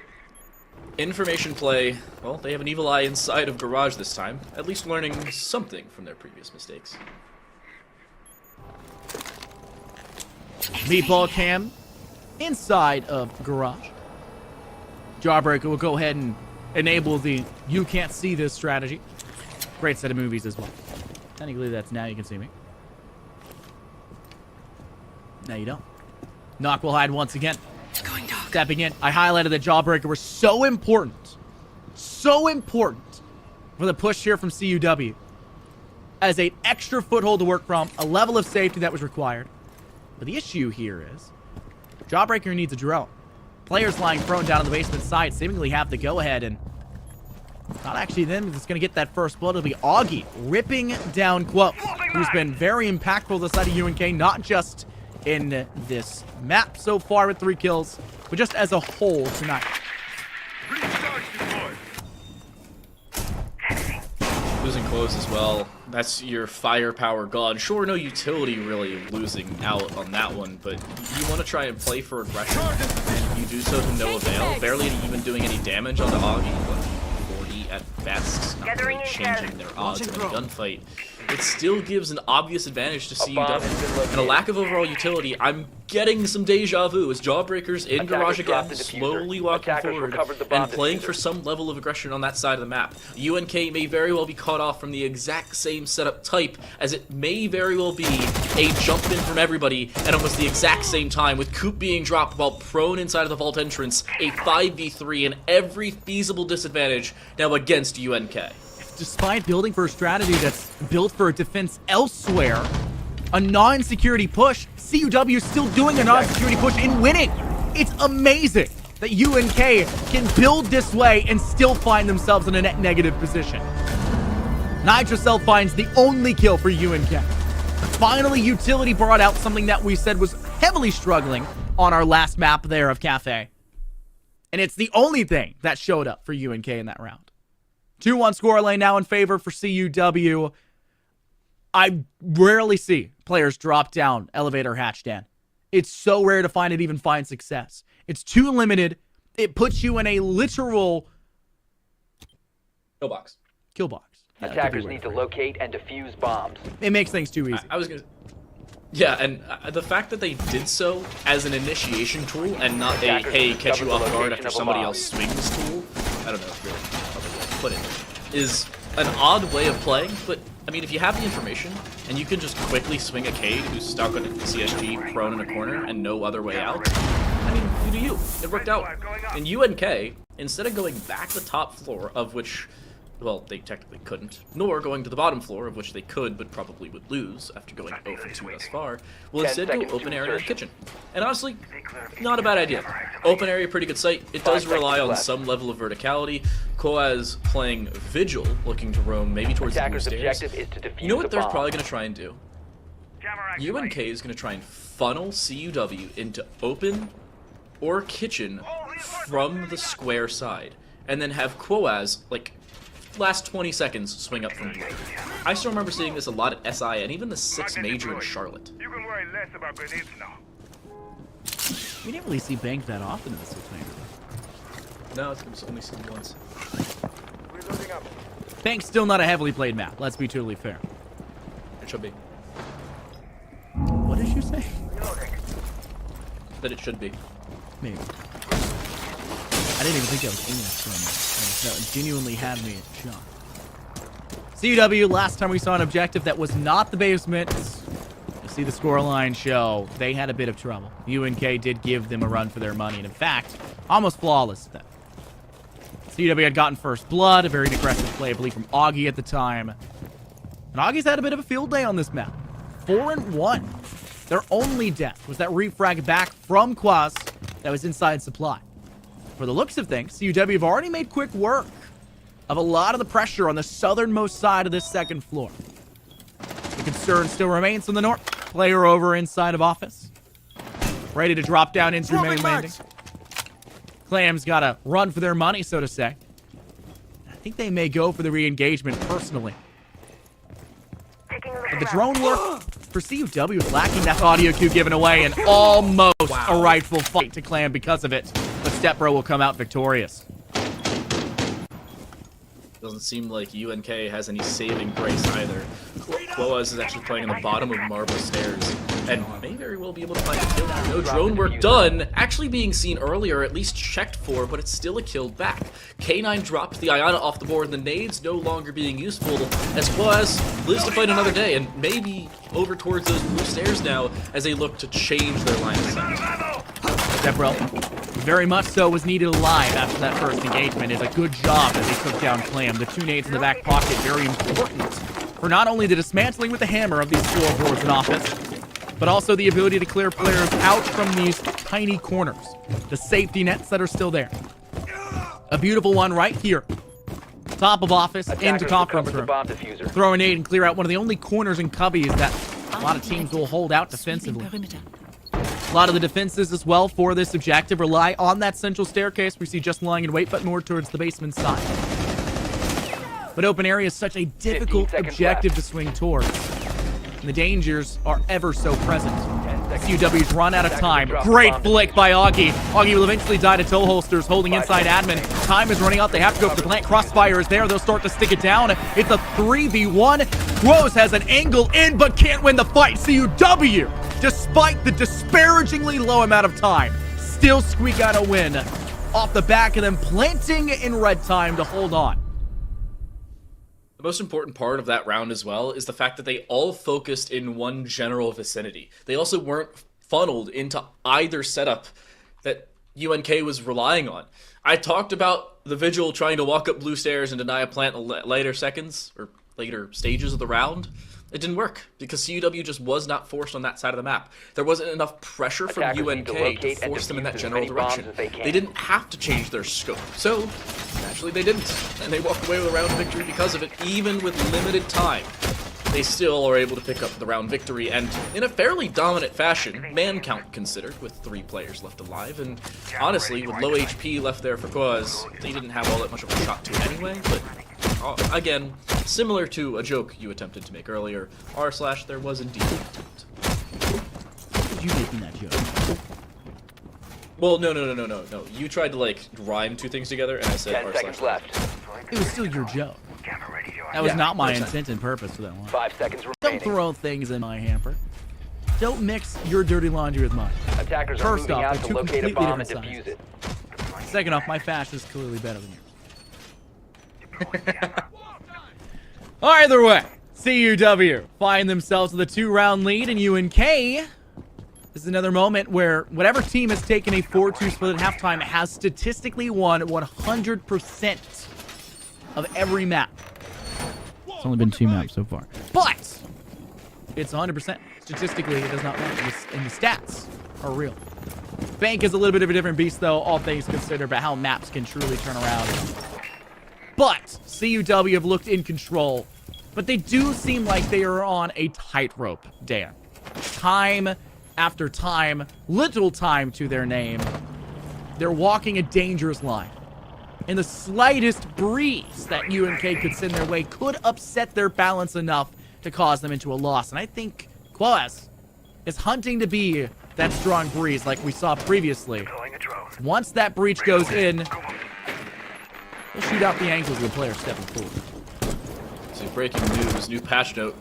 information play, well, they have an evil eye inside of Garage this time, at least learning something from their previous mistakes. Meatball Cam inside of Garage. Jawbreaker will go ahead and enable the "you can't see this" strategy. Great set of movies as well. Technically, that's now you can see me. Now you don't. Knock will hide once again. Stepping in. I highlighted that Jawbreaker was so important. So important for the push here from CUW. As an extra foothold to work from, a level of safety that was required. But the issue here is, Jawbreaker needs a drone. Players lying prone down on the basement side seemingly have the go-ahead, and not actually them that's going to get that first blood. It'll be Augie ripping down Quo, who's been very impactful this side of UNK, not just in this map so far with 3 kills, but just as a whole tonight. Losing Quos as well. That's your firepower gone. Sure, no utility really losing out on that one, but you want to try and play for aggression, and you do so to no avail. Barely even doing any damage on the Augie, but 40 at best, not really changing their odds in a gunfight. It still gives an obvious advantage to CUW. And a lack of overall utility, I'm getting some deja vu as Jawbreaker's in Garage again, slowly walking forward and playing for some level of aggression on that side of the map. UNK may very well be caught off from the exact same setup type, as it may very well be a jump in from everybody at almost the exact same time, with Coop being dropped while prone inside of the vault entrance, a 5v3 and every feasible disadvantage now against UNK. Despite building for a strategy that's built for a defense elsewhere, a non-security push, CUW is still doing a non-security push and winning. It's amazing that UNK can build this way and still find themselves in a net negative position. Nitrocell finds the only kill for UNK. Finally, utility brought out something that we said was heavily struggling on our last map there of Cafe. And it's the only thing that showed up for UNK in that round. 2-1 scoreline now in favor for CUW. I rarely see players drop down elevator hatch, Dan. It's so rare to find it even find success. It's too limited. It puts you in a literal No box. kill box. Yeah, that could be Attackers way need to to phrase locate and defuse bombs. it. It makes things too easy. I was gonna. Yeah, and the fact that they did so as an initiation tool and not a hey catch you off guard after somebody else swings tool. I don't know if really how they want to put it. Is an odd way of playing, but I mean if you have the information and you can just quickly swing a Cade who's stuck on a CSG prone in a corner and no other way out. I mean, you do you. It worked out. In UNK, instead of going back the top floor, of which, well, they technically couldn't, nor going to the bottom floor, of which they could, but probably would lose after going 0 for 2 thus far, will 10 instead go seconds to open area in the insertion. kitchen. And honestly, not a bad idea. Open area, pretty good site. It does 5 rely seconds on left. some level of verticality. Koaz playing Vigil, looking to roam maybe towards the blue Attacker's stairs. objective is to defuse You know what the they're bomb. probably going to try and do? Jammer UNK activated. is going to try and funnel CUW into open or kitchen from the square side, and then have Koaz, like, last 20 seconds swing up from blue. I still remember seeing this a lot at SI and even the 6 major in Charlotte. You can worry less about grenades now. We didn't really see Bank that often in the 6 major. No, it's only seen once. Reloading up. Bank's still not a heavily played map. Let's be totally fair. It should be. What did you say? Reloading. That it should be. Maybe. I didn't even think I was in this for a minute. No, it genuinely had me shocked. CUW, last time we saw an objective that was not the basement. You see the scoreline show. They had a bit of trouble. UNK did give them a run for their money, and in fact, almost flawless at that. CUW had gotten first blood, a very aggressive play, I believe, from Augie at the time. And Augie's had a bit of a field day on this map. 4-1. Their only death was that refrag back from Quaz that was inside supply. For the looks of things, CUW have already made quick work of a lot of the pressure on the southernmost side of this second floor. The concern still remains from the north. Player over inside of office. Ready to drop down into main landing. Clam's got to run for their money, so to say. I think they may go for the re-engagement personally. But the drone work for CUW is lacking. That audio cue given away, and almost a rightful fight to Clam because of it. But Stepbro will come out victorious. Doesn't seem like UNK has any saving grace either. Koaz is actually playing on the bottom of marble stairs, and may very well be able to find a kill. No drone work done, actually being seen earlier, at least checked for, but it's still a kill back. K9 drops the Iana off the board, and the nades no longer being useful, as Koaz lives to fight another day, and maybe over towards those blue stairs now, as they look to change their line of sight. Stepbro, very much so, was needed alive after that first engagement. It's a good job that they took down Clam. The 2 nades in the back pocket, very important for not only the dismantling with the hammer of these floorboards in office, but also the ability to clear players out from these tiny corners. The safety nets that are still there. A beautiful one right here. Top of office, into Attackers conference recovered the room. bomb diffuser. Throw a nade and clear out one of the only corners in cubbies that a lot of teams will hold out defensively. A lot of the defenses as well for this objective rely on that central staircase we see just lying in wait, but more towards the basement side. But open area is such a difficult 15 seconds objective left. to swing towards. And the dangers are ever so present. CUW's run out of time. Great flick by Augie. Augie will eventually die to toe holsters, holding inside admin. Time is running out. They have to go for the plant. Crossfire is there. They'll start to stick it down. It's a 3v1. Rose has an angle in, but can't win the fight. CUW, despite the disparagingly low amount of time, still squeak out a win off the back of them planting in red time to hold on. The most important part of that round as well is the fact that they all focused in one general vicinity. They also weren't funneled into either setup that UNK was relying on. I talked about the Vigil trying to walk up blue stairs and deny a plant in the later seconds, or later stages of the round. It didn't work, because CUW just was not forced on that side of the map. There wasn't enough pressure from Attackers UNK need to to locate and force them in that defuse as general many bombs direction. as they can. They didn't have to change their scope, so naturally they didn't. And they walked away with a round victory because of it, even with limited time. They still are able to pick up the round victory, and in a fairly dominant fashion, man count considered, with 3 players left alive, and honestly, with low HP left there for Koaz, they didn't have all that much of a shot to anyway, but again, similar to a joke you attempted to make earlier, r/ there was indeed an attempt. How did you making that joke? Well, no. You tried to like rhyme two things together, and I said 10 seconds left. It was still your joke. Camera ready to That was Yeah, not my 100%. intent and purpose for that one. 5 seconds Don't remaining. throw things in my hamper. Don't mix your dirty laundry with mine. Attackers are First moving off, out they're to two locate a completely bomb and different defuse it. Second off, my fashion is clearly better than yours. Either way, CUW find themselves with a 2-round lead, and UNK. This is another moment where whatever team has taken a 4-2 split at halftime has statistically won 100% of every map. It's only been 2 maps so far. But it's 100%. Statistically, it does not matter. And the stats are real. Bank is a little bit of a different beast, though, all things considered, but how maps can truly turn around. But CUW have looked in control. But they do seem like they are on a tightrope, Dan. Time after time, little time to their name. They're walking a dangerous line. And the slightest breeze that UNK could send their way could upset their balance enough to cause them into a loss. And I think Quaz is hunting to be that strong breeze like we saw previously. Deploying a drone. Once that breach goes in, we'll shoot out the angles of the player stepping forward. So breaking news, new patch note.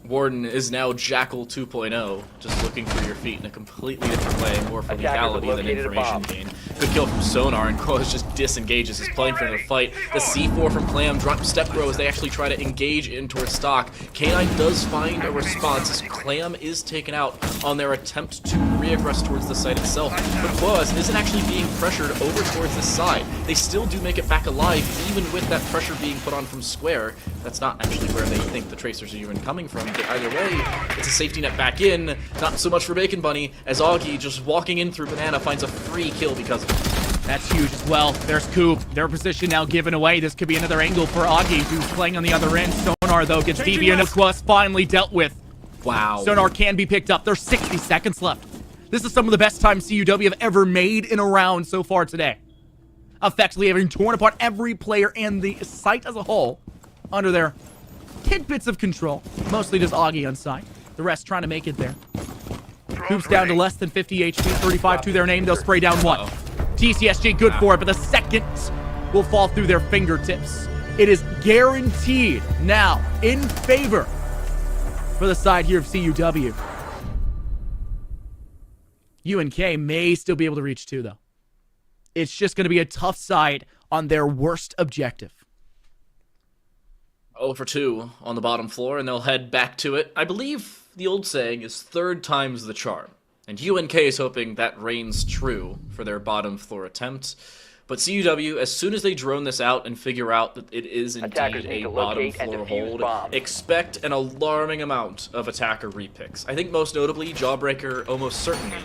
Warden is now Jackal 2.0, just looking for your feet in a completely different way, more for Attackers lethality have than located a information bomb. gain. Good kill from Sonar, and Cross just disengages his plane from the fight. The C4 from Clam drops Step Bro as they actually try to engage in towards stock. K9 does find a response as Clam is taken out on their attempt to re-aggress towards the site itself. But Quaz isn't actually being pressured over towards this side. They still do make it back alive, even with that pressure being put on from Square. That's not actually where they think the tracers are even coming from, but either way, it's a safety net back in. Not so much for Bacon Bunny, as Augie, just walking in through Banana, finds a free kill because of it. That's huge as well. There's Coop. Their position now given away. This could be another angle for Augie, who's playing on the other end. Sonar, though, gets Deviant as Quest finally dealt with. Wow. Sonar can be picked up. There's 60 seconds left. This is some of the best time CUW have ever made in a round so far today. Effectively having torn apart every player and the site as a whole under their tidbits of control. Mostly just Augie on site. The rest trying to make it there. Coop's down to less than 50 HP, 35 to their name. They'll spray down one. TCSG good for it, but the second will fall through their fingertips. It is guaranteed now in favor for the side here of CUW. UNK may still be able to reach 2, though. It's just going to be a tough side on their worst objective. 0 for 2 on the bottom floor, and they'll head back to it. I believe the old saying is 3rd time's the charm, and UNK is hoping that reigns true for their bottom floor attempt. But CUW, as soon as they drone this out and figure out that it is Attackers indeed need a to bottom locate and floor defuse hold, bombs. expect an alarming amount of attacker repicks. I think most notably, Jawbreaker almost certainly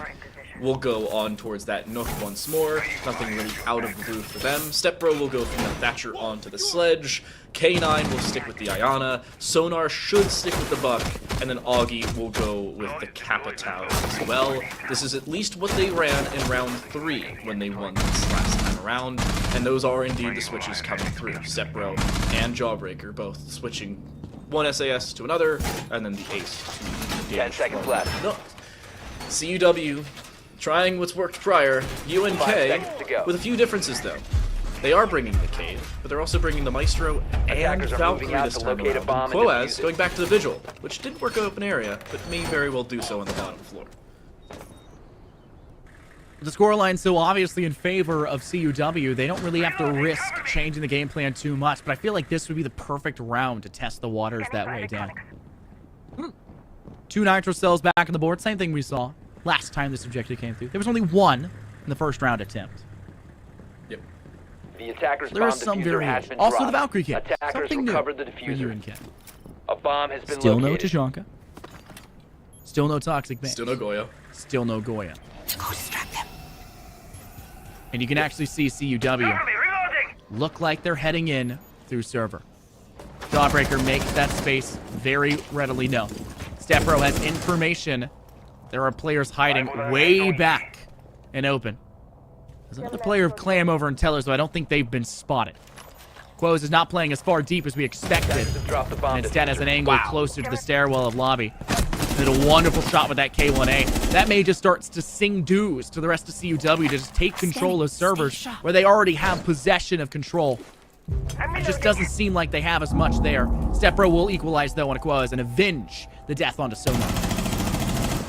will go on towards that Nook once more. Nothing really out of the blue for them. Stepbro will go from the Thatcher onto the Sledge. K9 will stick with the Ayana. Sonar should stick with the Buck. And then Augie will go with the Kappa Tower as well. This is at least what they ran in round 3 when they won this last time around. And those are indeed the switches coming through. Stepbro and Jawbreaker both switching one SAS to another, and then the Ace to the 10 seconds left. No. CUW trying what's worked prior. 5 UNK seconds to go. with a few differences though. They are bringing the Cave, but they're also bringing the Maestro and Attackers are Valkyrie moving out this to time locate a around. bomb And and Quaz defuse it. going back to the Vigil, which did work open area, but may very well do so on the bottom floor. The scoreline's so obviously in favor of CUW, they don't really have to risk changing the game plan too much, but I feel like this would be the perfect round to test the waters that way, Dan. 2 Nitro cells back on the board, same thing we saw last time this objective came through. There was only 1 in the first round attempt. Yep. The attacker's There bomb is some diffuser has variation. been Also, dropped. the Valkyrie kit. Attackers Something new recovered the for diffuser. UNK. A bomb has been Still no located. Tashanka. Still no Toxic Man. Still no Goyo. Still no Goya. And you can actually see CUW Reloading! look like they're heading in through server. Jawbreaker makes that space very readily known. Stepbro has information. There are players hiding way back and open. There's another player of Clam over in Tellers, though I don't think they've been spotted. Quoz is not playing as far deep as we expected, Attackers have dropped the bomb and instead has diffuser. an angle closer to the stairwell of lobby. Did a wonderful shot with that K1A. That may just starts to sing dues to the rest of CUW to just take control of servers where they already have possession of control. It just doesn't seem like they have as much there. Stepbro will equalize though on Aquaz and avenge the death onto Sonar.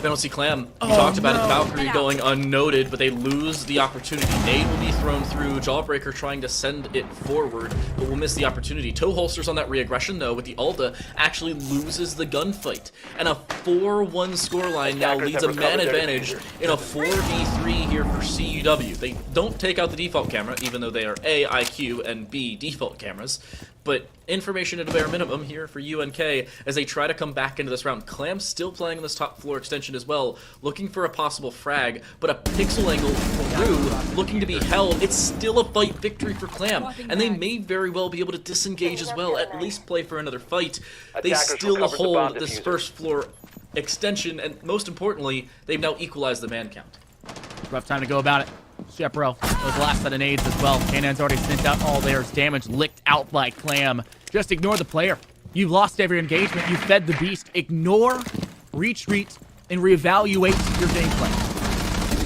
Penalty Clam. We talked about it. Valkyrie going unnoted, but they lose the opportunity. Nade will be thrown through. Jawbreaker trying to send it forward, but will miss the opportunity. Toe holsters on that reaggression, though, with the Ulta, actually loses the gunfight. And a 4-1 scoreline now leads a man advantage in a 4v3 here for CUW. They don't take out the default camera, even though they are A, IQ, and B, default cameras. But information at a bare minimum here for UNK as they try to come back into this round. Clam's still playing in this top floor extension as well, looking for a possible frag, but a pixel angle through, looking to be held. It's still a fight victory for Clam, and they may very well be able to disengage as well, at least play for another fight. They still hold this first floor extension, and most importantly, they've now equalized the man count. Rough time to go about it. Shepro, those last set of nades as well. K9's already sent out all theirs. Damage licked out by Clam. Just ignore the player. You've lost every engagement. You fed the beast. Ignore, retreat, and reevaluate your gameplay.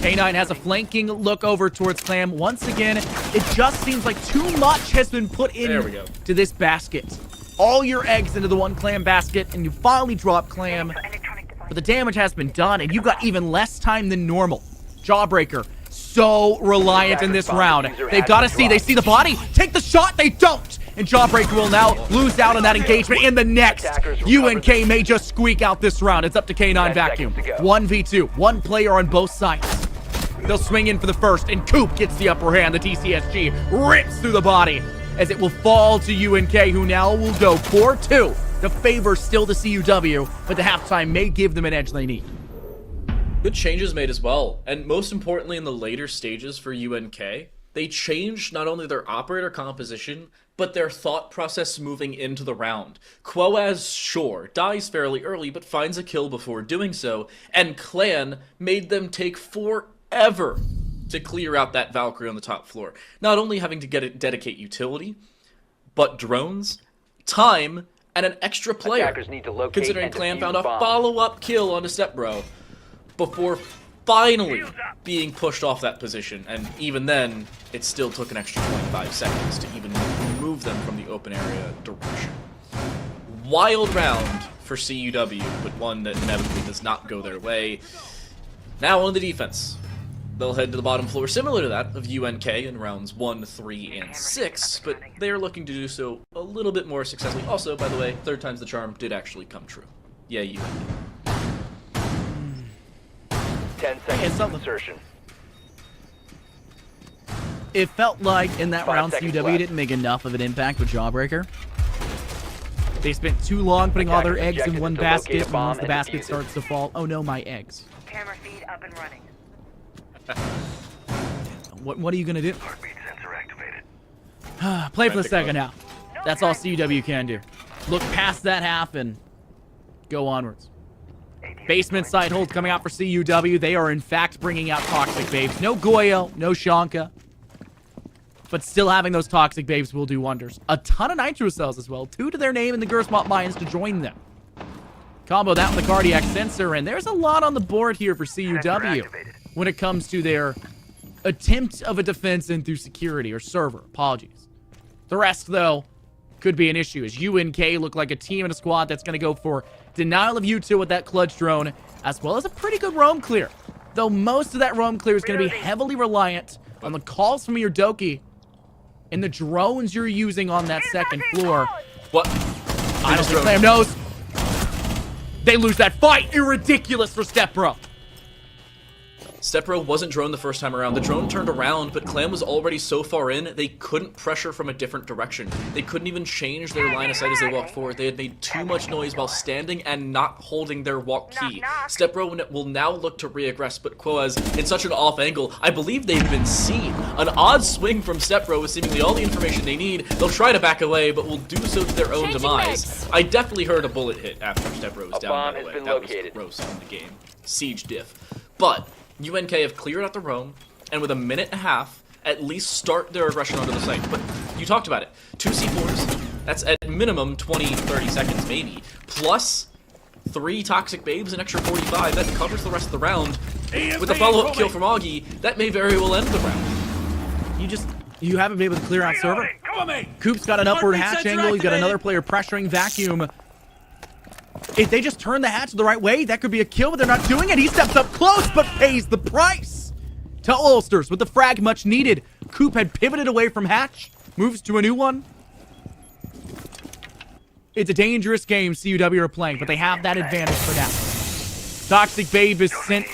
K9 has a flanking look over towards Clam. Once again, it just seems like too much has been put into this basket. All your eggs into the one Clam basket, and you finally drop Clam. But the damage has been done, and you got even less time than normal. Jawbreaker, so reliant in this round. They've got to see. They see the body. Take the shot. They don't. And Jawbreaker will now lose out on that engagement. In the next, UNK may just squeak out this round. It's up to K9 Vacuum. 1v2. One player on both sides. They'll swing in for the first, and Coop gets the upper hand. The TCSG rips through the body as it will fall to UNK, who now will go 4-2. The favor still to CUW, but the halftime may give them an edge they need. Good changes made as well, and most importantly in the later stages for UNK, they changed not only their operator composition, but their thought process moving into the round. Quoaz, sure, dies fairly early, but finds a kill before doing so, and Clan made them take forever to clear out that Valkyrie on the top floor. Not only having to dedicate utility, but drones, time, and an extra player, considering Clan found a follow-up kill onto Stepbro before finally being pushed off that position, and even then, it still took an extra 25 seconds to even remove them from the open area direction. Wild round for CUW, but one that inevitably does not go their way. Now on the defense. They'll head to the bottom floor, similar to that of UNK in rounds 1, 3, and 6, but they are looking to do so a little bit more successfully. Also, by the way, third time's the charm did actually come true. Yeah, UNK. 10 seconds of insertion. It felt like in that round, CUW didn't make enough of an impact with Jawbreaker. They spent too long putting all their eggs in one basket, and once the basket starts to fall, oh no, my eggs. Camera feed up and running. What are you gonna do? Play for the second half. That's all CUW can do. Look past that half and go onwards. Basement side hold coming out for CUW. They are in fact bringing out Toxic Babes. No Goyo, no Shanka. But still having those Toxic Babes will do wonders. A ton of Nitro Cells as well. 2 to their name and the Gersmont Mayans to join them. Combo that with the Cardiac Sensor, and there's a lot on the board here for CUW when it comes to their attempt of a defense in through security or server. Apologies. The rest, though, could be an issue as UNK look like a team and a squad that's going to go for denial of U2 with that clutch drone, as well as a pretty good roam clear. Though most of that roam clear is going to be heavily reliant on the calls from your Doki and the drones you're using on that second floor. What? I don't think Clam knows. They lose that fight. Ridiculous for Stepbro. Stepbro wasn't droned the first time around. The drone turned around, but Clam was already so far in, they couldn't pressure from a different direction. They couldn't even change their line of sight as they walked forward. They had made too much noise while standing and not holding their walk key. Stepbro will now look to reaggress, but Quoaz, in such an off angle, I believe they've been seen. An odd swing from Stepbro with seemingly all the information they need. They'll try to back away, but will do so to their own demise. I definitely heard a bullet hit after Stepbro was down, by the way. That was gross in the game. Siege diff. But UNK have cleared out the roam, and with a minute and a half, at least start their aggression onto the site. But you talked about it. 2 C4s, that's at minimum 20, 30 seconds maybe, plus 3 Toxic Babes, an extra 45. That covers the rest of the round. With a follow-up kill from Augie, that may very well end the round. You haven't been able to clear out server. Coop's got an upward hatch angle. He's got another player pressuring Vacuum. If they just turn the hatch the right way, that could be a kill, but they're not doing it. He steps up close, but pays the price. To Ulsters with the frag much needed. Coop had pivoted away from hatch, moves to a new one. It's a dangerous game CUW are playing, but they have that advantage for now. Toxic Babe is sent.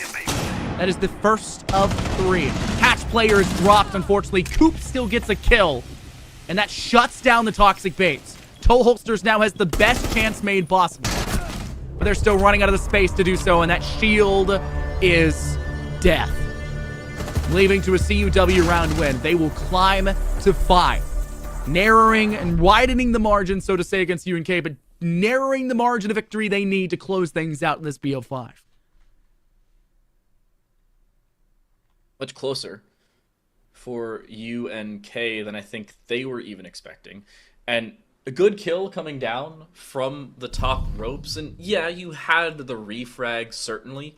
That is the first of 3. Hatch player is dropped, unfortunately. Coop still gets a kill, and that shuts down the Toxic Babes. Toe Holsters now has the best chance made possible, but they're still running out of the space to do so, and that shield is death, leaving to a CUW round win. They will climb to 5, narrowing and widening the margin, so to say, against UNK, but narrowing the margin of victory they need to close things out in this BO5. Much closer for UNK than I think they were even expecting. And a good kill coming down from the top ropes. And yeah, you had the refrag, certainly.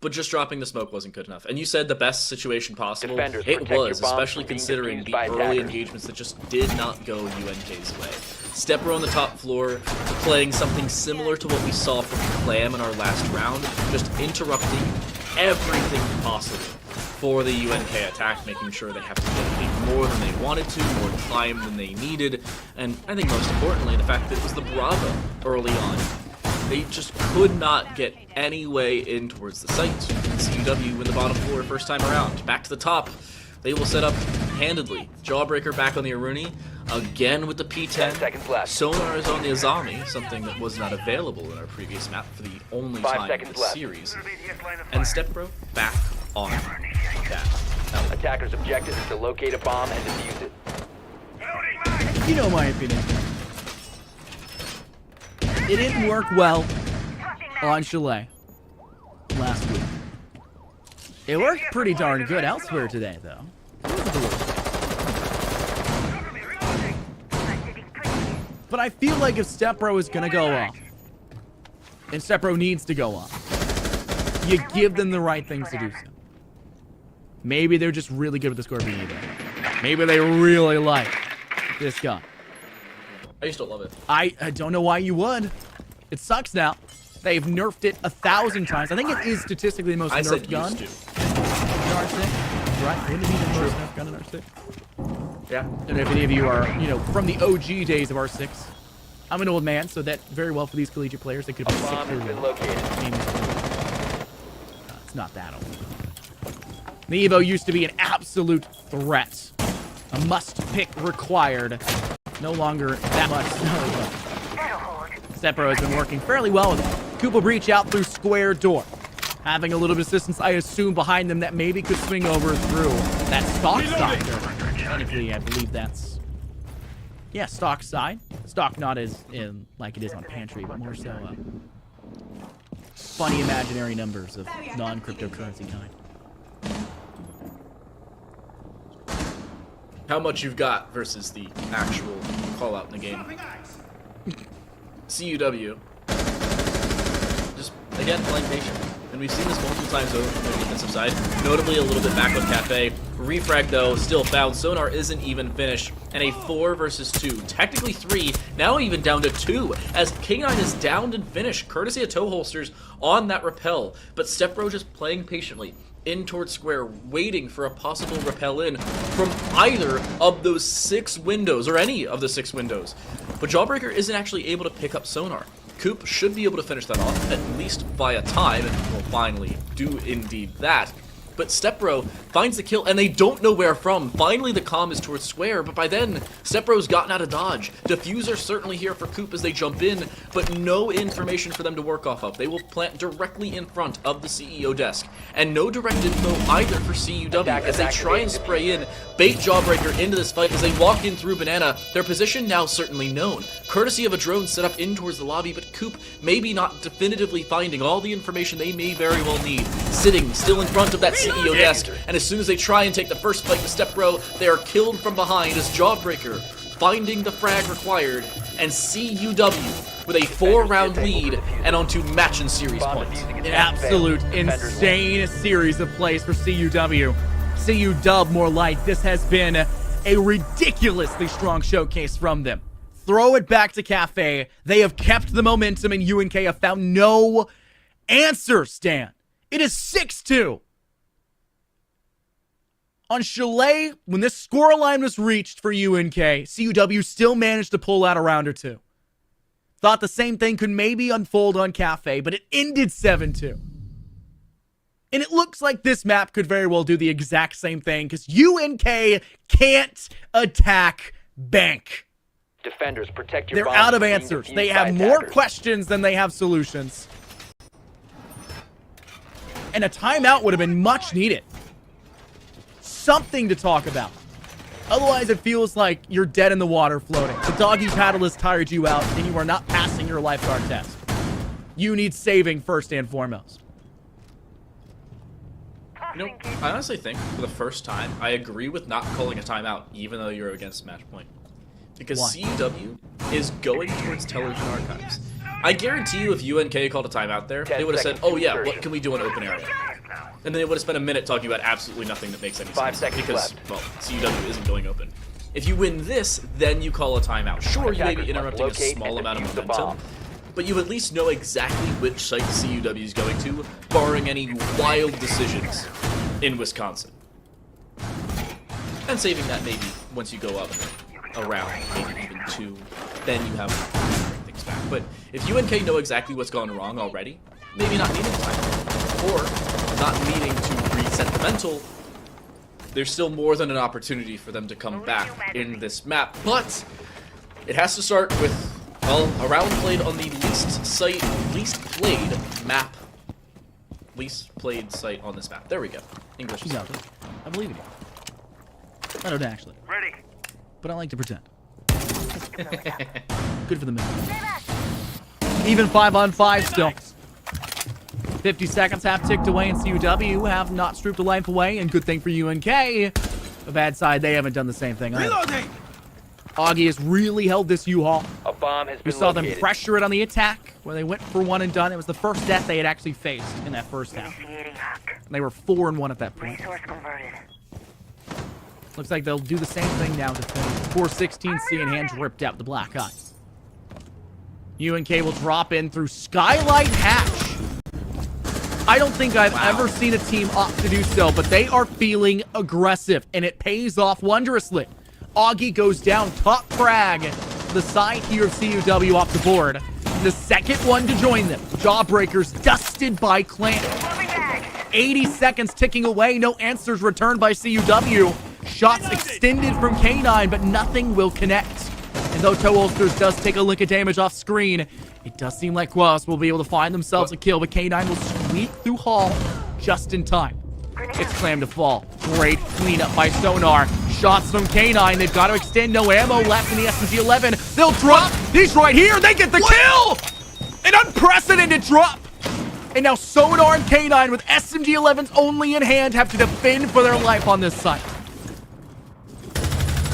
But just dropping the smoke wasn't good enough. And you said the best situation possible. Defenders, it protect your was, bombs especially from being considering defused the by early attackers. engagements that just did not go UNK's way. Stepper on the top floor, playing something similar to what we saw from Clam in our last round, just interrupting everything possible for the UNK attack, making sure they have to dedicate more than they wanted to, more time than they needed, and I think most importantly, the fact that it was the Bravo early on. They just could not get any way in towards the site. CUW win the bottom floor first time around. Back to the top. They will set up handedly. Jawbreaker back on the Aruni. Again with the P10. 10 seconds left. Sonar is on the Azami, something that was not available in our previous map for the only 5 time in seconds the left. series. And Stepbro back on that. Attacker's objective is to locate a bomb and defuse it. You know my opinion. It didn't work well on Chalet last week. It worked pretty darn good elsewhere today, though. But I feel like if Stepbro is gonna go off, and Stepbro needs to go off, you give them the right things to do so. Maybe they're just really good with the Scorpion either. Maybe they really like this gun. I just don't love it. I don't know why you would. It sucks now. They've nerfed it 1,000 times. I think it is statistically the most I nerfed said gun used in to. R6. Right? Wouldn't it be the most nerfed gun in R6? Yeah. I don't know if any of you are, from the OG days of R6. I'm an old man, so that very well for these collegiate players, they could be sick Bomb has been for located. it's not that old. The Evo used to be an absolute threat. A must-pick required. No longer that much. Stepbro has been working fairly well with it. Coop will breach out through square door. Having a little bit of assistance, I assume, behind them that maybe could swing over through that stock side. Technically, I believe that's... Yeah, stock side. Stock not as in like it is on Pantry, but more so funny imaginary numbers of non-cryptocurrency kind. How much you've got versus the actual call out in the game. CUW. Just, again, playing patient. And we've seen this multiple times over from the defensive side. Notably a little bit back with Cafe. Refrag, though, still found. Sonar isn't even finished. And a 4 versus 2. Technically 3. Now even down to 2. As K9 is downed and finished. Courtesy of toe holsters on that rappel. But Stepbro just playing patiently. In towards square, waiting for a possible rappel in from either of those 6 windows, or any of the 6 windows. But Jawbreaker isn't actually able to pick up Sonar. Coop should be able to finish that off, at least via time, and will finally do indeed that. But Stepbro finds the kill, and they don't know where from. Finally, the comm is towards square, but by then, Stepbro's gotten out of dodge. Diffuser certainly here for Coop as they jump in, but no information for them to work off of. They will plant directly in front of the CEO desk, and no direct info either for CUW as they try and spray in, bait Jawbreaker into this fight as they walk in through Banana. Their position now certainly known, courtesy of a drone set up in towards the lobby, but Coop maybe not definitively finding all the information they may very well need, sitting still in front of that CEO desk, and as soon as they try and take the first fight with Stepbro, they are killed from behind as Jawbreaker finding the frag required, and CUW with a 4-round lead and onto match and series Bomb points. defusing An attempt absolute failed. Defenders win. insane series of plays for CUW. CUW more like this has been a ridiculously strong showcase from them. Throw it back to Cafe. They have kept the momentum, and UNK have found no answers, Dan. It is 6-2. On Chalet, when this scoreline was reached for UNK, CUW still managed to pull out a round or two. Thought the same thing could maybe unfold on Cafe, but it ended 7-2. And it looks like this map could very well do the exact same thing, because UNK can't attack Bank. Defenders, protect your They're bombs out of from being answers. defused They by have more attackers. questions than they have solutions. And a timeout would have been much needed. Something to talk about. Otherwise, it feels like you're dead in the water floating. The doggy paddle has tired you out, and you are not passing your lifeguard test. You need saving first and foremost. You know, I honestly think for the first time, I agree with not calling a timeout, even though you're against match point. Because Why? CUW is going towards television archives. I guarantee you if UNK called a timeout there, 10 they would have said, seconds oh to yeah, insertion. what can we do in open area? And then they would have spent a minute talking about absolutely nothing that makes any 5 sense. seconds Because, left. well, CUW isn't going open. If you win this, then you call a timeout. Sure, you may be Attackers must interrupting a locate small and amount of defuse the momentum, bomb. but you at least know exactly which site CUW is going to, barring any wild decisions in Wisconsin. And saving that maybe once you go up around maybe even 2, then you have things back. But if UNK know exactly what's gone wrong already, maybe not needing time, or not needing to reset the mental, there's still more than an opportunity for them to come back in this map. But it has to start with, well, a round played on the least played site on this map. There we go. English is You got it. I believe in you. I don't actually, Ready. but I like to pretend. Good for the minute. Even 5-on-5 still. 50 seconds have ticked away, and CUW have not stripped a life away, and good thing for UNK. The bad side, they haven't done the same thing either. Reloading. Augie has really held this U-Haul. A bomb has We been saw them located. pressure it on the attack, where they went for one and done. It was the first death they had actually faced in that first half. Initiating hack. And they were 4-1 at that point. Resource converted. Looks like they'll do the same thing now to finish. 416C and hands ripped out the black eyes. UNK will drop in through Skylight Hatch. I don't think I've ever seen a team opt to do so, but they are feeling aggressive, and it pays off wondrously. Augie goes down, top frag. The side here of CUW off the board. The second one to join them. Jawbreakers dusted by Clan. 80 seconds ticking away, no answers returned by CUW. Shots extended from K9, but nothing will connect. And though Toe Holsters does take a lick of damage off screen, it does seem like Quas will be able to find themselves a kill, but K9 will sweep through Hall just in time. It's Clam to fall. Great cleanup by Sonar. Shots from K9. They've got to extend. No ammo left in the SMG-11. They'll drop. He's right here. They get the kill. An unprecedented drop. And now Sonar and K9 with SMG-11s only in hand have to defend for their life on this site.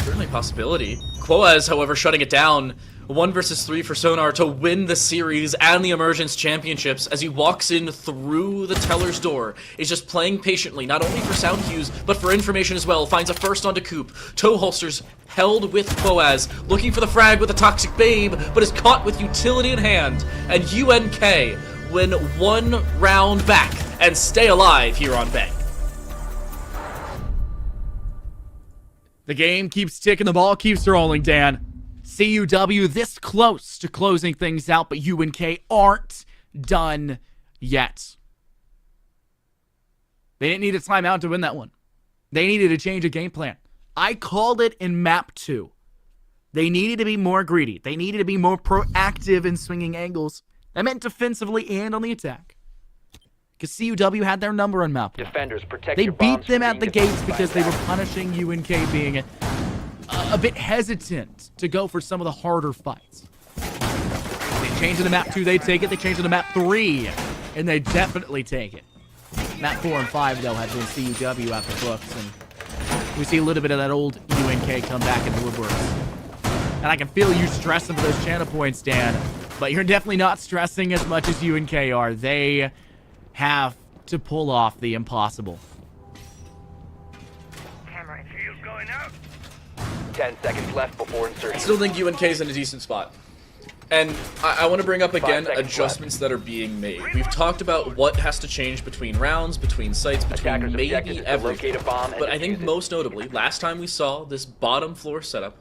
Certainly a possibility. Quoaz, however, shutting it down. 1 versus 3 for Sonar to win the series and the Emergence Championships as he walks in through the teller's door. Is just playing patiently, not only for sound cues, but for information as well. Finds a first onto Coop. Toe Holsters held with Quoaz, looking for the frag with a Toxic Babe, but is caught with utility in hand. And UNK win 1 round back and stay alive here on Bank. The game keeps ticking, the ball keeps rolling, Dan. CUW this close to closing things out, but UNK aren't done yet. They didn't need a timeout to win that one. They needed to change a game plan. I called it in map 2. They needed to be more greedy. They needed to be more proactive in swinging angles. That meant defensively and on the attack. Because CUW had their number on map 1. Defenders, protect They your beat bombs them from at the being gates defused by because they were attackers. punishing UNK being a bit hesitant to go for some of the harder fights. They change to the map 2, they take it. They change to the map 3, and they definitely take it. Map 4 and 5, though, have been CUW out the books, and we see a little bit of that old UNK come back in the woodworks. And I can feel you stressing for those channel points, Dan. But you're definitely not stressing as much as UNK are. They have to pull off the impossible. Camera shield going out. 10 seconds left before I insertion. still think UNK's in a decent spot. And I want to bring up again 5 seconds adjustments that are being made. We've talked about what has to change between rounds, between sites, between Attackers' objective maybe is to everything. locate a bomb and But I think defuse it. most notably, last time we saw this bottom floor setup,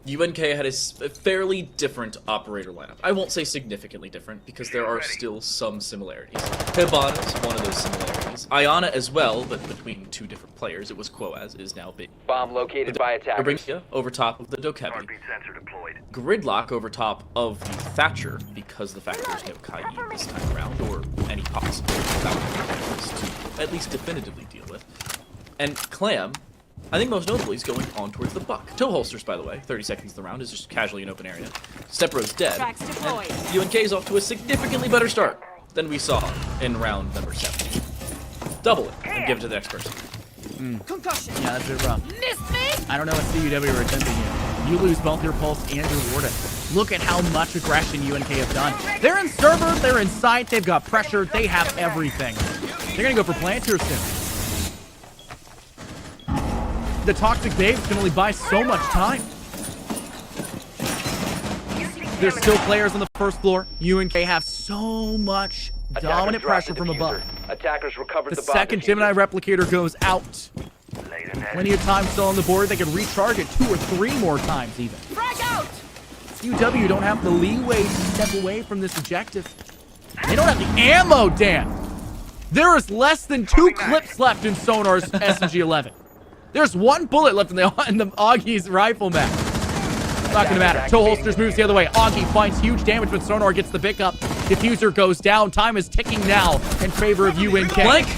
UNK had a fairly different operator lineup. I won't say significantly different, because there are still some similarities. Hibana is one of those similarities. Iana as well, but between two different players. It was Quoaz, is now big. Bomb located by attackers. Urbania over top of the Dokebi. Heartbeat sensor deployed. Gridlock over top of the Thatcher, because the fact there's no Kai this time around, or any possible Thatcher to at least definitively deal with. And Clam, I think most notably, is going on towards the Buck. Toe holsters, by the way, 30 seconds in the round, is just casually an open area. Stepro's dead. Tracks deployed. And UNK is off to a significantly better start than we saw in round number 7. Double it and give it to the next person. Concussion. Yeah, that's a bit rough. Missed me. I don't know what CUW are attempting here. You lose both your Pulse and your Warden. Look at how much aggression UNK have done. They're in server, they're in sight, they've got pressure, they have everything. They're gonna go for plant here soon. The Toxic Babes can only buy so much time. There's still players on the first floor. UNK have so much dominant pressure from above. Attackers recovered The the bomb second diffuser. Gemini replicator goes out. Laid in Plenty of time still on the board. They can recharge it 2 or 3 more times even. Frag out. UW don't have the leeway to step away from this objective. They don't have the ammo, Dan. There is less than 2 clips left in Sonar's SMG-11. There's 1 bullet left in the Augie's rifle mag. Not gonna matter. Toe holsters moves the other way. Augie finds huge damage, but Sonar gets the pickup. Diffuser goes down. Time is ticking now in favor of UNK.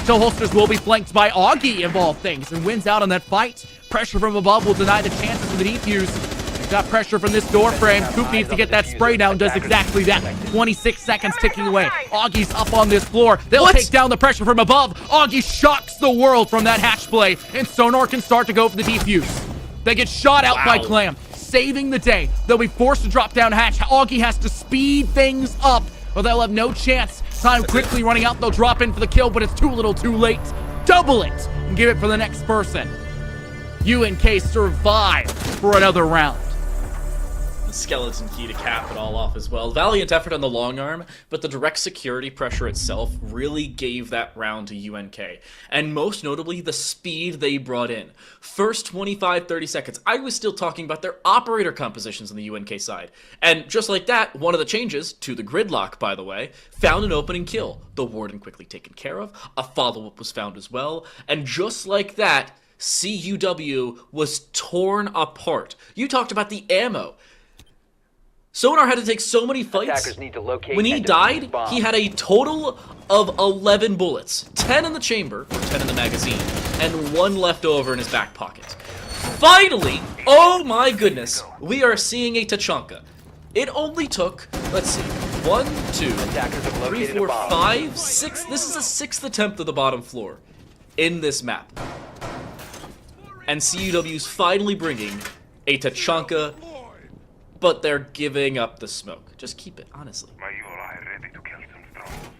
Toe holsters will be flanked by Augie of all things and wins out on that fight. Pressure from above will deny the chances for the defuse. Got pressure from this door frame. Coop needs to get that spray down. Does exactly that. 26 seconds ticking away. Augie's up on this floor. They'll take down the pressure from above. Augie shocks the world from that hatch play, and Sonar can start to go for the defuse. They get shot out by Clam, saving the day. They'll be forced to drop down hatch. Augie has to speed things up, or they'll have no chance. Time quickly running out. They'll drop in for the kill, but it's too little too late. Double it and give it for the next person. UNK survive for another round. The skeleton key to cap it all off as well. Valiant effort on the long arm, but the direct security pressure itself really gave that round to UNK. And most notably, the speed they brought in. First 25-30 seconds, I was still talking about their operator compositions on the UNK side. And just like that, one of the changes, to the gridlock by the way, found an opening kill. The warden quickly taken care of, a follow-up was found as well, and just like that, CUW was torn apart. You talked about the ammo. Sonar had to take so many fights. Attackers need to locate When he and defuse died, bomb. he had a total of 11 bullets. 10 in the chamber, or 10 in the magazine, and 1 left over in his back pocket. Finally, oh my goodness, we are seeing a Tachanka. It only took, let's see, 1, 2, Attackers have 3, located 4, a bomb. 5, 6. This is a 6th attempt at the bottom floor in this map. And CUW's finally bringing a Tachanka, but they're giving up the smoke. Just keep it, honestly. My evil eye ready to kill some strong.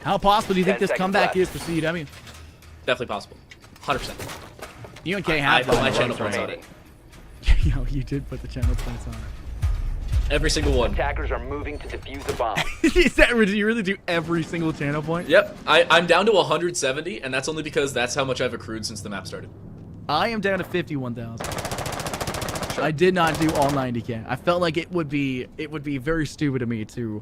How possible do you think 10 this seconds comeback left. is for CUW? Definitely possible. 100%. UNK I has put my channel points on it. Yo, you did put the channel points on it. Every single one. Attackers are moving to defuse the bomb. Is that, do you really do every single channel point? Yep, I'm down to 170, and that's only because that's how much I've accrued since the map started. I am down to 51,000. I did not do all 90k. I felt like it would be very stupid of me to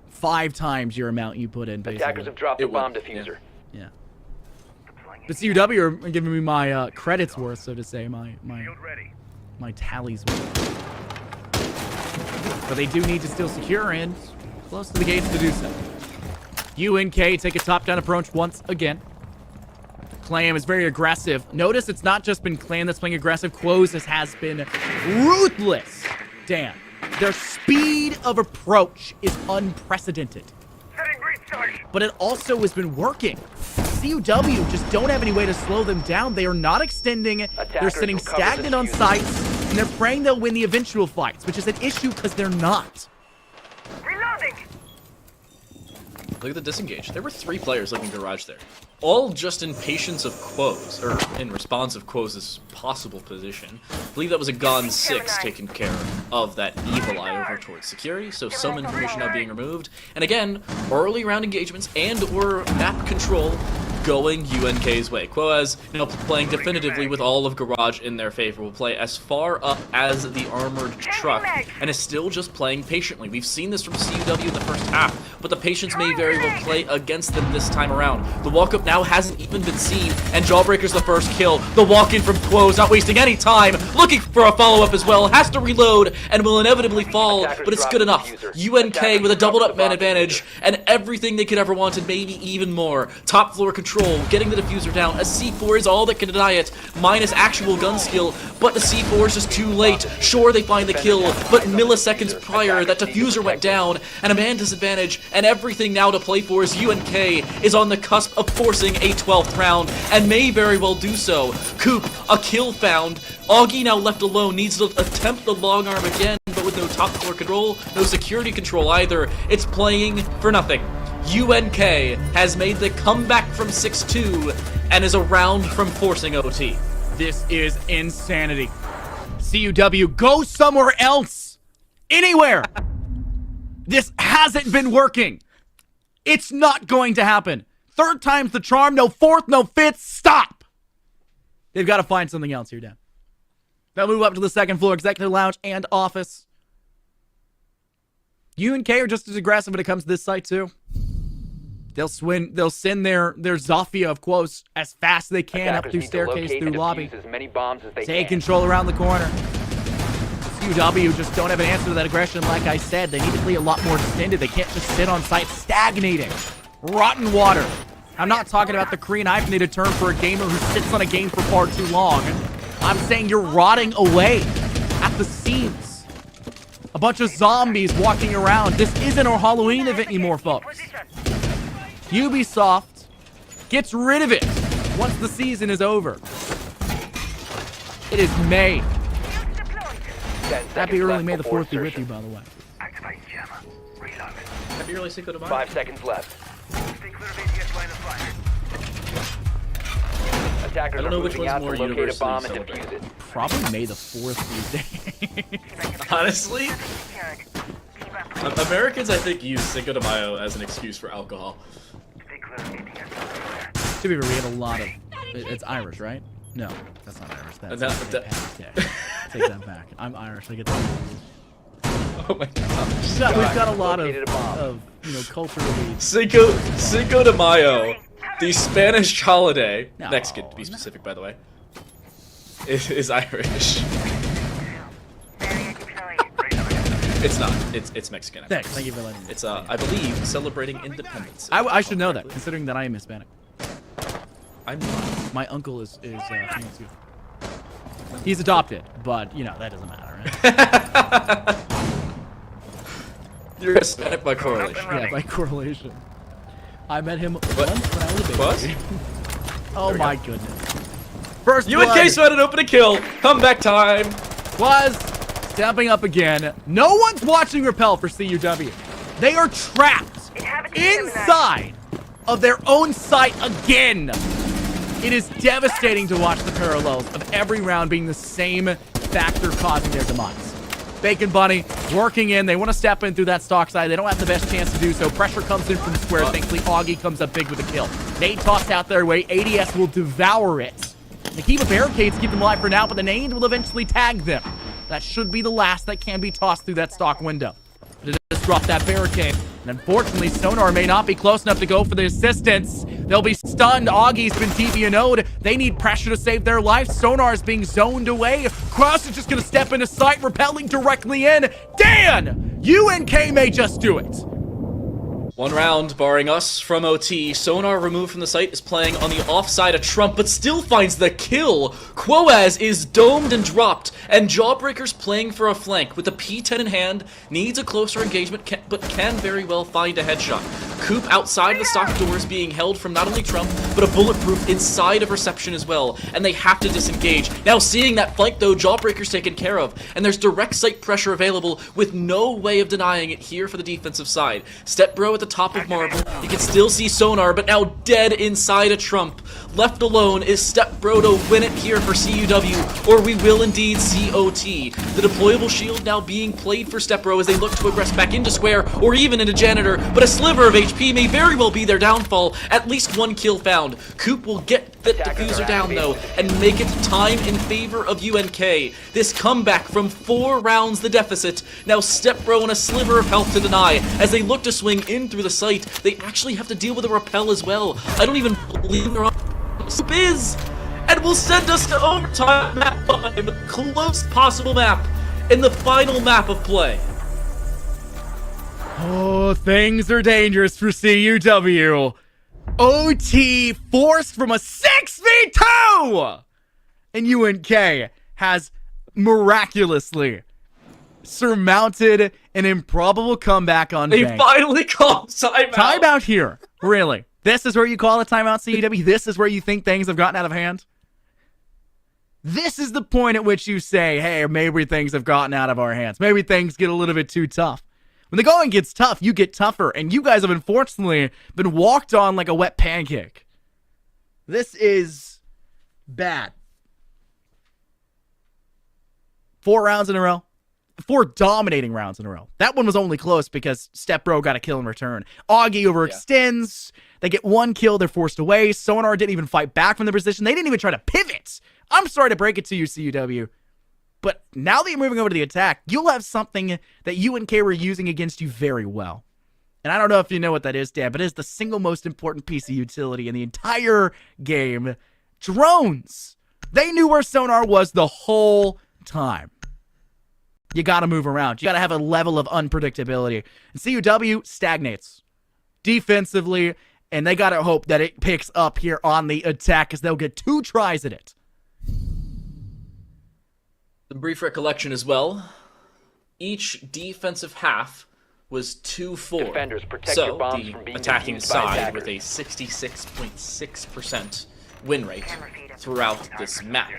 5 times your amount you put in, basically. Attackers have dropped It the bomb would, diffuser. Yeah. The CUW are giving me my credits worth, so to say, my Shield ready. tallies worth. But they do need to still secure and close to the gates to do so. UNK take a top-down approach once again. Clam is very aggressive. Notice it's not just been Clam that's playing aggressive. Quoz has been ruthless. Damn. Their speed of approach is unprecedented. Setting breach charge. But it also has been working. CUW just don't have any way to slow them down. They are not extending. They're Attackers sitting will cover the stagnant on diffuser. sites. and they're praying they'll win the eventual fights, which is an issue because they're not. Reloading. Look at the disengage. There were 3 players looking garage there. All just in patience of Quo's, or in response of Quo's possible position. I believe that was a Gone 6 taking care of that evil eye over towards security, so some information now being removed. And again, early round engagements and or map control going UNK's way. Quoaz, playing definitively with all of Garage in their favor, will play as far up as the armored truck, and is still just playing patiently. We've seen this from CUW in the first half, but the patience may very well play against them this time around. The walk-up now hasn't even been seen, and Jawbreaker's the first kill. The walk-in from Quo's, not wasting any time, looking for a follow-up as well, has to reload, and will inevitably fall, but it's good enough. UNK with a doubled-up man advantage, and everything they could ever want, and maybe even more. Top floor control, getting the diffuser down. A C4 is all that can deny it, minus actual gun skill, but the C4 is just too late. Sure, they find the kill, but milliseconds prior, that diffuser went down, and a man disadvantage, and everything now to play for is UNK is on the cusp of forcing a 12th round, and may very well do so. Coop, a kill found. Augie now left alone, needs to attempt the long arm again, but with no top floor control, no security control either. It's playing for nothing. UNK has made the comeback from 6-2 and is a round from forcing OT. This is insanity. CUW, go somewhere else. Anywhere. This hasn't been working. It's not going to happen. 3rd time's the charm. No 4th, no 5th. Stop. They've got to find something else here, Dan. They'll move up to the 2nd floor, executive lounge and office. UNK are just as aggressive when it comes to this site, too. They'll send their Zofia of Quos as fast as they can up through staircase, through lobby. As many bombs as they Take can. control around the corner. CUW just don't have an answer to that aggression. Like I said, they need to play a lot more extended. They can't just sit on site stagnating. Rotten water. I'm not talking about the Korean hyphenated term for a gamer who sits on a game for far too long. I'm saying you're rotting away at the seams. A bunch of zombies walking around. This isn't a Halloween event anymore, folks. Ubisoft gets rid of it once the season is over. It is May. Happy early May the 4th be with you, by the way. Activate jammer. Reload. Happy early Cinco de Mayo. 5 seconds left. Stay clear of ADS line of fire. Attackers I don't know are which moving one's out to more locate a bomb and universally defuse it. Probably May the 4th these days. Honestly, Americans, I think, use Cinco de Mayo as an excuse for alcohol. Stay clear of ADS line of fire. To be fair, we have a lot of... It's Irish, right? No, that's not Irish. That's That- St. that- Patrick's Day. Take that back. I'm Irish. I get that. Oh my gosh. We've got a lot Located a bomb. of culturally... Cinco de Mayo, the Spanish holiday, No, Mexican to be specific, by the way, is Irish. It's not. It's Mexican. I Thanks. promise. Thank you for letting me. It's I believe celebrating independence. I should know that, considering that I am Hispanic. I'm not. My uncle is Filipino too. He's adopted, but you know that doesn't matter, right? You're Hispanic by correlation. Yeah, by correlation. I met him once What? when I was a baby. What? Oh we my go. goodness. First UNK blood spotted open a kill. Comeback time. was stepping up again. No one's watching Repel for CUW. They are trapped inside of their own site again. It is devastating to watch the parallels of every round being the same factor causing their demise. Bacon Bunny working in. They want to step in through that stock side. They don't have the best chance to do so. Pressure comes in from square. Thankfully, Augie comes up big with a kill. Nade tossed out their way. ADS will devour it. They keep a barricade to keep them alive for now, but the Nade will eventually tag them. That should be the last that can be tossed through that stock window. But it just dropped that barricade. And unfortunately, Sonar may not be close enough to go for the assistance. They'll be stunned. Augie's been TVNO'd. They need pressure to save their life. Sonar's being zoned away. Cross is just going to step into sight, repelling directly in. Dan! UNK may just do it. 1 round, barring us from OT. Sonar removed from the site is playing on the offside of Trump, but still finds the kill. Quoaz is domed and dropped, and Jawbreaker's playing for a flank with the P10 in hand, needs a closer engagement, but can very well find a headshot. Coop outside of the stock door is being held from not only Trump, but a bulletproof inside of reception as well, and they have to disengage. Now seeing that flank though, Jawbreaker's taken care of, and there's direct site pressure available with no way of denying it here for the defensive side. Stepbro at the top of Marble, you can still see Sonar, but now dead inside of Trump. Left alone is Stepbro to win it here for CUW, or we will indeed see OT. The deployable shield now being played for Stepbro as they look to aggress back into Square, or even into Janitor, but a sliver of HP may very well be their downfall. At least 1 kill found. Coop will get the diffuser down though, and make it time in favor of UNK. This comeback from 4 rounds the deficit. Now Stepbro and a sliver of health to deny. As they look to swing in through the site, they actually have to deal with a rappel as well. I don't even believe they're on Biz, and will send us to overtime map 5, the closest possible map in the final map of play. Oh, things are dangerous for CUW. OT forced from a 6v2! And UNK has miraculously surmounted an improbable comeback on They Bank. finally called timeout. Timeout here. Really? This is where you call a timeout, CUW? This is where you think things have gotten out of hand? This is the point at which you say, hey, maybe things have gotten out of our hands. Maybe things get a little bit too tough. When the going gets tough, you get tougher, and you guys have unfortunately been walked on like a wet pancake. This is bad. 4 rounds in a row. 4 dominating rounds in a row. That one was only close because Stepbro got a kill in return. Augie overextends. They get 1 kill. They're forced away. Sonar didn't even fight back from their position. They didn't even try to pivot. I'm sorry to break it to you, CUW. But now that you're moving over to the attack, you'll have something that UNK were using against you very well. And I don't know if you know what that is, Dan, but it is the single most important piece of utility in the entire game. Drones. They knew where Sonar was the whole time. You got to move around. You got to have a level of unpredictability. And CUW stagnates defensively, and they got to hope that it picks up here on the attack because they'll get 2 tries at it. The brief recollection as well. Each defensive half was 2-4. Defenders, protect so your bombs the from being attacking defused by side with a attackers. 66.6% win rate throughout this map,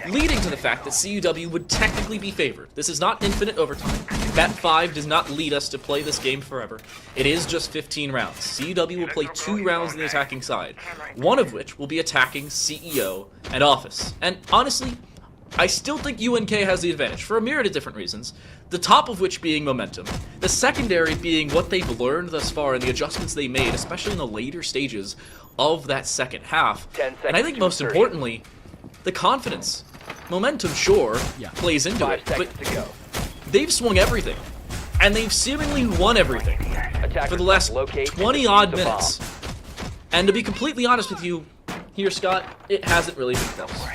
leading to the fact that CUW would technically be favored. This is not infinite overtime. Map 5 does not lead us to play this game forever. It is just 15 rounds. CUW will play 2 rounds on the attacking side, one of which will be attacking CEO and Office. And honestly, I still think UNK has the advantage for a myriad of different reasons, the top of which being momentum, the secondary being what they've learned thus far and the adjustments they made, especially in the later stages of that second half. And I think most importantly, the confidence. Momentum, sure, plays into it, but they've swung everything, and they've seemingly won everything for the last 20-odd minutes. And to be completely honest with you, here, Scott, it hasn't really been close.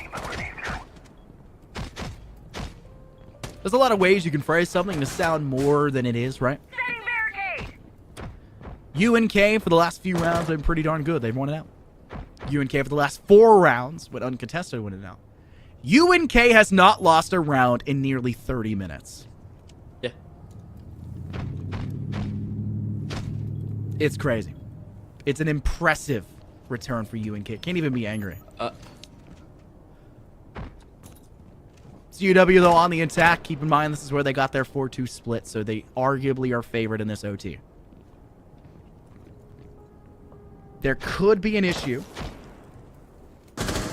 There's a lot of ways you can phrase something to sound more than it is, right? UNK for the last few rounds have been pretty darn good. They've won it out. UNK for the last 4 rounds went uncontested, win it out. UNK has not lost a round in nearly 30 minutes. Yeah. It's crazy. It's an impressive return for UNK. Can't even be angry. CUW, though, on the attack. Keep in mind, this is where they got their 4-2 split, so they arguably are favored in this OT. There could be an issue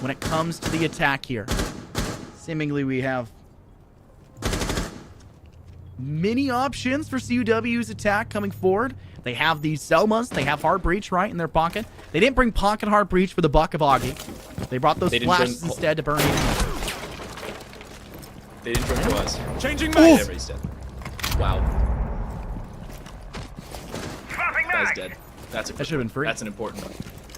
when it comes to the attack here. Seemingly, we have many options for CUW's attack coming forward. They have these Selmas. They have Hard Breach, right, in their pocket. They didn't bring Pocket Hard Breach for the buck of Augie. They brought those flashes instead to burn even. They didn't bring us. Changing Wow. Guy's dead. That should have been free. That's an important one.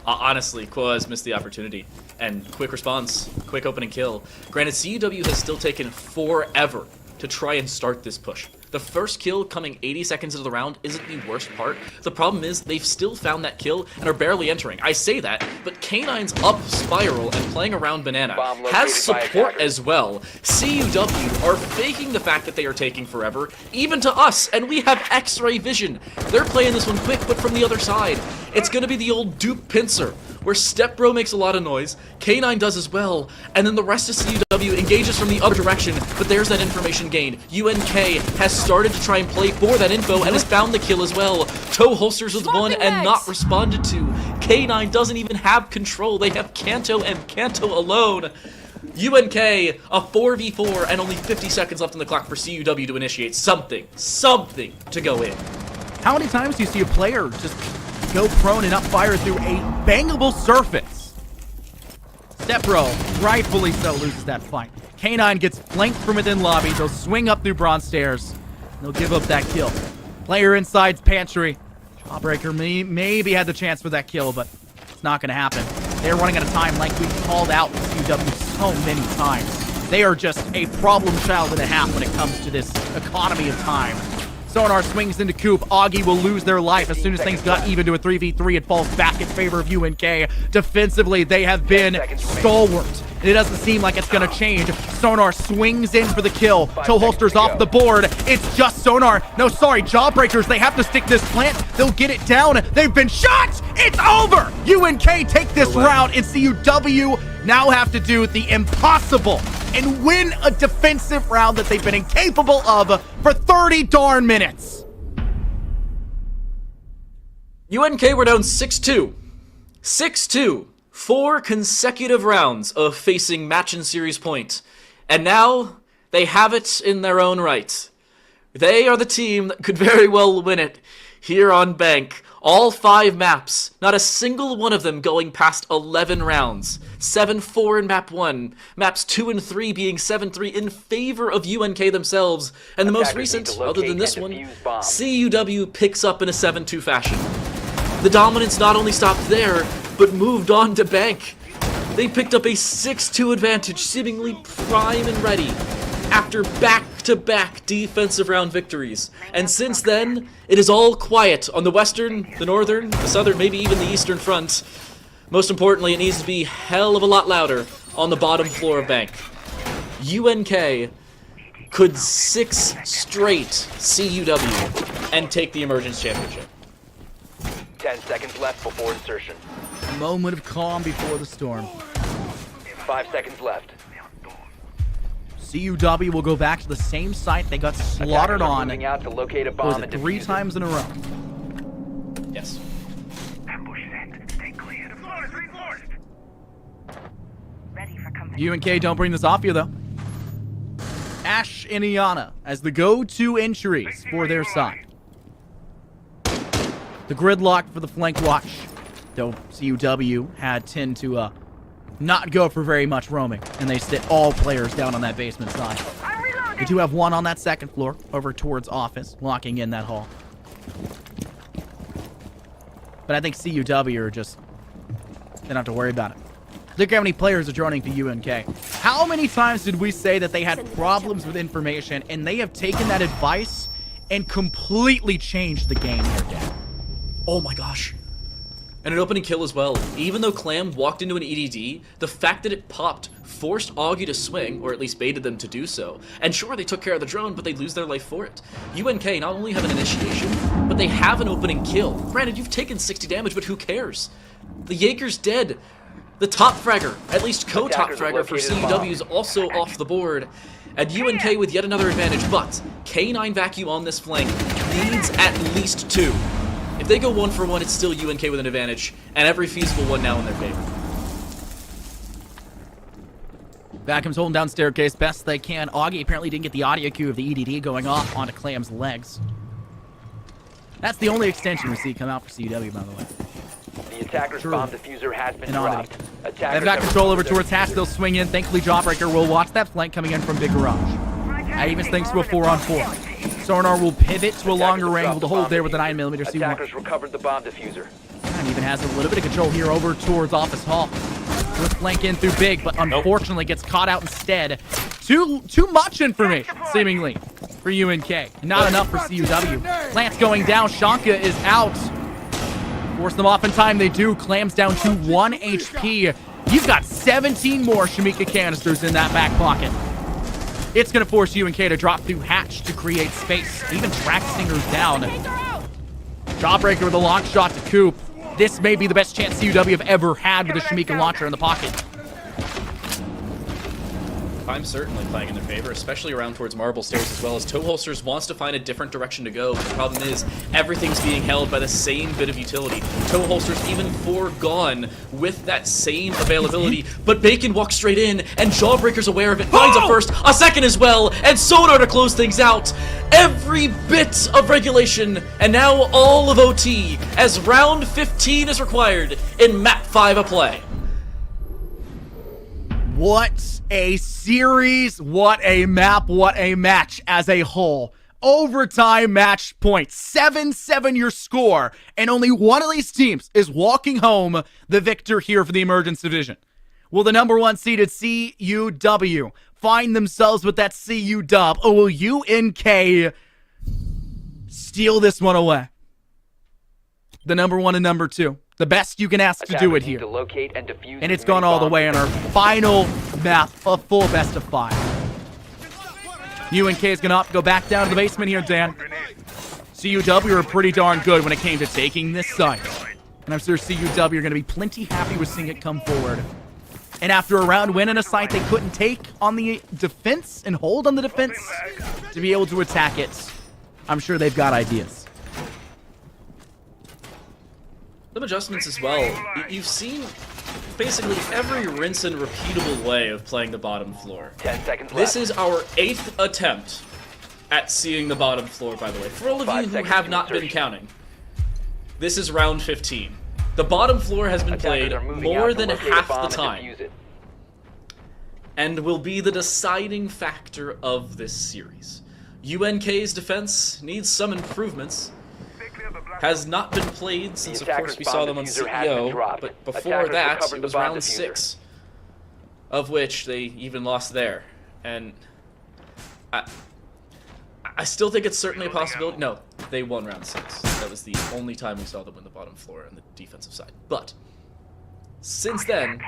Honestly, Quaz missed the opportunity. And quick response, quick opening kill. Granted, CUW has still taken forever to try and start this push. The first kill coming 80 seconds into the round isn't the worst part. The problem is they've still found that kill and are barely entering. I say that, but K9's up spiral and playing around banana has support as well. CUW are faking the fact that they are taking forever, even to us, and we have X-ray vision. They're playing this one quick, but from the other side. It's gonna be the old dupe pincer, where Step Bro makes a lot of noise, K9 does as well, and then the rest of CUW engages from the other direction, but there's that information gained. UNK has started to try and play for that info and has found the kill as well. Toe holsters with one and not responded to. K9 doesn't even have control. They have Kanto and Kanto alone. UNK, a 4v4 and only 50 seconds left on the clock for CUW to initiate something to go in. How many times do you see a player just go prone and up fire through a bangable surface? Stepbro, rightfully so, loses that fight. K9 gets flanked from within lobby. They'll swing up through bronze stairs. They'll give up that kill. Player inside pantry. Jawbreaker maybe had the chance for that kill, but it's not going to happen. They're running out of time like we've called out CUW so many times. They are just a problem child and a half when it comes to this economy of time. Sonar swings into Coop. Augie will lose their life as soon as things got even to a 3v3. It falls back in favor of UNK. Defensively, they have been stalwart. It doesn't seem like it's going to change. Sonar swings in for the kill. Toe holsters off the board. It's just Sonar. No, sorry, Jawbreakers. They have to stick this plant. They'll get it down. They've been shot. It's over. UNK take this round, and CUW now have to do the impossible and win a defensive round that they've been incapable of for 30 darn minutes. UNK were down 6-2. 6-2. 4 consecutive rounds of facing match and series point. And now they have it in their own right. They are the team that could very well win it here on Bank. All 5 maps, not a single one of them going past 11 rounds. 7-4 in map 1, maps 2 and 3 being 7-3 in favor of UNK themselves. And the most recent, other than this one, CUW picks up in a 7-2 fashion. The dominance not only stopped there, but moved on to Bank. They picked up a 6-2 advantage, seemingly prime and ready, after back-to-back defensive round victories. And since then, it is all quiet on the western, the northern, the southern, maybe even the eastern front. Most importantly, it needs to be hell of a lot louder on the bottom floor of Bank. UNK could 6 straight CUW and take the Emergence Championship. 10 seconds left before insertion. A moment of calm before the storm. 5 seconds left. CUW will go back to the same site they got slaughtered on. Moving out to locate a Was bomb it and 3 defuse it. times in a row? Yes. Ambush set. Stay clear. The floor is reinforced. Ready for company. UNK don't bring this off you, though. Ash and Iana as the go-to entries for their side. The gridlock for the flank watch, though CUW had tend to not go for very much roaming, and they sit all players down on that basement side. They do have one on that second floor over towards office, locking in that hall. But I think CUW are just, they don't have to worry about it. Look how many players are joining to UNK. How many times did we say that they had problems with information, and they have taken that advice and completely changed the game here, Dan? Oh my gosh. And an opening kill as well. Even though Clam walked into an EDD, the fact that it popped forced Augie to swing, or at least baited them to do so. And sure, they took care of the drone, but they lose their life for it. UNK not only have an initiation, but they have an opening kill. Granted, you've taken 60 damage, but who cares? The Jaeger's dead. The top fragger, at least co-top fragger for CUW, is also off the board. And UNK with yet another advantage, but K9 vacuum on this flank needs at least 2. If they go 1 for 1, it's still UNK with an advantage, and every feasible one now in their favor. Vacuum's holding down staircase best they can. Augie apparently didn't get the audio cue of the EDD going off onto Clam's legs. That's the only extension we see come out for CUW, by the way. The attacker's True. bomb diffuser has been Inaudible. dropped. They've Attackers got have control over removed towards their Hatch. They'll swing in. Thankfully, Jawbreaker will watch that flank coming in from Big Garage. Even thanks to a 4-on-4. Sonar will pivot to a longer range to hold there with the 9mm C1. Attackers recovered the bomb diffuser. And even has a little bit of control here over towards Office Hall. With flank in through Big, but unfortunately gets caught out instead. Too much information, seemingly, for UNK. Not enough for CUW. Plant's going down. Shanka is out. Force them off in time. They do. Clams down to 1 HP. You've got 17 more Shamika canisters in that back pocket. It's going to force UNK to drop through hatch to create space. Even track Stinger's down. Jawbreaker with a launch shot to Coop. This may be the best chance CUW have ever had with a Shamika launcher in the pocket. I'm certainly playing in their favor, especially around towards Marble Stairs as well, as Toe Holsters wants to find a different direction to go. But the problem is, everything's being held by the same bit of utility. Toe Holsters even foregone with that same availability, but Bacon walks straight in, and Jawbreaker's aware of it, finds a first, a second as well, and Sonar to close things out. Every bit of regulation, and now all of OT, as round 15 is required in map 5 of play. What a series, what a map, what a match as a whole. Overtime match points, 7-7 your score, and only one of these teams is walking home the victor here for the Emergence Division. Will the number 1 seeded CUW find themselves with that CU dub, or will UNK steal this one away? The number 1 and number 2. The best you can ask to do it here. And it's gone all the way in our final map, a full best of 5. UNK is going to go back down to the basement here, Dan. CUW are pretty darn good when it came to taking this site. And I'm sure CUW are going to be plenty happy with seeing it come forward. And after a round win in a site they couldn't take on the defense and hold on the defense, to be able to attack it, I'm sure they've got ideas. Some adjustments as well. You've seen basically every rinse and repeatable way of playing the bottom floor. 10 seconds left. This is our 8th attempt at seeing the bottom floor, by the way. For all of you who have not been counting, this is round 15. The bottom floor has been played more than half the time, and will be the deciding factor of this series. UNK's defense needs some improvements. Has not been played since, of course, we saw them on CEO, but before that, it was round 6, of which they even lost there. And I still think it's certainly a possibility. No, they won round 6. That was the only time we saw them win the bottom floor on the defensive side. But since then,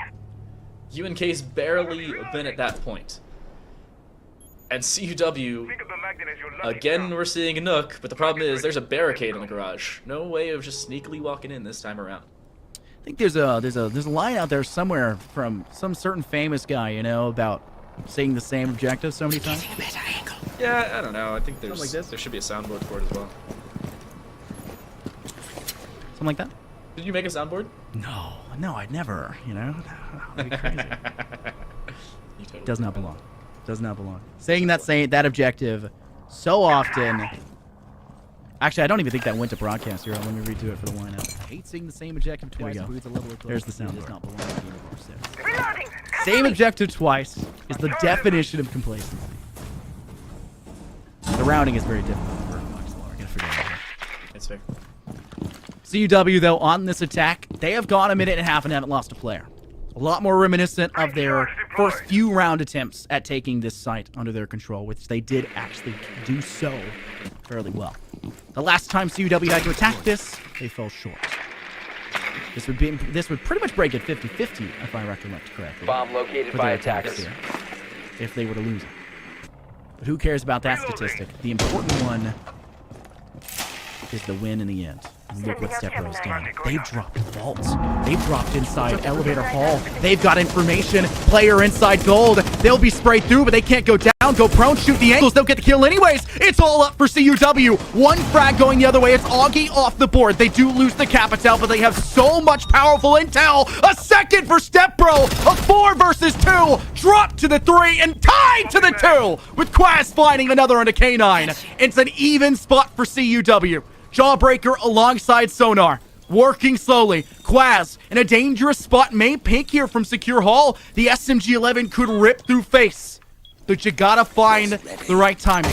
UNK's barely been at that point. And CUW, again, we're seeing a Nook, but the problem is there's a barricade in the garage. No way of just sneakily walking in this time around. I think there's a line out there somewhere from some certain famous guy, you know, about saying the same objective so many times. Yeah, I don't know. I think Something like this? there should be a soundboard for it as well. Something like that? Did you make a soundboard? No, I'd never, you know. That'd be crazy. You totally Does not belong. Does not belong. Saying that objective so often. Actually, I don't even think that went to broadcast here. Let me redo it for the lineup. I hate seeing the same objective twice. There's the sound. Does not belong to Team of 6. Same objective twice is the definition of complacency. The rounding is very difficult for Fox Law. I gotta figure it out. It's fair. CUW, though, on this attack, they have gone a minute and a half and haven't lost a player. A lot more reminiscent of their first few round attempts at taking this site under their control, which they did actually do so fairly well. The last time CUW had to attack this, they fell short. This would pretty much break it 50-50, if I recollect correctly. Bomb located by attackers. Here, if they were to lose it. But who cares about that statistic? The important one is the win in the end. Look what Stepbro's done. They've dropped vaults. They've dropped inside elevator hall. They've got information. Player inside gold. They'll be sprayed through, but they can't go down. Go prone, shoot the angles. They'll get the kill anyways. It's all up for CUW. One frag going the other way. It's Augie off the board. They do lose the Capital, but they have so much powerful intel. A second for Stepbro. A 4 versus 2. Dropped to the 3 and tied to the 2. With Quaz finding another on a K9. It's an even spot for CUW. Jawbreaker alongside Sonar. Working slowly. Quaz in a dangerous spot. May pick here from Secure Hall. The SMG-11 could rip through face. But you gotta find the right timing.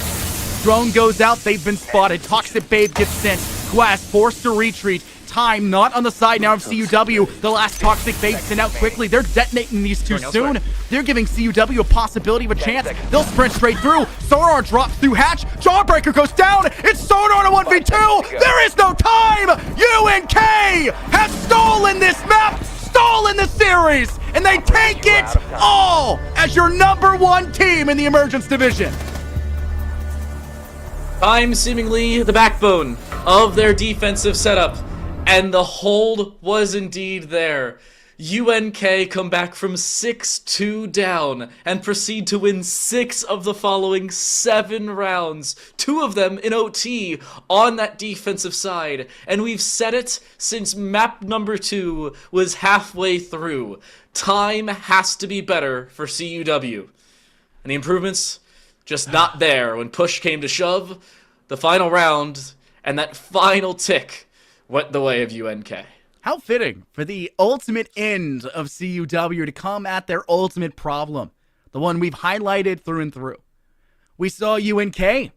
Drone goes out. They've been spotted. Toxic Babe gets sent. Quaz forced to retreat. time not on the side now of CUW. The last toxic bait sent out quickly. They're detonating these too soon. They're giving CUW a possibility of a chance. They'll sprint straight through. Sonar drops through hatch. Jawbreaker goes down. It's Sonar to 1v2. There is no time. UNK has stolen this map, stolen the series, and they take it all as your #1 team in the Emergence Division. Time seemingly the backbone of their defensive setup, and the hold was indeed there. UNK come back from 6-2 down and proceed to win 6 of the following 7 rounds, 2 of them in OT on that defensive side. And we've said it since map number 2 was halfway through. Time has to be better for CUW. And the improvements, just not there when push came to shove. The final round and that final tick went the way of UNK. How fitting for the ultimate end of CUW to come at their ultimate problem, the one we've highlighted through and through. We saw UNK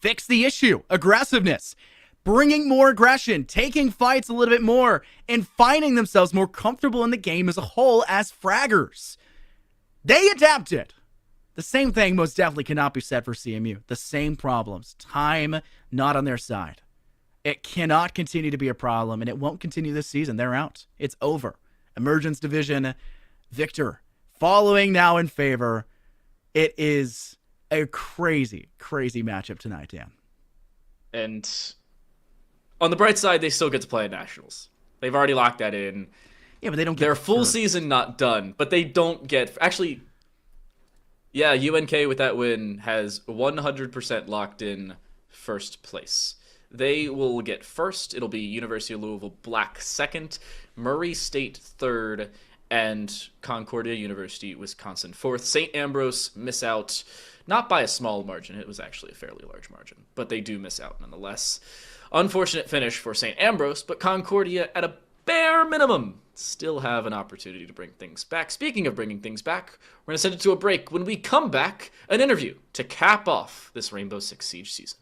fix the issue, aggressiveness, bringing more aggression, taking fights a little bit more, and finding themselves more comfortable in the game as a whole as fraggers. They adapted. The same thing most definitely cannot be said for CMU. The same problems. Time not on their side. It cannot continue to be a problem, and it won't continue this season. They're out. It's over. Emergence Division, Victor, following now in favor. It is a crazy, crazy matchup tonight, Dan. And on the bright side, they still get to play at Nationals. They've already locked that in. Yeah, but they don't get their full season not done, but they don't get... Actually, yeah, UNK with that win has 100% locked in first place. They will get first. It'll be University of Louisville Black second, Murray State third, and Concordia University, Wisconsin fourth. St. Ambrose miss out, not by a small margin. It was actually a fairly large margin, but they do miss out nonetheless. Unfortunate finish for St. Ambrose, but Concordia, at a bare minimum, still have an opportunity to bring things back. Speaking of bringing things back, we're going to send it to a break. When we come back, an interview to cap off this Rainbow Six Siege season.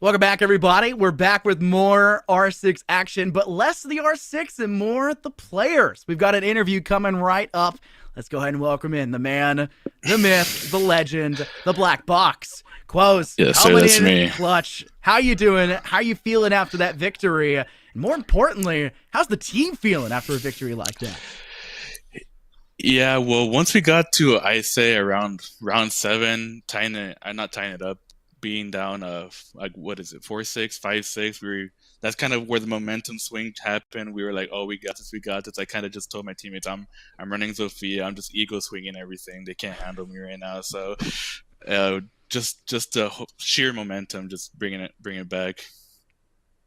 Welcome back, everybody. We're back with more R6 action, but less of the R6 and more of the players. We've got an interview coming right up. Let's go ahead and welcome in the man, the myth, the legend, the black box. Quos, yes, sir, coming that's in me. clutch. How you doing? How you feeling after that victory? And more importantly, how's the team feeling after a victory like that? Yeah, well, once we got to, I say, around round 7, not tying it up, being down, like, what is it, 4-6, 5-6, that's kind of where the momentum swing happened. We were like, oh, we got this. I kind of just told my teammates, I'm running Zofia. I'm just ego swinging everything. They can't handle me right now. So, just the sheer momentum, just bring it back.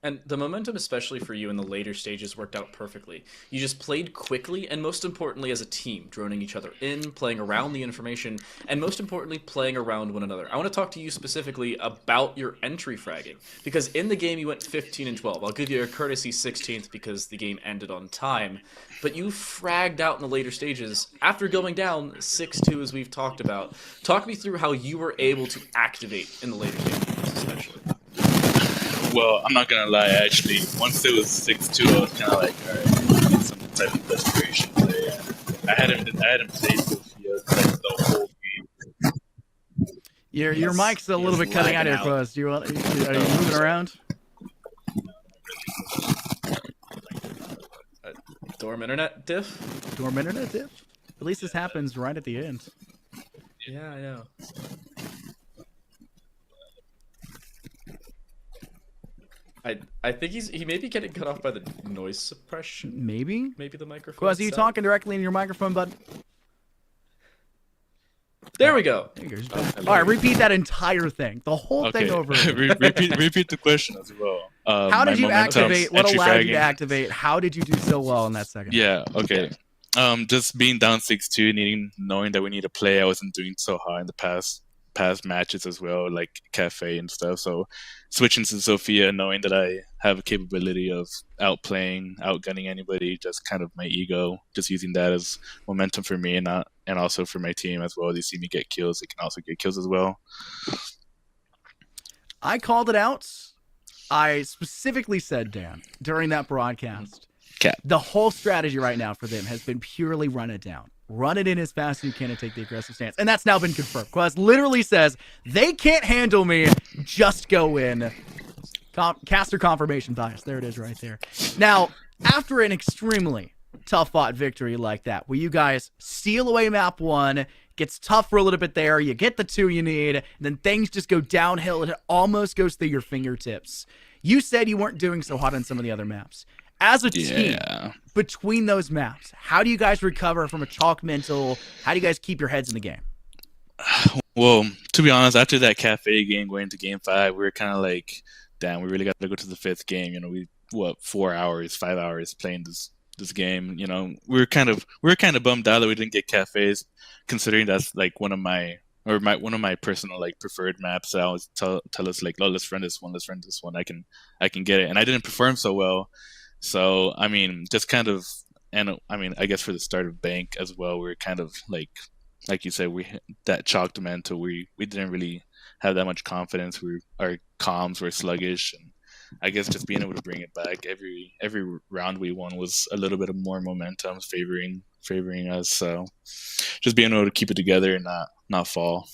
And the momentum, especially for you in the later stages, worked out perfectly. You just played quickly, and most importantly, as a team, droning each other in, playing around the information, and most importantly, playing around one another. I want to talk to you specifically about your entry fragging, because in the game you went 15 and 12. I'll give you a courtesy 16th because the game ended on time, but you fragged out in the later stages after going down 6-2, as we've talked about. Talk me through how you were able to activate in the later stages, especially. Well, I'm not gonna lie. Actually, once it was 6-2, I was kind of like, all right, need some type of desperation play. I hadn't played Sophia like the whole game. Your mic's a little bit cutting out here, Quos. Are you moving around? Dorm internet diff? Dorm internet diff? At least this happens right at the end. Yeah, I know. I think he may be getting cut off by the noise suppression. Maybe the microphone. Quos, are you talking directly in your microphone, bud? There we go. There you go. All right, repeat that entire thing, the whole thing over. repeat the question as well. How did you activate? What allowed you to fragging. activate? How did you do so well in that second? Yeah. Okay. Just being down 6-2, knowing that we need to play. I wasn't doing so hot in the past matches as well, like Cafe and stuff. So switching to Sophia, knowing that I have a capability of outgunning anybody, just kind of my ego, just using that as momentum for me and also for my team as well. They see me get kills, they can also get kills as well. I called it out. I specifically said, Dan, during that broadcast, the whole strategy right now for them has been purely run it down. Run it in as fast as you can and take the aggressive stance. And that's now been confirmed. Quaz literally says, they can't handle me, just go in. Caster confirmation bias. There it is right there. Now, after an extremely tough-fought victory like that, where you guys steal away map 1, gets tough for a little bit there, you get the 2 you need, and then things just go downhill and it almost goes through your fingertips. You said you weren't doing so hot on some of the other maps. As a team, between those maps, how do you guys recover from a chalk mental? How do you guys keep your heads in the game? Well, to be honest, after that Cafe game, going into game 5, we were kind of like, damn, we really got to go to the 5th game. We 4 hours, 5 hours playing this game. We were kind of bummed out that we didn't get Cafes, considering that's like one of my personal like preferred maps. I always tell us like, oh, let's run this one. I can get it, and I didn't perform so well. So, just kind of, and I guess for the start of Bank as well, we were kind of like you said, that chalked mental. We didn't really have that much confidence. Our comms were sluggish, and I guess just being able to bring it back every round we won was a little bit of more momentum favoring us. So, just being able to keep it together and not fall.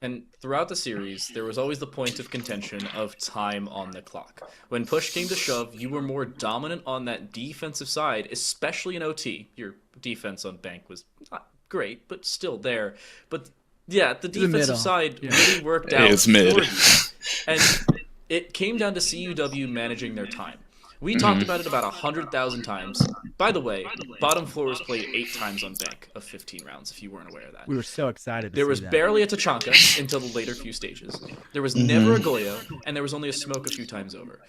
And throughout the series, there was always the point of contention of time on the clock. When push came to shove, you were more dominant on that defensive side, especially in OT. Your defense on Bank was not great, but still there. But yeah, the defensive side really worked out. It's mid. And it came down to CUW managing their time. We talked about it about 100,000 times. By the way, bottom floor was played 8 times on Bank of 15 rounds, if you weren't aware of that. We were so excited to There see was that. barely a Tachanka until the later few stages. There was never a Goyo, and there was only a smoke a few times over.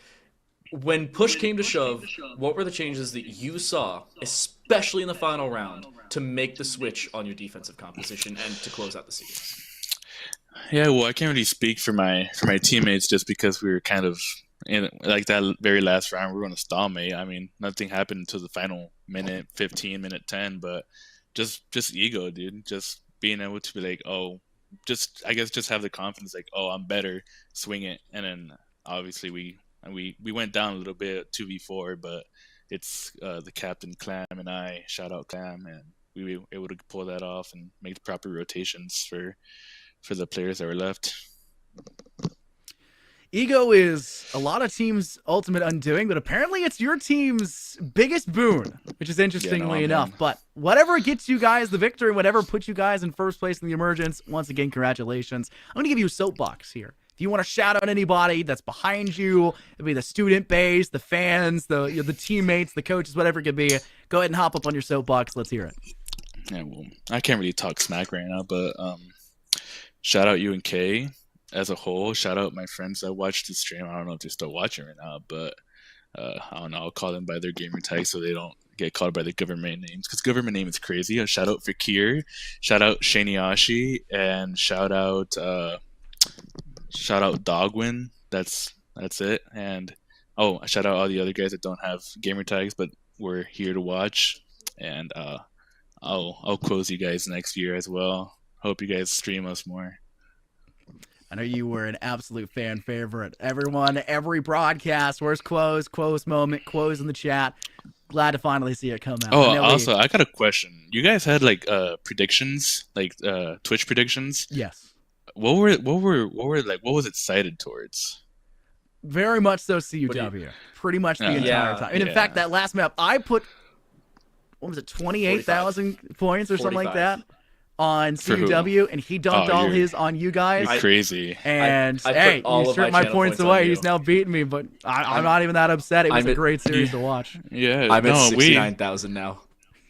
When push came to shove, what were the changes that you saw, especially in the final round, to make the switch on your defensive composition and to close out the series? Yeah, well, I can't really speak for my teammates just because we were kind of in like that very last round. We were on a stalemate. Nothing happened until the final minute 15, minute 10, but just ego, dude. Just being able to be like, oh, just I guess just have the confidence like, oh, I'm better, swing it, and then obviously we went down a little bit 2v4, but it's the captain Clam and I, shout out Clam, and we were able to pull that off and make the proper rotations for the players that were left. Ego is a lot of teams' ultimate undoing, but apparently it's your team's biggest boon, which is interestingly enough. Man. But whatever gets you guys the victory, whatever puts you guys in first place in the emergence, once again, congratulations. I'm going to give you a soapbox here. If you want to shout out anybody that's behind you, it'd be the student base, the fans, the teammates, the coaches, whatever it could be, go ahead and hop up on your soapbox. Let's hear it. Yeah, well, I can't really talk smack right now, but shout out UNK as a whole. Shout out my friends that watched the stream. I don't know if they're still watching right now, but I don't know. I'll call them by their gamer tags so they don't get called by the government names, because government name is crazy. A shout out Fakir, shout out Shaniashi, and shout out Dogwin. That's it. And shout out all the other guys that don't have gamer tags but we're here to watch. And I'll close you guys next year as well. Hope you guys stream us more. I know you were an absolute fan favorite. Everyone, every broadcast, where's Quo's moment, Quo's in the chat. Glad to finally see it come out. I got a question. You guys had like predictions, like Twitch predictions? Yes. What was it cited towards? Very much so CUW. Pretty much the entire time. And in fact, that last map, I put, what was it, 28,000 points or something like that on CUW, and he dumped all his on you guys. You're crazy. And I he stripped my points away. He's now beating me, but I'm not even that upset. It was a great series to watch. Yeah, I'm at 69,000 now.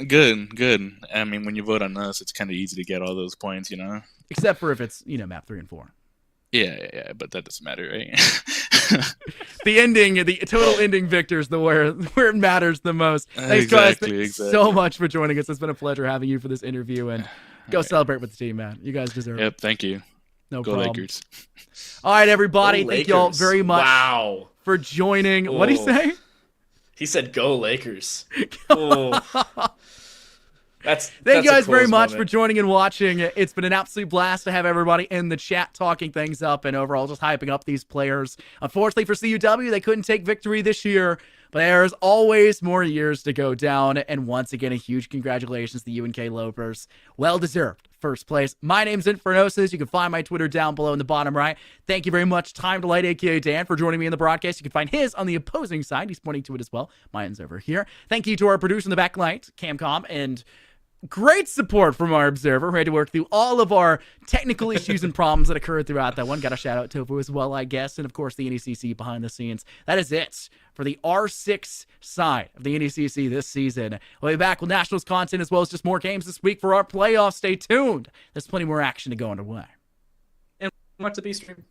Good. I mean, when you vote on us, it's kind of easy to get all those points, you know? Except for if it's, map 3 and 4. Yeah, but that doesn't matter, right? The total ending victors, where it matters the most. Thanks, guys. Thanks so much for joining us. It's been a pleasure having you for this interview, and go celebrate with the team, man. You guys deserve it. Yep, thank you. No Go problem. Lakers. All right, everybody. Go Thank you all Lakers. very much Wow. for joining. What'd he say? He said, "Go Lakers." Oh. Thank you guys very much for joining and watching. It's been an absolute blast to have everybody in the chat talking things up and overall just hyping up these players. Unfortunately for CUW, they couldn't take victory this year, but there's always more years to go down. And once again, a huge congratulations to the UNK Lopers. Well-deserved first place. My name's Infernosis. You can find my Twitter down below in the bottom right. Thank you very much, Time to Light, aka Dan, for joining me in the broadcast. You can find his on the opposing side. He's pointing to it as well. Mine's over here. Thank you to our producer in the backlight, Camcom, and great support from our observer, who had to work through all of our technical issues and problems that occurred throughout that one. Got a shout out Tofu as well, I guess. And of course, the NECC behind the scenes. That is it for the R6 side of the NECC this season. We'll be back with Nationals content as well as just more games this week for our playoffs. Stay tuned. There's plenty more action to go underway. And watch the B stream.